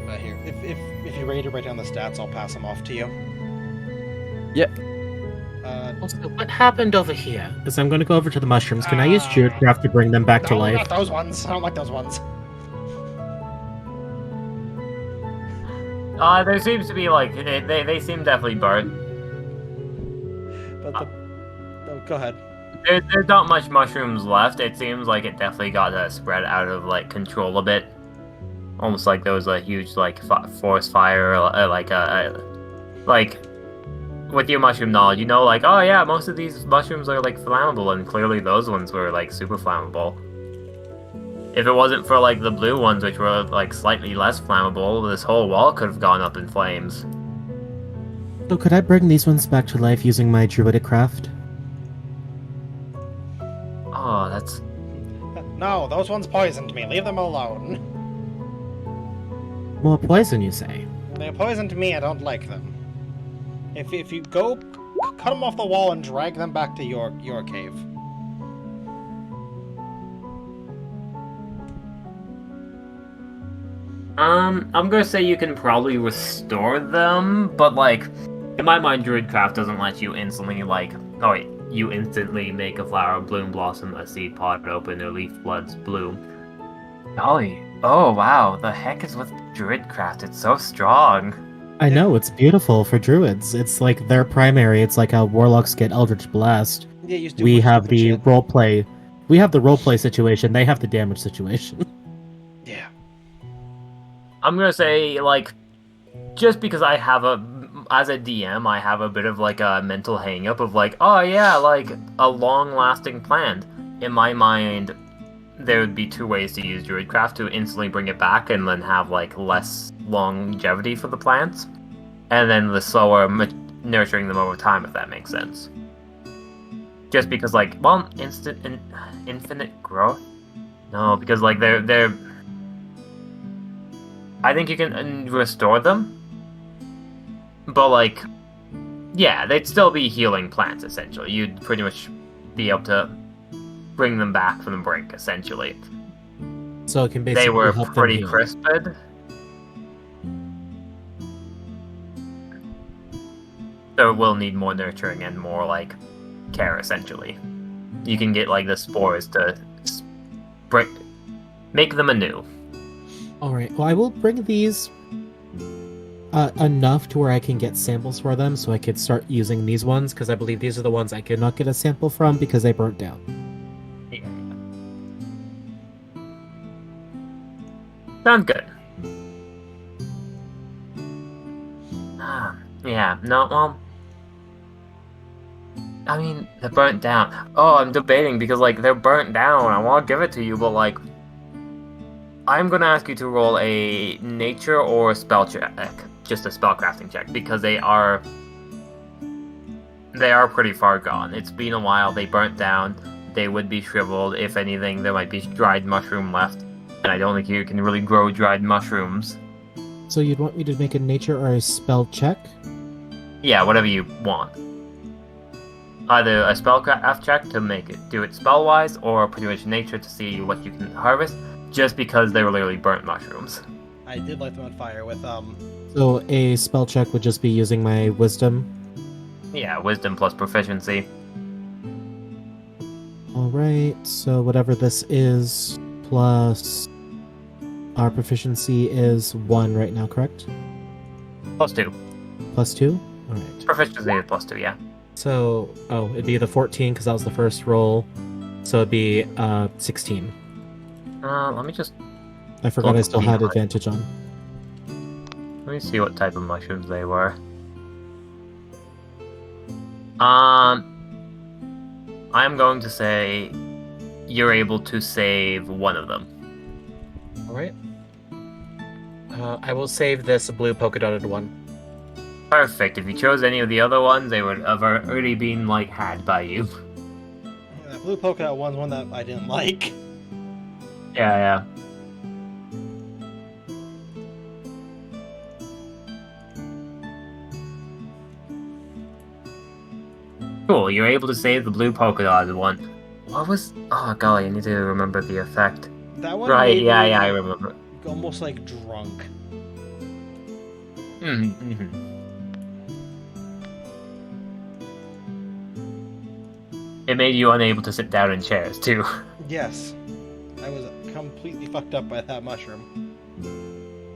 But here, if you're ready to write down the stats, I'll pass them off to you. Yep. Also, what happened over here? Because I'm going to go over to the mushrooms. Can I use Druidcraft to bring them back to No, life? not those ones. I don't like those ones. There seems to be like they seem definitely burnt. But the... Oh, go ahead. There's not much mushrooms left. It seems like it definitely got spread out of like control a bit. Almost like there was a huge like forest fire, like with your mushroom knowledge, you know, like, oh yeah, most of these mushrooms are like flammable, and clearly those ones were like super flammable. If it wasn't for like the blue ones, which were like slightly less flammable, this whole wall could have gone up in flames. So could I bring these ones back to life using my Druidic craft? Oh, that's... No, those ones poisoned me. Leave them alone. More poison, you say? They poisoned me. I don't like them. If you go, cut them off the wall and drag them back to your cave. I'm gonna say you can probably restore them, but like, in my mind, Druidcraft doesn't let you instantly like, oh wait, you instantly make a flower bloom, blossom, a seed pod open, or leaf buds bloom. Golly, oh wow, the heck is with Druidcraft? It's so strong. I know, it's beautiful for druids. It's like their primary. It's like how warlocks get Eldritch Blast. Yeah, you do We more have stupid the shit. roleplay. We have the roleplay situation. They have the damage situation. Yeah. I'm gonna say, like, just because I have as a DM, I have a bit of, like, a mental hang-up of, like, oh yeah, like, a long-lasting plan. In my mind, there would be two ways to use Druidcraft: to instantly bring it back and then have, like, less longevity for the plants, and then the slower nurturing them over time, if that makes sense. Just because, like, well, infinite growth? No, because, like, they're I think you can restore them, but, like, yeah, they'd still be healing plants, essentially. You'd pretty much be able to bring them back from the brink, essentially. So it can basically They were help them pretty heal. crisped. So it will need more nurturing and more, like, care, essentially. You can get, like, the spores to make them anew. Alright, well, I will bring these enough to where I can get samples for them, so I could start using these ones, because I believe these are the ones I could not get a sample from because they burnt down. Yeah. Sounds good. Yeah, no, well... I mean, they're burnt down. Oh, I'm debating because, like, they're burnt down. I want to give it to you, but, like... I'm going to ask you to roll a nature or a spell check. Just a spellcrafting check, because they are pretty far gone. It's been a while. They burnt down. They would be shriveled. If anything, there might be dried mushroom left. And I don't think you can really grow dried mushrooms. So you'd want me to make a nature or a spell check? Yeah, whatever you want. Either a spellcraft check to do it spell-wise, or pretty much nature to see what you can harvest, just because they were literally burnt mushrooms. I did light them on fire with So a spell check would just be using my wisdom. Yeah, wisdom plus proficiency. Alright, so whatever this is, plus our proficiency is 1 right now, correct? Plus 2. Plus 2? Alright. Proficiency is plus 2, yeah. So, it'd be the 14 because that was the first roll. So it'd be 16. Let me just... I forgot I still had Yeah. advantage on. Let me see what type of mushrooms they were. I'm going to say you're able to save one of them. Alright. I will save this blue polka dotted one. Perfect. If you chose any of the other ones, they would have already been, like, had by you. that blue polka dot one's one that I didn't like. Yeah. Cool, you're able to save the blue polka dotted one. What was... Oh, golly, I need to remember the effect. That one Right, made yeah, me I remember. almost like drunk. Mm-hmm. It made you unable to sit down in chairs, too. Yes. I was completely fucked up by that mushroom.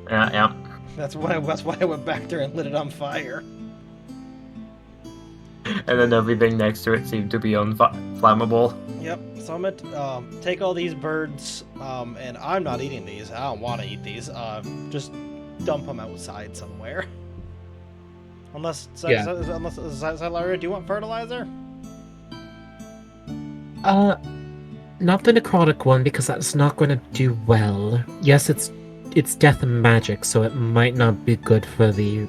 Yeah. That's why I went back there and lit it on fire. And then everything next to it seemed to be flammable. Yep. So I'm gonna take all these birds, and I'm not eating these. I don't want to eat these. Just dump them outside somewhere. Unless, Yeah. Zylaria, do you want fertilizer? Not the necrotic one because that's not going to do well. Yes, it's death and magic, so it might not be good for the.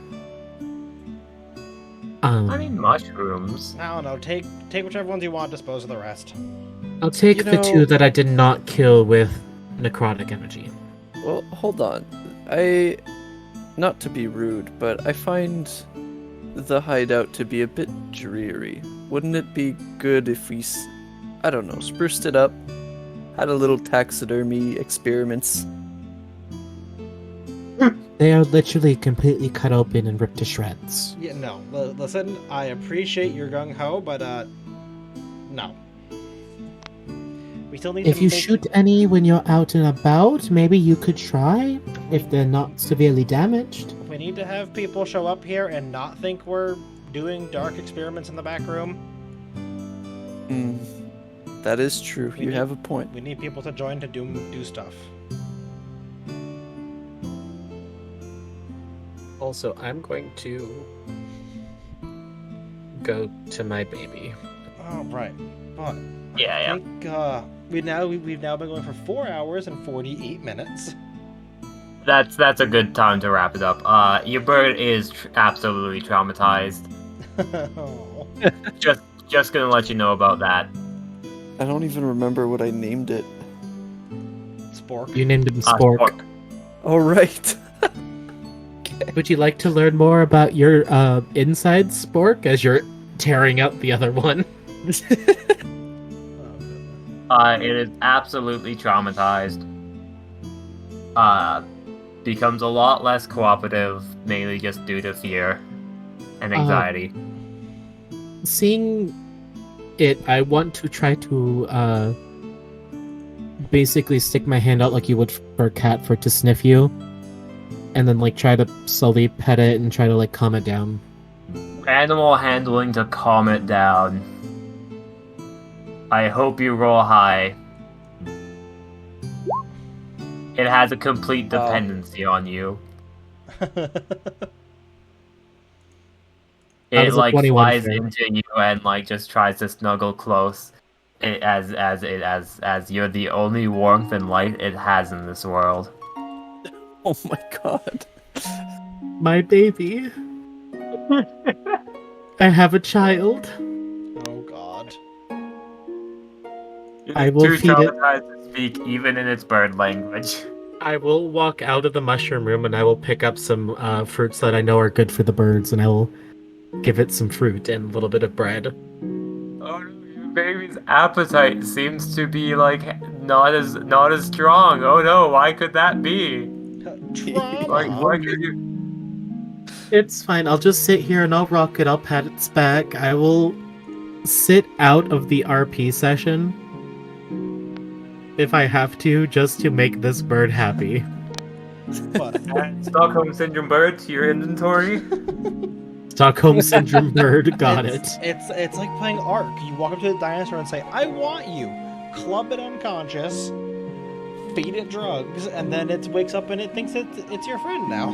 I mean, mushrooms. I don't know. Take whichever ones you want. Dispose of the rest. I'll take You the know- 2 that I did not kill with necrotic energy. Well, hold on. Not to be rude, but I find the hideout to be a bit dreary. Wouldn't it be good if we, I don't know, spruced it up, had a little taxidermy experiments? They are literally completely cut open and ripped to shreds. Yeah. No. Listen. I appreciate your gung ho, but no. We still need. If to you make shoot any when you're out and about, maybe you could try, if they're not severely damaged. We need to have people show up here and not think we're doing dark experiments in the back room. That is true. We You need- have a point. We need people to join to do stuff. Also, I'm going to go to my baby. Oh right, but Yeah. I think we've now been going for 4 hours and 48 minutes. That's a good time to wrap it up. Your bird is absolutely traumatized. Oh. Just gonna let you know about that. I don't even remember what I named it. Spork. You named him Spork. Spork. Oh, right. Would you like to learn more about your inside Spork as you're tearing out the other one? Oh, It is absolutely traumatized. Becomes a lot less cooperative, mainly just due to fear and anxiety. Seeing it, I want to try to basically stick my hand out like you would for a cat for it to sniff you, and then like try to slowly pet it and try to like calm it down. Animal handling to calm it down. I hope you roll high. It has a complete Wow. dependency on you. That It was a like 21 flies fair. into you and like just tries to snuggle close, as you're the only warmth and light it has in this world. Oh my god. My baby. I have a child. oh god. I It's will too feed it. traumatized to speak even in its bird language. I will walk out of the mushroom room and I will pick up some fruits that I know are good for the birds, and I will give it some fruit and a little bit of bread. Oh no, your baby's appetite seems to be like not as strong. Oh no, why could that be? Like Trauma. why could you? It's fine. I'll just sit here and I'll rock it. I'll pat its back. I will sit out of the RP session if I have to, just to make this bird happy. But Add Stockholm Syndrome bird to your inventory. Stockholm Syndrome bird, got it. it's like playing Ark. You walk up to the dinosaur and say, "I want you." Club it unconscious, feed it drugs, and then it wakes up and it thinks it's your friend now.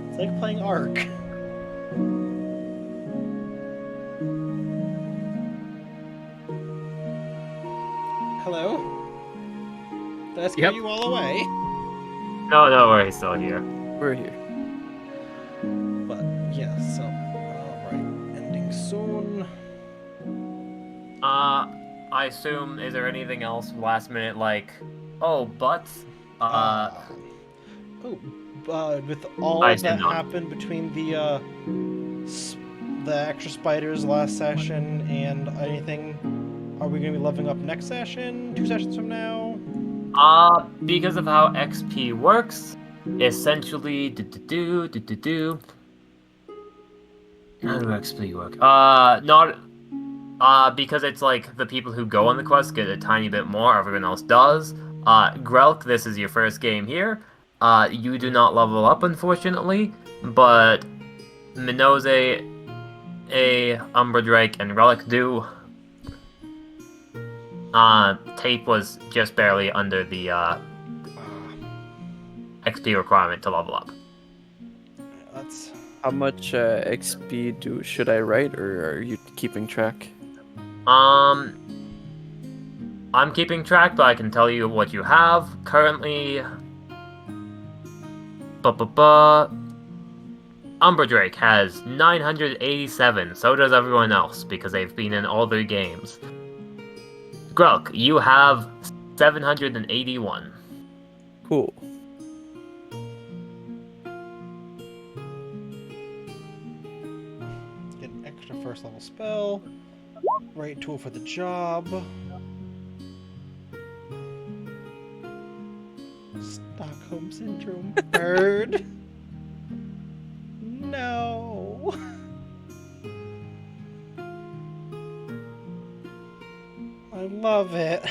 It's like playing Ark. Hello? Did I scare Yep. you all away? No, no, we're still here. We're here. But yeah, so alright, ending soon. I assume, is there anything else last minute like, oh, but, With all I that assume not. happened between the extra spiders last session and anything, are we going to be leveling up next session? 2 sessions from now? because of how XP works, essentially, how do XP work? Because it's like the people who go on the quest get a tiny bit more, everyone else does. Grelk, this is your first game here. You do not level up, unfortunately, but Minose, Umbra Drake, and Relic do. Tape was just barely under the XP requirement to level up. That's... How much XP should I write, or are you keeping track? I'm keeping track, but I can tell you what you have currently. Umbra Drake has 987, so does everyone else, because they've been in all their games. Grelk, you have 781. Cool. Get an extra first level spell. Right tool for the job. Stockholm Syndrome bird. No. I love it.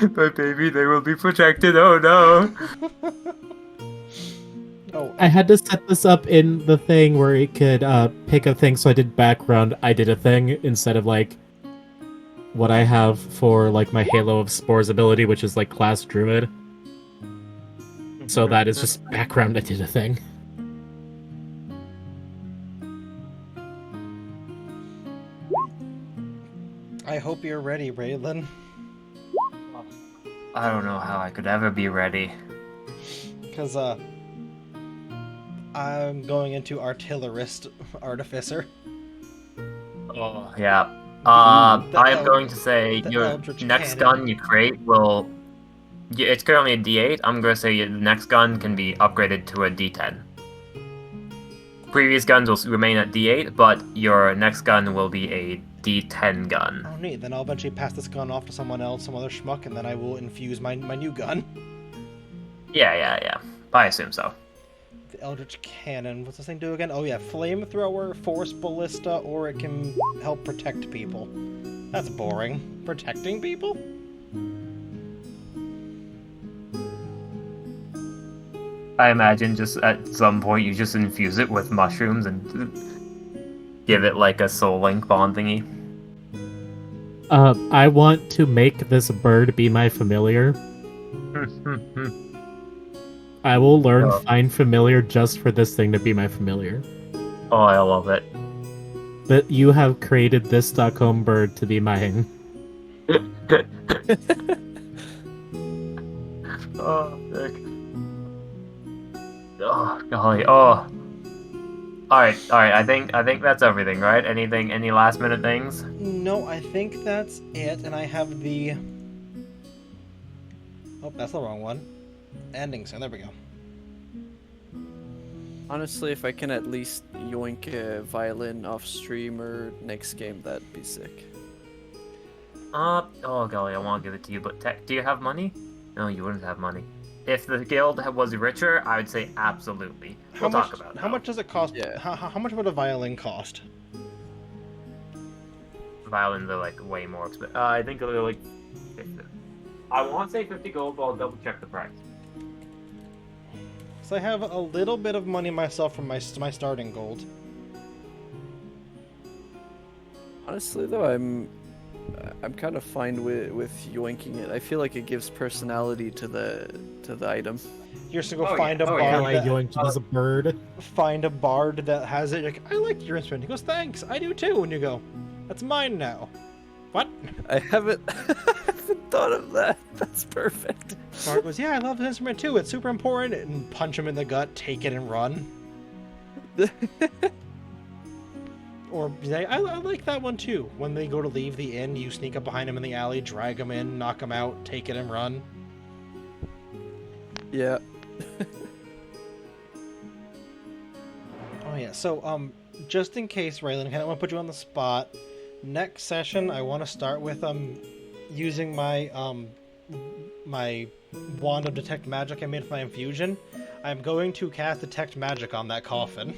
My baby, they will be protected. Oh no. Oh, I had to set this up in the thing where it could pick a thing, so I did background, I did a thing, instead of like what I have for like my Halo of Spores ability, which is like class druid. So that is just background, I did a thing. I hope you're ready, Raylan. I don't know how I could ever be ready. Because, I'm going into Artillerist Artificer. Oh, yeah. The I am El- going to say the your Eldritch next Cannon. gun you create will... It's currently a D8. I'm going to say your next gun can be upgraded to a D10. Previous guns will remain at D8, but your next gun will be a D10 gun. Oh, neat. Then I'll eventually pass this gun off to someone else, some other schmuck, and then I will infuse my new gun. Yeah. I assume so. The Eldritch Cannon. What's this thing do again? Oh, yeah. Flamethrower, Force Ballista, or it can help protect people. That's boring. Protecting people? I imagine just at some point you just infuse it with mushrooms and give it like a soul link bond thingy. I want to make this bird be my familiar. I will learn Oh. Find Familiar just for this thing to be my familiar. Oh, I love it. But you have created this Stockholm bird to be mine. Oh, sick. Oh, golly. Oh. Alright. I think that's everything, right? Any last minute things? No, I think that's it, and I have the Oh, that's the wrong one. Ending soon. There we go. Honestly, if I can at least yoink a violin off stream or next game, that'd be sick. Oh golly, I want to give it to you, but do you have money? No, you wouldn't have money. If the guild was richer, I would say absolutely. We'll talk about it. How much does it cost? Yeah. How much would a violin cost? Violins are like way more expensive. I think they're like 50. I want to say 50 gold, but I'll double check the price. So I have a little bit of money myself from my starting gold. Honestly, though, I'm kind of fine with yoinking it. I feel like it gives personality to the item. You're just gonna go Oh, find yeah. a Oh, bard. yeah. I yoinked it as a bird. Find a bard that has it. You're like, I like your instrument. He goes, thanks. I do too. And you go, that's mine now. What? I haven't thought of that. That's perfect. Bard goes, yeah, I love this instrument too. It's super important. And punch him in the gut, take it, and run. Or say, I like that one too. When they go to leave the inn, you sneak up behind him in the alley, drag him in, knock him out, take it, and run. Yeah. Oh yeah. So just in case, Raylan, I don't want to put you on the spot. Next session, I want to start with using my my wand of detect magic I made with my infusion. I'm going to cast detect magic on that coffin.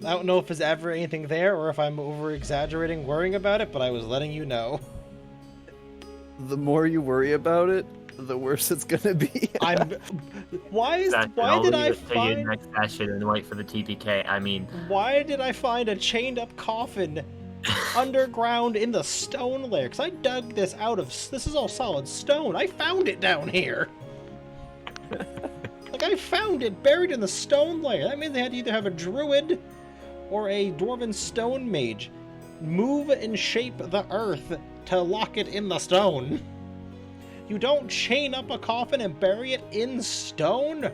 I don't know if there's ever anything there or if I'm over-exaggerating worrying about it, but I was letting you know. The more you worry about it, the worse it's gonna be. Why I'll did leave I it to you find next session and wait for the TPK. I mean, why did I find a chained up coffin underground in the stone layer? Because I dug this out of... This is all solid stone. I found it down here. Like, I found it buried in the stone layer. That means they had to either have a druid or a dwarven stone mage move and shape the earth to lock it in the stone. You don't chain up a coffin and bury it in stone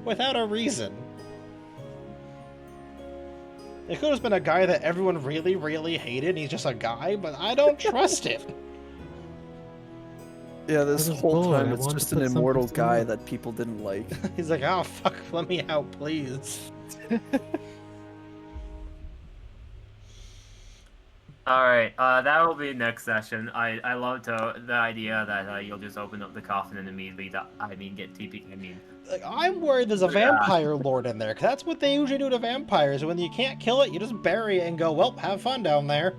without a reason. It could have been a guy that everyone really, really hated, and he's just a guy, but I don't trust it. Yeah, this This is whole bull, time I it's wanted just to an put immortal something guy similar. that people didn't like. He's like, oh, fuck, let me out, please. all right, that will be next session. I love the idea that you'll just open up the coffin and immediately, get TP. Like, I'm worried there's a vampire lord in there, because that's what they usually do to vampires. When you can't kill it, you just bury it and go, well, have fun down there.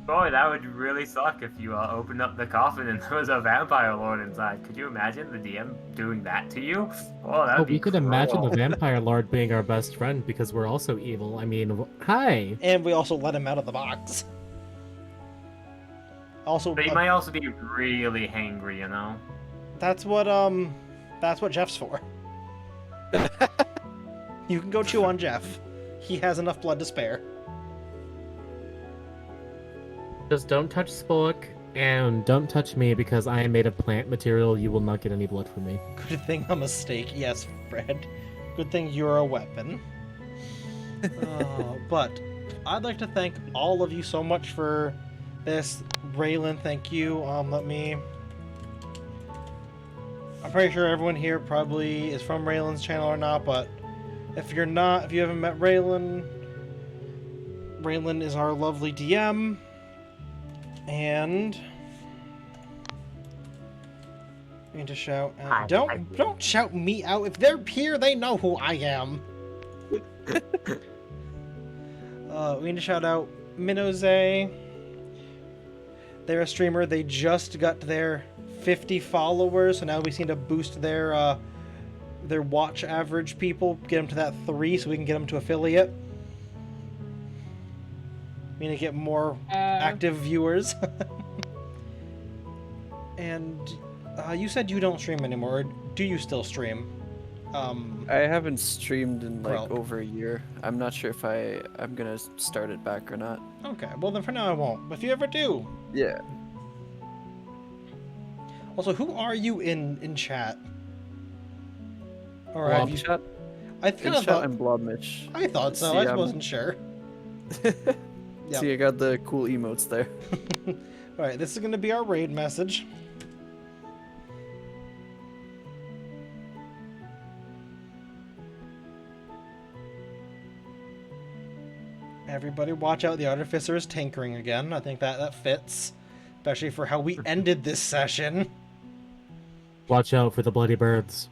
Boy, that would really suck if you opened up the coffin and there was a vampire lord inside. Could you imagine the DM doing that to you? Oh, that Oh, would be we could imagine the cruel. vampire lord being our best friend because we're also evil. I mean, hi. And we also let him out of the box. Also, But he might also be really hangry, you know? that's what Jeff's for. You can go chew on Jeff. He has enough blood to spare. Just don't touch Spook and don't touch me because I am made of plant material. You will not get any blood from me. Good thing I'm a steak. Yes, Fred. Good thing you're a weapon. But I'd like to thank all of you so much for this. Raylan, thank you. I'm pretty sure everyone here probably is from Raylan's channel or not, but if you're not, if you haven't met Raylan, Raylan is our lovely DM. And I need to shout out. Don't shout me out. If they're here, they know who I am. We need to shout out Minoze. They're a streamer. They just got their 50 followers, so now we seem to boost their watch average people, get them to that 3, so we can get them to affiliate. We need to get more active viewers. And you said you don't stream anymore. Or do you still stream? I haven't streamed in like Well- over a year. I'm not sure if I'm gonna start it back or not. Okay, well then for now I won't. But if you ever do. Yeah. Also, who are you in chat? Or Blob have you? Chat, I kind of chat thought. and Blobmitch. I thought so. See, I wasn't sure. Yeah. See, I got the cool emotes there. Alright, this is going to be our raid message. Everybody watch out, the Artificer is tinkering again. I think that fits. Especially for how we ended this session. Watch out for the bloody birds.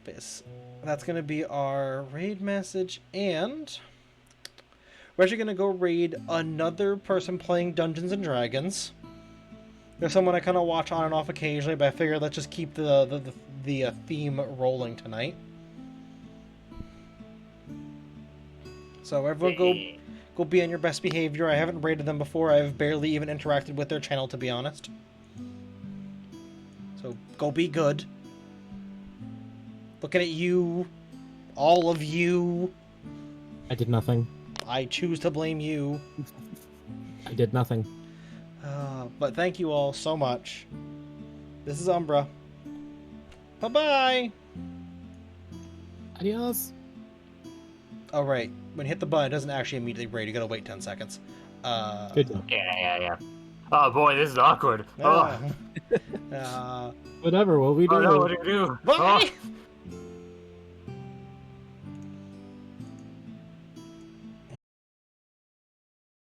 That's going to be our raid message, and we're actually going to go raid another person playing Dungeons & Dragons. There's someone I kind of watch on and off occasionally, but I figured let's just keep the theme rolling tonight. So everyone go be on your best behavior. I haven't raided them before. I've barely even interacted with their channel, to be honest. So go be good. Looking at you. All of you. I did nothing. I choose to blame you. I did nothing. But thank you all so much. This is Umbra. Bye-bye! Adios. Oh, right. When you hit the button, it doesn't actually immediately raid. You gotta wait 10 seconds. Good job. Yeah. Oh boy, this is awkward. Ah. Oh, Whatever, what we do? oh no, what do you do? Bye! Oh.